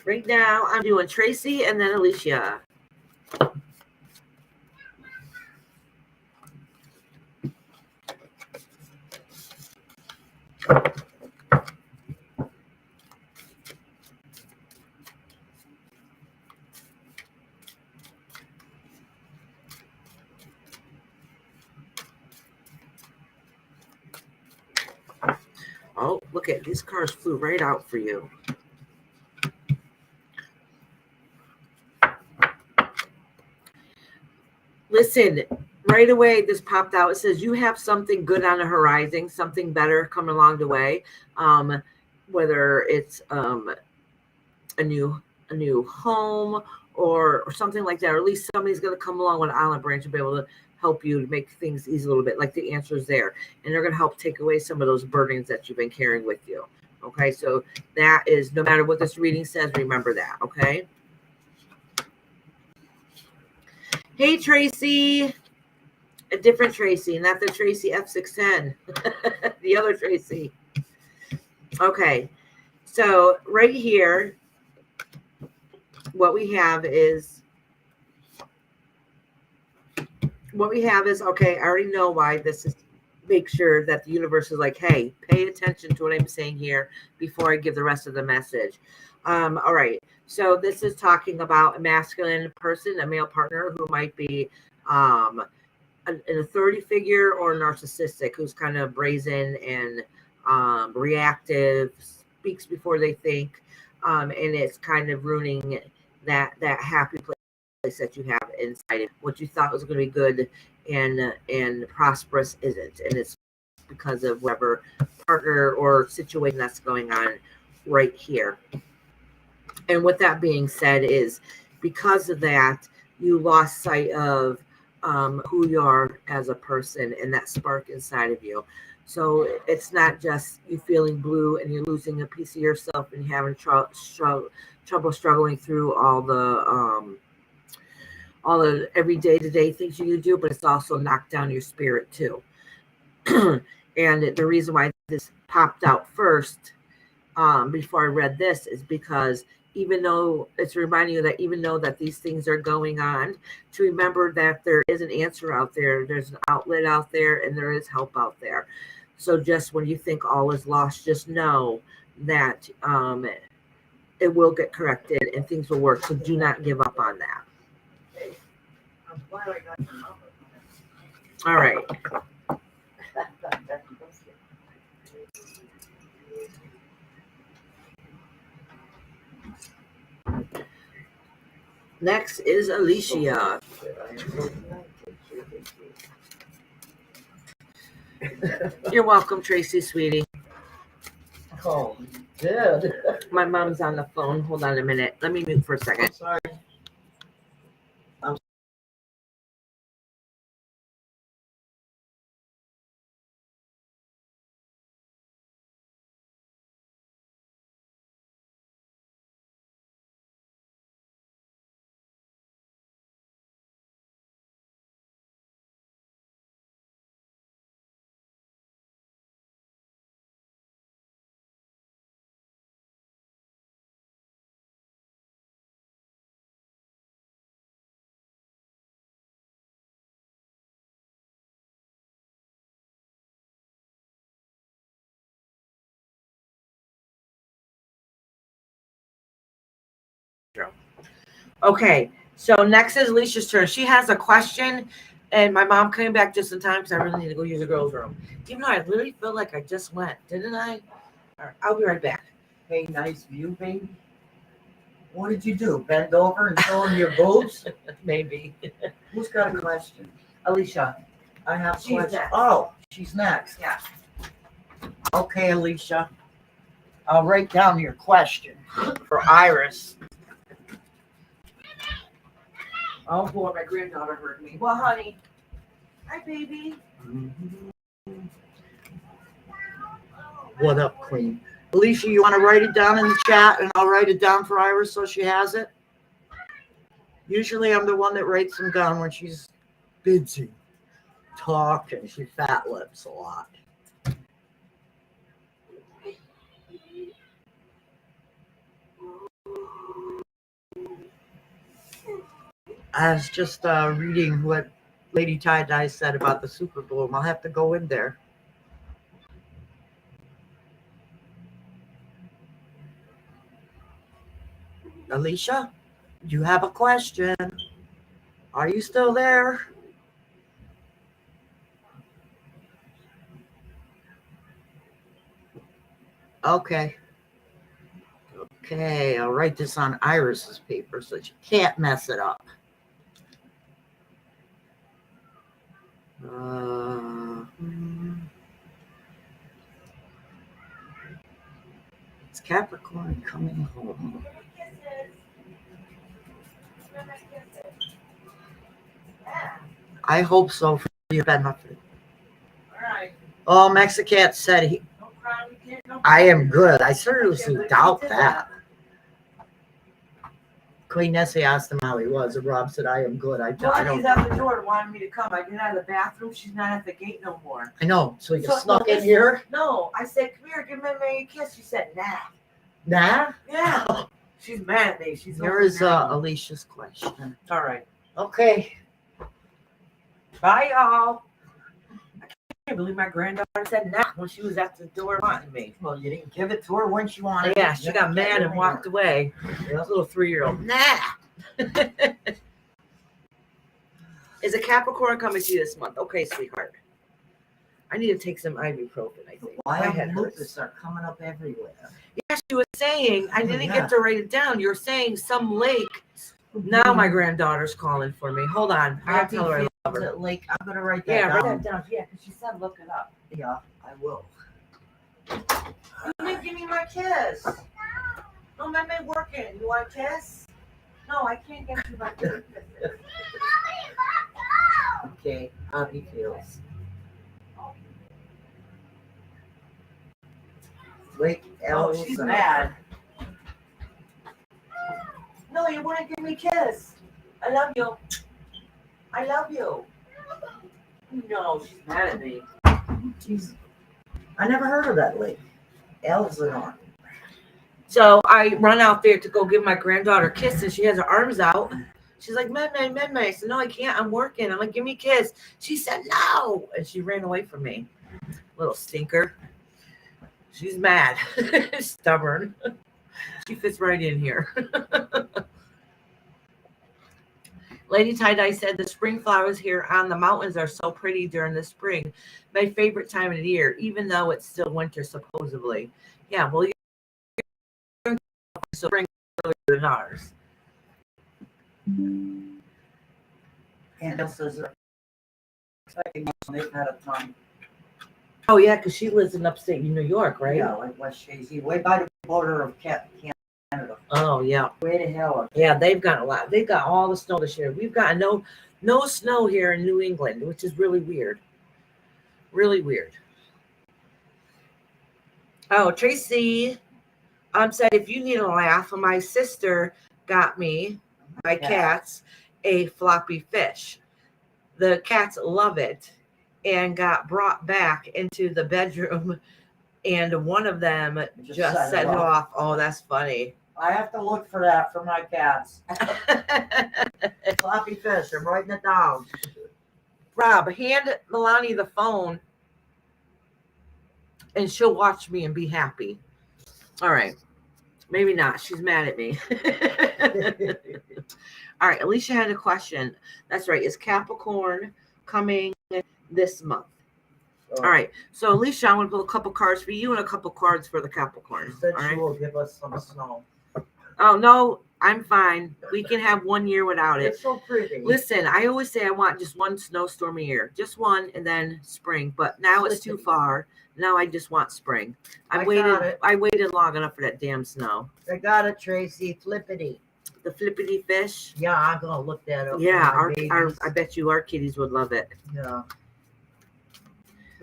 Right now, I'm doing Tracy and then Alicia. Oh, look at these cars flew right out for you. Listen, right away this popped out. It says you have something good on the horizon, something better coming along the way. Whether it's a new home or something like that, or at least somebody's going to come along with an olive branch and be able to help you to make things easy a little bit. Like the answer's there, and they're going to help take away some of those burdens that you've been carrying with you. Okay, so that is, no matter what this reading says, remember that. Okay. Hey, Tracy. A different Tracy, not the Tracy F610. The other Tracy. Okay, so right here, what we have is, okay, I already know why this is. Make sure that the universe is like, hey, pay attention to what I'm saying here before I give the rest of the message. All right, so this is talking about a masculine person, a male partner who might be an authority figure or narcissistic, who's kind of brazen and reactive, speaks before they think, and it's kind of ruining that happy place that you have inside. What you thought was going to be good and prosperous isn't, and it's because of whatever partner or situation that's going on right here. And with that being said, is because of that, you lost sight of who you are as a person and that spark inside of you. So it's not just you feeling blue and you're losing a piece of yourself and having trouble struggling through all the every day-to-day things you do, but it's also knocked down your spirit too. And the reason why this popped out first before I read this is because even though it's reminding you that even though that these things are going on, to remember that there is an answer out there, there's an outlet out there, and there is help out there. So just when you think all is lost, just know that it will get corrected and things will work. So do not give up on that. All right. Next is Alicia. You're welcome, Tracy, sweetie. Oh, good. My mom's on the phone. Hold on a minute. Let me mute for a second. Sorry. Okay, so next is Alicia's turn. She has a question, and my mom came back just in time because I really need to go use the girls' room. Even though I literally feel like I just went, didn't I? All right, I'll be right back. Hey, nice view, baby. What did you do? Bend over and show him your boobs? Maybe. Who's got a question? Alicia. I have a She's question. next. Oh, she's next. Yeah. Okay, Alicia. I'll write down your question for Iris. Oh boy, my granddaughter heard me. Well, honey. Hi, baby. What up, Queen? Alicia, you want to write it down in the chat and I'll write it down for Iris so she has it? Usually I'm the one that writes them down when she's busy talking. She fat lips a lot. I was just reading what Lady Tie-Dye said about the super bloom. I'll have to go in there. Alicia, you have a question. Are you still there? Okay. Okay, I'll write this on Iris's paper so she can't mess it up. It's Capricorn coming home. I hope so for your benefit. All right. Oh, Mexican said he. No crime, we can't. No I am good. I seriously doubt that. Queen Nessie asked him how he was, and Rob said, I am good. I Well, he's don't. at the door and wanted me to come. I get out of the bathroom. She's not at the gate no more. I know. So you So- snuck no, in here? No, I said, come here, give me a kiss. She said, nah. Nah? Yeah. She's mad at me. She's Here is Alicia's question. all right. Okay. Bye, y'all. I can't believe my granddaughter said nah when she was at the door wanting me. Well, you didn't give it to her when she wanted Yeah, it. she got mad and walked away. Yeah. Little 3-year-old. Nah. Is a Capricorn coming to you this month? Okay, sweetheart. I need to take some ibuprofen, I think. Why My are head hurts. lupus are coming up everywhere? Yeah, she was saying, I didn't Yeah. get to write it down. You're saying some lake. Now my granddaughter's calling for me. Hold on. I gotta tell her I love her. Like, I'm gonna write that Yeah, down. write that down. Yeah, because she said look it up. Yeah, I will. You didn't give me my kiss. No, I'm working. You want a kiss? No, I can't get you my kiss. Okay, how he feels. Wake Oh, elves she's and- mad. No, you wouldn't give me a kiss. I love you. I love you. No, she's mad at me. Jeez. I never heard of that lake. Elves and on. So I run out there to go give my granddaughter a kiss, and she has her arms out. She's like, Meme. I said, no, I can't. I'm working. I'm like, give me a kiss. She said, no. And she ran away from me. Little stinker. She's mad. Stubborn. She fits right in here. Lady Tie-Dye said the spring flowers here on the mountains are so pretty during the spring. My favorite time of the year, even though it's still winter, supposedly. Yeah, well, you're spring earlier than ours. And else is expecting they've had a ton. Oh, yeah, because she lives in upstate New York, right? Yeah, like West Shazy, way by the border of Canada. Oh, yeah. Way to hell. Yeah, they've got a lot. They've got all the snow this year. We've got no snow here in New England, which is really weird. Really weird. Oh, Tracy said, if you need a laugh, my sister got me, my cats, a floppy fish. The cats love it and got brought back into the bedroom, and one of them just set it off. Oh, that's funny. I have to look for that for my cats. Floppy fish, I'm writing it down. Rob, hand Milani the phone and she'll watch me and be happy. All right. Maybe not. She's mad at me. All right. Alicia had a question. That's right. Is Capricorn coming this month? Oh, All right. So, Alicia, I'm going to pull a couple cards for you and a couple cards for the Capricorn. She said All she right. will give us some snow. Oh, no. I'm fine. We can have 1 year without it. It's so pretty. Listen, I always say I want just one snowstorm a year. Just one and then spring. But now it's too far. Now I just want spring. I waited long enough for that damn snow. I got it, Tracy. Flippity. The flippity fish. Yeah, I'm gonna look that up. Yeah, for my our babies. I bet you our kitties would love it. Yeah.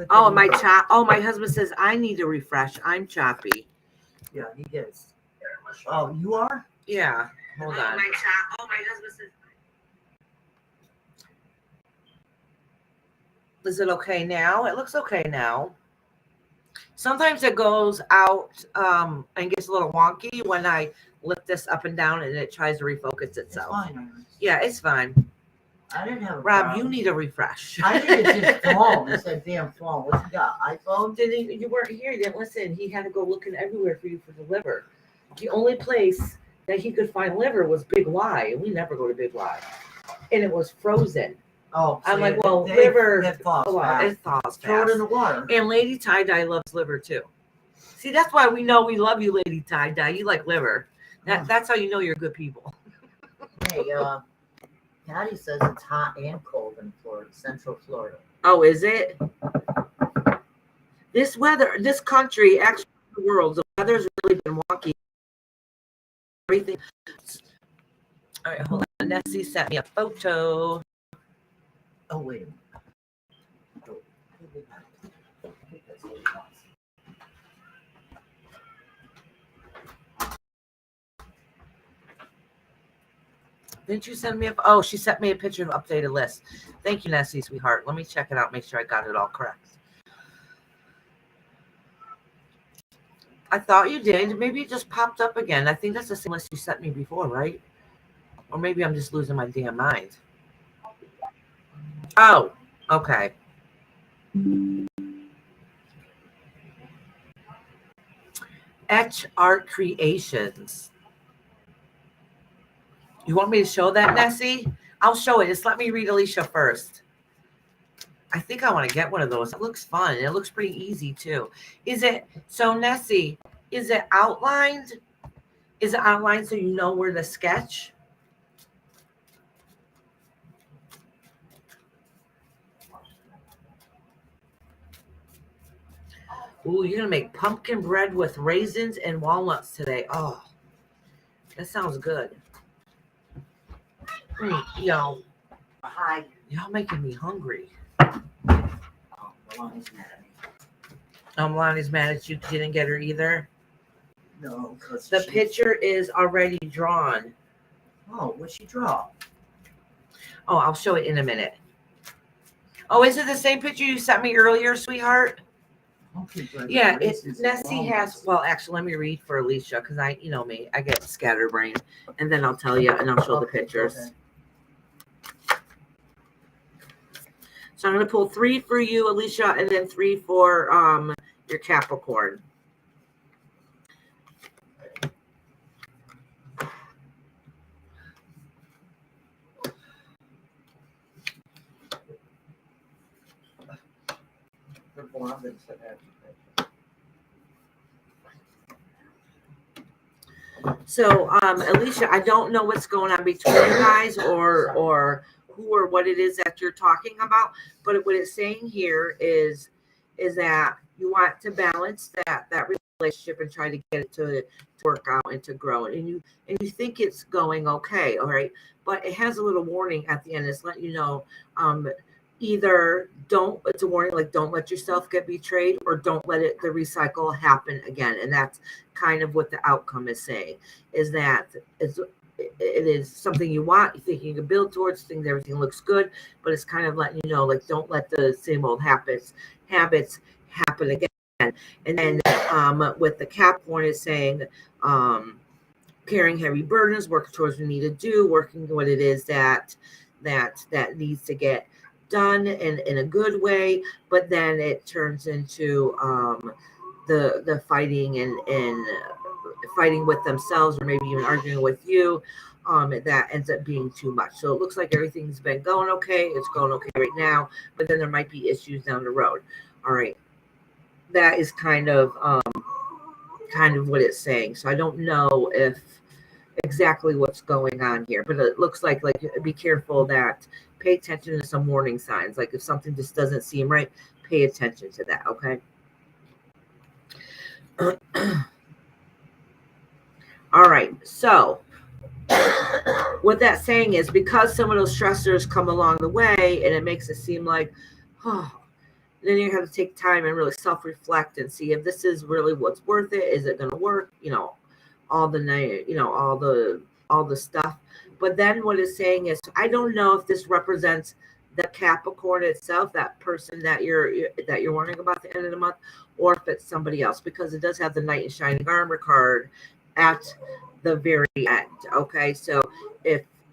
Oh, my my husband says I need a refresh. I'm choppy. Yeah, he is. Oh, you are? Yeah. Hold on. My husband says. Is it okay now? It looks okay now. Sometimes it goes out and gets a little wonky when I lift this up and down and it tries to refocus It's itself. fine, Iris. Yeah, it's fine. I didn't have a Rob, problem. you need a refresh. I think it's his phone. It's that damn phone. What you got? iPhone? You weren't here. You didn't listen. He had to go looking everywhere for you for the liver. The only place that he could find liver was Big Y, and we never go to Big Y. And it was frozen. Oh, I'm see, like, well, they- liver, It falls oh, fast. it thaws Throw it fast. in the water. And Lady Tie-Dye loves liver too. See, that's why we know we love you, Lady Tie-Dye. You like liver. That's how you know you're good people. Hey, Patty says it's hot and cold in Florida, Central Florida. Oh, is it? This weather, this country, actually the world, the weather's really been wonky. Everything. All right, hold on. Nessie sent me a photo. Oh, wait a minute. Oh, I think that's what it was. Didn't you send me a? Oh, she sent me a picture of updated list. Thank you, Nessie, sweetheart. Let me check it out. Make sure I got it all correct. I thought you did. Maybe it just popped up again. I think that's the same list you sent me before, right? Or maybe I'm just losing my damn mind. Oh, okay. Etch Art Creations. You want me to show that, Nessie? I'll show it. Just let me read Alicia first. I think I want to get one of those. It looks fun. It looks pretty easy too. Is it so, Nessie? Is it outlined? Is it outlined so you know where to sketch? Ooh, you're gonna make pumpkin bread with raisins and walnuts today. Oh, that sounds good. Y'all making me hungry. Oh, Melania's mad at me. Lonnie's mad at you because you didn't get her either. No, because The picture is already drawn. Oh, what'd she draw? Oh, I'll show it in a minute. Oh, is it the same picture you sent me earlier, sweetheart? Okay, but Yeah, raisins and Nessie has. walnuts. Well, actually, let me read for Alicia because you know me, I get scatterbrained, and then I'll tell you and I'll show the Okay, pictures. okay. So I'm going to pull 3 for you, Alicia, and then 3 for your Capricorn. Her blonde and said that. So, Alicia, I don't know what's going on between you guys or who or what it is that you're talking about, but what it's saying here is that you want to balance that relationship and try to get it to work out and to grow, and you think it's going okay, all right, but it has a little warning at the end. It's letting you know either it's a warning like don't let yourself get betrayed or don't let the recycle happen again. And that's kind of what the outcome is saying, is that it is something you want, you think you can build towards, things, everything looks good, but it's kind of letting you know, like, don't let the same old habits happen again. And then with the Capricorn is saying carrying heavy burdens, working towards what you need to do, working what it is that needs to get done in a good way, but then it turns into the fighting and fighting with themselves or maybe even arguing with you. That ends up being too much. So it looks like everything's been going okay. It's going okay right now, but then there might be issues down the road. All right. That is kind of what it's saying. So I don't know if exactly what's going on here, but it looks like be careful, that pay attention to some warning signs. Like if something just doesn't seem right, pay attention to that. Okay. All right. So what that's saying is, because some of those stressors come along the way and it makes it seem like, oh, then you have to take time and really self-reflect and see if this is really what's worth it. Is it going to work? All the stuff. But then what it's saying is, I don't know if this represents the Capricorn itself, that person that you're wondering about the end of the month, or if it's somebody else, because it does have the Knight in Shining Armor card at the very end. Okay, so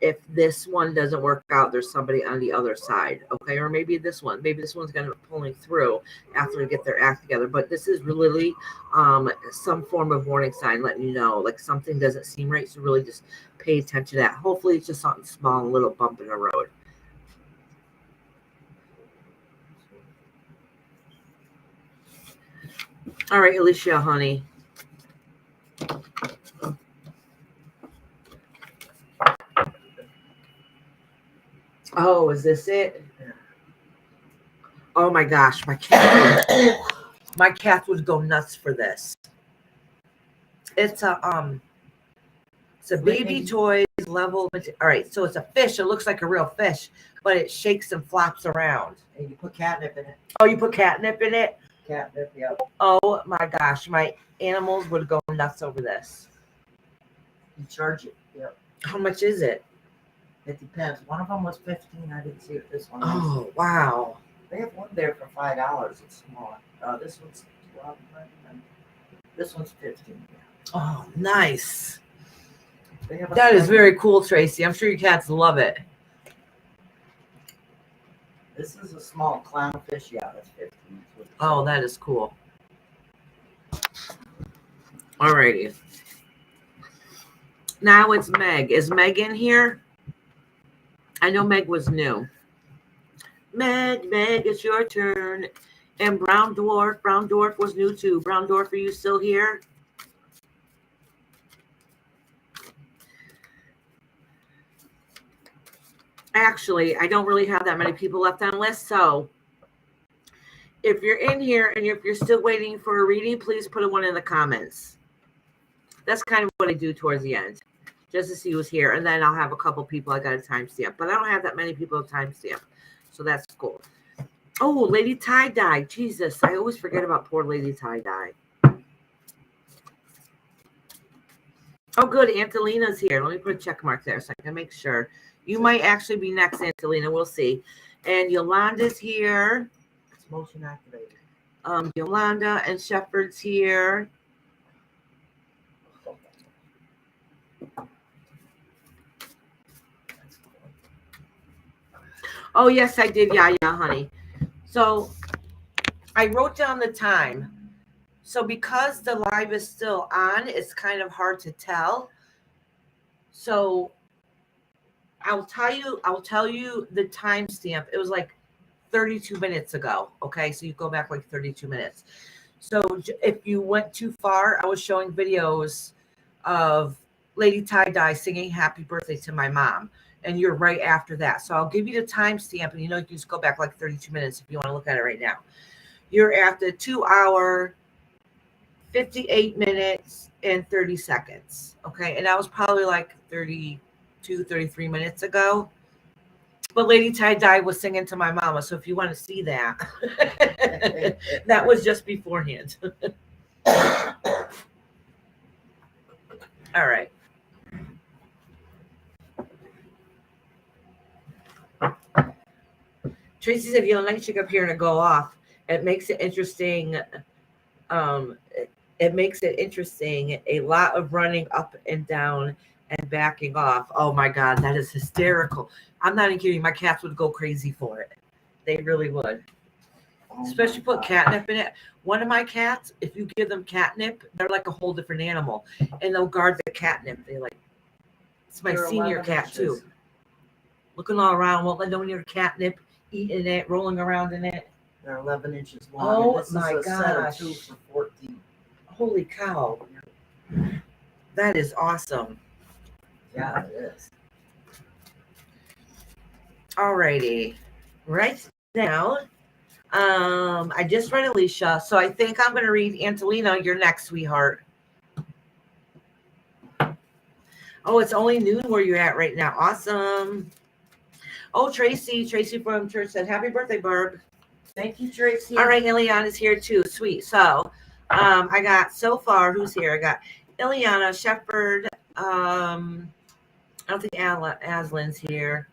if this one doesn't work out, there's somebody on the other side. Okay, or maybe this one's going to be pulling through after they get their act together. But this is really some form of warning sign letting you know, like, something doesn't seem right. So really just pay attention to that. Hopefully it's just something small, a little bump in the road. All right, Alicia, honey. Oh, is this it? Oh my gosh, my cat would go nuts for this. It's a baby toys level. All right, so it's a fish. It looks like a real fish, but it shakes and flops around. And you put catnip in it. Oh, you put catnip in it? Catnip, yeah. Oh my gosh, my animals would go nuts over this. You charge it. Yep. How much is it? It depends. One of them was $15. I didn't see what this one was. Oh, wow. They have one there for $5. It's small. This one's $12. This one's $15. Oh, nice. That That is very cool, Tracy. I'm sure your cats love it. This is a small clownfish. Yeah, that's $15. Oh, that is cool. Alrighty. Now it's Meg. Is Meg in here? I know Meg was new. Meg, it's your turn. And Brown Dwarf was new too. Brown Dwarf, are you still here? Actually, I don't really have that many people left on the list, so if you're in here and if you're still waiting for a reading, please put a 1 in the comments. That's kind of what I do towards the end, just to see who's here. And then I'll have a couple people I got a timestamp, but I don't have that many people to timestamp, so that's cool. Oh, Lady Tie-Dye. Jesus, I always forget about poor Lady Tie-Dye. Oh, good. Angelina's here. Let me put a check mark there so I can make sure. You might actually be next, Angelina. We'll see. And Yolanda's here. It's motion activated. Yolanda and Shepherd's here. Oh, yes, I did. Yeah, honey. So I wrote down the time. So because the live is still on, it's kind of hard to tell. So I'll tell you the timestamp. It was like 32 minutes ago. Okay, so you go back like 32 minutes. So if you went too far, I was showing videos of Lady Tie-Dye singing "Happy Birthday" to my mom, and you're right after that. So I'll give you the timestamp, and you can just go back like 32 minutes if you want to look at it right now. You're at the 2 hour, 58 minutes and 30 seconds. Okay, and that was probably like 32, 33 minutes ago. But Lady Tie-Dye was singing to my mama. So if you want to see that, that was just beforehand. All right. Tracy said, "You don't chick up here and go off. It makes it interesting. It makes it interesting. A lot of running up and down and backing off. Oh my God, that is hysterical. I'm not even kidding. My cats would go crazy for it. They really would." Oh Especially my put God. catnip in it. One of my cats, if you give them catnip, they're like a whole different animal, and they'll guard the catnip. They like. It's my They're senior 11 cat inches. too. Looking all around, won't let no near catnip, eating it, rolling around in it. They're 11 inches long. Oh, and this my is a set of gosh. 2 for 14. Holy cow! That is awesome. Yeah, it is. Alrighty, right now, I just read Alicia, so I think I'm going to read Angelina. You're next, sweetheart. Oh, it's only noon where you're at right now. Awesome. Oh, Tracy from church said, "Happy birthday, Barb." Thank you, Tracy. All right, Ileana is here too. Sweet. So, I got so far. Who's here? I got Ileana Shepherd. I don't think Aslan's here.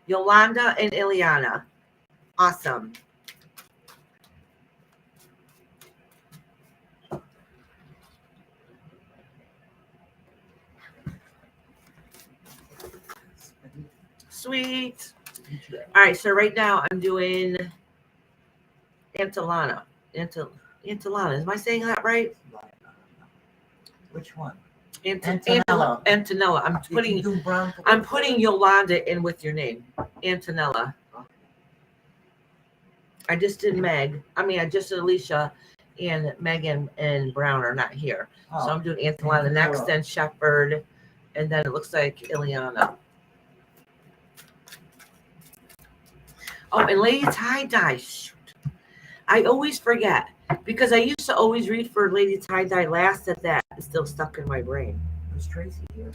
Yolanda and Ileana. Awesome. Sweet. All right, so right now I'm doing Antelana. Antelana. Am I saying that right? Which one? Antonella. Antonella. I'm putting Yolanda in with your name. Antonella. I just did I just did Alicia, and Megan and Brown are not here. So I'm doing Antonella next, then Shepherd, and then it looks like Ileana. Oh, and Lady Tie-Dye. Shoot. I always forget because I used to always read for Lady Tie-Dye last at that. It's still stuck in my brain. Is Tracy here?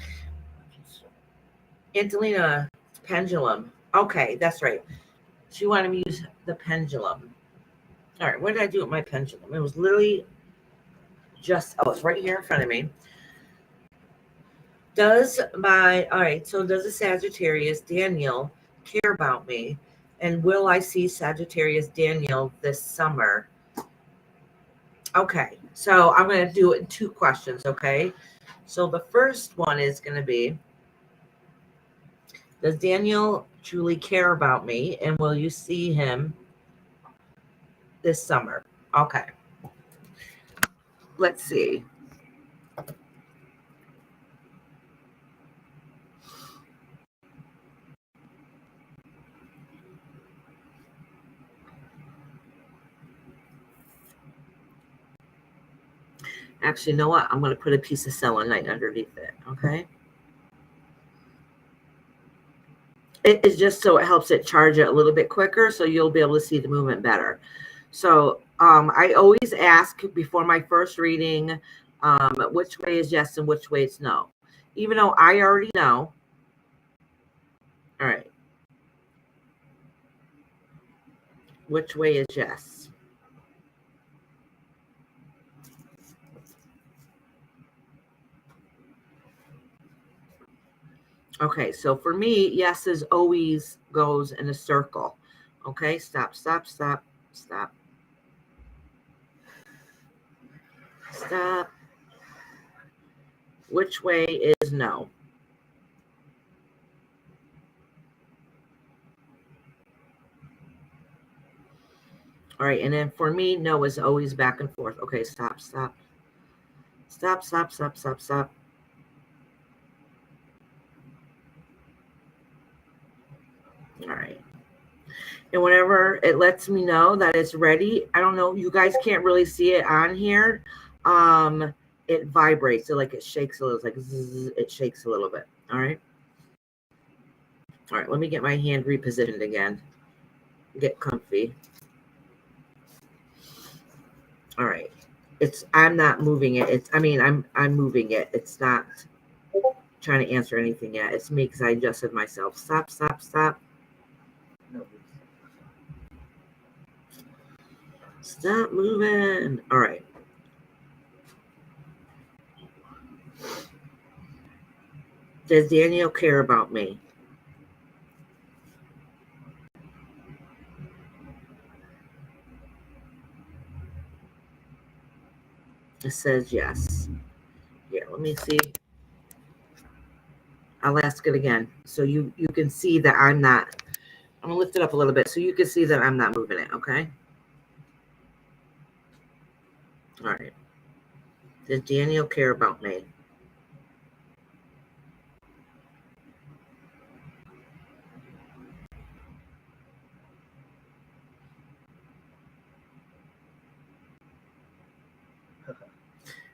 Angelina, pendulum. Okay, that's right. She wanted me to use the pendulum. All right, what did I do with my pendulum? It was literally it's right here in front of me. Does the Sagittarius Daniel care about me? And will I see Sagittarius Daniel this summer? Okay, so I'm going to do it in 2 questions, okay? So the first one is going to be, does Daniel truly care about me? And will you see him this summer? Okay. Let's see. Actually, you know what? I'm going to put a piece of selenite underneath it, okay? It is just so it helps it charge it a little bit quicker, so you'll be able to see the movement better. So I always ask before my first reading, which way is yes and which way is no. Even though I already know. All right. Which way is yes? Okay, so for me, yes is always goes in a circle. Okay, stop. Stop. Which way is no? All right, and then for me, no is always back and forth. Okay, stop. All right. And whenever it lets me know that it's ready, I don't know, you guys can't really see it on here. It vibrates, so like it shakes a little, it's like zzz, it shakes a little bit. All right. All right, let me get my hand repositioned again. Get comfy. All right. I'm not moving it. I'm moving it. It's not trying to answer anything yet. It's me because I adjusted myself. Stop. No. Stop moving. All right. Does Daniel care about me? It says yes. Here, let me see. I'll ask it again. So you can see that I'm going to lift it up a little bit so you can see that I'm not moving it, okay? All right. Does Daniel care about me?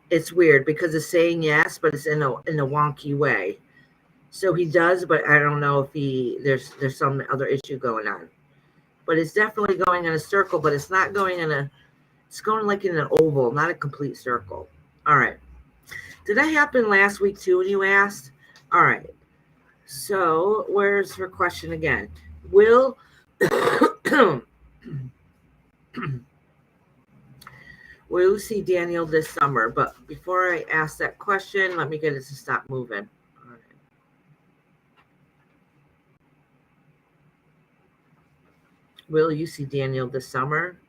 It's weird because it's saying yes, but it's in a wonky way. So he does, but I don't know if there's some other issue going on. But it's definitely going in a circle, but it's not going it's going like in an oval, not a complete circle. All right. Did that happen last week too when you asked? All right. So where's her question again? Will will you see Daniel this summer? But before I ask that question, let me get it to stop moving. All right. Will you see Daniel this summer?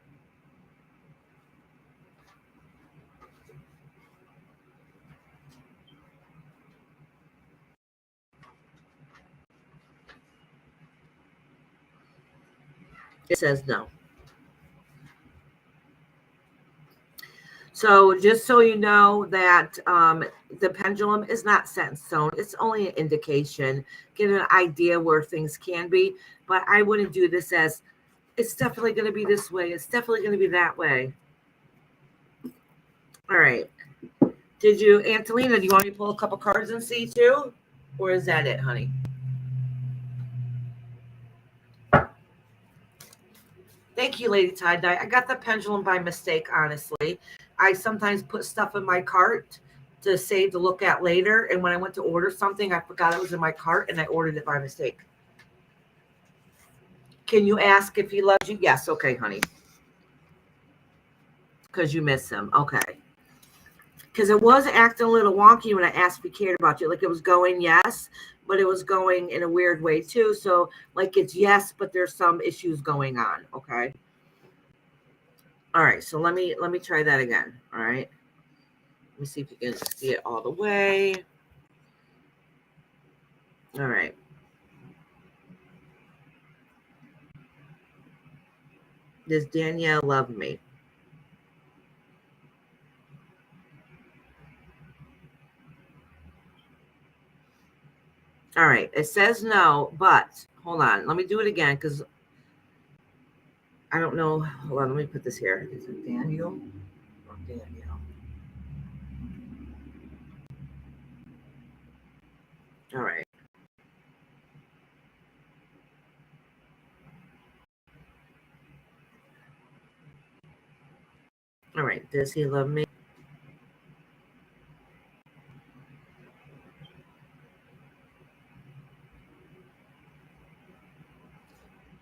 It says no. So just so you know that the pendulum is not set in stone. It's only an indication, get an idea where things can be. But I wouldn't do this as it's definitely going to be this way. It's definitely going to be that way. All right. Did you, Angelina, do you want me to pull a couple cards and see too? Or is that it, honey? Thank you, Lady Tie-Dye. I got the pendulum by mistake, honestly. I sometimes put stuff in my cart to save to look at later. And when I went to order something, I forgot it was in my cart and I ordered it by mistake. Can you ask if he loves you? Yes. Okay, honey. Because you miss him. Okay. Because it was acting a little wonky when I asked if he cared about you. Like it was going yes, but it was going in a weird way too. So like it's yes, but there's some issues going on. Okay. All right. So let me try that again. All right. Let me see if you can see it all the way. All right. Does Danielle love me? All right. It says no, but hold on. Let me do it again because I don't know. Hold on. Let me put this here. Is it Daniel or Danielle? All right. All right. Does he love me?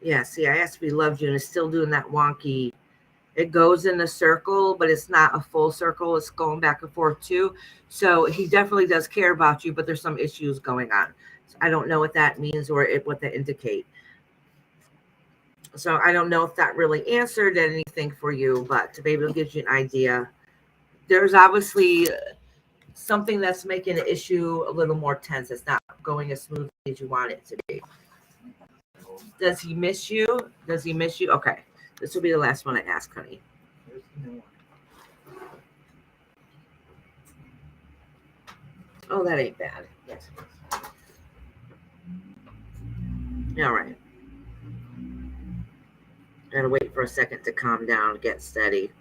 Yeah. See, I asked if he loved you, and it's still doing that wonky. It goes in a circle, but it's not a full circle. It's going back and forth too. So he definitely does care about you, but there's some issues going on. So I don't know what that means or what that indicate. So I don't know if that really answered anything for you, but maybe it'll give you an idea. There's obviously something that's making the issue a little more tense. It's not going as smoothly as you want it to be. Does he miss you? Does he miss you? Okay. This will be the last one I ask, honey. Oh, that ain't bad. Yes. All right. Gotta wait for a second to calm down, get steady.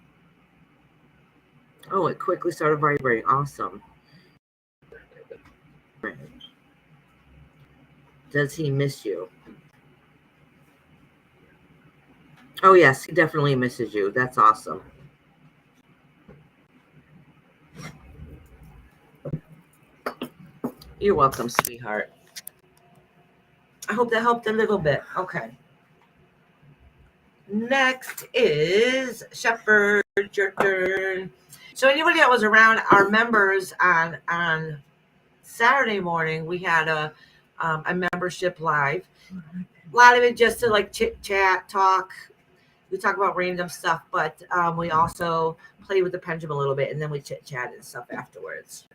Oh, it quickly started vibrating. Awesome. Right. Does he miss you? Oh, yes, he definitely misses you. That's awesome. You're welcome, sweetheart. I hope that helped a little bit. Okay. Next is Shepherd, your turn. So anybody that was around, our members on Saturday morning, we had a membership live. A lot of it just to like chit chat, talk. We talk about random stuff, but we also play with the pendulum a little bit, and then we chit chat and stuff afterwards.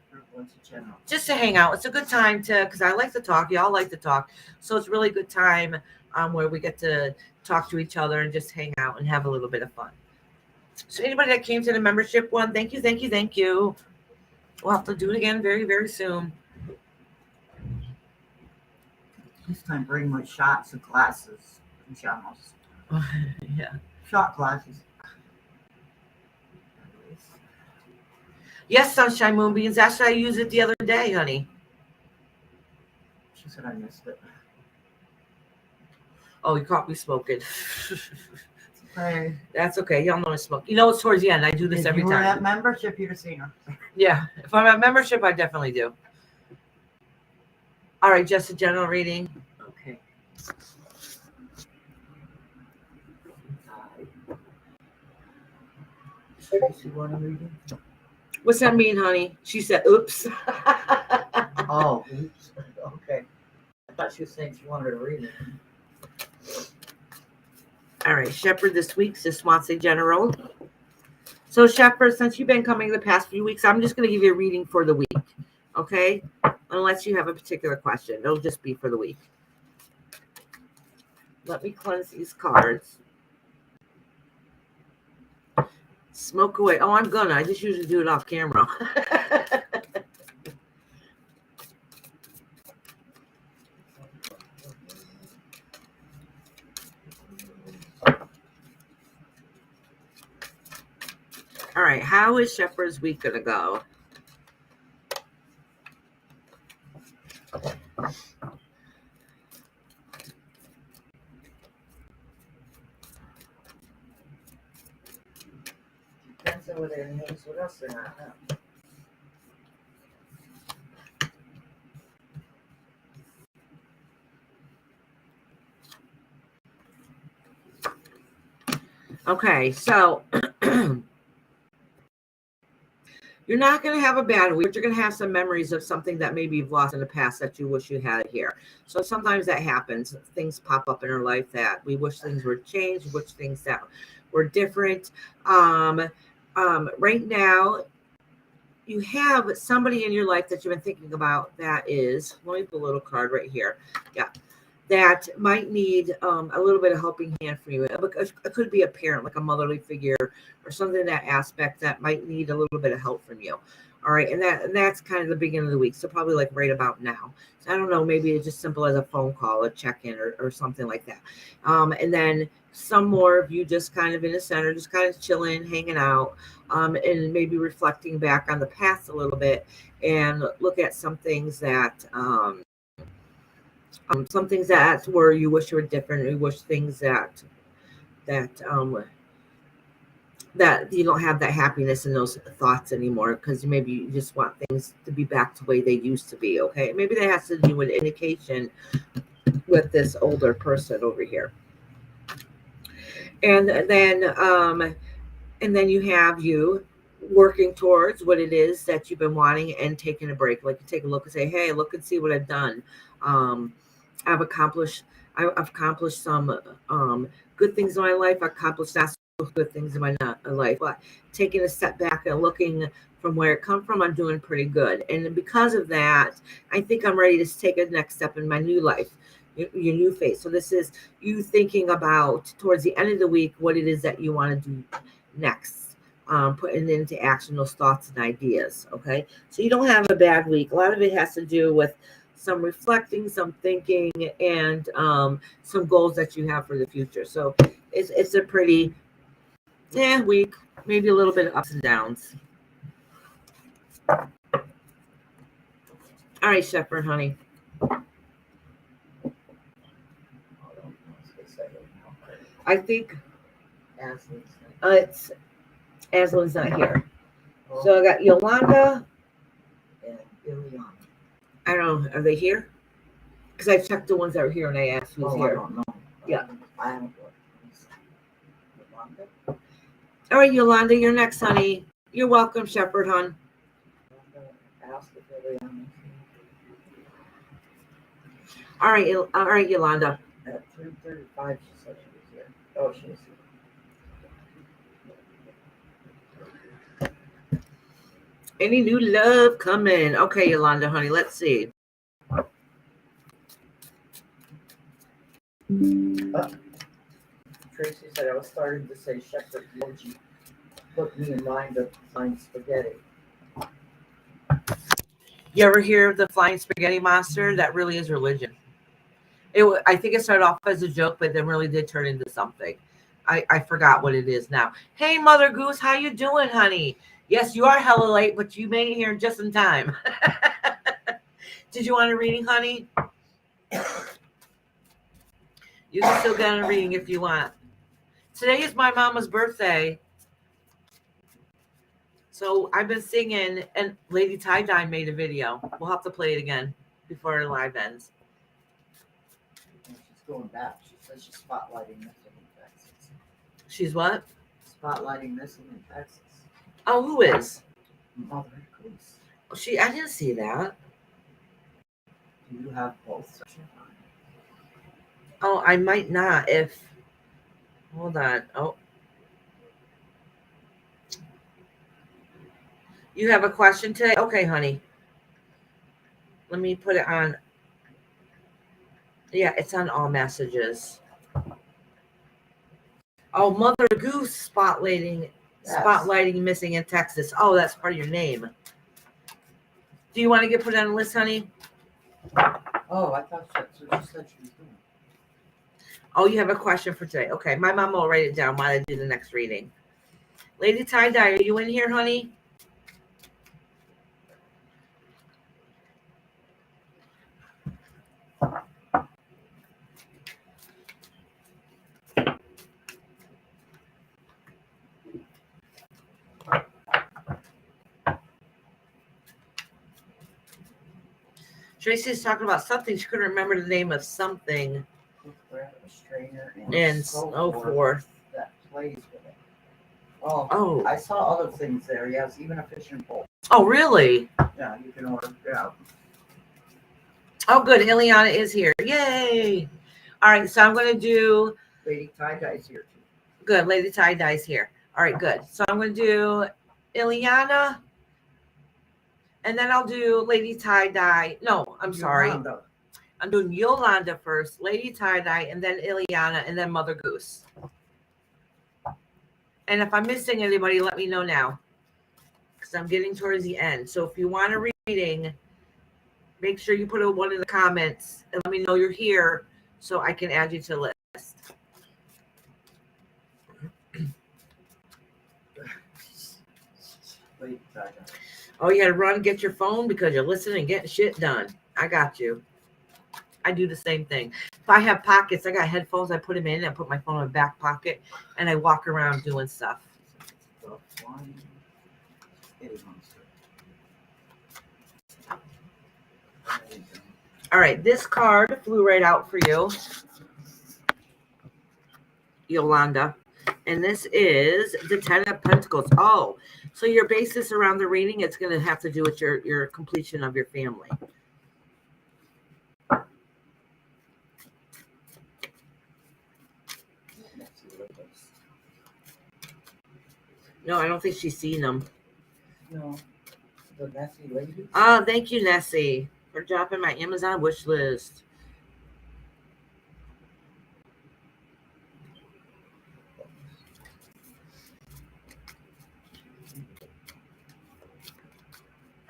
Just to hang out. It's a good time because I like to talk. Y'all like to talk, so it's really good time where we get to talk to each other and just hang out and have a little bit of fun. So anybody that came to the membership one, thank you, thank you, thank you. We'll have to do it again very, very soon. This time bring my shots and glasses, pajamas. Yeah. Shot glasses. Yes, Sunshine Moonbeams. Actually, I used it the other day, honey. She said I missed it. Oh, you caught me smoking. Hey. That's okay. Y'all know I smoke. You know, it's towards the end. I do this every If you were time. at membership, you'd have seen her. Yeah. If I'm at membership, I definitely do. All right, just a general reading. Okay. You want a reading? What's that mean, honey? She said, oops. Oh, oops. Okay. I thought she was saying she wanted a reading. All right, Shepherd this week, just wants a general. So, Shepherd, since you've been coming the past few weeks, I'm just going to give you a reading for the week, okay? Unless you have a particular question. It'll just be for the week. Let me cleanse these cards. Smoke away. Oh, I'm gonna. I just usually do it off camera. All right, how is Shepherd's week gonna go? Depends on whether it hangs with us or not. Huh? Okay, so you're not going to have a bad week, but you're going to have some memories of something that maybe you've lost in the past that you wish you had here. So sometimes that happens. Things pop up in our life that we wish things were changed, wish things that were different. Right now, you have somebody in your life that you've been thinking about that is, let me put a little card right here. Yeah. That might need a little bit of helping hand for you. It could be a parent, like a motherly figure or something in that aspect that might need a little bit of help from you. All right. And that's kind of the beginning of the week. So probably like right about now. So I don't know, maybe it's just simple as a phone call, a check-in or something like that. And then some more of you just kind of in the center, just kind of chilling, hanging out, and maybe reflecting back on the past a little bit and look at some things that where you wish you were different. You wish things that you don't have that happiness and those thoughts anymore because maybe you just want things to be back to the way they used to be. Okay, maybe that has to do with indication with this older person over here, and then you have you working towards what it is that you've been wanting and taking a break. Like you take a look and say, hey, look and see what I've done. I've accomplished some good things in my life. I accomplished not so good things in my life, but taking a step back and looking from where it come from, I'm doing pretty good. And because of that, I think I'm ready to take a next step in my new life, your new phase. So this is you thinking about towards the end of the week, what it is that you want to do next. Putting into action those thoughts and ideas. Okay. So you don't have a bad week. A lot of it has to do with some reflecting, some thinking, and some goals that you have for the future. So it's a pretty week, maybe a little bit of ups and downs. All right, Shepherd, honey. I think it's Aslan's not here. So I got Yolanda and Ileana. I don't know. Are they here? Because I checked the ones that were here and I asked who's I here. don't know. Yeah. I haven't looked. All right, Yolanda, you're next, honey. You're welcome, Shepherd, hon. Ask if Ileana. All right, Yolanda. At 3:35, she said she was here. Oh, she was here. Any new love coming? Okay, Yolanda, honey, let's see. Tracy said I was starting to say shepherd emoji. put me in mind of flying spaghetti. You ever hear of the flying spaghetti monster? That really is religion. I think it started off as a joke, but then really did turn into something. I forgot what it is now. Hey, Mother Goose, how you doing, honey? Yes, you are hella late, but you made it here just in time. Did you want a reading, honey? You can still get a reading if you want. Today is my mama's birthday. So I've been singing, and Lady Tie-Dye made a video. We'll have to play it again before our live ends. And she's going back. She says she's spotlighting missing in Texas. She's what? Spotlighting missing in Texas. Oh, who is? Mother Goose. I didn't see that. Do you have both sessions? Oh, I might not if. Hold on. Oh. You have a question today? Okay, honey. Let me put it on. Yeah, it's on all messages. Oh, Mother Goose spotlighting missing in Texas. Oh, that's part of your name. Do you want to get put on the list, honey? Oh, I thought that's what she said she was doing. Oh, you have a question for today. Okay, my mom will write it down while I do the next reading. Lady Tie-Dye, are you in here, honey? Tracy's talking about something. She couldn't remember the name of something. A strainer And so forth. That plays with it. Oh, Oh. I saw other things there. Yes, even a fishing pole. Oh, really? Yeah, you can order. Yeah. Oh, good. Ileana is here. Yay. All right, so I'm going to do. Lady Tie-Dye's here too. Good. Lady Tie-Dye's here. All right, good. So I'm going to do Ileana. And then I'll do Lady Tie-Dye. No, I'm sorry. Yolanda. I'm doing Yolanda first, Lady Tie-Dye, and then Ileana, and then Mother Goose. And if I'm missing anybody, let me know now, because I'm getting towards the end. So if you want a reading, make sure you put a one in the comments and let me know you're here so I can add you to the list. Lady Tie-Dye. Oh, you got to run, get your phone because you're listening and getting shit done. I got you. I do the same thing. If I have pockets, I got headphones, I put them in, I put my phone in my back pocket, and I walk around doing stuff. The flying spaghetti monster. All right, this card flew right out for you, Yolanda. And this is the 10 of Pentacles. Oh, so your basis around the reading, it's going to have to do with your completion of your family. No, I don't think she's seen them. No, the messy lady. Ah, thank you, Nessie, for dropping my Amazon wish list.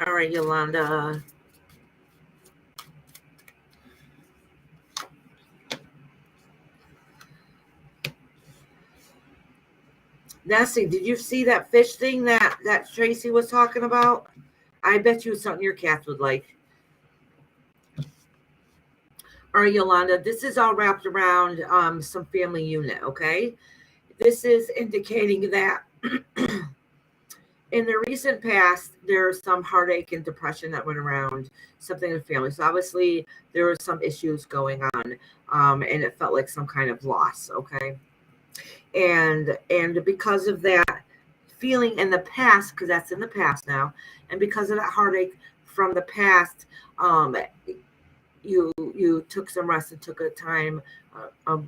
All right, Yolanda. Nessie, did you see that fish thing that Tracy was talking about? I bet you it's something your cats would like. All right, Yolanda, this is all wrapped around some family unit, okay? This is indicating that in the recent past, there's some heartache and depression that went around something in the family. So obviously there were some issues going on, and it felt like some kind of loss, okay? And because of that feeling in the past, because that's in the past now, and because of that heartache from the past, you took some rest and took a time of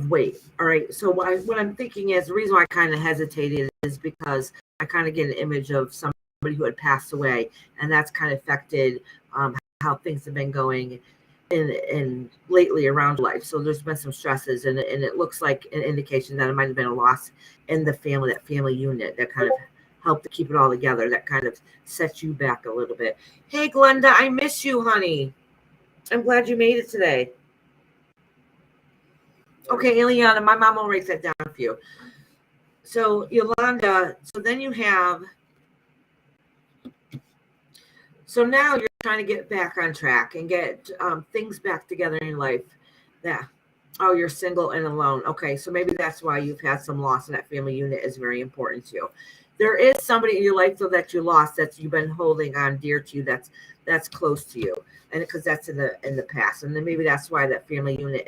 wait. All right. So what I'm thinking is the reason why I kind of hesitated is because I kind of get an image of somebody who had passed away, and that's kind of affected how things have been going in lately around life. So there's been some stresses, and it looks like an indication that it might have been a loss in the family, that family unit that kind of helped to keep it all together, that kind of sets you back a little bit. Hey, Glenda, I miss you, honey. I'm glad you made it today. Okay, Ileana, my mom will write that down for you. So Yolanda, so then you have, so now you're trying to get back on track and get things back together in your life. That, oh, you're single and alone. Okay, so maybe that's why you've had some loss, and that family unit is very important to you. There is somebody in your life though that you lost, that you've been holding on dear to you, that's close to you, and because that's in the past, and then maybe that's why that family unit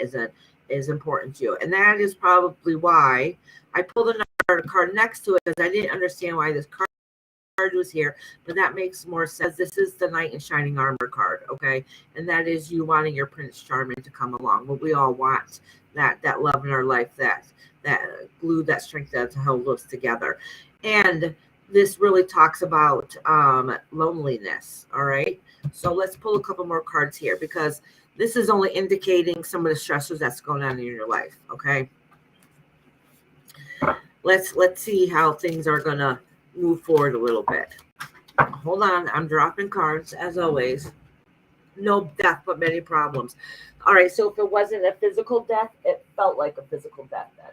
is important to you, and that is probably why I pulled another card next to it, because I didn't understand why this card was here, but that makes more sense. This is the Knight in Shining Armor card, okay, and that is you wanting your Prince Charming to come along. Well, we all want that love in our life, that glue, that strength that holds us together. And this really talks about loneliness. All right, so let's pull a couple more cards here, because this is only indicating some of the stressors that's going on in your life. Okay, let's see how things are gonna move forward a little bit. Hold on, I'm dropping cards as always. No death, but many problems. All right, so if it wasn't a physical death, it felt like a physical death then.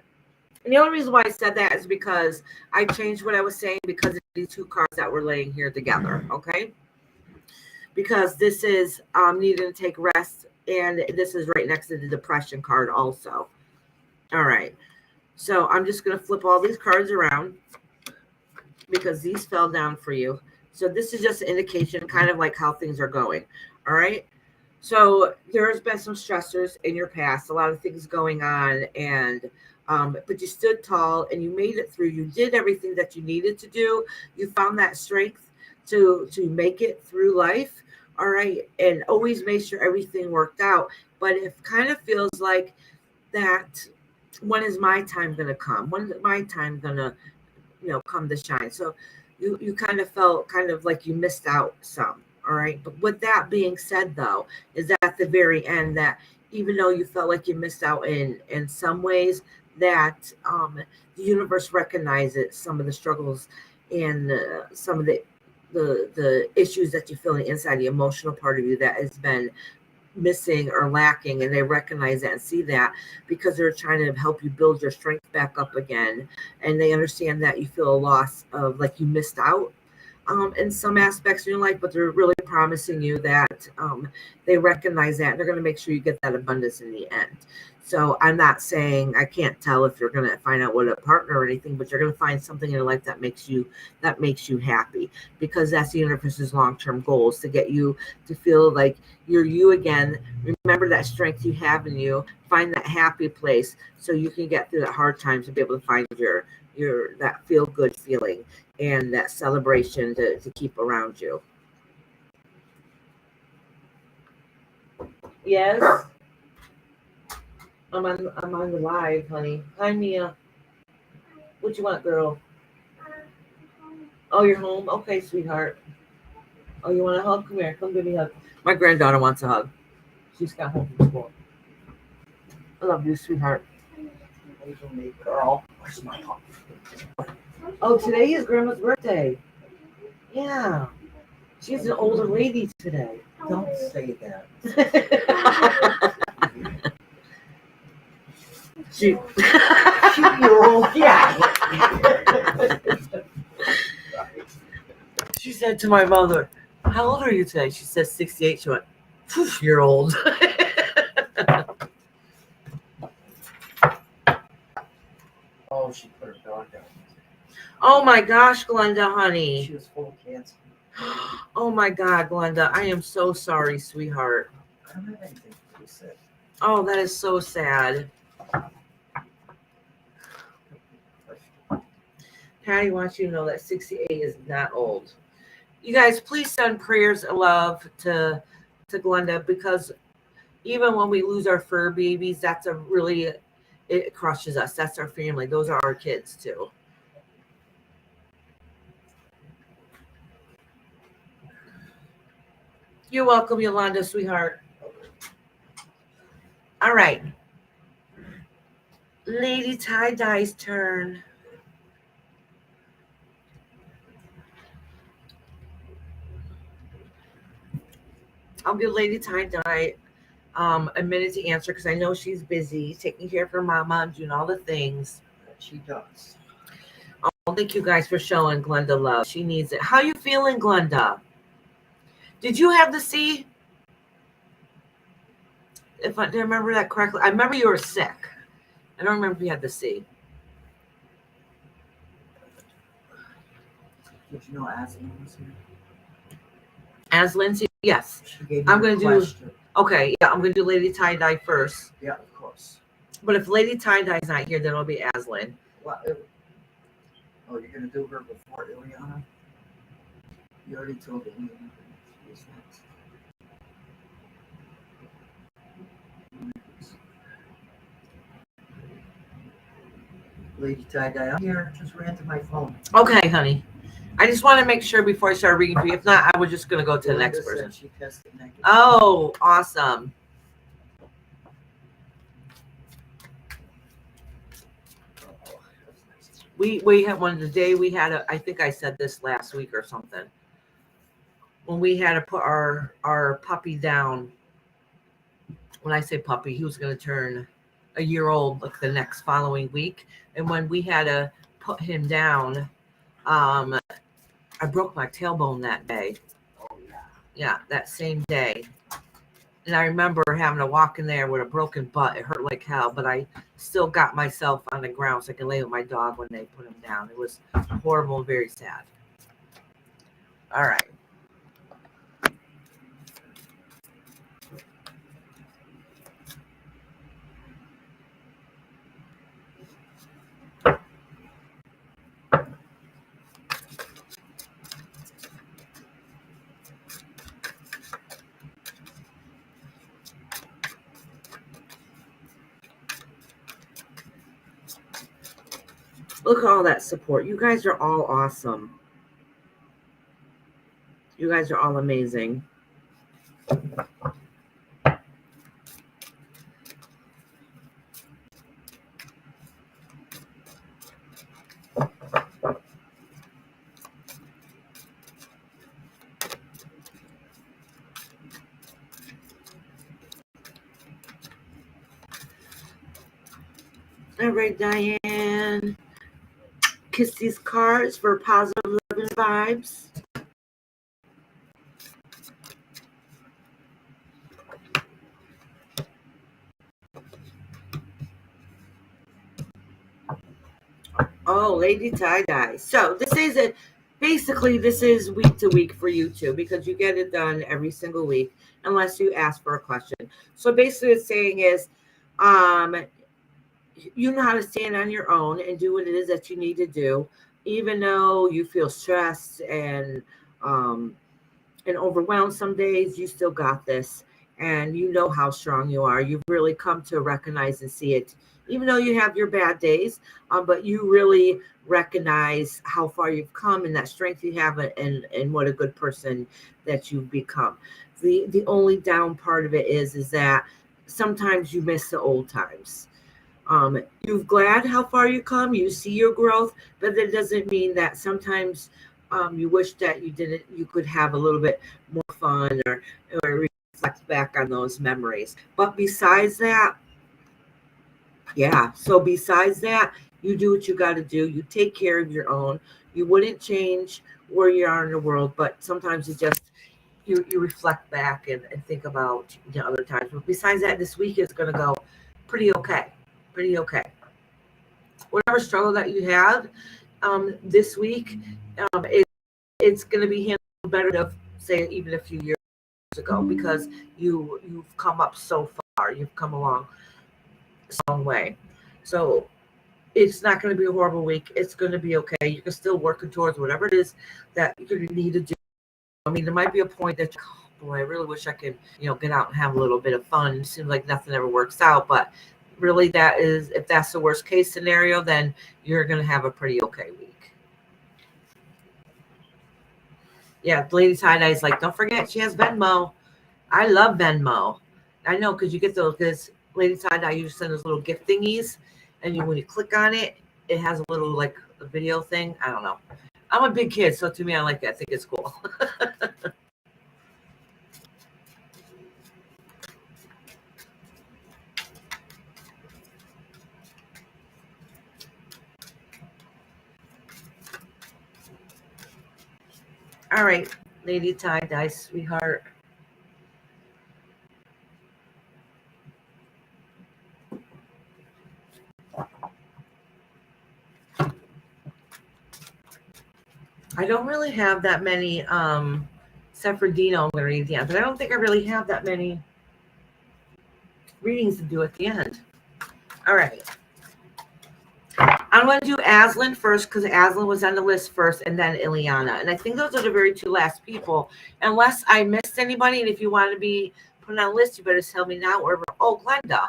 And the only reason why I said that is because I changed what I was saying because of these two cards that were laying here together, okay? Because this is needing to take rest, and this is right next to the depression card also. All right, so I'm just going to flip all these cards around because these fell down for you. So this is just an indication, kind of like how things are going, all right? So there's been some stressors in your past, a lot of things going on, and but you stood tall and you made it through. You did everything that you needed to do. You found that strength to make it through life, all right, and always make sure everything worked out. But it kind of feels like that. When is my time going to come? When is my time going to, come to shine? So you kind of felt kind of like you missed out some. All right. But with that being said, though, is that at the very end, that even though you felt like you missed out in some ways, that the universe recognizes some of the struggles and some of the issues that you feel on the inside, the emotional part of you that has been missing or lacking, and they recognize that and see that, because they're trying to help you build your strength back up again, and they understand that you feel a loss of, like, you missed out in some aspects in your life, but they're really promising you that they recognize that, and they're going to make sure you get that abundance in the end. So I'm not saying, I can't tell if you're going to find out what a partner or anything, but you're going to find something in your life that makes you happy, because that's the universe's long-term goals, to get you to feel like you're you again. Remember that strength you have in you. Find that happy place so you can get through that hard times and be able to find your that feel good feeling and that celebration to keep around you. Yes. I'm on the live, honey. Hi, Mia. What you want, girl? Oh, you're home? Okay, sweetheart. Oh, you want a hug? Come here. Come give me a hug. My granddaughter wants a hug. She's got home from school. I love you, sweetheart. Girl, where's my hug? Oh, today is Grandma's birthday. Yeah. She's an older lady today. Don't say that. She, You're old. Yeah. she said to my mother, "How old are you today?" She said 68. She went, "You're old." Oh, she put her dog down. Oh my gosh, Glenda, honey. She was full of cancer. Oh my God, Glenda. I am so sorry, sweetheart. I don't have anything to be said. Oh, that is so sad. Patty wants you to know that 68 is not old. You guys, please send prayers of love to Glenda, because even when we lose our fur babies, it crushes us. That's our family. Those are our kids too. You're welcome, Yolanda, sweetheart. All right. Lady Tie-Dye's turn. I'll give Lady Tie-Dye a minute to answer because I know she's busy taking care of her mama and doing all the things. She does. Oh, thank you guys for showing Glenda love. She needs it. How you feeling, Glenda? Did you have the C? If I remember that correctly, I remember you were sick. I don't remember if you had the C. Did you know Aslan was here? As Lindsay, yes. She gave me I'm a gonna do. question. Okay, yeah, I'm gonna do Lady Tie-Dye first. Yeah, of course. But if Lady Tie-Dye's not here, then it'll be Aslan. What? Oh, you're gonna do her before Ileana? You already told Ileana. She's next. Lady Tie-Dye, I'm here. Just ran to my phone. Okay, honey. I just want to make sure before I start reading for you. If not, I was just gonna go to the next Linda said person. she tested negative. Oh, awesome. We had one the day we had I think I said this last week or something. When we had to put our puppy down. When I say puppy, he was going to turn a year old like the next following week. And when we had to put him down, I broke my tailbone that day. Oh, yeah. Yeah, that same day. And I remember having to walk in there with a broken butt. It hurt like hell, but I still got myself on the ground so I could lay with my dog when they put him down. It was horrible and very sad. All right. Look at all that support. You guys are all awesome. You guys are all amazing. All right, Diane. Kiss these cards for positive love and vibes. Oh, Lady Tie-Dye. So this is basically this is week to week for you too, because you get it done every single week unless you ask for a question. So basically what it's saying is you know how to stand on your own and do what it is that you need to do, even though you feel stressed and overwhelmed some days, you still got this. And you know how strong you are. You've really come to recognize and see it, even though you have your bad days, but you really recognize how far you've come and that strength you have and what a good person that you've become. The only down part of it is that sometimes you miss the old times. You're glad how far you come, you see your growth, but that doesn't mean that sometimes you wish that you could have a little bit more fun or reflect back on those memories. But besides that, you do what you got to do. You take care of your own. You wouldn't change where you are in the world, but sometimes you reflect back and think about other times. But besides that, this week is going to go pretty okay. Pretty okay. Whatever struggle that you have this week, it's going to be handled better than, say, even a few years ago, because you've come up so far. You've come along a long way. So it's not going to be a horrible week. It's going to be okay. You can still work towards whatever it is that you need to do. I mean, there might be a point that, oh boy, I really wish I could, get out and have a little bit of fun. It seems like nothing ever works out, but really if that's the worst case scenario, then you're going to have a pretty okay week. Yeah, Lady Tie-Dye is like, don't forget she has Venmo. I love Venmo. I know, because you get those, because Lady Side, I use send those little gift thingies, and when you click on it, it has a little like a video thing. I don't know. I'm a big kid, so to me, I like that. I think it's cool. All right, Lady Tie-Dye, sweetheart. I don't really have that many, except for Dino, I'm going to read at the end, but I don't think I really have that many readings to do at the end. All right. I'm going to do Aslan first because Aslan was on the list first, and then Ileana. And I think those are the very two last people, unless I missed anybody. And if you want to be put on a list, you better tell me now. Or oh, Glenda.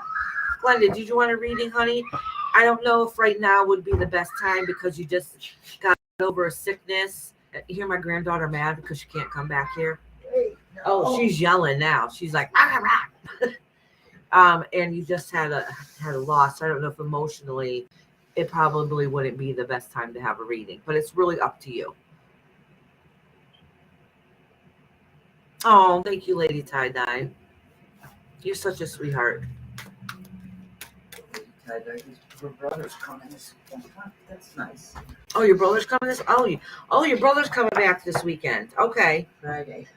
Glenda, did you want a reading, honey? I don't know if right now would be the best time because you just got over a sickness. You hear my granddaughter mad because she can't come back here? Oh, she's yelling now. She's like, and you just had a loss. I don't know if emotionally it probably wouldn't be the best time to have a reading, but it's really up to you. Oh, thank you, Lady Tie-Dye. You're such a sweetheart. Her brother's coming. That's nice. Oh, your brother's coming this? Oh, your brother's coming back this weekend. Okay. Friday.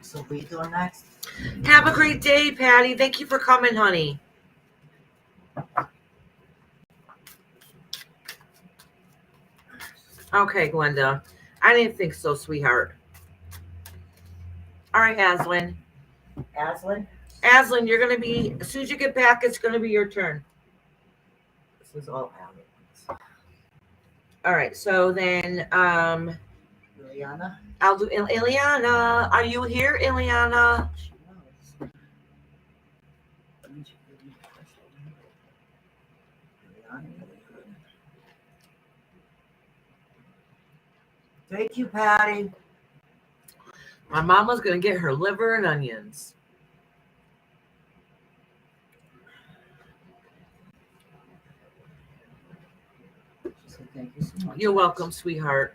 So what are you doing next? Have a great day, Patty. Thank you for coming, honey. Okay, Glenda. I didn't think so, sweetheart. All right, Aslan. Aslan, you're going to be, as soon as you get back, it's going to be your turn. This is all Alex. All right, so then Ileana? I'll do Ileana. Are you here, Ileana? She knows. Thank you, Patty. My mama's going to get her liver and onions. She said, thank you so much. You're welcome, sweetheart.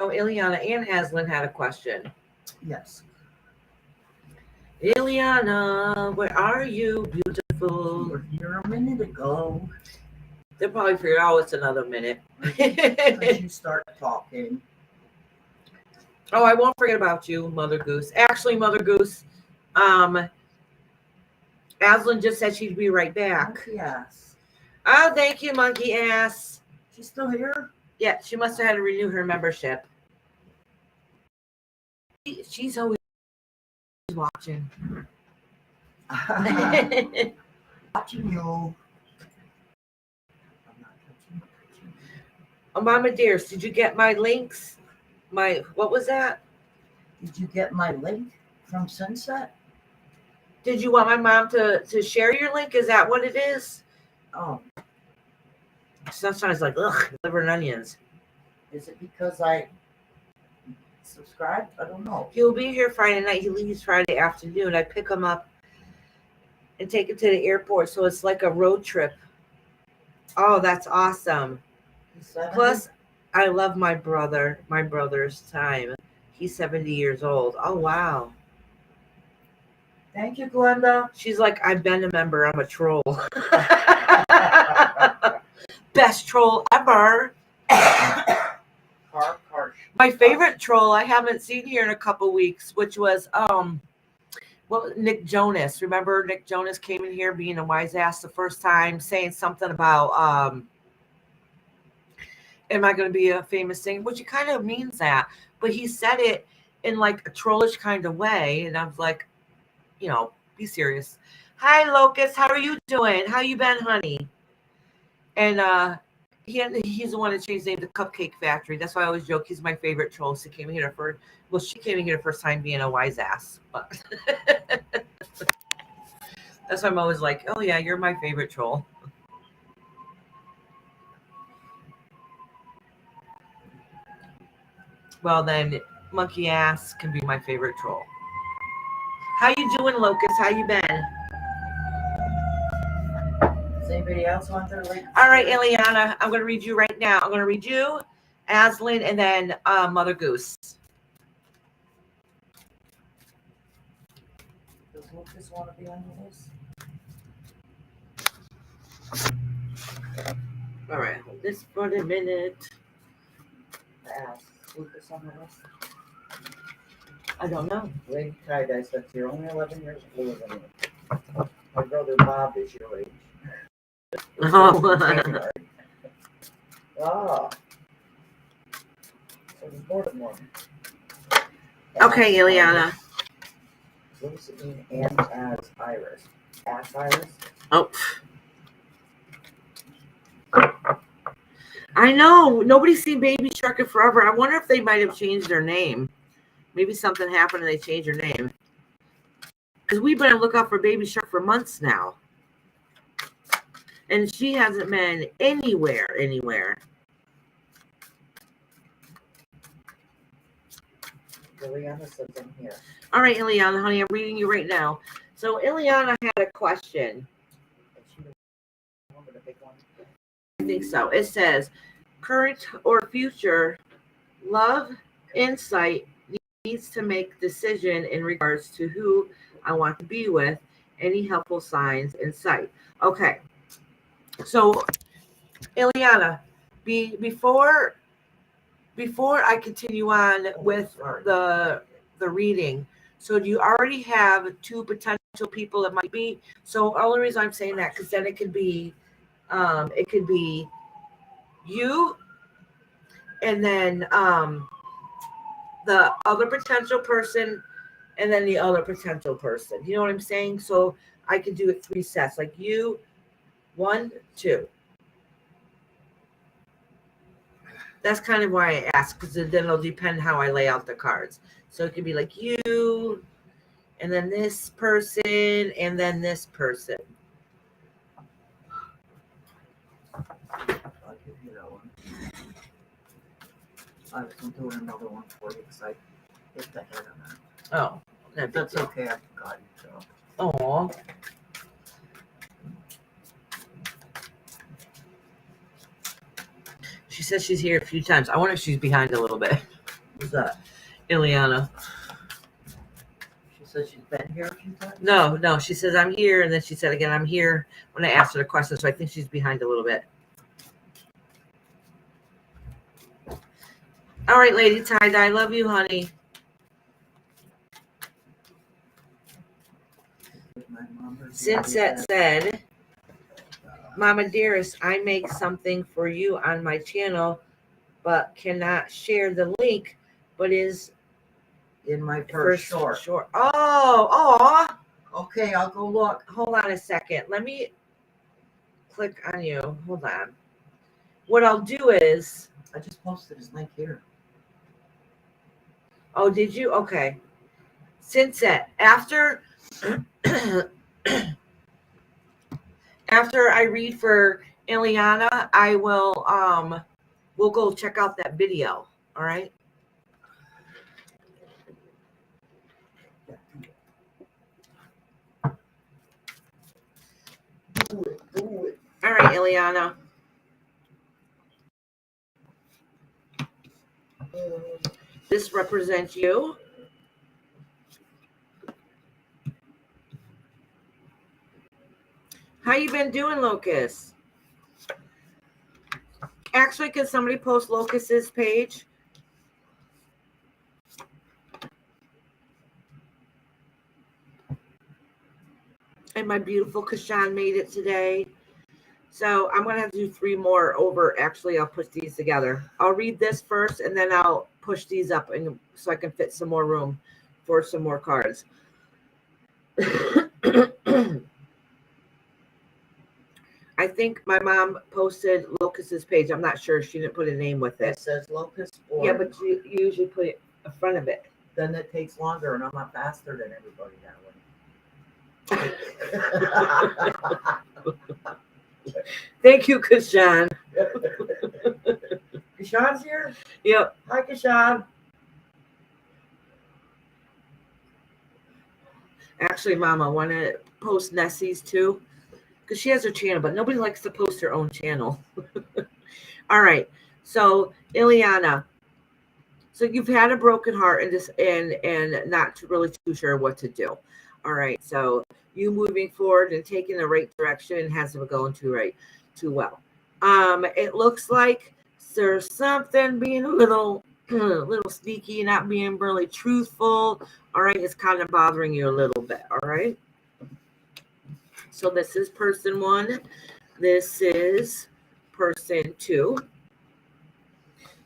Oh, Ileana and Aslan had a question. Yes. Ileana, where are you, beautiful? You were here a minute ago. They'll probably figure out it's another minute. As you start talking. Oh, I won't forget about you, Mother Goose. Actually, Mother Goose, Aslan just said she'd be right back. Yes. Oh, thank you, monkey ass. She's still here? Yeah, she must have had to renew her membership. She's always watching. Watching you. Oh, Mama Dearest, did you get my links? What was that? Did you get my link from Sunset? Did you want my mom to share your link? Is that what it is? Oh, Sometimes like, ugh, liver and onions. is it because I subscribed? I don't know. He'll be here Friday night. He leaves Friday afternoon. I pick him up and take him to the airport. So it's like a road trip. Oh, that's awesome. Plus, I love my brother's time. He's 70 years old. Oh, wow. Thank you, Glenda. She's like, I've been a member. I'm a troll. Best troll ever. My favorite troll I haven't seen here in a couple weeks, which was Nick Jonas. Remember Nick Jonas came in here being a wise ass the first time, saying something about am I going to be a famous singer? Which he kind of means that, but he said it in like a trollish kind of way, and I was like, be serious. Hi, Locust. How are you doing? How you been, honey? And he's the one that changed his name to Cupcake Factory. That's why I always joke he's my favorite troll. She came in here she came in here the first time being a wise ass. But that's why I'm always like, oh yeah, you're my favorite troll. well then monkey ass can be my favorite troll. How you doing, Locust? How you been? Does anybody else want their link? All right, Ileana, I'm going to read you right now. I'm going to read you, Aslan, and then Mother Goose. Does Lucas want to be on the list? All right, hold this for a minute. Ask Lucas on the list. I don't know. Lady Tie-Dye said you're only 11 years older than me. My brother Bob is your age. Oh. Ah. So there's more than one. Okay, Ileana. Lucy and as Iris. Ask Iris. Oh. I know. Nobody's seen Baby Shark in forever. I wonder if they might have changed their name. Maybe something happened and they changed their name. Because we've been on the lookout for Baby Shark for months now. And she hasn't been anywhere. Ileana says I'm here. All right, Ileana, honey, I'm reading you right now. So Ileana had a question. Is she the one with the big one? I think so. It says, current or future love insight needs to make decision in regards to who I want to be with. Any helpful signs in sight? Okay. So, Ileana, before I continue on with the reading, so do you already have two potential people that might be? So, the only reason I'm saying that because then it could be you, and then the other potential person, and then the other potential person. You know what I'm saying? So I could do it 3 sets, like you, 1, 2. That's kind of why I asked, because then it'll depend how I lay out the cards. So it could be like you, and then this person, and then this person. I'll give you that one. I was doing another one for you because I hit the head on that. Oh, That's okay. I forgot you. So. Oh. She says she's here a few times. I wonder if she's behind a little bit. Who's that? Ileana. She says she's been here a few times? No. She says I'm here, and then she said again I'm here when I asked her the question. So I think she's behind a little bit. All right, Lady Tie-Dye. Love you, honey. Sinset said, Mama Dearest, I make something for you on my channel, but cannot share the link, but is in my first short. Oh. Okay, I'll go look. Hold on a second. Let me click on you. Hold on. What I'll do is, I just posted his link here. oh, did you? Okay. Sinset, after I read for Ileana, I will we'll go check out that video. All right. Do it. All right, Ileana. This represents you. How you been doing, Locust? Actually, can somebody post Locust's page? And my beautiful Kashan made it today. So I'm going to have to do 3 more over. Actually, I'll push these together. I'll read this first, and then I'll push these up and so I can fit some more room for some more cards. I think my mom posted Locust's page. I'm not sure. She didn't put a name with It it. says Locust or Yeah, but you usually put it in front of it. then it takes longer and I'm not faster than everybody that way. Thank you, Kashan. Kashan's here? Yep. Hi, Kashan. Actually, Mom, I want to post Nessie's too, because she has her channel, but nobody likes to post her own channel. All right. So, Ileana, so you've had a broken heart and not really too sure what to do. All right. So you moving forward and taking the right direction hasn't been going too well. It looks like there's something being a little sneaky, not being really truthful. All right. It's kind of bothering you a little bit. All right. So this is person 1. This is person 2.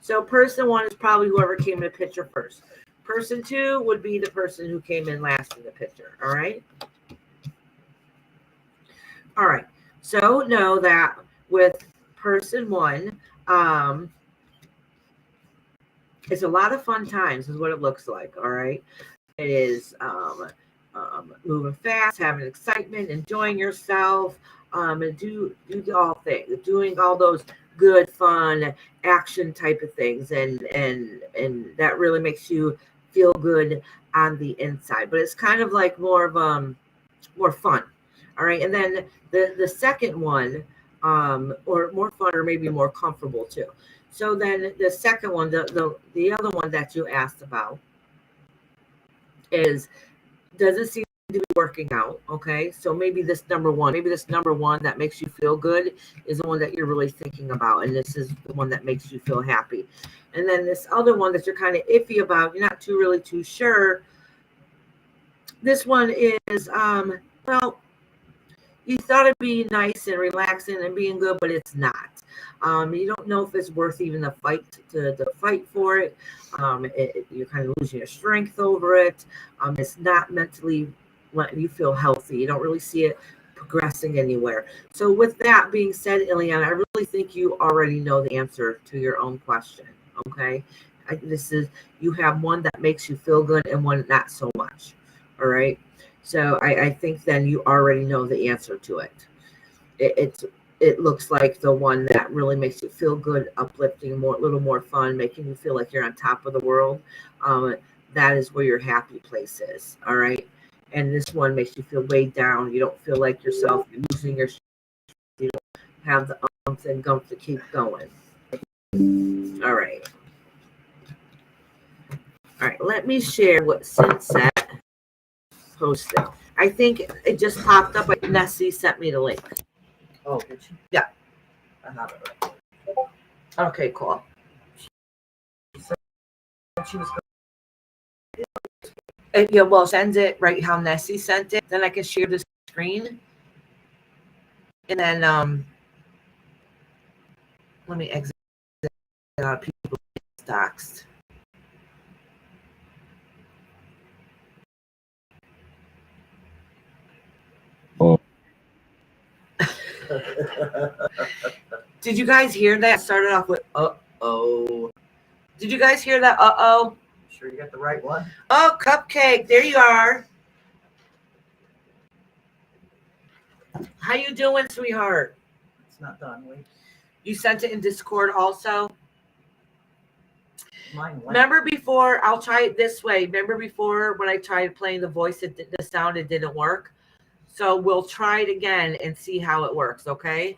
So person 1 is probably whoever came in the picture first. Person 2 would be the person who came in last in the picture. All right. All right. So know that with person 1, it's a lot of fun times is what it looks like. All right. It is moving fast, having excitement, enjoying yourself, and do all things, doing all those good, fun, action type of things, and that really makes you feel good on the inside. But it's kind of like more of more fun. All right, and then the second one, or more fun, or maybe more comfortable too. So then the second one, the other one that you asked about doesn't seem to be working out. Okay, so maybe this number one that makes you feel good is the one that you're really thinking about, and this is the one that makes you feel happy. And then this other one that you're kind of iffy about, you're not too sure. This one is well, you thought it'd be nice and relaxing and being good, but it's not. You don't know if it's worth even the fight to fight for it. You're kind of losing your strength over it. It's not mentally letting you feel healthy. You don't really see it progressing anywhere. So with that being said, Ileana, I really think you already know the answer to your own question. Okay, you have one that makes you feel good and one not so much. All right. So I think then you already know the answer to it. It looks like the one that really makes you feel good, uplifting, a little more fun, making you feel like you're on top of the world. That is where your happy place is. All right. And this one makes you feel weighed down. You don't feel like yourself. You're losing your. You don't have the umph and gumph to keep going. All right. All right. Let me share what Sunset posted. I think it just popped up. Like Nessie sent me the link. Oh, did she? Yeah. I have it right. Okay, cool. She was Yeah, well, send it right how Nessie sent it. Then I can share the screen. And then let me exit out people doxed. Did you guys hear that? Started off with uh-oh. Did you guys hear that? Uh-oh. Sure you got the right one? Oh, Cupcake. There you are. How you doing, sweetheart? It's not done. Wait. You sent it in Discord also? Mine went. Remember before, I'll try it this way. Remember before when I tried playing the voice, the sound, it didn't work? So we'll try it again and see how it works, okay?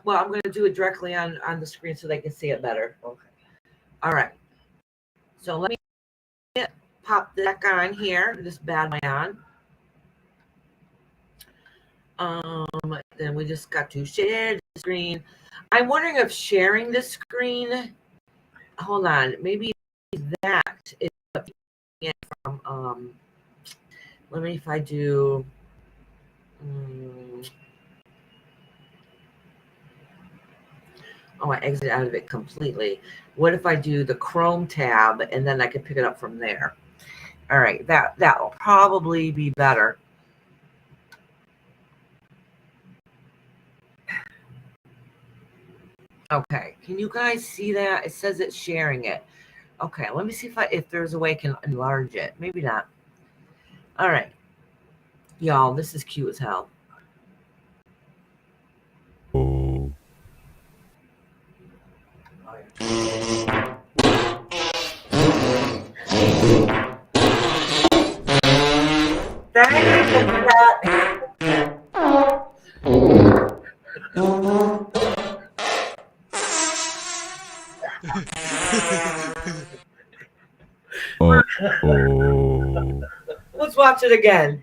Well, I'm going to do it directly on the screen so they can see it better. Okay. All right. So let me pop the deck on here. This bad one on. Then we just got to share the screen. I'm wondering if sharing the screen. Hold on. Maybe that is from. Let me if I do. Oh, I exit out of it completely. What if I do the Chrome tab and then I can pick it up from there? All right, that will probably be better. Okay, can you guys see that? It says it's sharing it. Okay, let me see if there's a way I can enlarge it. Maybe not. All right, y'all, this is cute as hell. Oh. Uh-oh. Let's watch it again.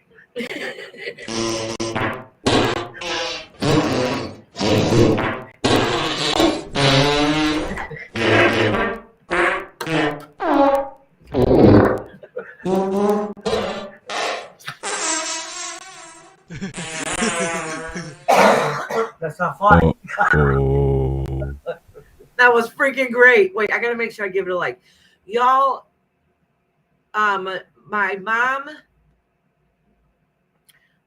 That's not funny. Uh-oh. That was freaking great. Wait, I gotta make sure I give it a like. Y'all, my mom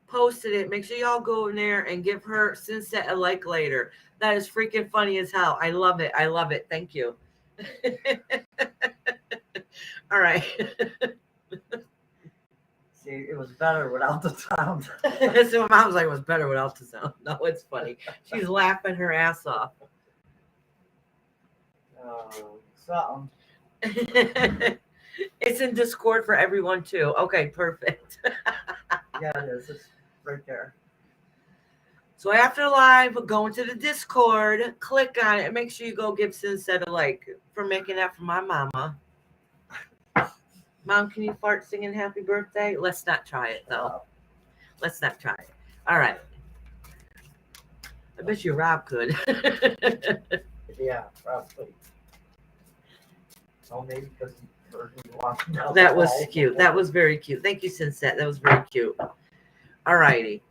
posted it. Make sure y'all go in there and give her Sunset a like later. That is freaking funny as hell. I love it. I love it. Thank you. All right. See, it was better without the sound. So my mom's like, it was better without the sound. No, it's funny. She's laughing her ass off. Something. It's in Discord for everyone too. Okay, perfect. Yeah, it is. It's right there. So after live, go into the Discord, click on it, and make sure you go give Sunset a like for making that for my mama. Mom, can you fart singing happy birthday? Let's not try it though. Let's not try it. All right. I bet you Rob could. Yeah, probably. Oh, maybe because he heard me walking down That the was hall. cute. That was very cute. Thank you, Sunset. That was very cute. All righty.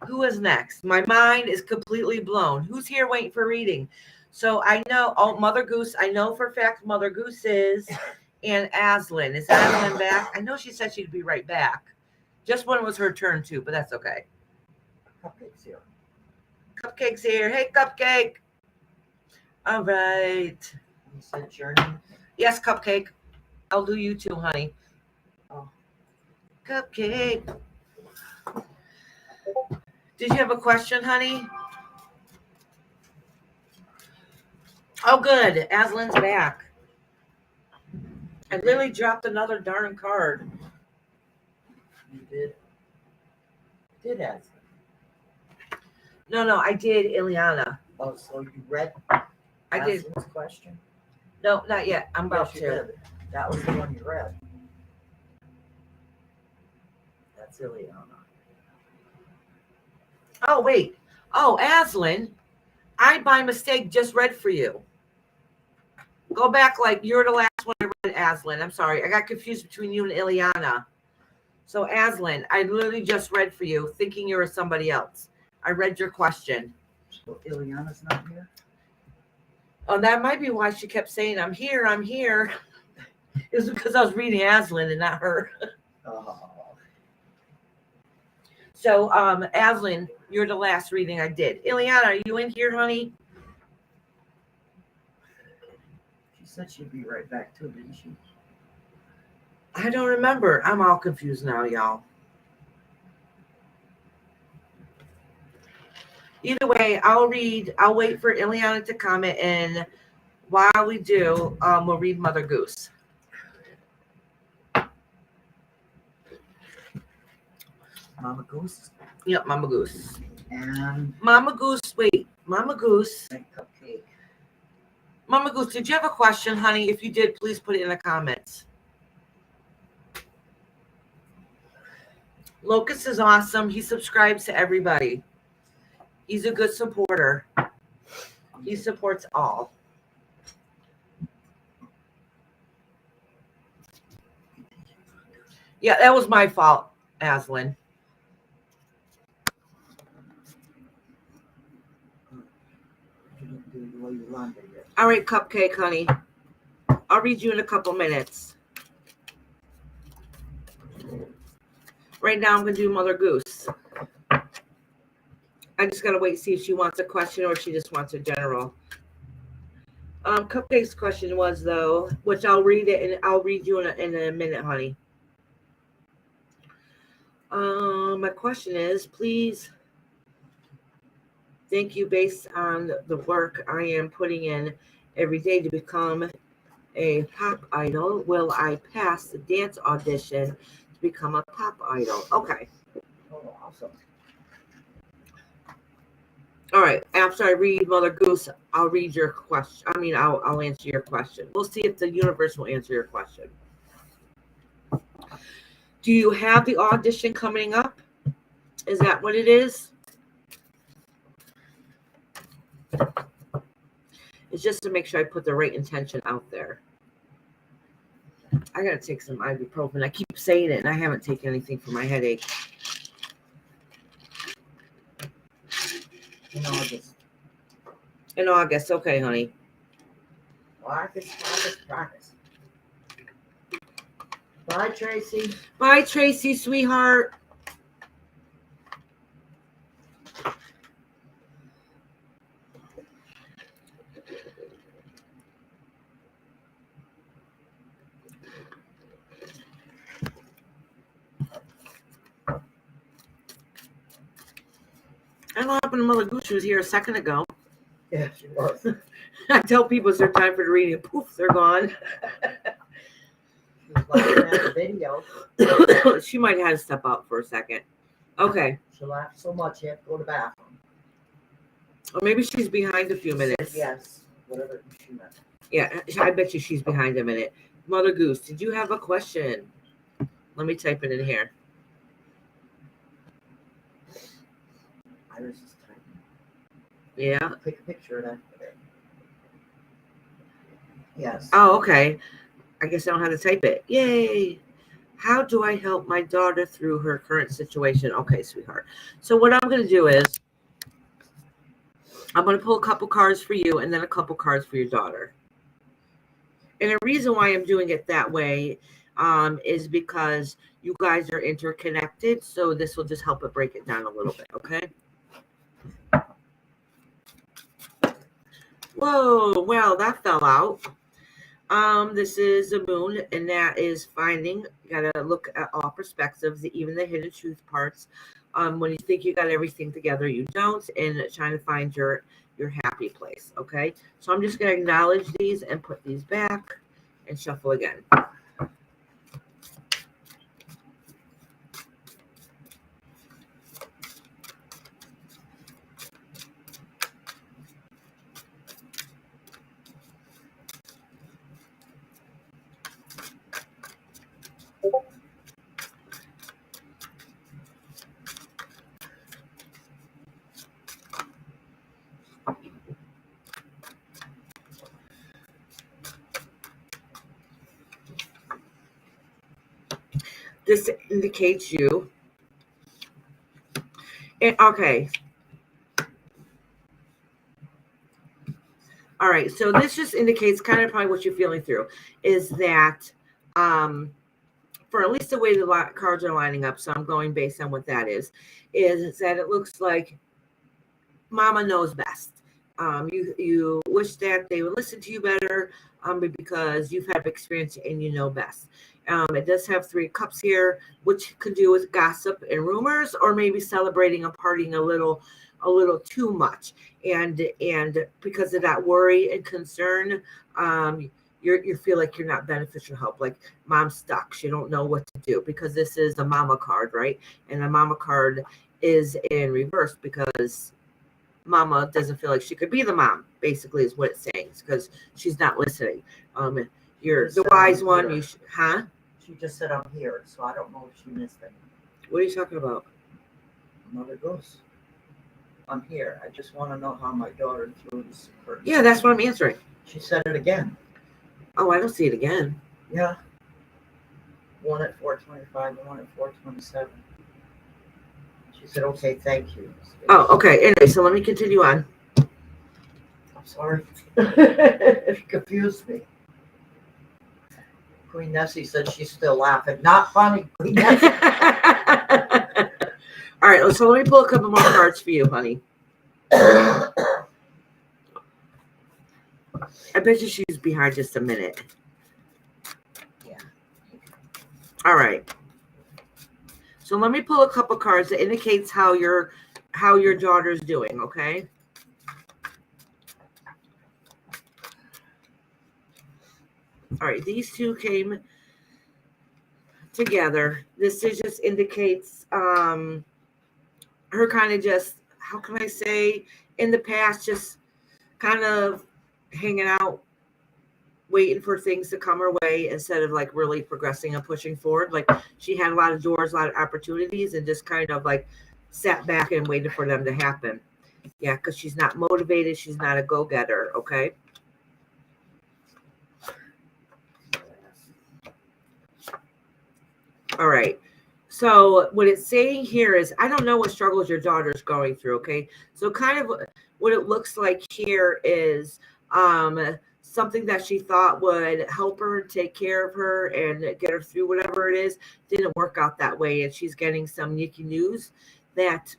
Who is next? My mind is completely blown. Who's here waiting for reading? So I know, Mother Goose. I know for a fact Mother Goose is, and Aslan. Is Aslan back? I know she said she'd be right back. Just when it was her turn too, but that's okay. Cupcakes here. Cupcake's here. Hey, Cupcake. All right. You said Journey. Yes, Cupcake. I'll do you too, honey. Oh. Cupcake. Did you have a question, honey? Oh, good. Aslan's back. I literally dropped another darn card. You did. Did ask. No, I did Ileana. Oh, so you read I did. Aslan's question? No, not yet. I'm about Yes, you to. did. That was the one you read. That's Ileana. Oh, wait. Oh, Aslan, I by mistake just read for you. Go back, like you're the last one I read, Aslan. I'm sorry. I got confused between you and Ileana. So, Aslan, I literally just read for you, thinking you were somebody else. I read your question. So Ileana's not here? Oh, that might be why she kept saying, I'm here, I'm here. It was because I was reading Aslan and not her. Oh. So, Aslan, you're the last reading I did. Ileana, are you in here, honey? She said she'd be right back too, didn't she? I don't remember. I'm all confused now, y'all. Either way, I'll wait for Ileana to comment, and while we do, we'll read Mother Goose. Mama Goose Yep, Mama Goose. and Mama Goose, wait. Mama Goose. Cupcake. Mama Goose, did you have a question, honey? If you did, please put it in the comments. Locust is awesome. He subscribes to everybody. He's a good supporter. He supports all. Yeah, that was my fault, Aslan. You didn't do the laundry yet. All right, Cupcake, honey. I'll read you in a couple minutes. Right now, I'm going to do Mother Goose. I just got to wait and see if she wants a question or if she just wants a general. Cupcake's question was, though, which I'll read it, and I'll read you in a minute, honey. My question is, please, thank you based on the work I am putting in every day to become a pop idol. Will I pass the dance audition to become a pop idol? Okay. Oh, awesome. All right. After I read Mother Goose, I'll read your question. I mean, I'll answer your question. We'll see if the universe will answer your question. Do you have the audition coming up? Is that what it is? It's just to make sure I put the right intention out there. I gotta take some ibuprofen. I keep saying it, and I haven't taken anything for my headache. In August. In August, okay, honey. August. Bye, Tracy. Bye, Tracy, sweetheart. I don't know what happened to Mother Goose. She was here a second ago. Yeah, she was. I tell people it's their time for the reading. Poof, they're gone. She was laughing at the video. She might have to step out for a second. Okay. She laughed so much, she had to go to the bathroom. Or maybe she's behind a few She said minutes. yes, whatever she meant. Yeah, I bet you she's behind a minute. Mother Goose, did you have a question? Let me type it in here. Iris is typing. Yeah. Take a picture of that. Yes. Oh, okay. I guess I don't have to type it. Yay. How do I help my daughter through her current situation? Okay, sweetheart. So what I'm going to do is I'm going to pull a couple cards for you and then a couple cards for your daughter. And the reason why I'm doing it that way is because you guys are interconnected. So this will just help it break it down a little bit. Okay. Whoa. Well, that fell out. This is the moon, and that is finding. You gotta look at all perspectives, even the hidden truth parts. When you think you got everything together, you don't, and trying to find your happy place. Okay, so I'm just gonna acknowledge these and put these back and shuffle again. This indicates you. And okay. All right. So this just indicates kind of probably what you're feeling through is that for at least the way the cards are lining up, so I'm going based on what that is that it looks like Mama knows best. You wish that they would listen to you better because you've had experience and you know best. It does have 3 cups here, which could do with gossip and rumors, or maybe celebrating and partying a little too much. And because of that worry and concern, you feel like you're not beneficial help. Like mom's stuck; she don't know what to do because this is a mama card, right? And the mama card is in reverse because Mama doesn't feel like she could be the mom, basically, is what it's saying, because she's not listening. You're the wise one. You huh? She just said I'm here, so I don't know if she missed it. What are you talking about? Mother Goose. I'm here. I just want to know how my daughter threw this curtain. Yeah, that's what I'm answering. She said it again. Oh, I don't see it again. Yeah. One at 425 and one at 427. She said, okay, thank you. Oh, okay. Anyway, so let me continue on. I'm sorry. It confused me. Queen Nessie said she's still laughing. Not funny, Queen Nessie. All right, so let me pull a couple more cards for you, honey. I bet you she's behind just a minute. Yeah. All right. So let me pull a couple cards that indicates how your daughter's doing, okay? All right, these two came together. This just indicates her kind of just how can I say, in the past, just kind of hanging out, waiting for things to come her way instead of like really progressing and pushing forward. Like she had a lot of doors, a lot of opportunities, and just kind of like sat back and waited for them to happen. Yeah, because she's not motivated. She's not a go-getter. Okay. All right. So what it's saying here is, I don't know what struggles your daughter's going through. Okay. So kind of what it looks like here is something that she thought would help her, take care of her, and get her through whatever it is didn't work out that way. And she's getting some yucky news that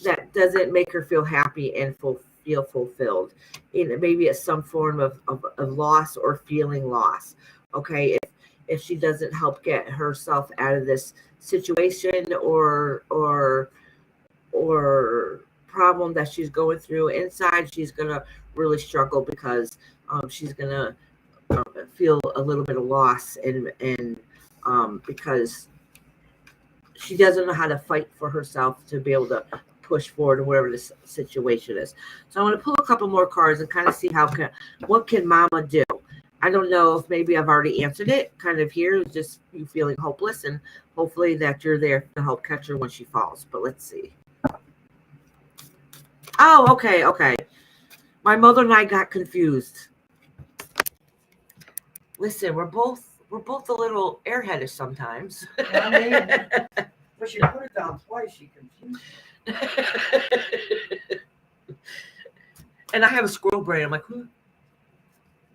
that doesn't make her feel happy and feel fulfilled. And maybe it's some form of loss or feeling loss. Okay. If she doesn't help get herself out of this situation or problem that she's going through inside, she's gonna really struggle because she's gonna feel a little bit of loss and because she doesn't know how to fight for herself to be able to push forward in whatever this situation is. So I'm going to pull a couple more cards and kind of see what can Mama do. I don't know if maybe I've already answered it. Kind of here is just you feeling hopeless, and hopefully that you're there to help catch her when she falls. But let's see. Oh, okay. My mother and I got confused. Listen, we're both a little airheadish sometimes. I mean, but she put it down twice. She confused. And I have a squirrel brain. I'm like, who?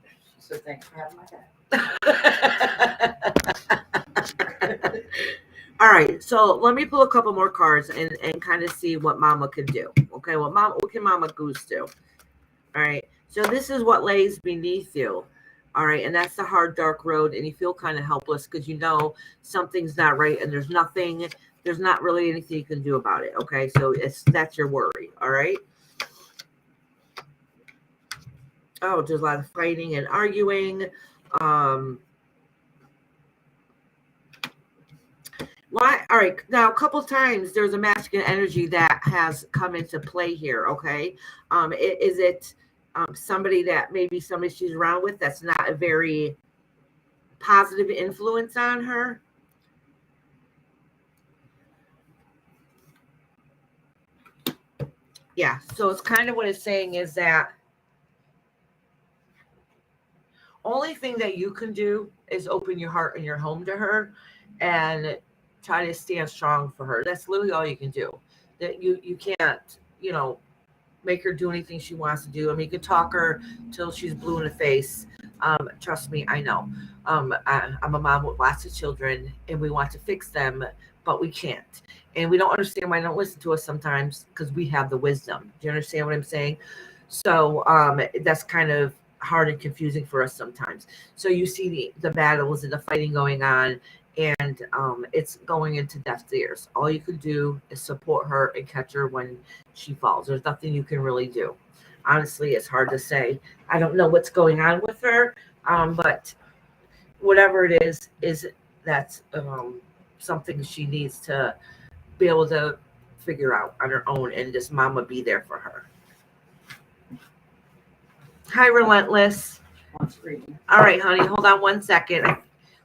She said, "Thanks for having my back." All right, so let me pull a couple more cards and kind of see what Mama could do. Okay, what can Mama Goose do? All right, so this is what lays beneath you. All right, and that's the hard, dark road, and you feel kind of helpless because you know something's not right, and there's not really anything you can do about it. Okay, so that's your worry. All right. Oh, there's a lot of fighting and arguing. Why? All right. Now, a couple times there's a masculine energy that has come into play here. Okay. Is it somebody she's around with that's not a very positive influence on her? Yeah. So it's kind of what it's saying is that only thing that you can do is open your heart and your home to her and try to stand strong for her. That's literally all you can do. That you can't, make her do anything she wants to do. I mean, you can talk her till she's blue in the face. Trust me, I know. I'm a mom with lots of children and we want to fix them, but we can't. And we don't understand why they don't listen to us sometimes because we have the wisdom. Do you understand what I'm saying? So that's kind of hard and confusing for us sometimes. So you see the battles and the fighting going on, and it's going into deaf ears. All you can do is support her and catch her when she falls. There's nothing you can really do. Honestly, it's hard to say. I don't know what's going on with her, but whatever it is that's something she needs to be able to figure out on her own, and just Mama be there for her. Hi, Relentless. All right, honey, hold on 1 second.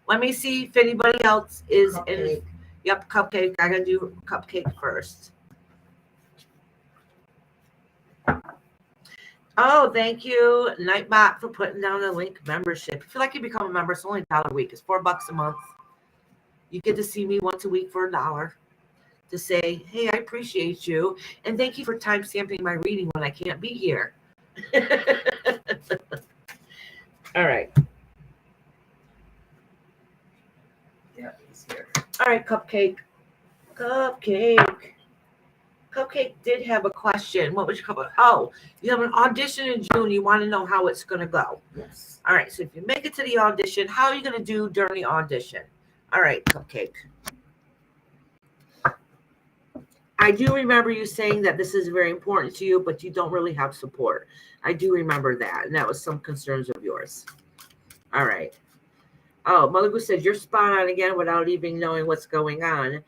Let me see if anybody else is in. Yep, Cupcake. I gotta do Cupcake first. Oh, thank you, Nightbot, for putting down the link membership. If you like to become a member, it's only $1 a week. It's $4 a month. You get to see me once a week for $1 to say, hey, I appreciate you. And thank you for time stamping my reading when I can't be here. All right. Yeah, he's here. All right, Cupcake did have a question. What was your couple? Oh, you have an audition in June. You want to know how it's going to go. Yes. All right. So if you make it to the audition, how are you going to do during the audition? All right, Cupcake. I do remember you saying that this is very important to you, but you don't really have support. I do remember that. And that was some concerns of yours. All right. Oh, Mother Goose said, you're spot on again without even knowing what's going on.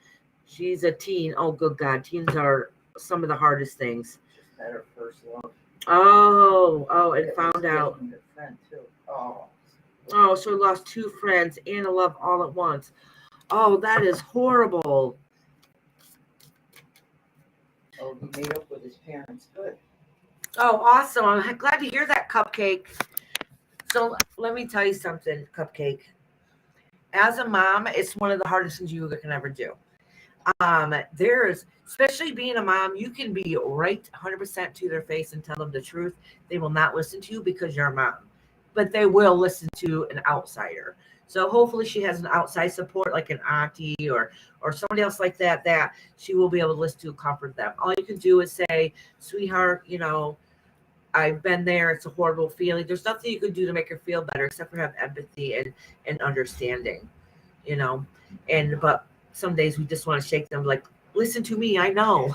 She's a teen. Oh, good God. Teens are some of the hardest things. Just had her first love. And found out. Her friend too. Oh. Oh, so he lost 2 friends and a love all at once. Oh, that is horrible. Oh, he made up with his parents. Good. Oh, awesome. I'm glad to hear that, Cupcake. So let me tell you something, Cupcake. As a mom, it's one of the hardest things you can ever do. There's, especially being a mom, you can be right 100% to their face and tell them the truth. They will not listen to you because you're a mom, but they will listen to an outsider. So hopefully she has an outside support, like an auntie or somebody else like that, that she will be able to listen to and comfort them. All you can do is say, sweetheart, I've been there. It's a horrible feeling. There's nothing you can do to make her feel better except for have empathy and understanding, but some days we just want to shake them like, listen to me. I know,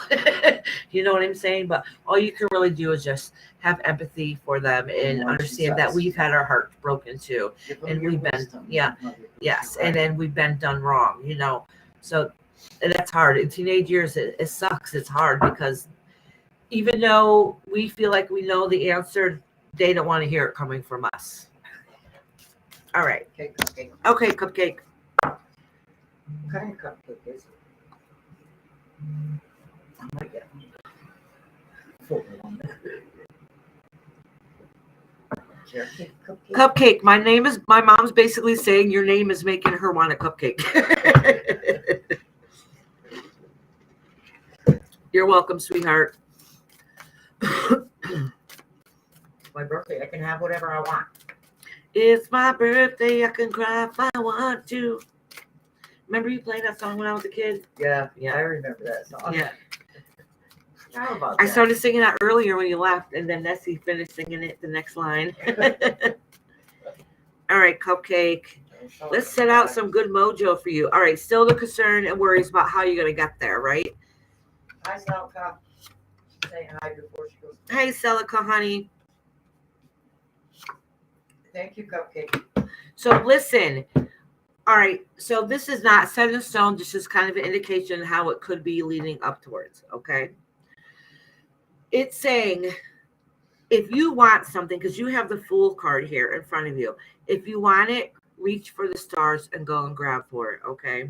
you know what I'm saying? But all you can really do is just have empathy for them and understand that we've had our hearts broken too. And we've been, yes. And then we've been done wrong, so, and that's hard. In teenage years, it sucks. It's hard because even though we feel like we know the answer, they don't want to hear it coming from us. All right. Okay, Cupcake. Okay, Cupcake. What kind of cupcake is it? I might get full one. Jerky cupcake. Cupcake. My mom's basically saying your name is making her want a cupcake. You're welcome, sweetheart. My birthday, I can have whatever I want. It's my birthday. I can cry if I want to. Remember you playing that song when I was a kid? Yeah, I remember that song. Yeah. How about I that? started singing that earlier when you left, and then Nessie finished singing it the next line. All right, Cupcake. Let's set out some good mojo for you. All right, still the concern and worries about how you're going to get there, right? Hi, Salka. Say hi before she goes. Hey, Celica, honey. Thank you, Cupcake. So listen. All right, so this is not set in stone. This is kind of an indication of how it could be leading up towards, okay? It's saying if you want something, because you have the Fool card here in front of you, if you want it, reach for the stars and go and grab for it, okay?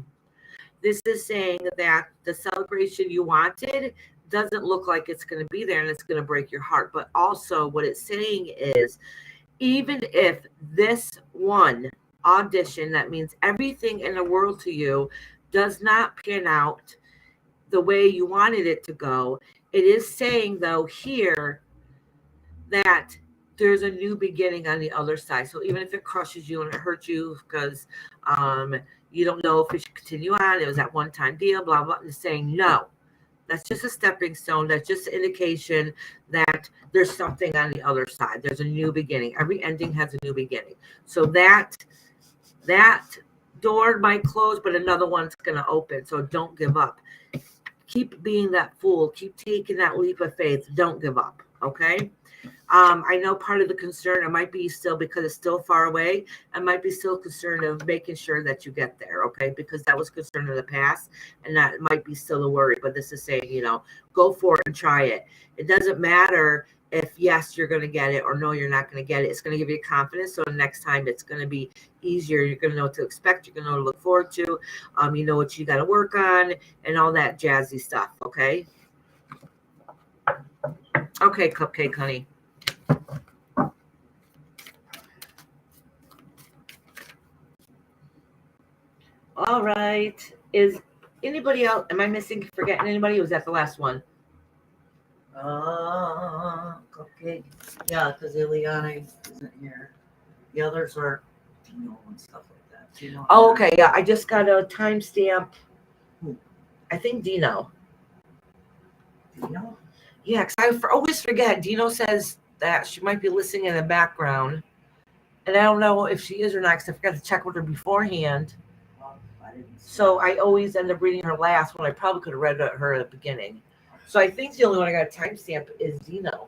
This is saying that the celebration you wanted doesn't look like it's going to be there and it's going to break your heart. But also what it's saying is even if this one audition, that means everything in the world to you, does not pan out the way you wanted it to go, it is saying though here that there's a new beginning on the other side. So even if it crushes you and it hurts you because you don't know if it should continue on, it was that one-time deal, blah blah, it's saying no, that's just a stepping stone. That's just an indication that there's something on the other side. There's a new beginning. Every ending has a new beginning. So that door might close, but another one's going to open. So don't give up. Keep being that fool. Keep taking that leap of faith. Don't give up. Okay. I know part of the concern, it might be still because it's still far away. I might be still concerned of making sure that you get there. Okay. Because that was concern in the past and that might be still a worry, but this is saying, go for it and try it. It doesn't matter if yes, you're going to get it or no, you're not going to get it. It's going to give you confidence. So next time it's going to be easier. You're going to know what to expect. You're going to know what to look forward to. You know what you got to work on and all that jazzy stuff. Okay. Okay. Cupcake, honey. All right. Is anybody else? Am I forgetting anybody? Was that the last one? Cupcake. Yeah, because Ileana isn't here. The others are Dino and stuff like that. Dino. Oh, okay. Yeah, I just got a timestamp. I think Dino. Dino? Yeah, because I always forget. Dino says that she might be listening in the background. And I don't know if she is or not because I forgot to check with her beforehand. So I always end up reading her last when I probably could have read her at the beginning. So I think the only one I got a timestamp is Dino.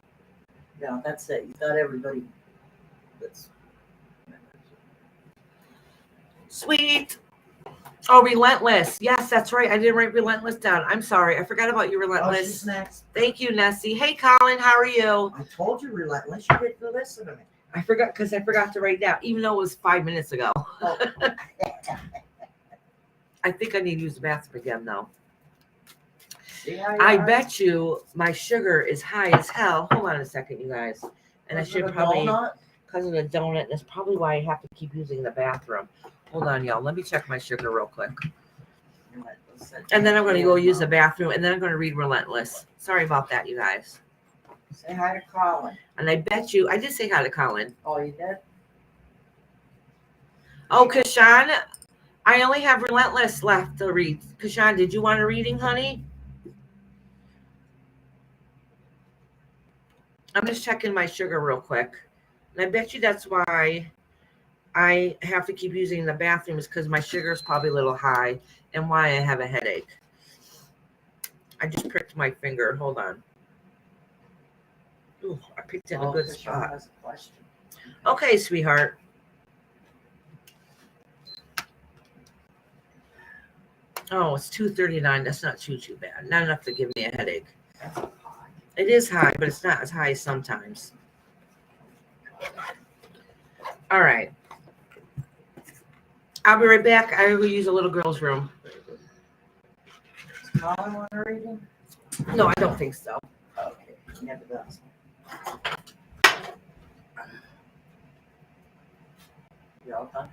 Yeah, that's it. You got everybody. That's Sweet. Oh, Relentless. Yes, that's right. I didn't write Relentless down. I'm sorry. I forgot about you, Oh, Relentless. she's next. Thank you, Nessie. Hey, Colin, how are you? I told you relentless. You didn't listen to me. I forgot to write down, even though it was 5 minutes ago. Oh. I think I need to use the bathroom again, though. See how you I are? bet you my sugar is high as hell. Hold on a second, you guys. And I Was it should a probably, donut? because of the donut, and that's probably why I have to keep using the bathroom. Hold on, y'all. Let me check my sugar real quick. And then I'm going to go use the bathroom, and then I'm going to read Relentless. Sorry about that, you guys. Say hi to Colin. And I bet you, I did say hi to Colin. Oh, you did? Oh, Kashan, I only have Relentless left to read. Kashan, did you want a reading, honey? I'm just checking my sugar real quick. And I bet you that's why I have to keep using the bathroom, is because my sugar is probably a little high and why I have a headache. I just pricked my finger. Hold on. Ooh, I picked it in a good Kashawn spot. has a question. Okay, sweetheart. Oh, it's 2:39. That's not too bad. Not enough to give me a headache. That's high. It is high, but it's not as high as sometimes. All right. I'll be right back. I will use a little girl's room. Does Colin want a reading? No, I don't think so. Okay, he never does. You all done?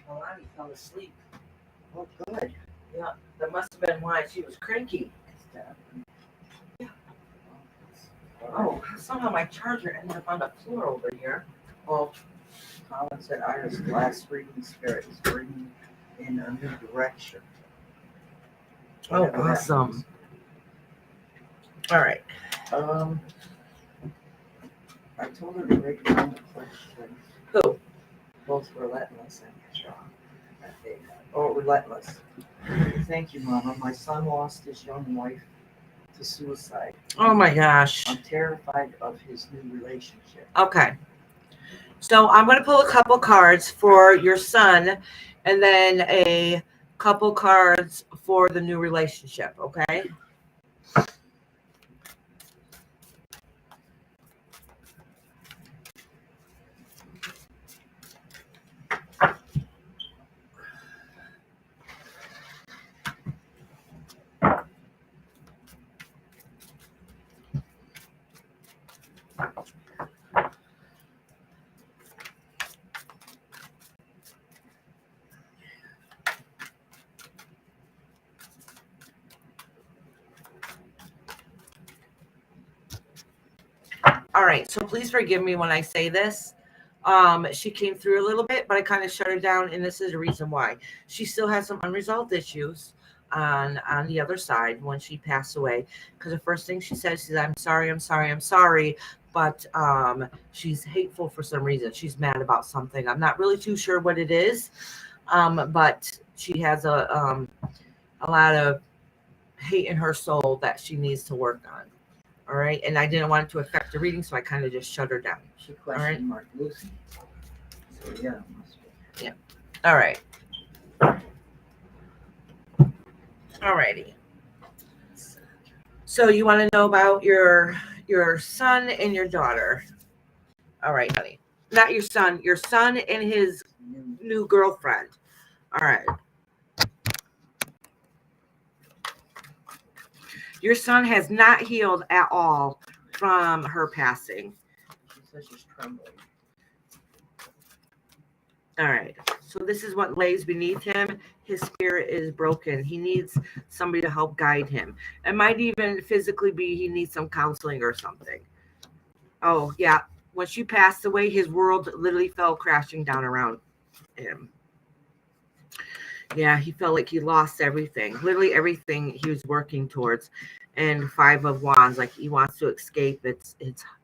Alani fell asleep. Oh, good. Yeah, that must have been why she was cranky. Yeah. Oh, somehow my charger ended up on the floor over here. Well, Colin said Ira's glass reading spirit is bringing in a new direction. Oh, Whatever that awesome. means. All right. I told her to write down the question. Who? Both relentless and strong. Oh, relentless. Thank you, Mama. My son lost his young wife to suicide. Oh my gosh. I'm terrified of his new relationship. Okay. So I'm going to pull a couple cards for your son and then a couple cards for the new relationship. Okay. All right, so please forgive me when I say this. She came through a little bit, but I kind of shut her down, and this is the reason why. She still has some unresolved issues on the other side when she passed away. Because the first thing she said, she said, I'm sorry, but she's hateful for some reason. She's mad about something. I'm not really too sure what it is, but she has a lot of hate in her soul that she needs to work on. All right. And I didn't want it to affect the reading, so I kind of just shut her down. She question mark Lucy. So yeah, it must be. Yeah. All right. All righty. So you want to know about your son and your daughter. All right, honey. Not your son and his new girlfriend. All right. Your son has not healed at all from her passing. She says she's trembling. All right. So this is what lays beneath him. His spirit is broken. He needs somebody to help guide him. It might even physically be he needs some counseling or something. Oh, yeah. When she passed away, his world literally fell crashing down around him. Yeah, he felt like he lost everything. Literally everything he was working towards. And 5 of Wands, like he wants to escape.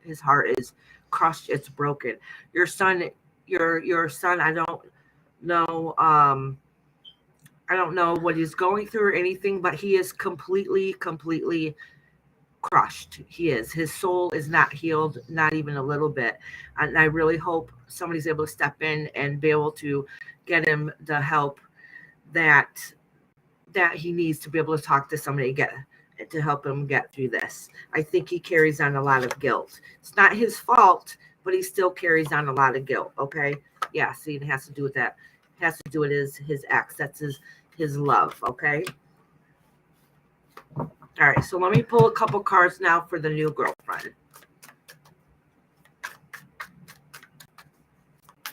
His heart is crushed. It's broken. Your son, I don't know. I don't know what he's going through or anything, but he is completely crushed. He is. His soul is not healed, not even a little bit. And I really hope somebody's able to step in and be able to get him the help that he needs to be able to talk to somebody to help him get through this. I think he carries on a lot of guilt. It's not his fault, but he still carries on a lot of guilt. Okay. Yeah. See, it has to do with that. It has to do with his ex. That's his love. Okay. All right. So let me pull a couple cards now for the new girlfriend.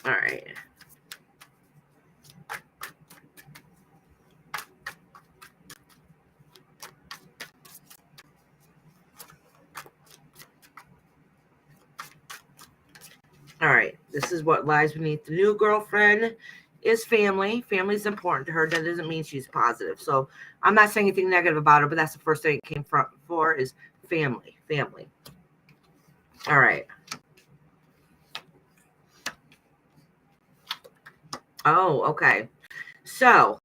All right. All right, this is what lies beneath the new girlfriend is family. Family is important to her. That doesn't mean she's positive. So I'm not saying anything negative about her, but that's the first thing it came for is family. Family. All right. Oh, okay. So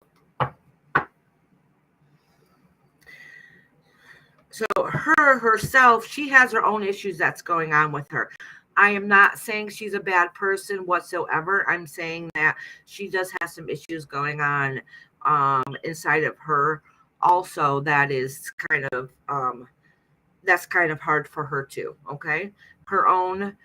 her herself, she has her own issues that's going on with her. I am not saying she's a bad person whatsoever. I'm saying that she does have some issues going on inside of her also that is kind of that's kind of hard for her too. Okay. Her own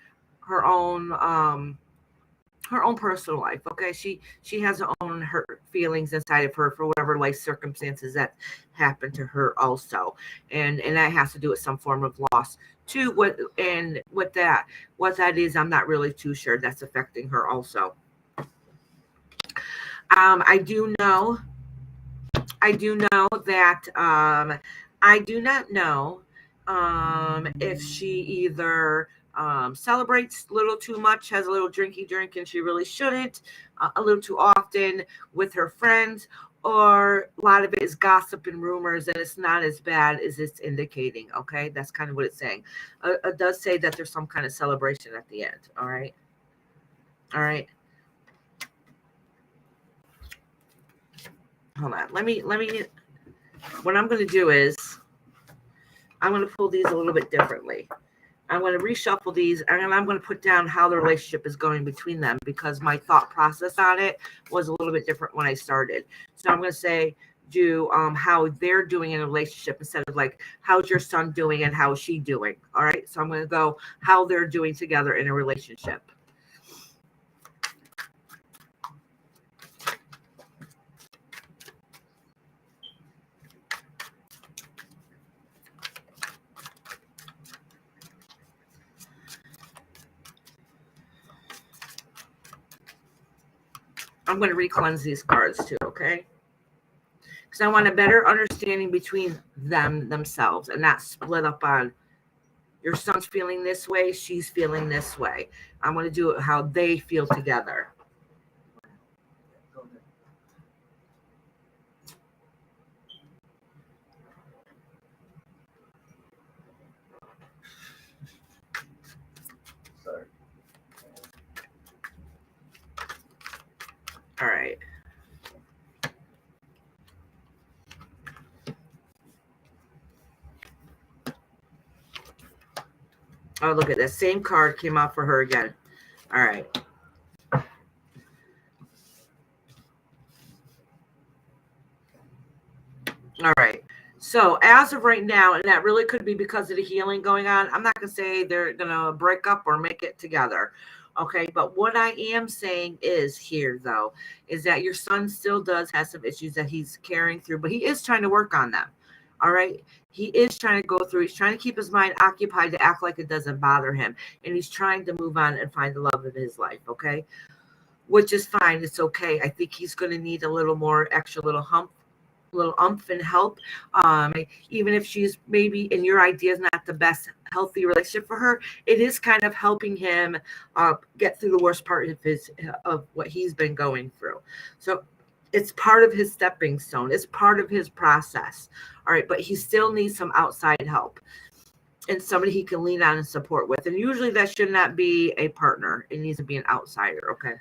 personal life. Okay. She has her own hurt feelings inside of her for whatever life circumstances that happened to her also. And that has to do with some form of loss too. What that is, I'm not really too sure. That's affecting her also. I do know that I do not know if she either celebrates a little too much, has a little drinky drink, and she really shouldn't, a little too often with her friends, or a lot of it is gossip and rumors, and it's not as bad as it's indicating. Okay, that's kind of what it's saying. It does say that there's some kind of celebration at the end. All right. Hold on. Let me. What I'm going to do is I'm going to pull these a little bit differently. I'm going to reshuffle these, and I'm going to put down how the relationship is going between them because my thought process on it was a little bit different when I started. So I'm going to say, do how they're doing in a relationship instead of like, how's your son doing and how is she doing? All right. So I'm going to go how they're doing together in a relationship. I'm going to re-cleanse these cards too, okay? Because I want a better understanding between themselves and not split up on your son's feeling this way, she's feeling this way. I'm going to do it how they feel together. Sorry. All right. Oh, look at this. Same card came out for her again. All right. All right. So as of right now, and that really could be because of the healing going on, I'm not going to say they're going to break up or make it together. Okay. But what I am saying is here, though, is that your son still does have some issues that he's carrying through, but he is trying to work on them. All right. He is trying to go through. He's trying to keep his mind occupied to act like it doesn't bother him. And he's trying to move on and find the love of his life. Okay. Which is fine. It's okay. I think he's going to need a little more extra little umph and help. Even if she's maybe in your idea is not the best healthy relationship for her, it is kind of helping him get through the worst part of what he's been going through. So it's part of his stepping stone. It's part of his process. All right, but he still needs some outside help and somebody he can lean on and support with. And usually that should not be a partner. It needs to be an outsider. Okay,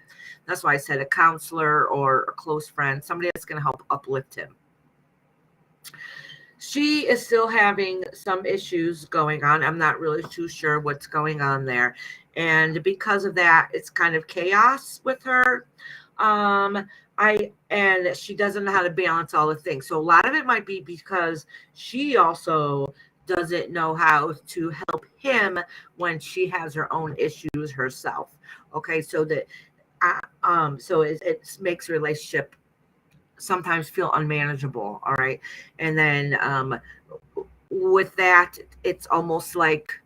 that's why I said a counselor or a close friend, somebody that's going to help uplift him. She is still having some issues going on. I'm not really too sure what's going on there. And because of that, it's kind of chaos with her. And she doesn't know how to balance all the things. So a lot of it might be because she also doesn't know how to help him when she has her own issues herself. Okay, so that it makes a relationship sometimes feel unmanageable. All right. And then with that, it's almost like,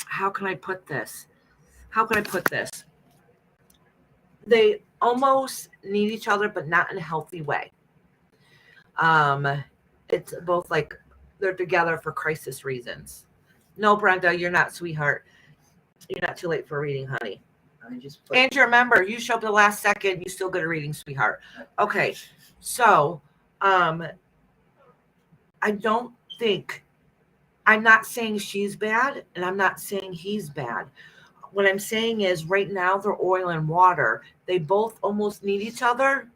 how can I put this? They almost need each other, but not in a healthy way. It's both like they're together for crisis reasons. No, Brenda, you're not, sweetheart. You're not too late for a reading, honey. And remember, you show up the last second, you still get a reading, sweetheart. Okay. So, I don't think, I'm not saying she's bad and I'm not saying he's bad. What I'm saying is right now they're oil and water. They both almost need each other,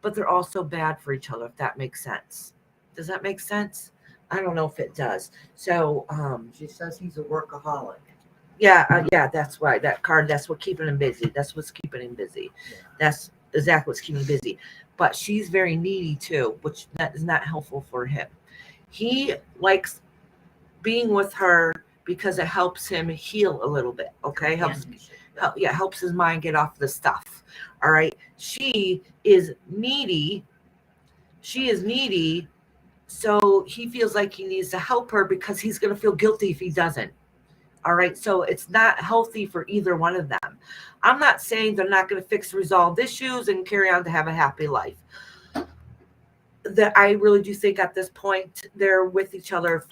but they're also bad for each other, if that makes sense. Does that make sense? I don't know if it does. So, She says he's a workaholic. Yeah, that's right. That card, that's what keeping him busy. That's what's keeping him busy. Yeah. That's exactly what's keeping him busy. But she's very needy too, which that is not helpful for him. He likes being with her because it helps him heal a little bit. Okay, helps his mind get off the stuff. All right. She is needy. So he feels like he needs to help her because he's going to feel guilty if he doesn't. All right. So it's not healthy for either one of them. I'm not saying they're not going to fix resolved issues and carry on to have a happy life. That I really do think at this point they're with each other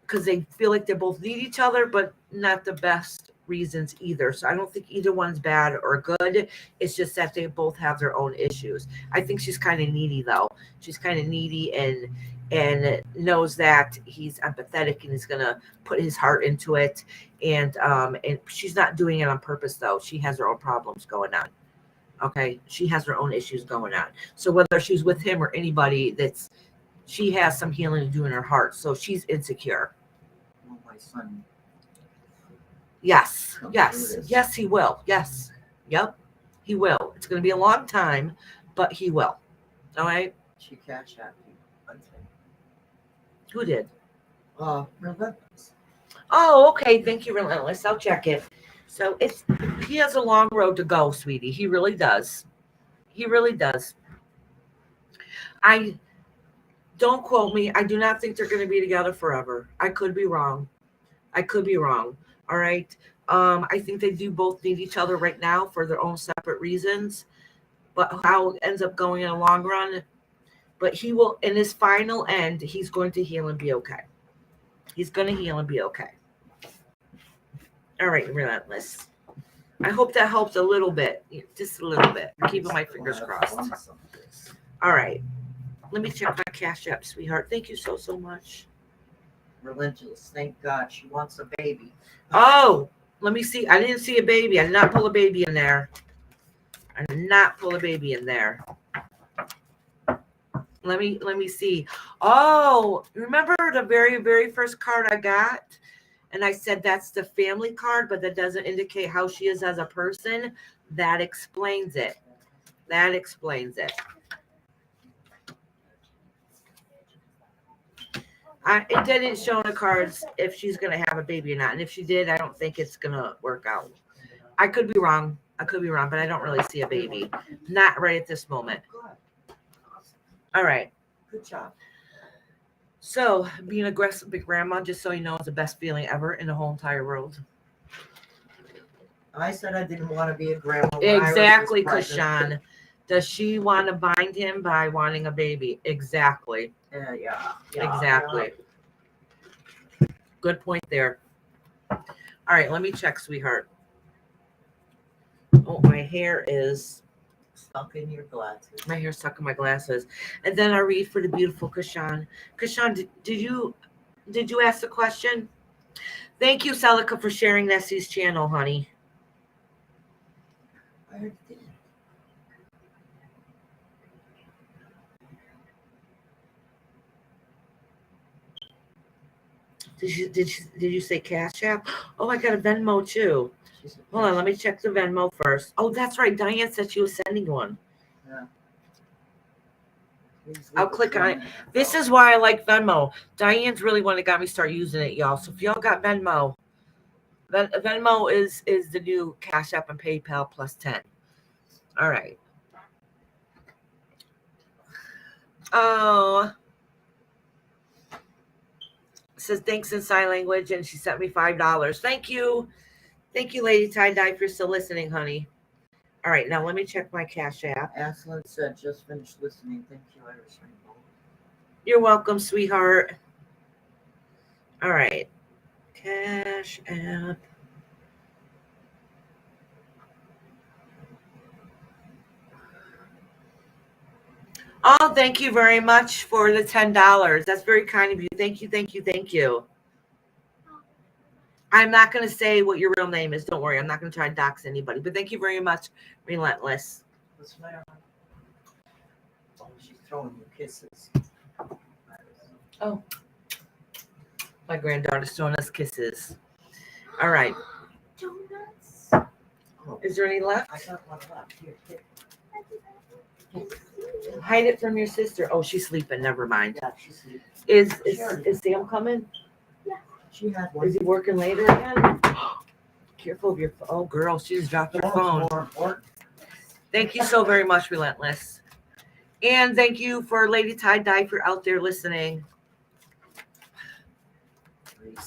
because they feel like they both need each other, but not the best reasons either. So I don't think either one's bad or good. It's just that they both have their own issues. I think she's kind of needy though. She's kind of needy and knows that he's empathetic and he's gonna put his heart into it. And she's not doing it on purpose though. She has her own problems going on. Okay, she has her own issues going on. So whether she's with him or anybody, she has some healing to do in her heart. So she's insecure. Well, my son. Yes, he will. Yes, yep, he will. It's going to be a long time, but he will. All right. She cash out you. Who did? Relentless. Oh, okay. Thank you, Relentless. I'll check it. So he has a long road to go, sweetie. He really does. He really does. Don't quote me. I do not think they're going to be together forever. I could be wrong. All right. I think they do both need each other right now for their own separate reasons. But how it ends up going in the long run. But he will, in his final end, he's going to heal and be okay. He's going to heal and be okay. All right, Relentless. I hope that helped a little bit. Just a little bit. I'm keeping my fingers crossed. All right. Let me check my Cash App, sweetheart. Thank you so much. Relentless. Thank God. She wants a baby. Oh, let me see. I didn't see a baby. I did not pull a baby in there. Let me see. Oh, remember the very, very first card I got? And I said that's the family card, but that doesn't indicate how she is as a person. That explains it. That explains it. It didn't show in the cards if she's going to have a baby or not. And if she did, I don't think it's going to work out. I could be wrong. But I don't really see a baby. Not right at this moment. All right. Good job. So, being aggressive big grandma, just so you know, is the best feeling ever in the whole entire world. I said I didn't want to be a grandma. when Iris was Exactly, pregnant. Kashan. Does she want to bind him by wanting a baby? Exactly. Yeah. Exactly. Good point there. All right, let me check, sweetheart. Oh, my hair is Stuck in your glasses. my hair's stuck in my glasses. And then I read for the beautiful Kashan. Kashan, did you ask the question? Thank you, Celica, for sharing Nessie's channel, honey. I already did. Did you say Cash App? Oh, I got a Venmo too. She's a Hold on, let me check the Venmo first. Oh, that's right. Diane said she was sending one. Yeah. Please leave I'll a click on it. comment. This is why I like Venmo. Diane's really one that got me start using it, y'all. So if y'all got Venmo, Venmo is the new Cash App and PayPal plus 10. All right. Oh. It says thanks in sign language, and she sent me $5. Thank you. Thank you, Lady Tie-Dye, if you're still listening, honey. All right, now let me check my Cash App. Aslan said, just finished listening. Thank you, Iris Rainbow. You're welcome, sweetheart. All right. Cash App. Oh, thank you very much for the $10. That's very kind of you. Thank you, thank you, thank you. I'm not going to say what your real name is. Don't worry. I'm not going to try to dox anybody. But thank you very much, Relentless. What's the matter? Oh, she's throwing you kisses. Oh. My granddaughter's throwing us kisses. All right. Donuts. Oh, Is there any left? I got one left. Here, take. Hide it from your sister. Oh, she's sleeping. Never mind. Yeah, she's sleeping. Is Sam coming? She had one. Is he working later again? Careful of your phone. Oh, girl, she just dropped her phone. More important. Thank you so very much, Relentless. And thank you for Lady Tie-Dye for out there listening.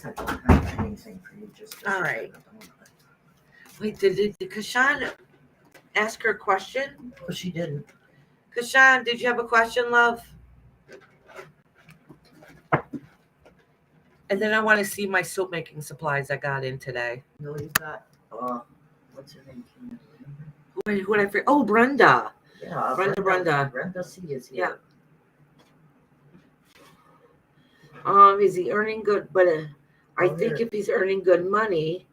I don't have anything for you. Just All right. Wait, did Kashan ask her a question? Oh, she didn't. Kashan, did you have a question, love? And then I want to see my soap making supplies I got in today. No, you got. What's her name? Can you remember? Who would I forget? Oh, Brenda. Yeah, Brenda. Brenda C is here. Is he earning good? But I think if he's earning good money,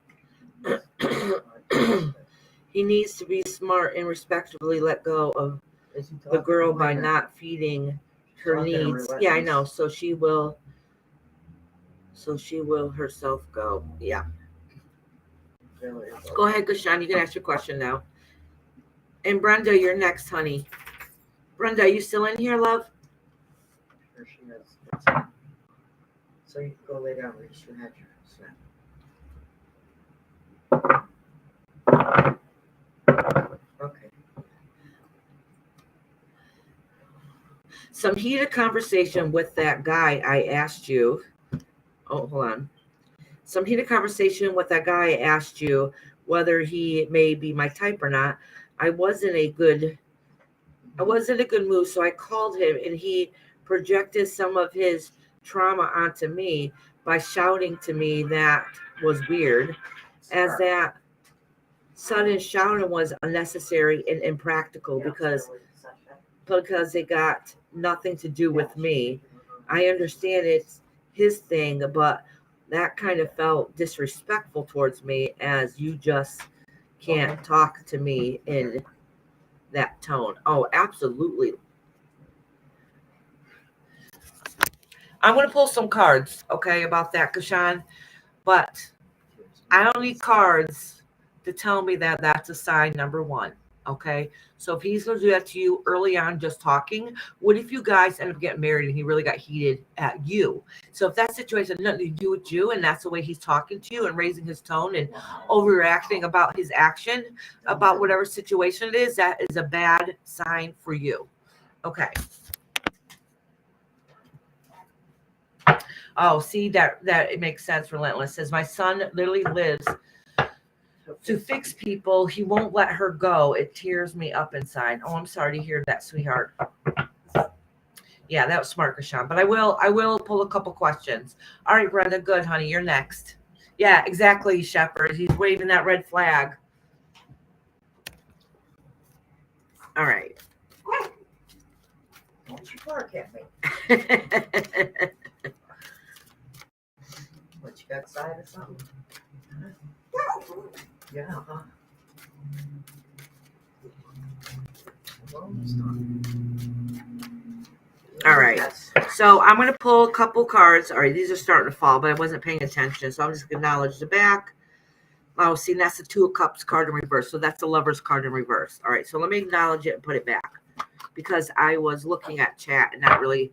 he needs to be smart and respectfully let go of the girl by not feeding her needs. Yeah, I know. So she will herself go. Yeah. Go ahead, Kashan. You can ask your question now. And Brenda, you're next, honey. Brenda, are you still in here, love? Here she is. So you can go lay down where you had your snack. Okay. Some heated conversation with that guy I asked you. Oh, hold on. Some heated conversation with that guy I asked you whether he may be my type or not. I wasn't a good mood, so I called him and he projected some of his trauma onto me by shouting to me. That was weird, as that sudden shouting was unnecessary and impractical because it got nothing to do with me. I understand it's his thing, but that kind of felt disrespectful towards me, as you just can't talk to me in that tone. Oh, absolutely. I'm going to pull some cards, okay, about that, Kashan. But I don't need cards to tell me that that's a sign number one. Okay. So if he's going to do that to you early on, just talking, what if you guys end up getting married and he really got heated at you? So if that situation has nothing to do with you and that's the way he's talking to you and raising his tone and overreacting about his action, about whatever situation it is, that is a bad sign for you. Okay. Oh, see, that it makes sense. Relentless says, my son literally lives to fix people. He won't let her go. It tears me up inside. Oh, I'm sorry to hear that, sweetheart. Yeah, that was smart, Kashan. But I will pull a couple questions. All right, Brenda, good, honey. You're next. Yeah, exactly, Shepard. He's waving that red flag. All right. Don't you bark at me. What, you got side or something? Yeah. Huh? Almost done. All right. Yes. So I'm going to pull a couple cards. All right, these are starting to fall, but I wasn't paying attention. So I'm just going to acknowledge the back. Oh, see, that's the Two of Cups card in reverse. So that's the Lover's card in reverse. All right, so let me acknowledge it and put it back because I was looking at chat and not really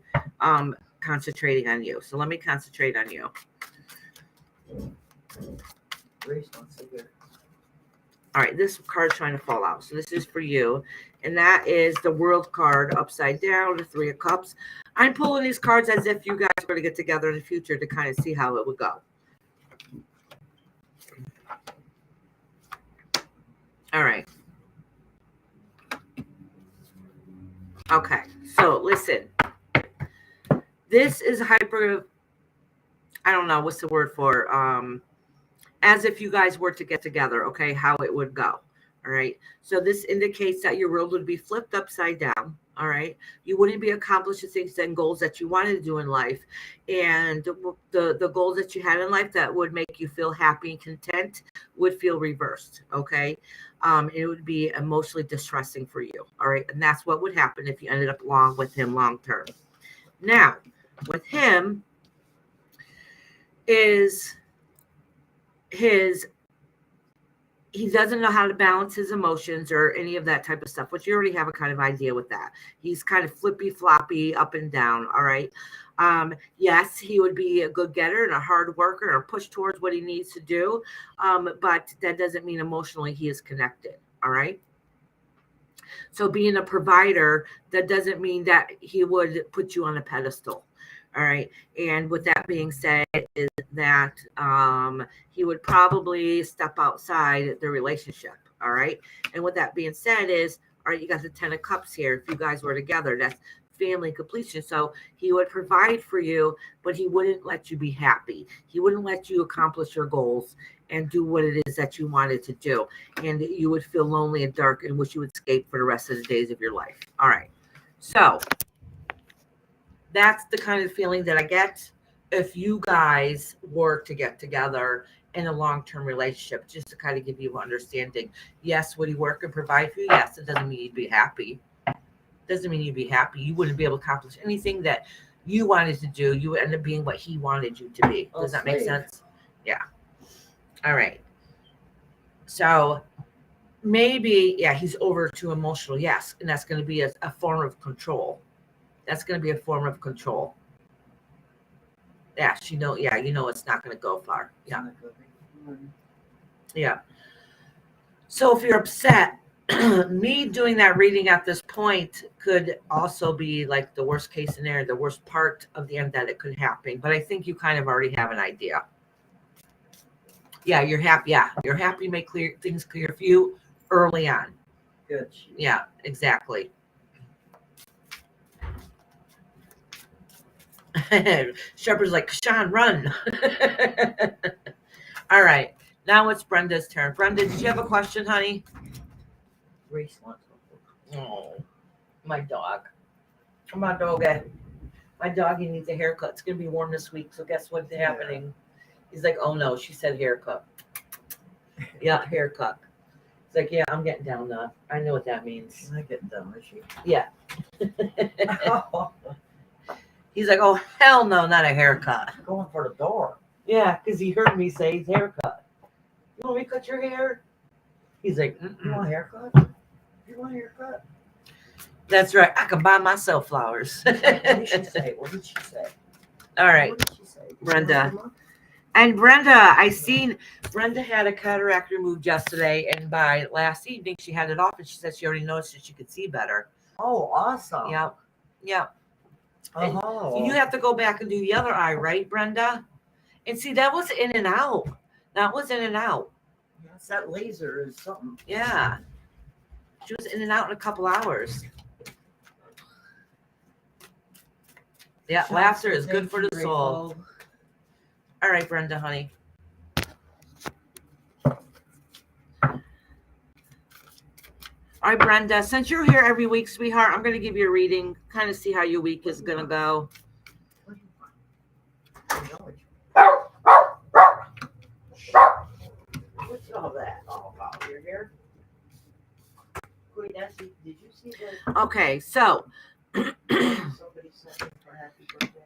concentrating on you. So let me concentrate on you. Grace wants to hear. All right, this card's trying to fall out. So this is for you. And that is the World card upside down, the Three of Cups. I'm pulling these cards as if you guys are going to get together in the future to kind of see how it would go. All right. Okay, so listen. This is hyper, I don't know, what's the word for? As if you guys were to get together, okay, how it would go. All right. So this indicates that your world would be flipped upside down. All right. You wouldn't be accomplishing things and goals that you wanted to do in life. And the goals that you had in life that would make you feel happy and content would feel reversed. Okay. It would be emotionally distressing for you. All right. And that's what would happen if you ended up along with him long term. Now, with him is he doesn't know how to balance his emotions or any of that type of stuff, which you already have a kind of idea with that. He's kind of flippy floppy up and down. All right. Yes, he would be a good getter and a hard worker and push towards what he needs to do. But that doesn't mean emotionally he is connected. All right. So being a provider, that doesn't mean that he would put you on a pedestal. All right. And with that being said, is that he would probably step outside the relationship. All right. And with that being said is, all right, you got the 10 of Cups here. If you guys were together, that's family completion. So he would provide for you, but he wouldn't let you be happy. He wouldn't let you accomplish your goals and do what it is that you wanted to do. And you would feel lonely and dark and wish you would escape for the rest of the days of your life. All right. So that's the kind of feeling that I get if you guys were to get together in a long-term relationship, just to kind of give you an understanding. Yes, would he work and provide for you? Yes, it doesn't mean you'd be happy. Doesn't mean you'd be happy. You wouldn't be able to accomplish anything that you wanted to do. You would end up being what he wanted you to be. Does that make sense? Yeah. All right. So maybe, yeah, he's over too emotional. Yes. And that's going to be a form of control. That's going to be a form of control. Yeah, you know it's not going to go far. Yeah. Yeah. So if you're upset, me doing that reading at this point could also be like the worst case scenario, the worst part of the end that it could happen. But I think you kind of already have an idea. Yeah, you're happy. Yeah, you're happy to make things clear for you early on. Good. Yeah, exactly. Shepard's like, Sean, run. All right. Now it's Brenda's turn. Brenda, did you have a question, honey? Grace wants to. Oh, my dog. My doggy. My doggy needs a haircut. It's going to be warm this week. So guess what's happening? He's like, oh, no. She said haircut. Yeah, haircut. It's like, yeah, I'm getting down now. I know what that means. She's not getting done, is she? Yeah. He's like, oh, hell no, not a haircut. Going for the door. Yeah, because he heard me say his haircut. You want me to cut your hair? He's like, You want a haircut? You want a haircut? that's right. I can buy myself flowers. What did she say? What did she say? All right. What did she say? Did you Brenda. want to look? And Brenda, I seen Brenda had a cataract removed yesterday, and by last evening she had it off, and she said she already noticed that she could see better. Oh, awesome. Yep. Yep. And Oh. you have to go back and do the other eye, right, Brenda? And see, that was in and out. That was in and out. Yes, that laser is something. Yeah. She was in and out in a couple hours. Yeah, laughter is good for the soul. All right, Brenda, honey. All right, Brenda, since you're here every week, sweetheart, I'm going to give you a reading, kind of see how your week is going to go. What's all that all about? Your hair? Queen Nancy, did you see that? Okay, so, Somebody sent me for happy birthday.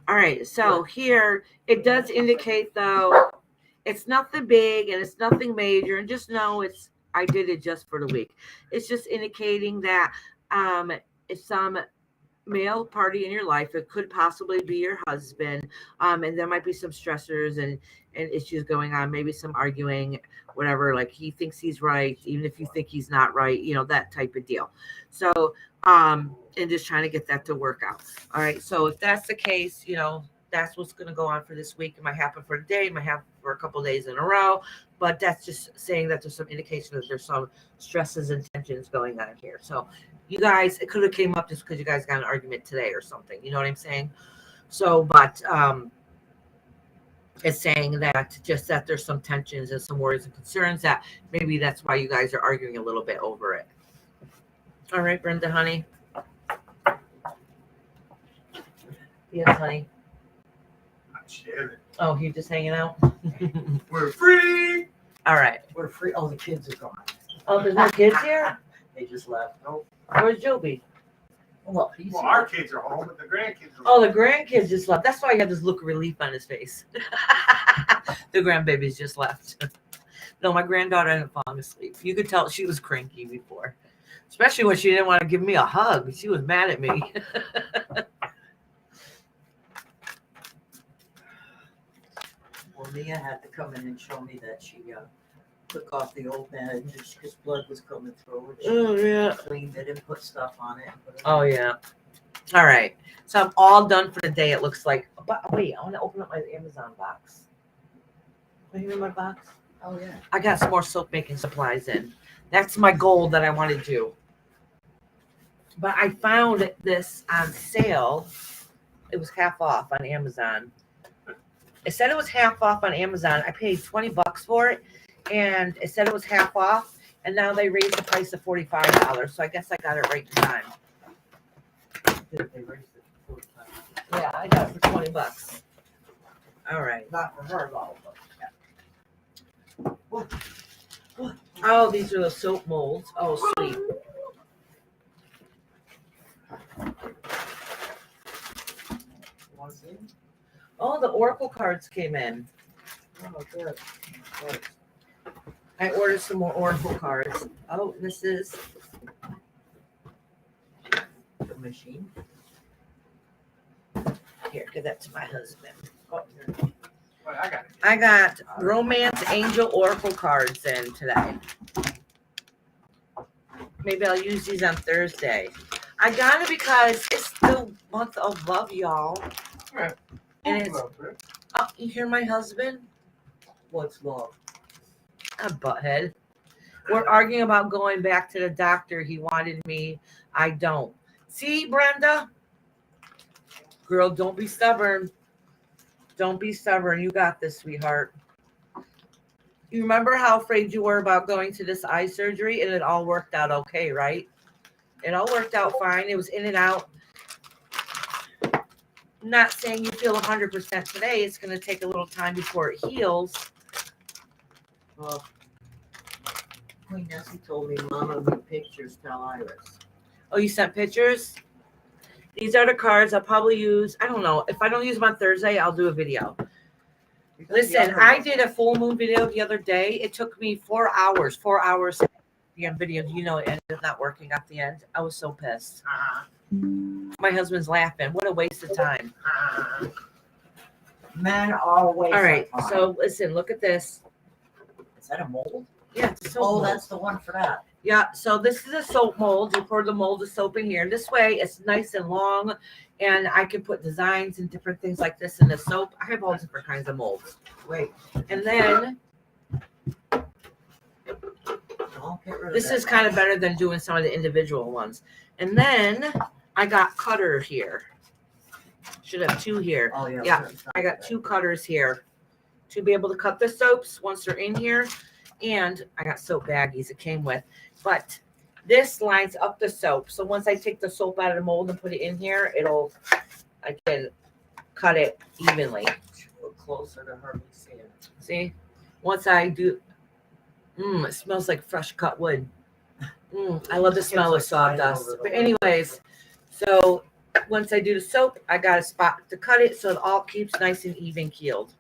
all right, so here, it does indicate, though, it's nothing big and it's nothing major, and just know I did it just for the week. It's just indicating that it's some male party in your life. It could possibly be your husband, and there might be some stressors and issues going on, maybe some arguing, whatever, like he thinks he's right, even if you think he's not right, that type of deal. So, and just trying to get that to work out. All right, so if that's the case, that's what's going to go on for this week. It might happen for a day, it might happen for a couple of days in a row, but that's just saying that there's some indication that there's some stresses and tensions going on here. So you guys, it could have came up just because you guys got an argument today or something. You know what I'm saying? So, but it's saying that there's some tensions and some worries and concerns that maybe that's why you guys are arguing a little bit over it. All right, Brenda, honey. Yes, honey. Oh, you're just hanging out? We're free. All right. We're free. Oh, the kids are gone. Oh, there's no kids here? They just left. Nope. Where's Joby? Well, he's Well, here. our kids are home, but the grandkids are Oh, the grandkids just left. That's why he had this look of relief on his face. The grandbabies just left. No, my granddaughter ended up falling asleep. You could tell she was cranky before, especially when she didn't want to give me a hug. She was mad at me. Well, Mia had to come in and show me that she took off the old bandage because blood was coming through. And she Oh, yeah. cleaned it and put stuff on it. And put it Oh, yeah. All right. So I'm all done for the day, it looks like. But wait, I want to open up my Amazon box. Are you in my box? Oh, yeah. I got some more soap making supplies in. That's my goal that I want to do. But I found this on sale. It was half off on Amazon. It said it was half off on Amazon. I paid $20 for it, and it said it was half off. And now they raised the price to $45. So I guess I got it right in time. They raised it to 45. Yeah, I got it for $20. All right. Not for her, though. But Oh, these are the soap molds. Oh, sweet. Want to see them? Oh, the Oracle cards came in. Oh, good. Good. I ordered some more Oracle cards. Oh, this is The machine. here. Give that to my husband. Oh, here. Wait, I got it. I got Romance Angel Oracle cards in today. Maybe I'll use these on Thursday. I got it because it's the month of love, y'all. Right. And it's, oh, you hear my husband? What's love? A butthead. We're arguing about going back to the doctor. He wanted me. I don't. See, Brenda? Girl, don't be stubborn. Don't be stubborn. You got this, sweetheart. You remember how afraid you were about going to this eye surgery, and it all worked out okay, right? It all worked out fine. It was in and out. I'm not saying you feel 100% today. It's going to take a little time before it heals. Well, Queen Nessie told me Mama made pictures tell Iris. Oh, you sent pictures? These are the cards I'll probably use. I don't know. If I don't use them on Thursday, I'll do a video. Listen, I did a full moon video the other day. It took me 4 hours. 4 hours to the video. You know, it ended up not working at the end. I was so pissed. My husband's laughing. What a waste of time. Men always. All right. So listen, look at this. Is that a mold? Yeah, it's so Oh, mold. that's the one for that. Yeah, so this is a soap mold. You pour the mold of soap in here. This way it's nice and long, and I can put designs and different things like this in the soap. I have all different kinds of molds. Wait, And then don't get rid of this that. is kind of better than doing some of the individual ones. And then I got cutter here. Should have 2 here. Oh, yeah. Yeah, I got 2 cutters here to be able to cut the soaps once they're in here. And I got soap baggies it came with. But this lines up the soap. So once I take the soap out of the mold and put it in here, I can cut it evenly. Look closer to her. See it. See? Once I do, it smells like fresh cut wood. I love the smell of sawdust. But anyways, so once I do the soap, I got a spot to cut it so it all keeps nice and even keeled.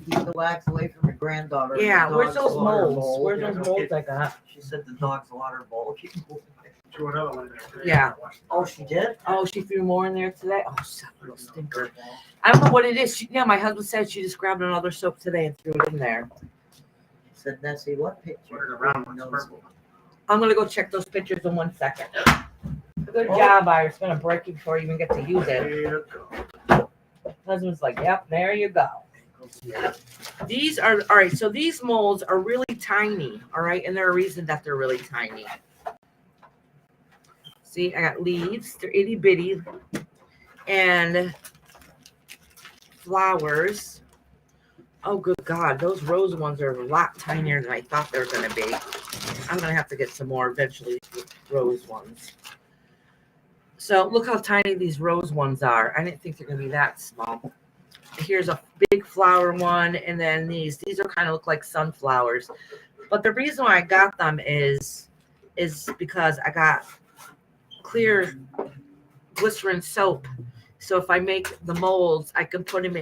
Keep the wax away from your granddaughter. Yeah, The where's dog's those water molds? bowl. Where's those molds I got? She said the dog's water bowl. Keep moving. Threw another one in there today. Yeah. Oh, she did? Oh, she threw more in there today? Oh, son of a stinker. I don't know what it is. Yeah, my husband said she just grabbed another soap today and threw it in there. Said Nessie, what Where's picture? the round one? Purple. I'm going to go check those pictures in 1 second. Good Oh. job, Iris. Going to break it before you even get to use it. There you go. Husband's like, yep, there you go. These are, all right, so these molds are really tiny, all right? And there's a reason that they're really tiny. See, I got leaves. They're itty bitty. And flowers. Oh, good God. Those rose ones are a lot tinier than I thought they were going to be. I'm going to have to get some more eventually rose ones. So look how tiny these rose ones are. I didn't think they're going to be that small. Here's a big flower one. And then these are kind of look like sunflowers. But the reason why I got them is because I got clear glycerin soap. So if I make the molds, I can put them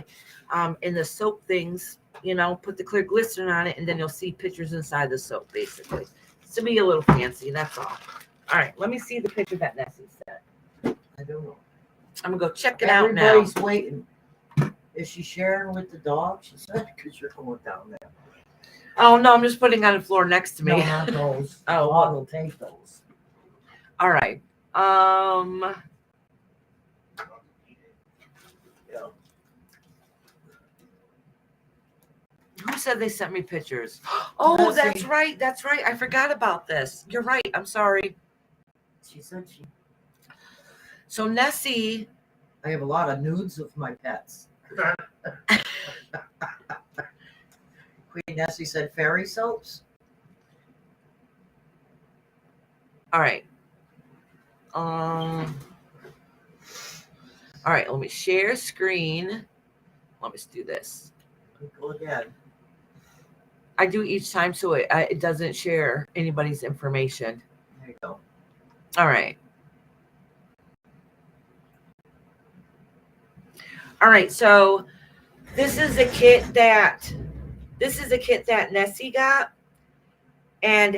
in the soap things, you know, put the clear glycerin on it, and then you'll see pictures inside the soap, basically. It's to be a little fancy, that's all. All right, let me see the picture that Nessie sent. I don't know. I'm going to go check it out now. Everybody's waiting. Is she sharing with the dog? She said, because you're going down there. Oh, no, I'm just putting it on the floor next to me. No, not those. Oh, The dog will take those. All right. Yeah. Who said they sent me pictures? Oh, Nessie. that's right. That's right. I forgot about this. You're right. I'm sorry. She said she. So Nessie, I have a lot of nudes of my pets. Queen Nessie said fairy soaps. all right. All right, let me share screen. Let me just do this. Go again. I do each time so it doesn't share anybody's information. There you go. All right. All right, so this is a kit that Nessie got, and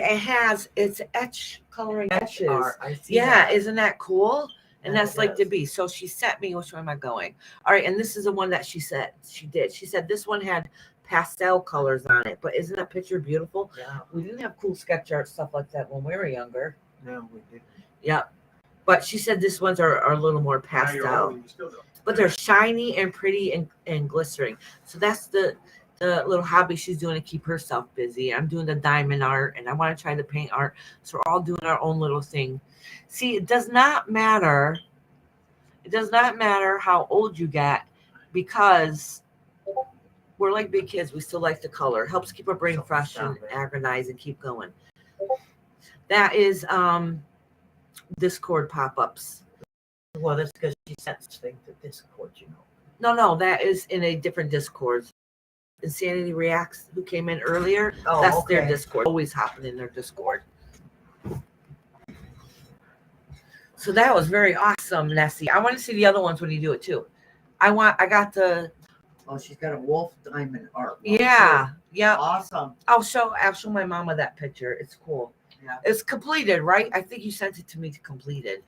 it's etch coloring etches. I see Yeah, that. isn't that cool? And Yeah, that's it like the is. B. So she sent me, which way am I going? All right, and this is the one that she said she did. She said this one had pastel colors on it, but isn't that picture beautiful? Yeah, We didn't have cool sketch art stuff like that when we were younger. no, we did. Yeah. But she said these ones are a little more Now you're pastel. old and you still don't. But they're shiny and pretty and glistering. So that's the little hobby she's doing to keep herself busy. I'm doing the diamond art, and I want to try the paint art. So we're all doing our own little thing. See, it does not matter. It does not matter how old you get, because we're like big kids. We still like the color. It helps keep our brain fresh and organized and keep going. That is Discord pop-ups. Well, that's because she sent things to Discord, you know. No, that is in a different Discord. Insanity Reacts, who came in earlier, Oh, that's okay. their Discord. Always hopping in their Discord. So that was very awesome, Nessie. I want to see the other ones when you do it too. I got the Oh, she's got a wolf diamond art. yeah. Awesome. I'll show my mama that picture. It's cool. Yeah. It's completed, right? I think you sent it to me to completed.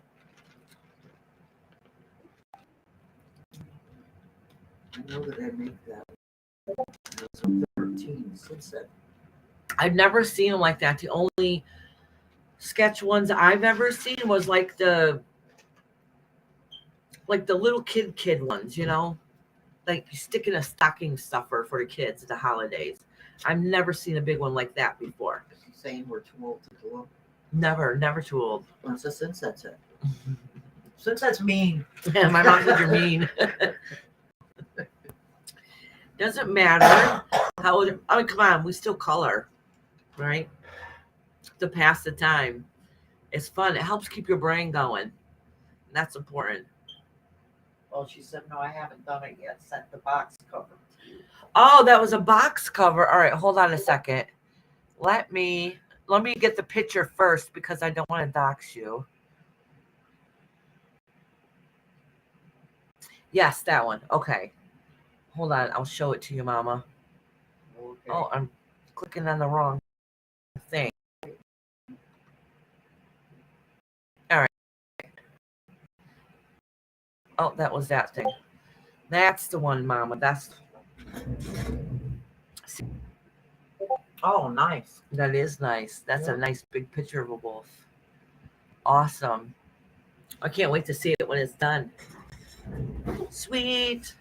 I know that I make that. It was 13 since then. I've never seen them like that. The only sketch ones I've ever seen was like the little kid ones, you know, like you stick in a stocking stuffer for the kids at the holidays. I've never seen a big one like that before. Is he saying we're too old to do them? Never too old. What's the Sinset's it? Sinset's mean. Yeah, my mom said you're mean. Doesn't matter how old. I mean, come on, we still color, right? To pass the time. It's fun. It helps keep your brain going. That's important. Well, she said, no, I haven't done it yet. Sent the box cover. Oh, that was a box cover. All right, hold on a second. Let me get the picture first because I don't want to dox you. Yes, that one. Okay. Hold on. I'll show it to you, Mama. Okay. Oh, I'm clicking on the wrong thing. All right. Oh, that was that thing. That's the one, Mama. Oh, nice. That is nice. That's Yeah. a nice big picture of a wolf. Awesome. I can't wait to see it when it's done. Sweet.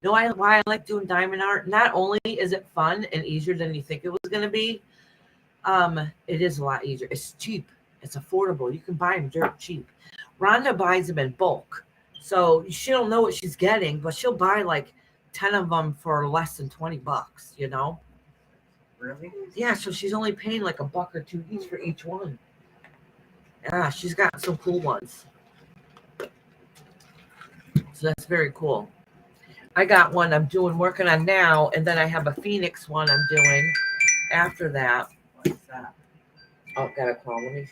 You know why I like doing diamond art? Not only is it fun and easier than you think it was going to be, it is a lot easier. It's cheap. It's affordable. You can buy them dirt cheap. Rhonda buys them in bulk. So she don't know what she's getting, but she'll buy like 10 of them for less than $20, you know? Really? Yeah, so she's only paying like $1 or $2 each for each one. Yeah, she's got some cool ones. So that's very cool. I got one I'm working on now, and then I have a Phoenix one I'm doing after that. What's that? Oh, got a call. Let me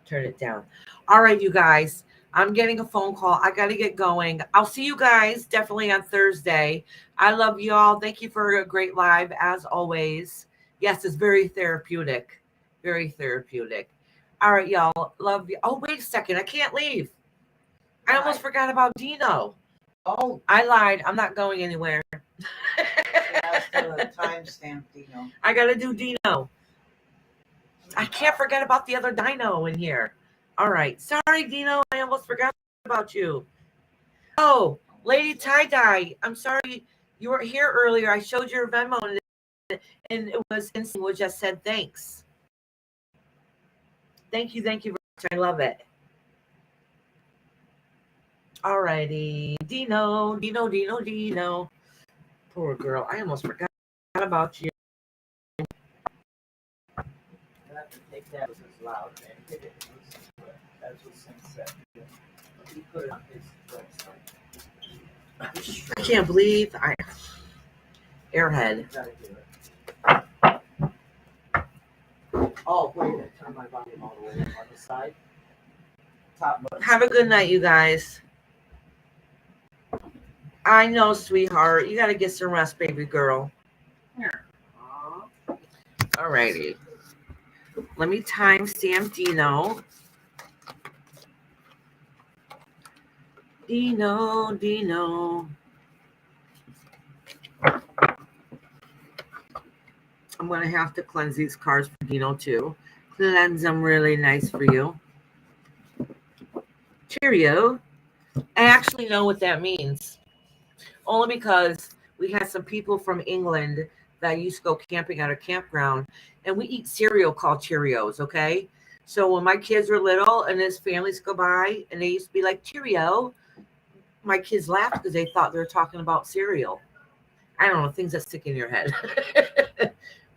turn it down. All right, you guys. I'm getting a phone call. I got to get going. I'll see you guys definitely on Thursday. I love you all. Thank you for a great live, as always. Yes, it's very therapeutic. Very therapeutic. All right, y'all. Love you. Oh, wait a second. I can't leave. I almost forgot about Dino. Oh, I lied. I'm not going anywhere. that's the timestamp, Dino. I got to do Dino. I can't forget about the other dino in here. All right. Sorry, Dino. I almost forgot about you. Oh, Lady Tie-Dye. I'm sorry you weren't here earlier. I showed your Venmo and it was instant. We just said thanks. Thank you. Thank you very much. I love it. All righty. Dino. Poor girl. I almost forgot about you. I have to take that as it's loud and hit it. That's what Sinset did. He put it on his website. I can't believe Airhead. You gotta do it. Oh, wait a minute. Turn my volume all the way up on the side. Top button. Have a good night, you guys. I know, sweetheart. You got to get some rest, baby girl. Here. All righty. Let me timestamp Dino. Dino. I'm going to have to cleanse these cards for Dino, too. Cleanse them really nice for you. Cheerio. I actually know what that means. Only because we had some people from England that used to go camping at a campground, and we eat cereal called Cheerios, okay? So when my kids were little and his families go by and they used to be like, Cheerio, my kids laughed because they thought they were talking about cereal. I don't know, things that stick in your head.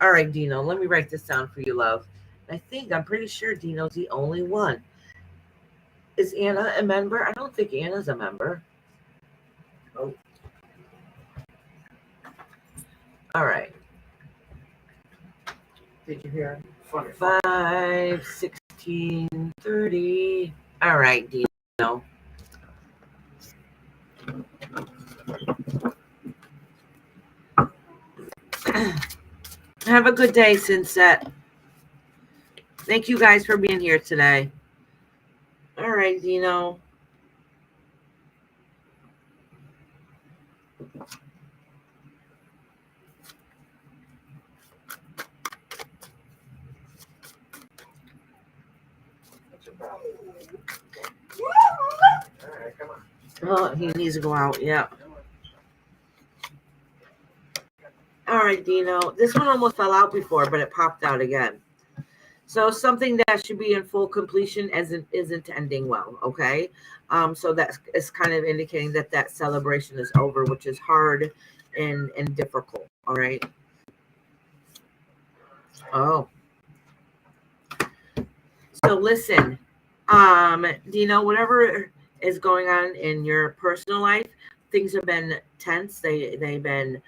All right, Dino, let me write this down for you, love. I'm pretty sure Dino's the only one. Is Anna a member? I don't think Anna's a member. Oh. All right. Did you hear? Funny. 5, 16, 30. All right, Dino. Have a good day, Sunset. Thank you guys for being here today. All right, Dino. All right, come on. Oh, he needs to go out. Yeah. All right, Dino. This one almost fell out before, but it popped out again. So something that should be in full completion isn't ending well. Okay. So that's it's kind of indicating that that celebration is over, which is hard and difficult. All right. Oh. So listen, Dino, whatever is going on in your personal life, things have been tense. They've been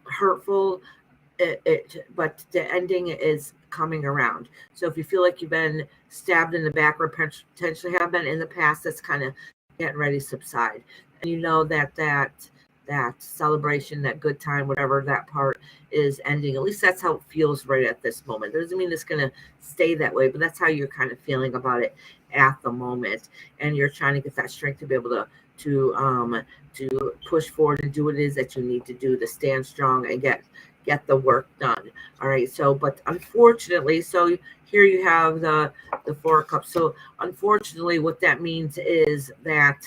hurtful. But the ending is coming around. So if you feel like you've been stabbed in the back or potentially have been in the past, that's kind of getting ready to subside. And you know that celebration, that good time, whatever that part is ending. At least that's how it feels right at this moment. Doesn't mean it's going to stay that way, but that's how you're kind of feeling about it at the moment. And you're trying to get that strength to be able to push forward and do what it is that you need to do to stand strong and get the work done. All right. So, but unfortunately, so here you have the Four of Cups. So unfortunately, what that means is that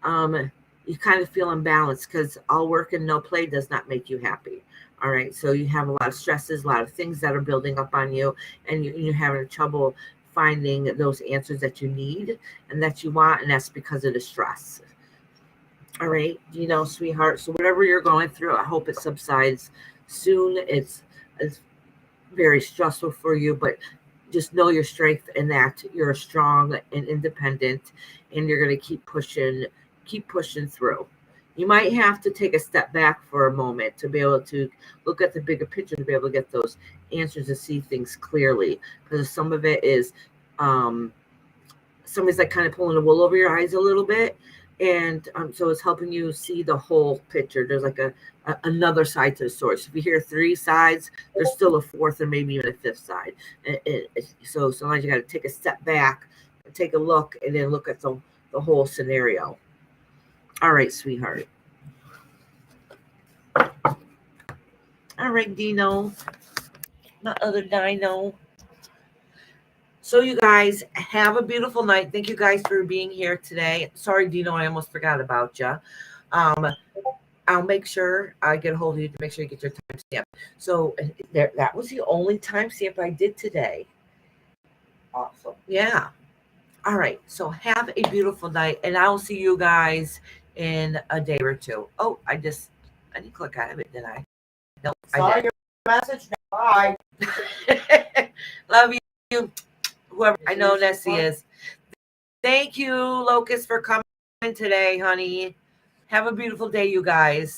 you kind of feel imbalanced because all work and no play does not make you happy. All right. So you have a lot of stresses, a lot of things that are building up on you, and you're having trouble finding those answers that you need and that you want, and that's because of the stress. All right, sweetheart. So whatever you're going through, I hope it subsides soon. It's very stressful for you, but just know your strength and that you're strong and independent, and you're going to keep pushing through. You might have to take a step back for a moment to be able to look at the bigger picture, to be able to get those answers, to see things clearly, because some of it is somebody's like kind of pulling the wool over your eyes a little bit. And so it's helping you see the whole picture. There's like another side to the story. So if you hear three sides, there's still a fourth or maybe even a fifth side. So sometimes you got to take a step back, take a look, and then look at the whole scenario. All right, sweetheart. All right, Dino. My other Dino. So you guys have a beautiful night. Thank you guys for being here today. Sorry, Dino, I almost forgot about you. I'll make sure I get a hold of you to make sure you get your timestamp. So that was the only timestamp I did today. Awesome. Yeah. All right. So have a beautiful night, and I'll see you guys in a day or two. Oh, I didn't click out of it, did I? Nope. Saw your message. Bye. Love you. Whoever I know Nessie is. Thank you, Locust, for coming today, honey. Have a beautiful day, you guys.